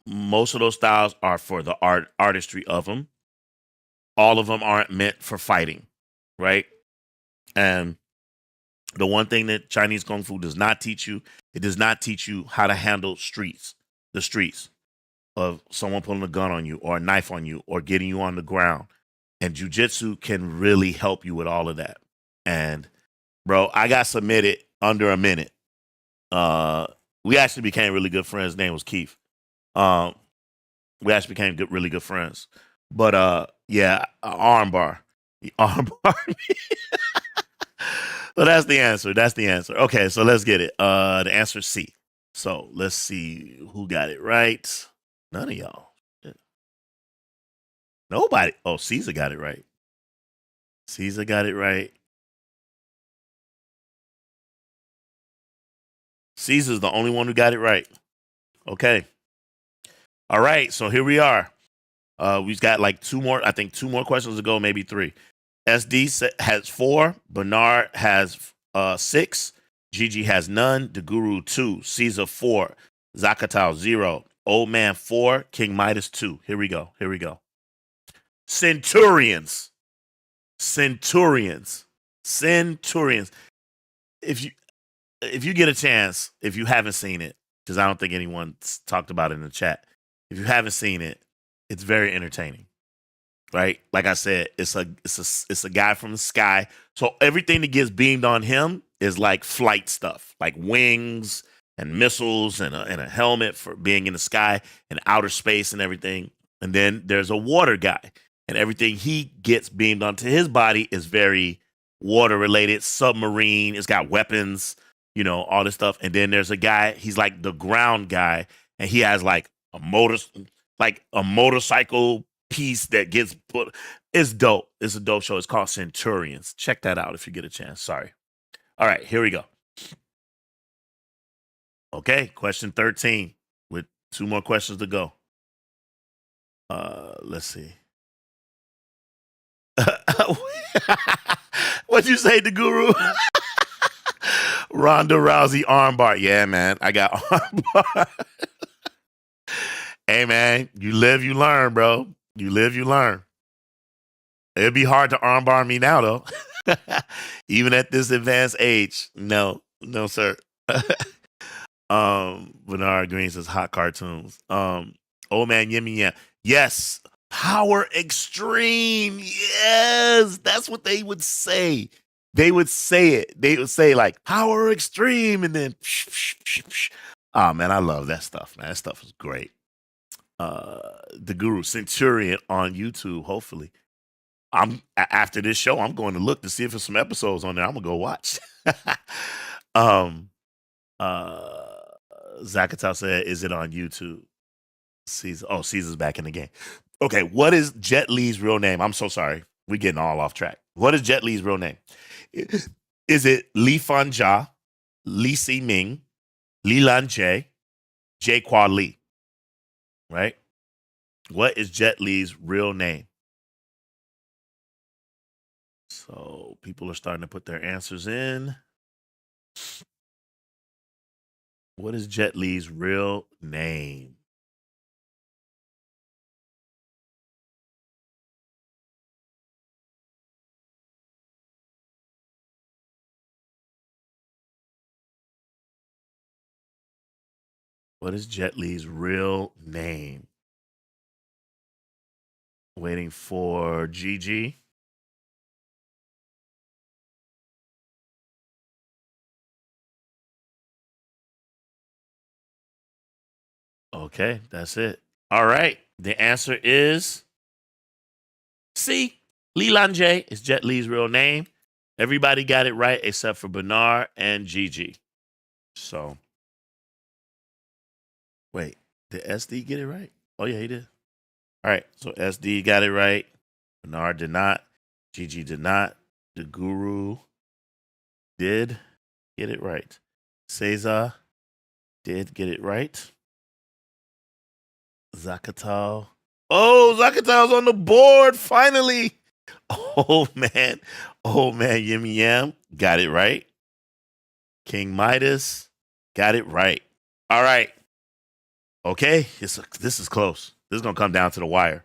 Most of those styles are for the artistry of them. All of them aren't meant for fighting, right? And the one thing that Chinese Kung Fu does not teach you, it does not teach you how to handle the streets of someone pulling a gun on you or a knife on you or getting you on the ground. And jiu-jitsu can really help you with all of that. And bro, I got submitted under a minute. We actually became really good friends. His name was Keith. We actually became really good friends. But yeah, armbar. He armbar me. So that's the answer. Okay, so let's get it. The answer is C. So let's see who got it right. None of y'all. Nobody. Oh, Caesar got it right. Caesar got it right. Caesar's the only one who got it right. Okay. All right, so here we are. We've got like two more questions to go, maybe 3. SD has 4. Bernard has 6. Gigi has none. The Guru 2. Caesar 4. Zakatao 0. Old Man 4. King Midas 2. Here we go. Centurions. If you get a chance, if you haven't seen it, because I don't think anyone's talked about it in the chat. If you haven't seen it, it's very entertaining, right? Like I said, it's a guy from the sky. So everything that gets beamed on him is like flight stuff, like wings and missiles and a helmet for being in the sky and outer space and everything. And then there's a water guy, and everything he gets beamed onto his body is very water related, submarine. It's got weapons, all this stuff. And then there's a guy, he's like the ground guy, and he has like a motorcycle piece that gets put. It's dope. It's a dope show. It's called Centurions. Check that out if you get a chance. Sorry. All right, here we go. Okay, question 13 with 2 more questions to go. Let's see. What'd you say, the Guru? Ronda Rousey armbar. Yeah, man. I got armbar. Hey, man, you live, you learn, bro. You live, you learn. It'd be hard to armbar me now, though. Even at this advanced age. No, sir. Bernard Green says hot cartoons. Old Man Yimmy, yeah. Yes. Power Extreme. Yes. That's what they would say. They would say it. They would say like Power Extreme and then oh man, I love that stuff, man. That stuff is great. The Guru Centurion on YouTube, hopefully. After this show, I'm going to look to see if there's some episodes on there. I'm gonna go watch. Zakatao said, is it on YouTube? Caesar's back in the game. Okay, what is Jet Li's real name? I'm so sorry. We're getting all off track. What is Jet Li's real name? Is it Li Fanjia, Li Si Ming, Li Lan Jie, Jae Li? Right? What is Jet Li's real name? So people are starting to put their answers in. What is Jet Li's real name? What is Jet Li's real name? Waiting for Gigi. Okay, that's it. All right. The answer is C. Li Lan Jie is Jet Li's real name. Everybody got it right except for Bernard and Gigi. So Wait, did SD get it right? Oh yeah, he did. All right, so SD got it right. Bernard did not. Gigi did not. The Guru did get it right. Cesar did get it right. Zakatal. Oh, Zakatal's on the board finally. Oh man, Yimmy Yam got it right. King Midas got it right. All right. Okay, this is close. This is gonna come down to the wire.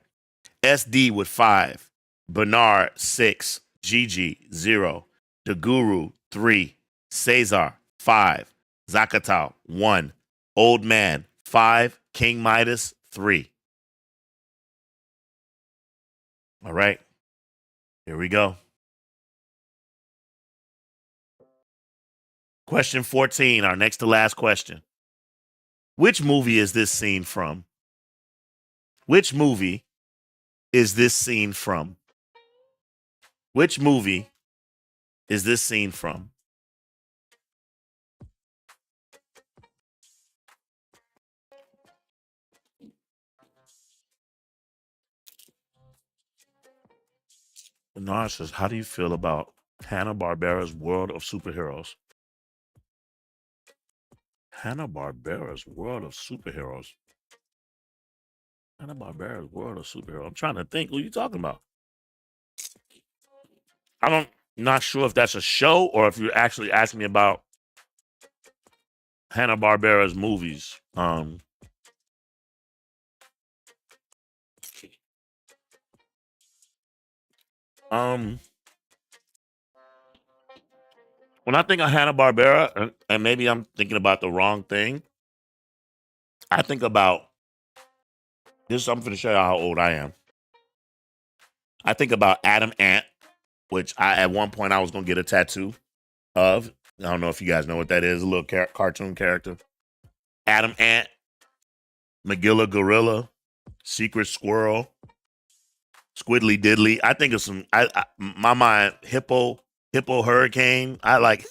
SD with 5, Bernard 6, Gigi 0, the Guru 3, Cesar 5, Zakatal 1, Old Man 5, King Midas 3. All right, here we go. Question 14, our next to last question. Which movie is this scene from? Which movie is this scene from? Which movie is this scene from? Bernard says, how do you feel about Hanna-Barbera's World of Superheroes? Hanna-Barbera's World of Superheroes. Hanna-Barbera's World of Superheroes. I'm trying to think. Who are you talking about? Not sure if that's a show or if you're actually asking me about Hanna-Barbera's movies. When I think of Hanna-Barbera, and maybe I'm thinking about the wrong thing, I think about this. I'm going to show you how old I am. I think about Adam Ant, which at one point I was going to get a tattoo of. I don't know if you guys know what that is. A little cartoon character. Adam Ant, Magilla Gorilla, Secret Squirrel, Squiddly Diddly. I think of some. My mind, Hippo Hurricane. I like.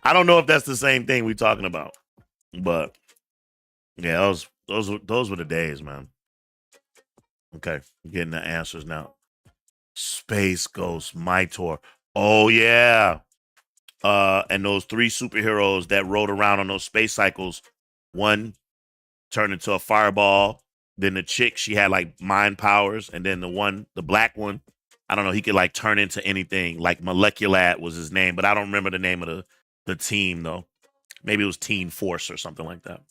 I don't know if that's the same thing we're talking about, but yeah, those were the days, man. Okay, I'm getting the answers now. Space Ghost, Mytor. Oh yeah. And those 3 superheroes that rode around on those space cycles. One turned into a fireball. Then the chick, she had like mind powers, and then the black one, I don't know, he could like turn into anything. Like Moleculat was his name, but I don't remember the name of the team though. Maybe it was Teen Force or something like that.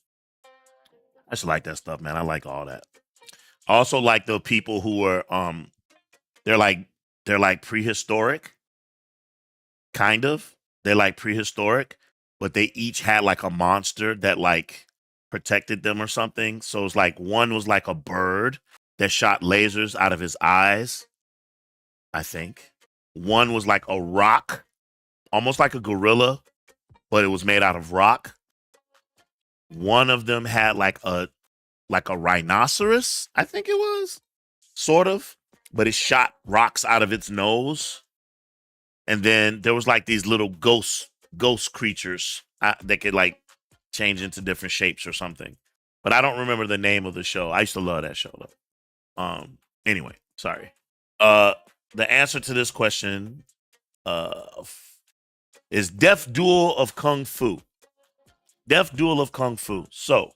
I just like that stuff, man. I like all that. I also like the people who were they're like prehistoric, kind of. They're like prehistoric, but they each had like a monster that like protected them or something. So it's like one was like a bird that shot lasers out of his eyes, I think. One was like a rock, almost like a gorilla, but it was made out of rock. One of them had like a rhinoceros, I think it was, sort of, but it shot rocks out of its nose. And then there was like these little ghost creatures that could like change into different shapes or something. But I don't remember the name of the show. I used to love that show though. Anyway, sorry. The answer to this question is Death Duel of Kung Fu. Death Duel of Kung Fu. So,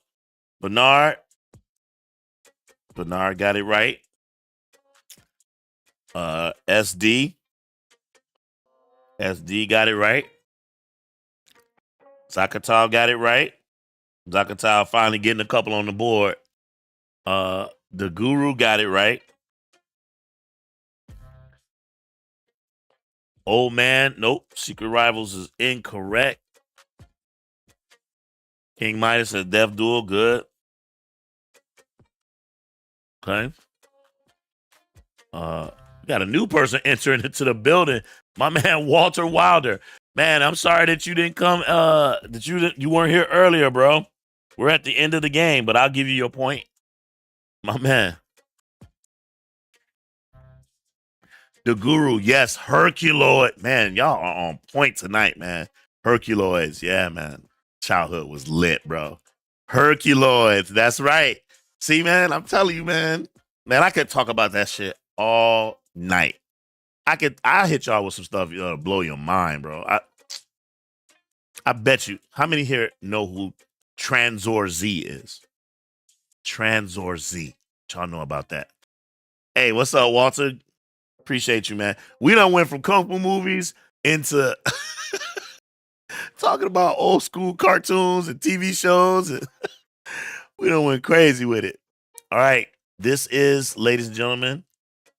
Bernard got it right. SD got it right. Zakatal got it right. Zakatal finally getting a couple on the board. The Guru got it right. Old Man, nope. Secret Rivals is incorrect. King Midas says Death Duel, good. Okay. We got a new person entering into the building. My man Walter Wilder. Man, I'm sorry that you didn't come. You weren't here earlier, bro. We're at the end of the game, but I'll give you your point, my man. The Guru, yes, Herculoid. Man, y'all are on point tonight, man. Herculoids, yeah, man. Childhood was lit, bro. Herculoids. That's right. See, man, I'm telling you, man. Man, I could talk about that shit all night. I hit y'all with some stuff that'll blow your mind, bro. I bet you. How many here know who Transor Z is? Transor Z. Y'all know about that. Hey, what's up, Walter? Appreciate you, man. We done went from kung fu movies into talking about old school cartoons and TV shows. And we done went crazy with it. All right. This is, ladies and gentlemen,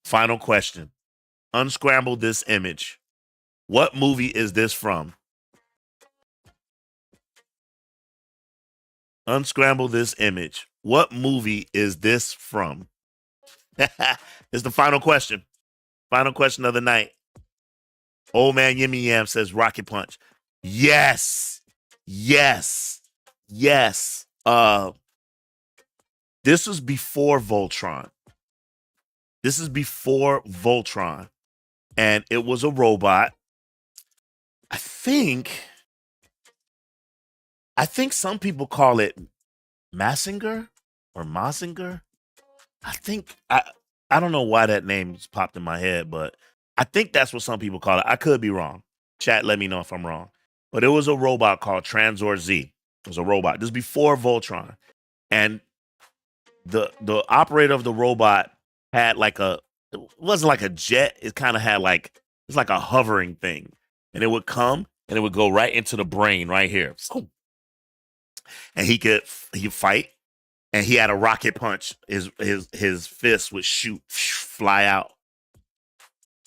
final question. Unscramble this image. What movie is this from? Unscramble this image. What movie is this from? It's the final question. Final question of the night. Old man Yimmy Yam says Rocket Punch. Yes. Yes. Yes. This was before Voltron. This is before Voltron. And it was a robot. I think some people call it Massinger or Mazinger. I don't know why that name just popped in my head, but I think that's what some people call it. I could be wrong. Chat, let me know if I'm wrong. But it was a robot called Transor Z. It was a robot. This is before Voltron. And the operator of the robot had it wasn't like a jet. It kind of had it's like a hovering thing. And it would come and it would go right into the brain right here. And he'd fight. And he had a rocket punch. His fist would fly out.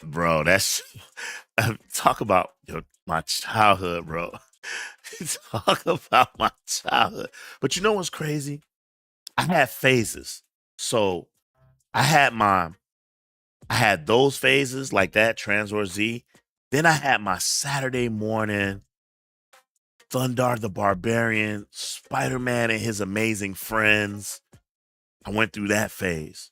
Bro, that's talk about my childhood, bro. Talk about my childhood. But you know what's crazy? I had phases. So I had those phases like that, Transor Z. Then I had my Saturday morning Thundar the Barbarian, Spider-Man and His Amazing Friends. I went through that phase.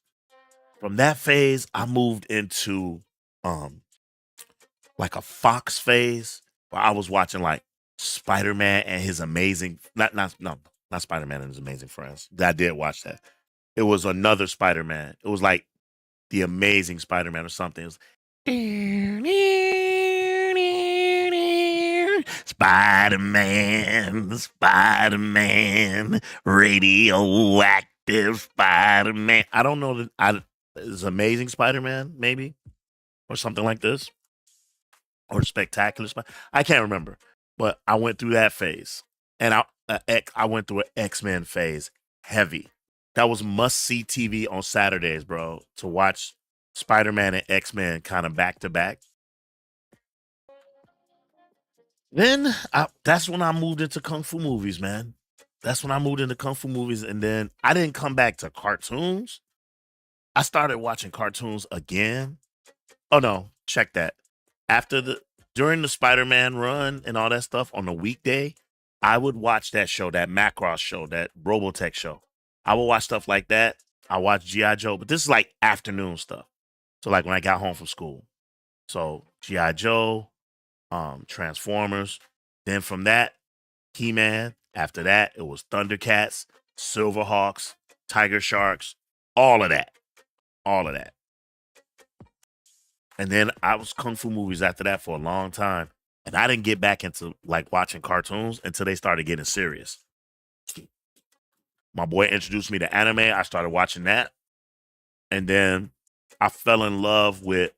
From that phase, I moved into like a Fox phase where I was watching like Spider-Man and His Amazing not Spider-Man and His Amazing Friends. I did watch that. It was another Spider-Man. It was like The Amazing Spider-Man or something. It was Spider-Man, radioactive Spider-Man. I don't know that it's Amazing Spider-Man, maybe, or something like this, or Spectacular Spider. I can't remember, but I went through that phase, and I went through an X-Men phase, heavy. That was must-see TV on Saturdays, bro, to watch Spider-Man and X-Men kind of back to back. Then that's when I moved into kung fu movies, man. That's when I moved into kung fu movies, and then I didn't come back to cartoons. I started watching cartoons again. Oh no, check that. During the Spider-Man run and all that stuff on the weekday, I would watch that show, that Macross show, that Robotech show. I would watch stuff like that. I watched G.I. Joe, but this is like afternoon stuff. So like when I got home from school. So G.I. Joe, Transformers. Then from that, He-Man. After that, it was Thundercats, Silverhawks, Tiger Sharks, all of that. All of that. And then I was kung fu movies after that for a long time. And I didn't get back into like watching cartoons until they started getting serious. My boy introduced me to anime. I started watching that. And then I fell in love with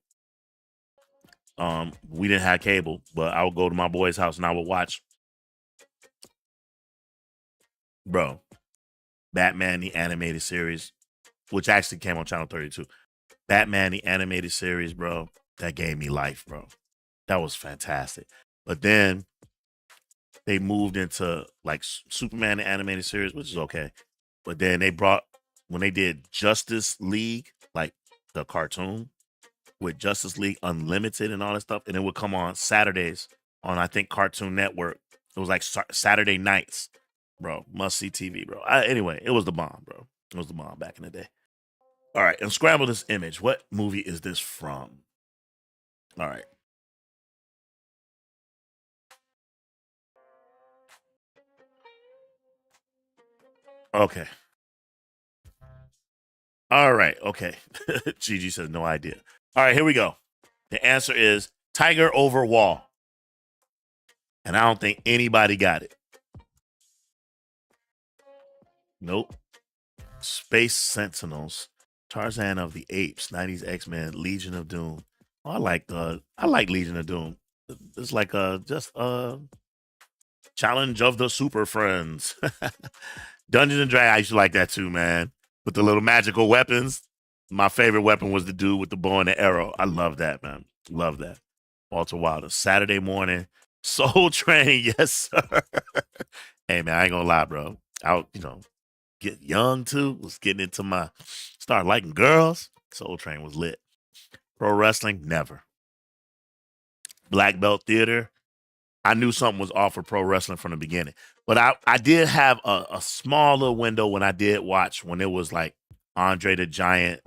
we didn't have cable, but I would go to my boy's house and I would watch Batman the Animated Series, which actually came on Channel 32. Batman the Animated Series, bro, that gave me life, bro. That was fantastic. But then they moved into like Superman the Animated Series, which is okay. But then when they did Justice League, like the cartoon with Justice League Unlimited and all that stuff, and it would come on Saturdays on, I think, Cartoon Network. It was like Saturday nights, bro. Must see TV, bro. Anyway, it was the bomb, bro. It was the bomb back in the day. All right, unscramble this image. What movie is this from? All right. Okay. All right. Okay. Gigi says no idea. All right, here we go. The answer is Tiger over Wall. And I don't think anybody got it. Nope. Space Sentinels, Tarzan of the Apes, 90s X-Men, Legion of Doom. Oh, I like Legion of Doom. It's like just a challenge of the super friends. Dungeons and Dragons, I used to like that too, man. With the little magical weapons. My favorite weapon was the dude with the bow and the arrow. I love that, man. Love that. Walter Wilder. Saturday morning. Soul Train, yes, sir. Hey man, I ain't gonna lie, bro. I get young too. Was getting into start liking girls. Soul Train was lit. Pro wrestling, never. Black belt theater. I knew something was off for pro wrestling from the beginning. But I did have a small little window when I did watch when it was like Andre the Giant,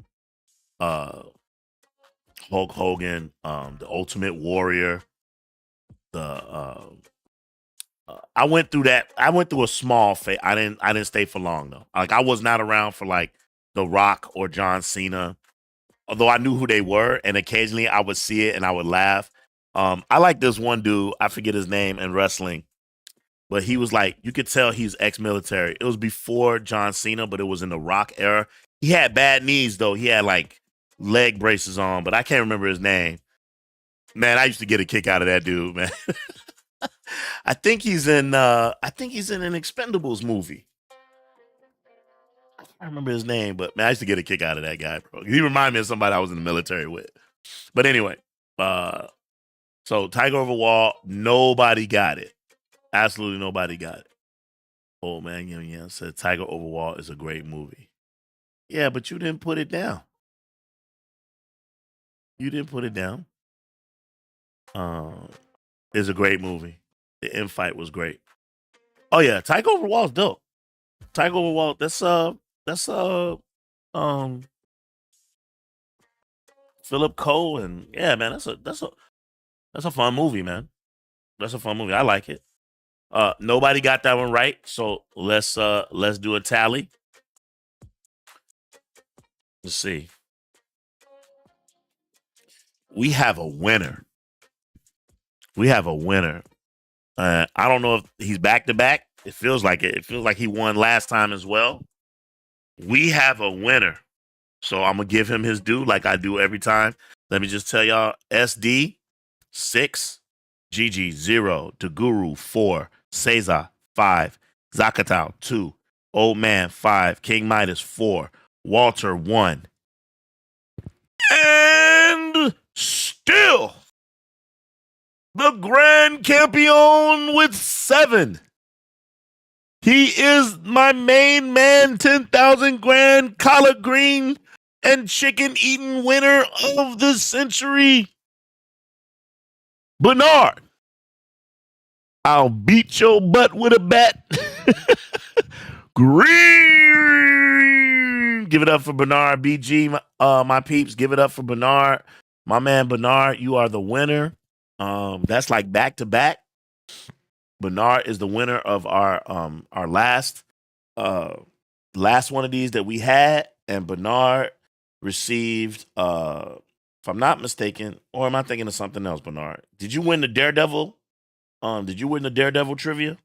Hulk Hogan, the Ultimate Warrior. I went through that. I went through a small phase. I didn't stay for long though. Like I was not around for like The Rock or John Cena, although I knew who they were, and occasionally I would see it and I would laugh. I like this one dude. I forget his name in wrestling, but he was like, you could tell he's ex-military. It was before John Cena, but it was in the Rock era. He had bad knees though. He had like leg braces on, but I can't remember his name. Man, I used to get a kick out of that dude, man. I think he's in an Expendables movie. I can't remember his name, but man, I used to get a kick out of that guy, bro. He reminded me of somebody I was in the military with. But anyway, so Tiger over Wall, nobody got it. Absolutely nobody got it. Oh man, yeah, said Tiger over Wall is a great movie. Yeah, but you didn't put it down. You didn't put it down. It's a great movie. The infight was great. Oh yeah, Tiger over Wall is dope. Tiger over Wall, that's Philip Cole, and yeah, man, that's a fun movie, man. That's a fun movie. I like it. Nobody got that one right, so let's do a tally. Let's see. We have a winner. I don't know if he's back to back. It feels like it. It feels like he won last time as well. We have a winner. So I'm going to give him his due like I do every time. Let me just tell y'all, SD 6, Gigi 0, Deguru 4, Cesar 5, Zakatao 2, Old Man 5, King Midas 4, Walter 1. And still the Grand Campeon with 7. He is my main man, 10,000 grand collard green and chicken eating winner of the century, Bernard. I'll beat your butt with a bat. Green. Give it up for Bernard BG, my peeps. Give it up for Bernard. My man Bernard, you are the winner. That's like back to back. Bernard is the winner of our last one of these that we had, and Bernard received, if I'm not mistaken, or am I thinking of something else, Bernard? Did you win the Daredevil? Did you win the Daredevil trivia?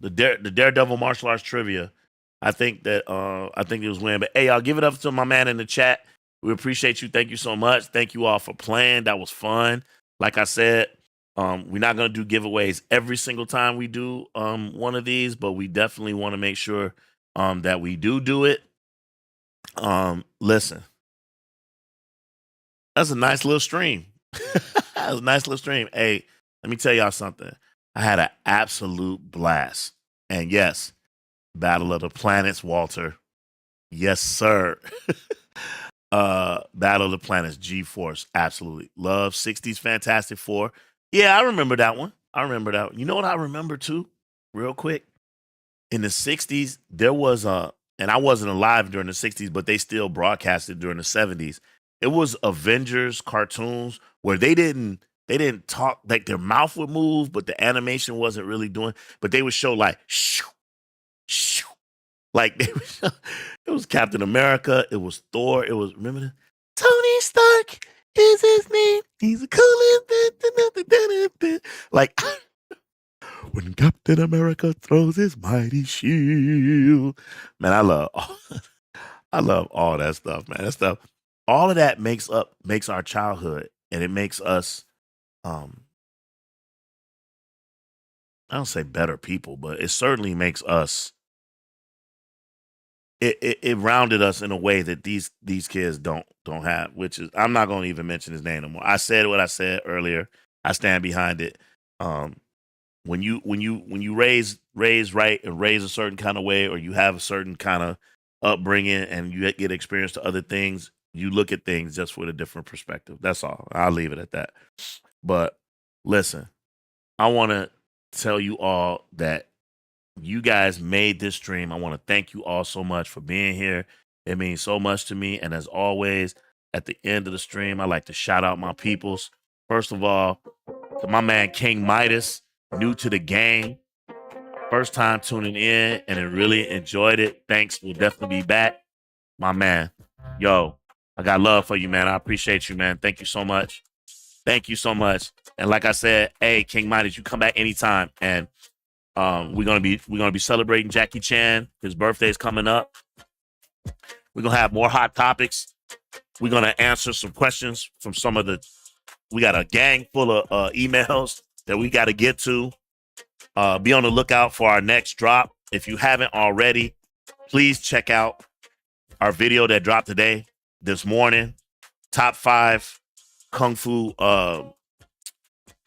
The Daredevil martial arts trivia. I think it was win. But hey, I'll give it up to my man in the chat. We appreciate you. Thank you so much. Thank you all for playing. That was fun. Like I said, we're not going to do giveaways every single time we do one of these, but we definitely want to make sure that we do it. Listen, that's a nice little stream. That was a nice little stream. Hey, let me tell y'all something. I had an absolute blast. And yes, Battle of the Planets, Walter. Yes, sir. Battle of the Planets, G-Force. Absolutely. Love 60s Fantastic Four. Yeah, I remember that one. You know what I remember too? Real quick. In the 60s, there was and I wasn't alive during the 60s, but they still broadcasted during the 70s. It was Avengers cartoons where they didn't talk, like their mouth would move, but the animation wasn't really doing, but they would show like shoo, shoo, Like it was Captain America, it was Thor, it was remember the Tony Stark is his name. He's a coolest. Like when Captain America throws his mighty shield. Man, I love all that stuff, man. That stuff, all of that makes our childhood, and it makes us I don't say better people, but it certainly makes us it rounded us in a way that these kids don't have, which is I'm not going to even mention his name no more. I said what I said earlier. I stand behind it. When you raise right and raise a certain kind of way, or you have a certain kind of upbringing and you get experience to other things, you look at things just with a different perspective. That's all. I'll leave it at that. But listen, I want to tell you all that you guys made this stream. I want to thank you all so much for being here. It means so much to me. And as always, at the end of the stream, I like to shout out my peoples. First of all, to my man King Midas, new to the game. First time tuning in and I really enjoyed it. Thanks. We'll definitely be back. My man, yo, I got love for you, man. I appreciate you, man. Thank you so much. Thank you so much. And like I said, hey, King Midas, you come back anytime. And we're gonna be celebrating Jackie Chan. His birthday's coming up. We're gonna have more hot topics. We're gonna answer some questions from some of the. We got a gang full of emails that we got to get to. Be on the lookout for our next drop. If you haven't already, please check out our video that dropped this morning. Top 5 Kung Fu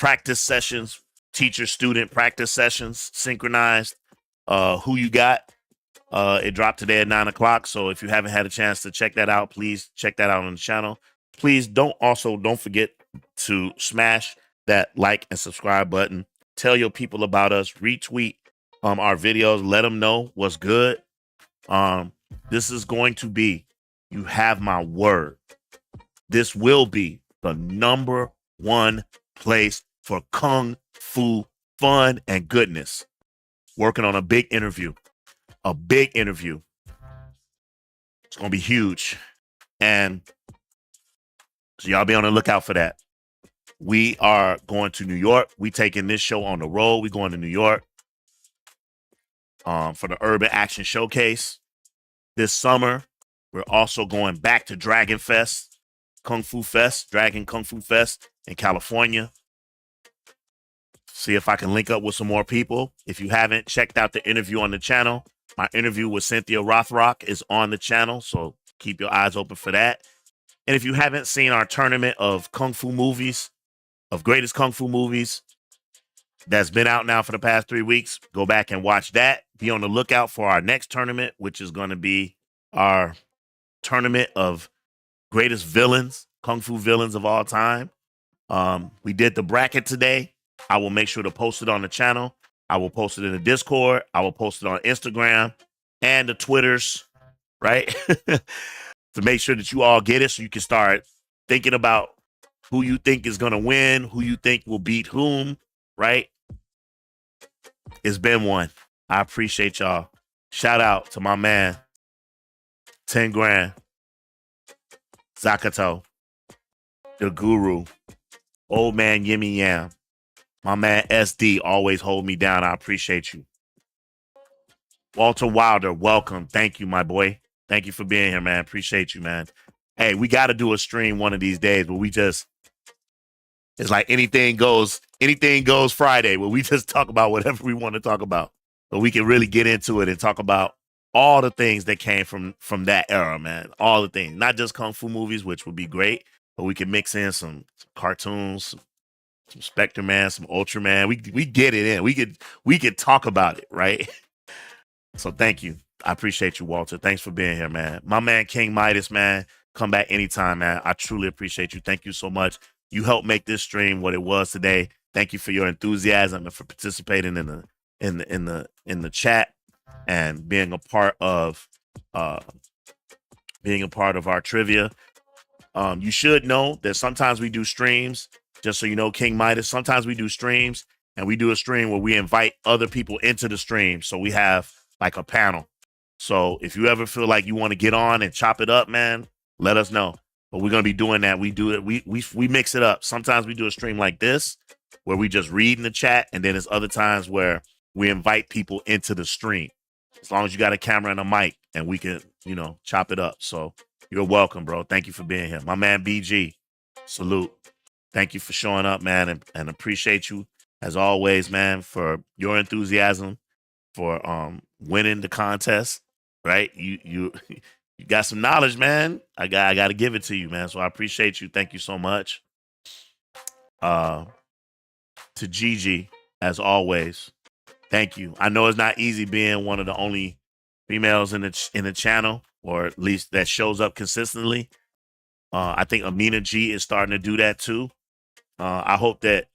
practice sessions. Teacher-student practice sessions, synchronized. Who you got? It dropped today at 9:00. So if you haven't had a chance to check that out, please check that out on the channel. Please don't forget to smash that like and subscribe button. Tell your people about us. Retweet our videos. Let them know what's good. This is going to be, you have my word, this will be the #1 place for Kung Fu fun and goodness. Working on a big interview. It's going to be huge. And so y'all be on the lookout for that. We are going to New York. We taking this show on the road. We going to New York for the Urban Action Showcase this summer. We're also going back to Dragon Fest, Dragon Kung Fu Fest in California. See if I can link up with some more people. If you haven't checked out the interview on the channel, my interview with Cynthia Rothrock is on the channel, so keep your eyes open for that. And if you haven't seen our tournament of Kung Fu movies, of greatest Kung Fu movies, that's been out now for the past 3 weeks, go back and watch that. Be on the lookout for our next tournament, which is going to be our tournament of greatest villains, Kung Fu villains of all time. We did the bracket today. I will make sure to post it on the channel. I will post it in the Discord. I will post it on Instagram and the Twitters, right? To make sure that you all get it so you can start thinking about who you think is going to win, who you think will beat whom, right? It's been one. I appreciate y'all. Shout out to my man, 10 grand, Zakato, the guru, old man Yimmy Yam. My man SD always hold me down. I appreciate you. Walter Wilder, welcome. Thank you, my boy. Thank you for being here, man. Appreciate you, man. Hey, we got to do a stream one of these days where it's like anything goes Friday, where we just talk about whatever we want to talk about. But we can really get into it and talk about all the things that came from that era, man. All the things, not just Kung Fu movies, which would be great, but we can mix in some cartoons, some Spectre Man, some Ultraman. We get it in. We could talk about it, right? So thank you. I appreciate you, Walter. Thanks for being here, man. My man King Midas, man. Come back anytime, man. I truly appreciate you. Thank you so much. You helped make this stream what it was today. Thank you for your enthusiasm and for participating in the chat and being a part of our trivia. You should know that sometimes we do streams. Just so you know, King Midas, sometimes we do streams, and we do a stream where we invite other people into the stream. So we have like a panel. So if you ever feel like you want to get on and chop it up, man, let us know. But we're gonna be doing that. We do it. We mix it up. Sometimes we do a stream like this where we just read in the chat, and then there's other times where we invite people into the stream. As long as you got a camera and a mic, and we can, chop it up. So you're welcome, bro. Thank you for being here. My man BG, salute. Thank you for showing up, man, and appreciate you as always, man, for your enthusiasm, for winning the contest. Right? You got some knowledge, man. I got to give it to you, man. So I appreciate you. Thank you so much. To Gigi, as always, thank you. I know it's not easy being one of the only females in the channel, or at least that shows up consistently. I think Amina G is starting to do that too. I hope that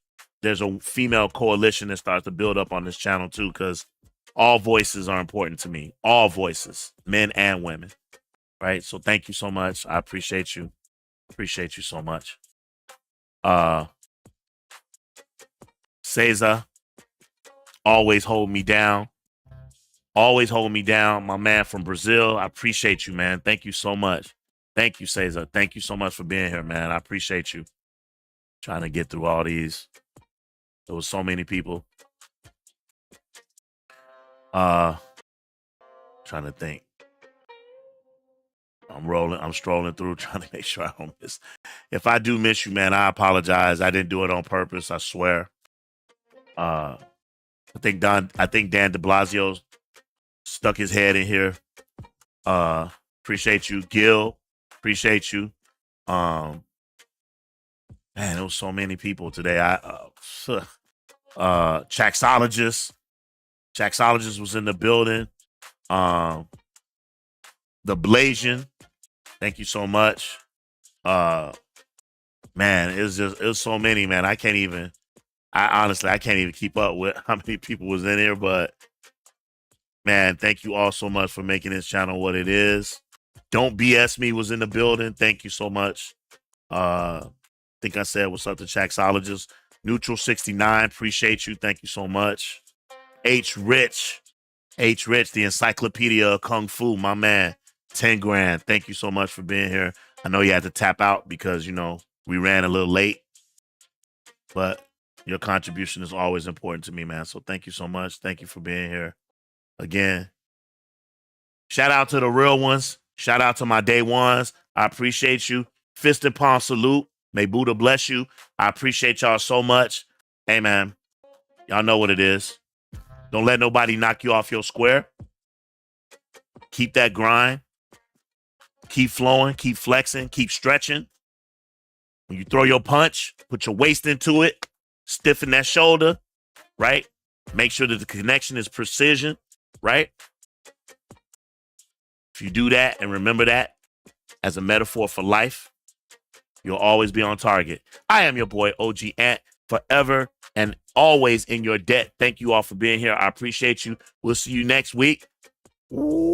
there's a female coalition that starts to build up on this channel too, because all voices are important to me. All voices, men and women. Right? So thank you so much. I appreciate you. Appreciate you so much. Cesar, always hold me down. Always hold me down. My man from Brazil. I appreciate you, man. Thank you so much. Thank you, Cesar. Thank you so much for being here, man. I appreciate you. Trying to get through all these. There was so many people. Trying to think. I'm strolling through trying to make sure I don't miss. If I do miss you, man, I apologize. I didn't do it on purpose. I swear. I think Dan de Blasio stuck his head in here. Appreciate you. Gil, appreciate you. Man, there was so many people today. Chaxologist was in the building. The Blasian, thank you so much. Man, it was so many, man. I honestly can't even keep up with how many people was in here, but man, thank you all so much for making this channel what it is. Don't BS Me was in the building. Thank you so much. I think I said what's up to Chaxologist. Neutral 69, appreciate you. Thank you so much. H Rich, the Encyclopedia of Kung Fu, my man. 10 grand. Thank you so much for being here. I know you had to tap out because, we ran a little late, but your contribution is always important to me, man. So thank you so much. Thank you for being here. Again, shout out to the real ones. Shout out to my day ones. I appreciate you. Fist and palm salute. May Buddha bless you. I appreciate y'all so much. Hey, man, y'all know what it is. Don't let nobody knock you off your square. Keep that grind. Keep flowing. Keep flexing. Keep stretching. When you throw your punch, put your waist into it. Stiffen that shoulder, right? Make sure that the connection is precision, right? If you do that and remember that as a metaphor for life, you'll always be on target. I am your boy, OG Ant, forever and always in your debt. Thank you all for being here. I appreciate you. We'll see you next week. Ooh-ah!